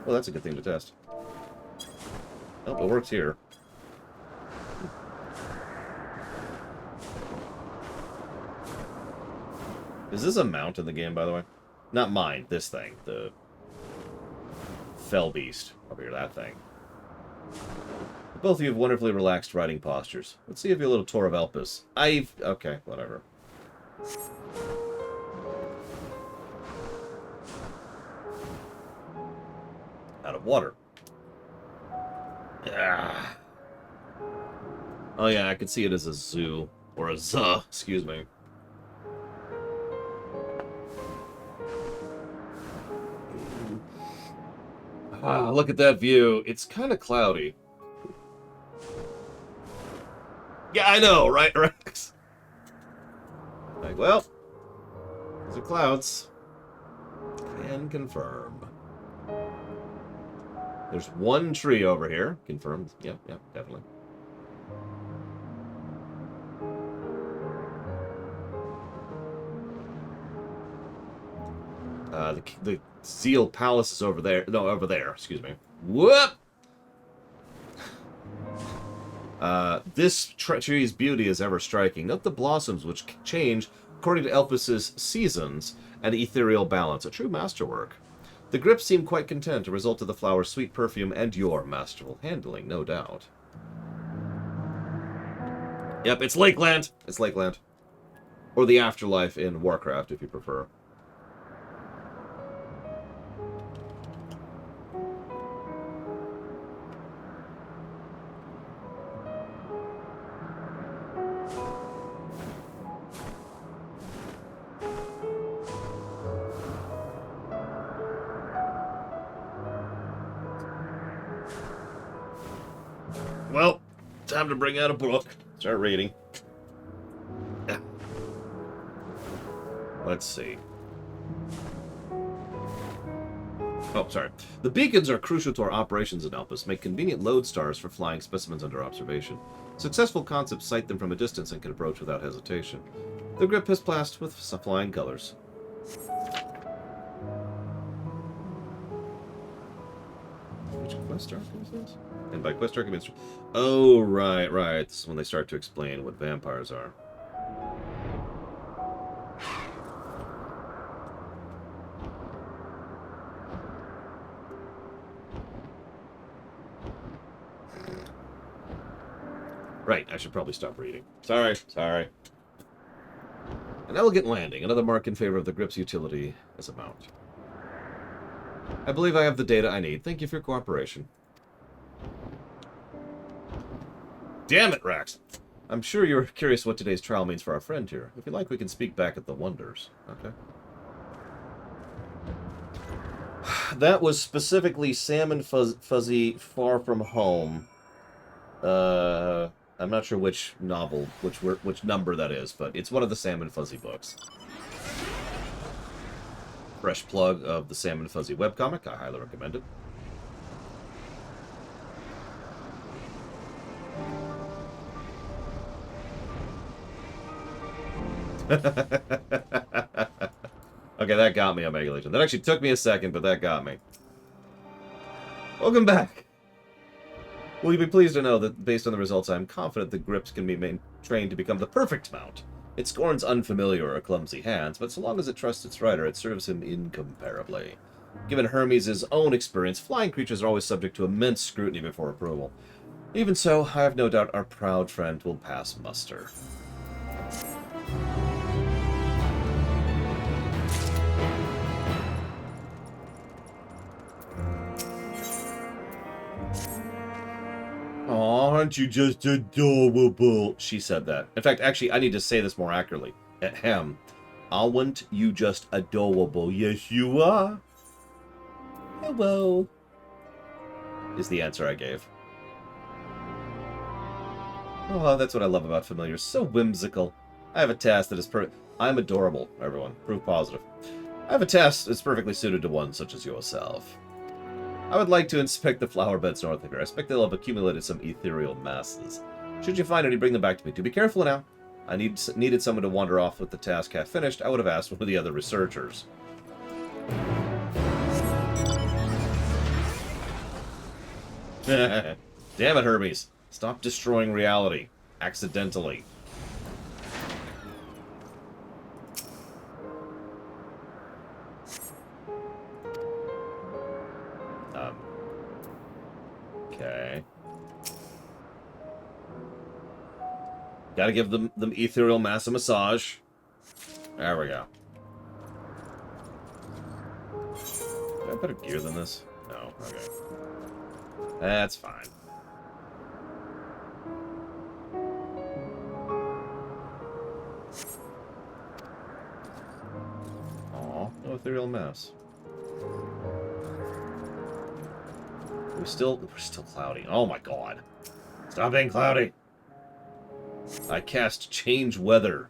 Well, that's a good thing to test. Oh, it works here. Is this a mount in the game, by the way? Not mine, this thing. The Fell Beast. Over here, that thing. Both of you have wonderfully relaxed riding postures. Let's see if you're a little tour of Elpis. Okay, whatever. Out of water. Ah. Oh yeah, I could see it as a zoo. Or a zuh, excuse me. Ah, look at that view. It's kind of cloudy. Yeah, I know, right, Rex? Like, well, those are clouds. Can confirm. There's one tree over here. Confirmed. Yep, definitely. The Zeal Palace is over there. No, over there. Excuse me. Whoop! This tree's beauty is ever striking. Note the blossoms, which change according to Elpis's seasons and ethereal balance. A true masterwork. The grips seem quite content, a result of the flower's sweet perfume and your masterful handling, no doubt. Yep, it's Lakeland. It's Lakeland. Or the Afterlife in Warcraft, if you prefer. Well, time to bring out a book. Start reading. Let's see. Oh, sorry. The beacons are crucial to our operations in Elpis, make convenient lodestars for flying specimens under observation. Successful concepts sight them from a distance and can approach without hesitation. The grip is plastered with flying colors. Which quest arc is this? And by quest arc, I mean... Oh, right. This is when they start to explain what vampires are. Right, I should probably stop reading. Sorry. An elegant landing, another mark in favor of the grip's utility as a mount. I believe I have the data I need. Thank you for your cooperation. Damn it, Rax! I'm sure you're curious what today's trial means for our friend here. If you like, we can speak back at the Wonders. Okay. That was specifically Salmon Fuzzy Far From Home. I'm not sure which novel, which number that is, but it's one of the Salmon Fuzzy books. Fresh plug of the Salmon Fuzzy webcomic. I highly recommend it. Okay, that got me, Omega Legion. That actually took me a second, but that got me. Welcome back. Will you be pleased to know that, based on the results, I am confident the grips can be trained to become the perfect mount. It scorns unfamiliar or clumsy hands, but so long as it trusts its rider, it serves him incomparably. Given Hermes' own experience, flying creatures are always subject to immense scrutiny before approval. Even so, I have no doubt our proud friend will pass muster. Aw, aren't you just adorable? She said that. In fact, actually, I need to say this more accurately. Ahem. Aren't you just adorable? Yes, you are. Hello. Is the answer I gave. Oh, that's what I love about familiars. So whimsical. I have a task that is I'm adorable, everyone. Proof positive. I have a task that's perfectly suited to one such as yourself. I would like to inspect the flower beds north of here. I expect they'll have accumulated some ethereal masses. Should you find any, bring them back to me. Do be careful now. I needed someone to wander off with the task half finished. I would have asked one of the other researchers. Damn it, Hermes. Stop destroying reality. Accidentally. Okay. Gotta give them ethereal mass a massage. There we go. Do I have better gear than this? No. Okay. That's fine. Aw, no ethereal mass. We're still cloudy. Oh my god. Stop being cloudy. I cast change weather.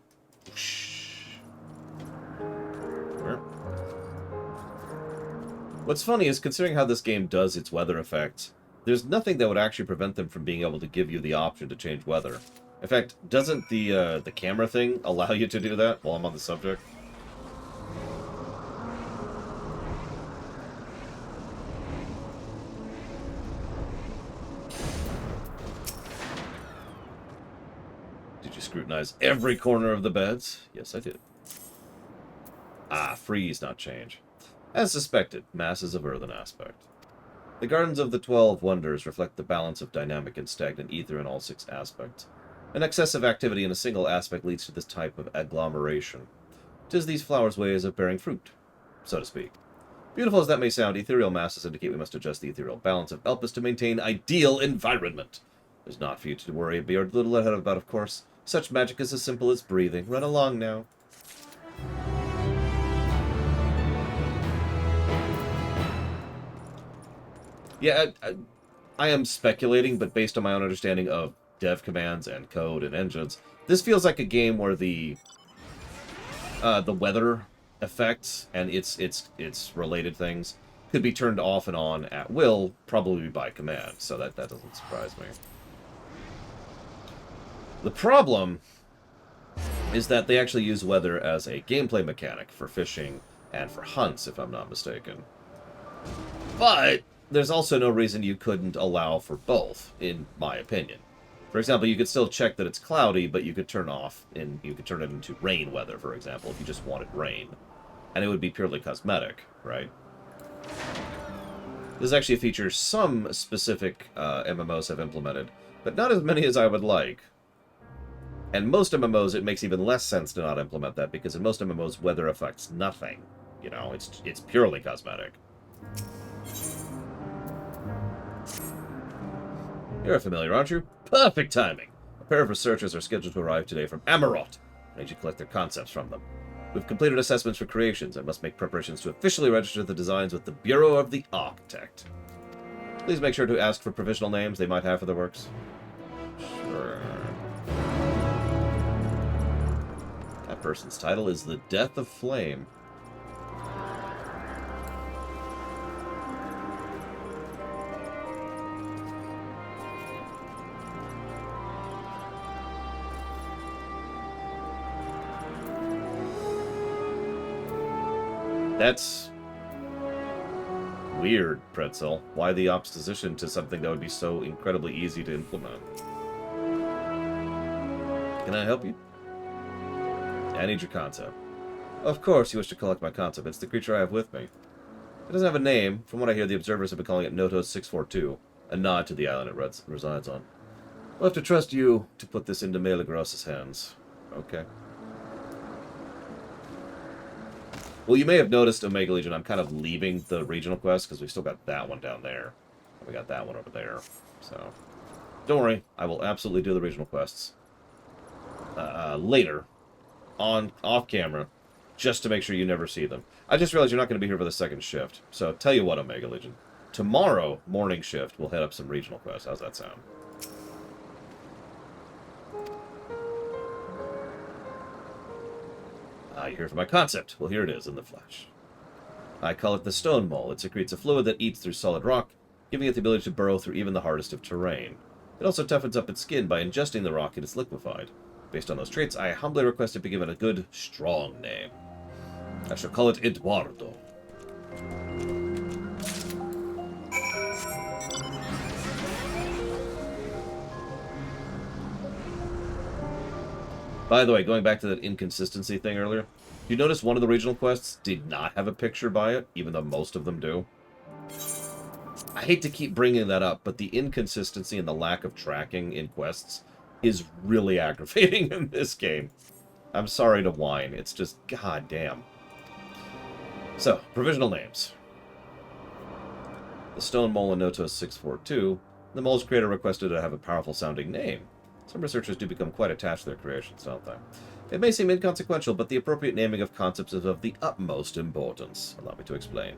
What's funny is, considering how this game does its weather effects, there's nothing that would actually prevent them from being able to give you the option to change weather. In fact, doesn't the camera thing allow you to do that while I'm on the subject? Scrutinize every corner of the beds? Yes, I did. Ah, freeze, not change. As suspected, masses of earthen aspect. The gardens of the 12 Wonders reflect the balance of dynamic and stagnant ether in all 6 aspects. An excessive activity in a single aspect leads to this type of agglomeration. 'Tis these flowers' ways of bearing fruit, so to speak. Beautiful as that may sound, ethereal masses indicate we must adjust the ethereal balance of Elpis to maintain ideal environment. There's not for you to worry or be a little ahead about, of course. Such magic is as simple as breathing. Run along now. Yeah, I am speculating, but based on my own understanding of dev commands and code and engines, this feels like a game where the weather effects and its related things could be turned off and on at will, probably by command. So that doesn't surprise me. The problem is that they actually use weather as a gameplay mechanic for fishing and for hunts, if I'm not mistaken. But there's also no reason you couldn't allow for both, in my opinion. For example, you could still check that it's cloudy, but you could turn you could turn it into rain weather, for example, if you just wanted rain. And it would be purely cosmetic, right? This is actually a feature some specific MMOs have implemented, but not as many as I would like. And most MMOs, it makes even less sense to not implement that, because in most MMOs, weather affects nothing. You know, it's purely cosmetic. You're familiar, aren't you? Perfect timing. A pair of researchers are scheduled to arrive today from Amarot. I need you to collect their concepts from them. We've completed assessments for creations and must make preparations to officially register the designs with the Bureau of the Architect. Please make sure to ask for provisional names they might have for their works. Sure. That person's title is The Death of Flame. That's weird, Pretzel. Why the opposition to something that would be so incredibly easy to implement? Can I help you? I need your concept. Of course you wish to collect my concept. It's the creature I have with me. It doesn't have a name. From what I hear, the observers have been calling it Notos 642, a nod to the island it resides on. We'll have to trust you to put this into Melagross's hands. Okay. Well, you may have noticed, Omega Legion, I'm kind of leaving the regional quest, because we still got that one down there. And we got that one over there. So, don't worry. I will absolutely do the regional quests. Later. Off camera. Just to make sure you never see them. I just realized you're not going to be here for the second shift. So, tell you what, Omega Legion. Tomorrow, morning shift, we'll head up some regional quests. How's that sound? You hear from my concept. Well, here it is in the flesh. I call it the stone mole. It secretes a fluid that eats through solid rock, giving it the ability to burrow through even the hardest of terrain. It also toughens up its skin by ingesting the rock it is liquefied. Based on those traits, I humbly request it be given a good, strong name. I shall call it Eduardo. By the way, going back to that inconsistency thing earlier, you notice one of the regional quests did not have a picture by it, even though most of them do? I hate to keep bringing that up, but the inconsistency and the lack of tracking in quests is really aggravating in this game. I'm sorry to whine, it's just goddamn. So, provisional names. The Stone Mole in Notos 642, the mole's creator requested to have a powerful sounding name. Some researchers do become quite attached to their creations, don't they? It may seem inconsequential, but the appropriate naming of concepts is of the utmost importance. Allow me to explain.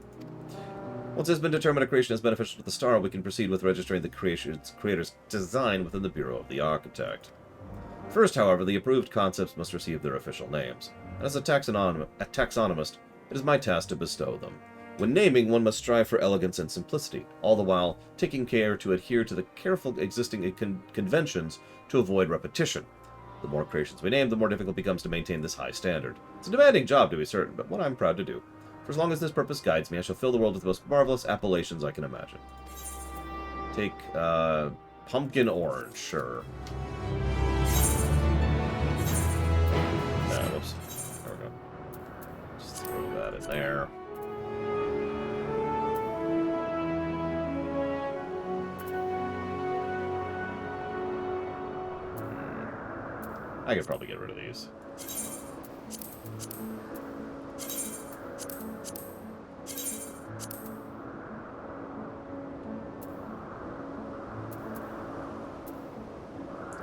Once it has been determined a creation is beneficial to the star, we can proceed with registering the creator's design within the Bureau of the Architect. First, however, the approved concepts must receive their official names, and as a taxonomist, it is my task to bestow them. When naming, one must strive for elegance and simplicity, all the while taking care to adhere to the careful existing conventions to avoid repetition. The more creations we name, the more difficult it becomes to maintain this high standard. It's a demanding job, to be certain, but one I'm proud to do. For as long as this purpose guides me, I shall fill the world with the most marvelous appellations I can imagine. Take, pumpkin orange, sure. Whoops. There we go. Just throw that in there. I could probably get rid of these.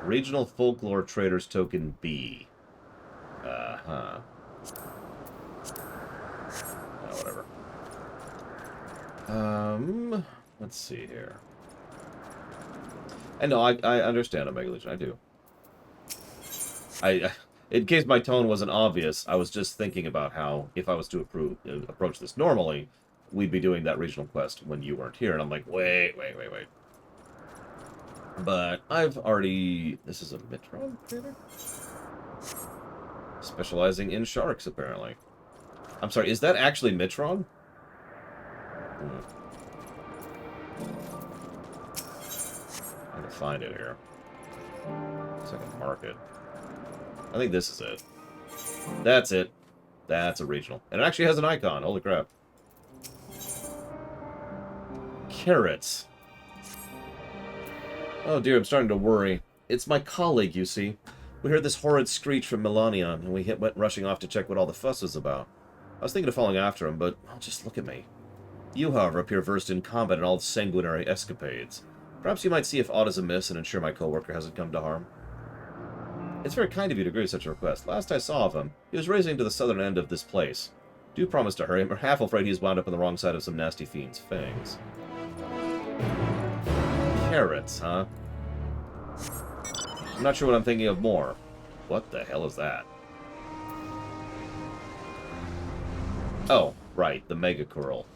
Regional Folklore Traders Token B. Oh, whatever. Let's see here. I know, I understand Omega Legion, I do. In case my tone wasn't obvious, I was just thinking about how, if I was to approach this normally, we'd be doing that regional quest when you weren't here, and I'm like, wait. But I've already... This is a Mitron creator? Specializing in sharks, apparently. I'm sorry, is that actually Mitron? I'm gonna find it here. So I can mark it. I think this is it. That's it. That's a regional. And it actually has an icon. Holy crap. Carrots. Oh dear, I'm starting to worry. It's my colleague, you see. We heard this horrid screech from Melanion, and we went rushing off to check what all the fuss was about. I was thinking of following after him, but, well, just look at me. You, however, appear versed in combat and all sanguinary escapades. Perhaps you might see if aught is amiss and ensure my coworker hasn't come to harm. It's very kind of you to agree to such a request. Last I saw of him, he was racing to the southern end of this place. Do promise to hurry. I'm half afraid he's wound up on the wrong side of some nasty fiend's fangs. Carrots, huh? I'm not sure what I'm thinking of more. What the hell is that? Oh, right, the Mega Curl.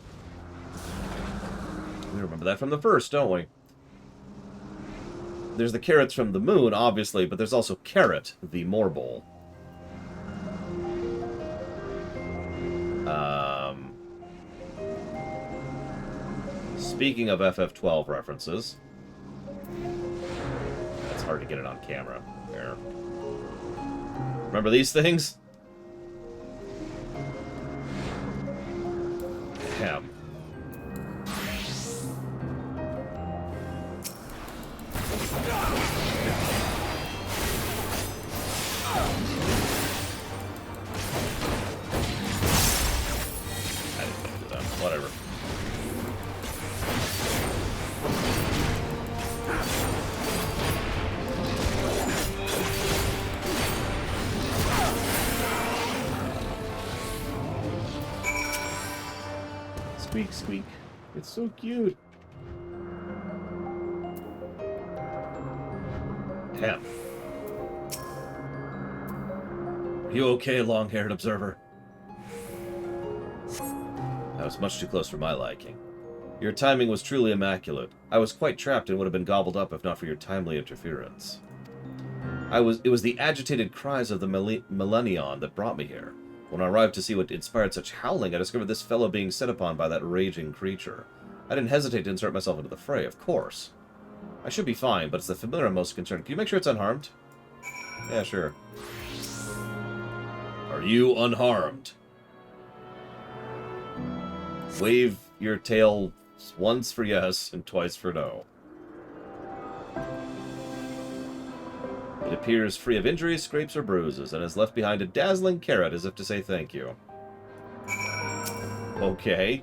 We remember that from the first, don't we? There's the carrots from the moon, obviously, but there's also Carrot, the Morbol. Speaking of FF12 references, it's hard to get it on camera. There. Remember these things? Ahem. Whatever. Squeak, squeak. It's so cute. Damn. You okay, long-haired observer? That was much too close for my liking. Your timing was truly immaculate. I was quite trapped and would have been gobbled up if not for your timely interference. It was the agitated cries of the Millennion that brought me here. When I arrived to see what inspired such howling, I discovered this fellow being set upon by that raging creature. I didn't hesitate to insert myself into the fray, of course. I should be fine, but it's the familiar I'm most concerned. Can you make sure it's unharmed? Yeah, sure. Are you unharmed? Wave your tail once for yes and twice for no. It appears free of injuries, scrapes, or bruises, and has left behind a dazzling carrot as if to say thank you. Okay.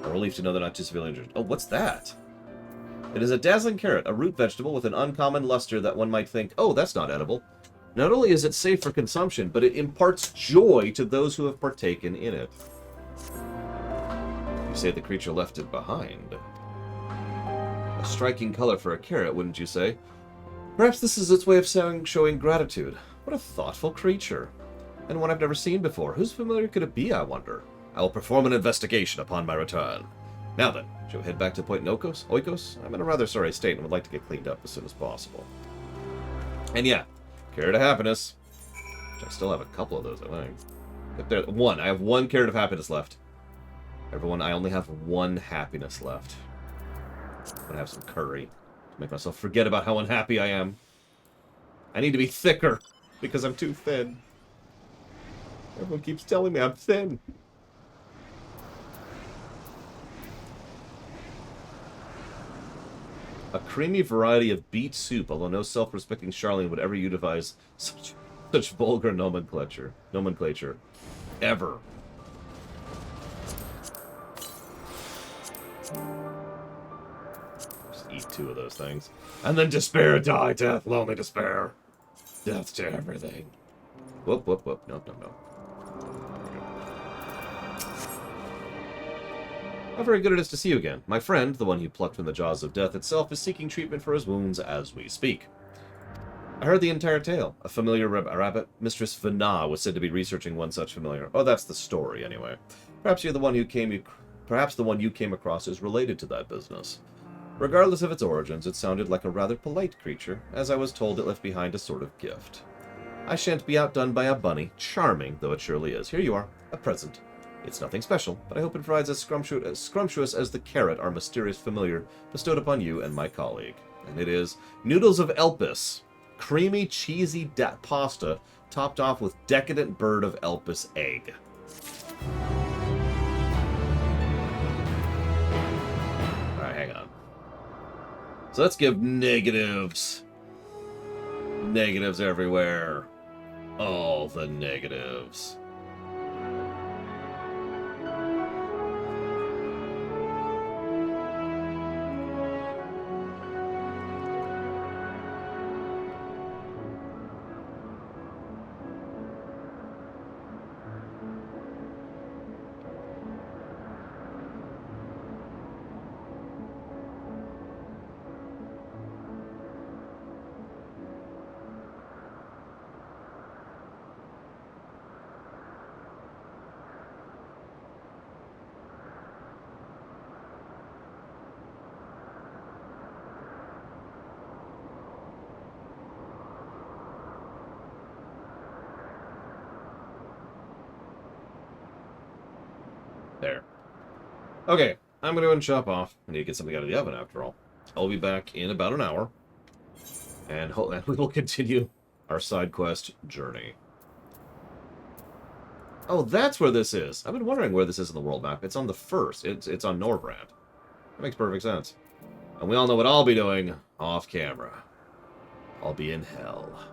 A relief to know they're not too severely injured. Oh, what's that? It is a dazzling carrot, a root vegetable with an uncommon luster that one might think, oh, that's not edible. Not only is it safe for consumption, but it imparts joy to those who have partaken in it. You say the creature left it behind. A striking color for a carrot, wouldn't you say? Perhaps this is its way of showing gratitude. What a thoughtful creature. And one I've never seen before. Whose familiar could it be, I wonder? I will perform an investigation upon my return. Now then, shall we head back to Point Oikos? I'm in a rather sorry state and would like to get cleaned up as soon as possible. And yeah, carrot of happiness. Which I still have a couple of those, I think. But there, one. I have one carrot of happiness left. Everyone, I only have one happiness left. I'm gonna have some curry to make myself forget about how unhappy I am. I need to be thicker because I'm too thin. Everyone keeps telling me I'm thin. A creamy variety of beet soup, although no self-respecting Charlene would ever utilize such vulgar nomenclature. Ever. Just eat two of those things. And then despair, die, death, lonely despair. Death to everything. Whoop, whoop, whoop. Nope, nope, nope. How very good it is to see you again. My friend, the one you plucked from the jaws of death itself, is seeking treatment for his wounds as we speak. I heard the entire tale. A familiar rabbit, Mistress Vana, was said to be researching one such familiar. Oh, that's the story, anyway. Perhaps the one you came across is related to that business. Regardless of its origins, it sounded like a rather polite creature, as I was told it left behind a sort of gift. I shan't be outdone by a bunny, charming though it surely is. Here you are, a present. It's nothing special, but I hope it provides as scrumptious as the carrot our mysterious familiar bestowed upon you and my colleague. And it is noodles of Elpis, creamy, cheesy pasta topped off with decadent bird of Elpis egg. Alright, hang on. So let's give negatives. Negatives everywhere. All the negatives. Okay, I'm gonna go and chop off. I need to get something out of the oven after all. I'll be back in about an hour, and we will continue our side quest journey. Oh, that's where this is. I've been wondering where this is in the world map. It's on the first. It's on Norbrand. That makes perfect sense. And we all know what I'll be doing off camera. I'll be in hell.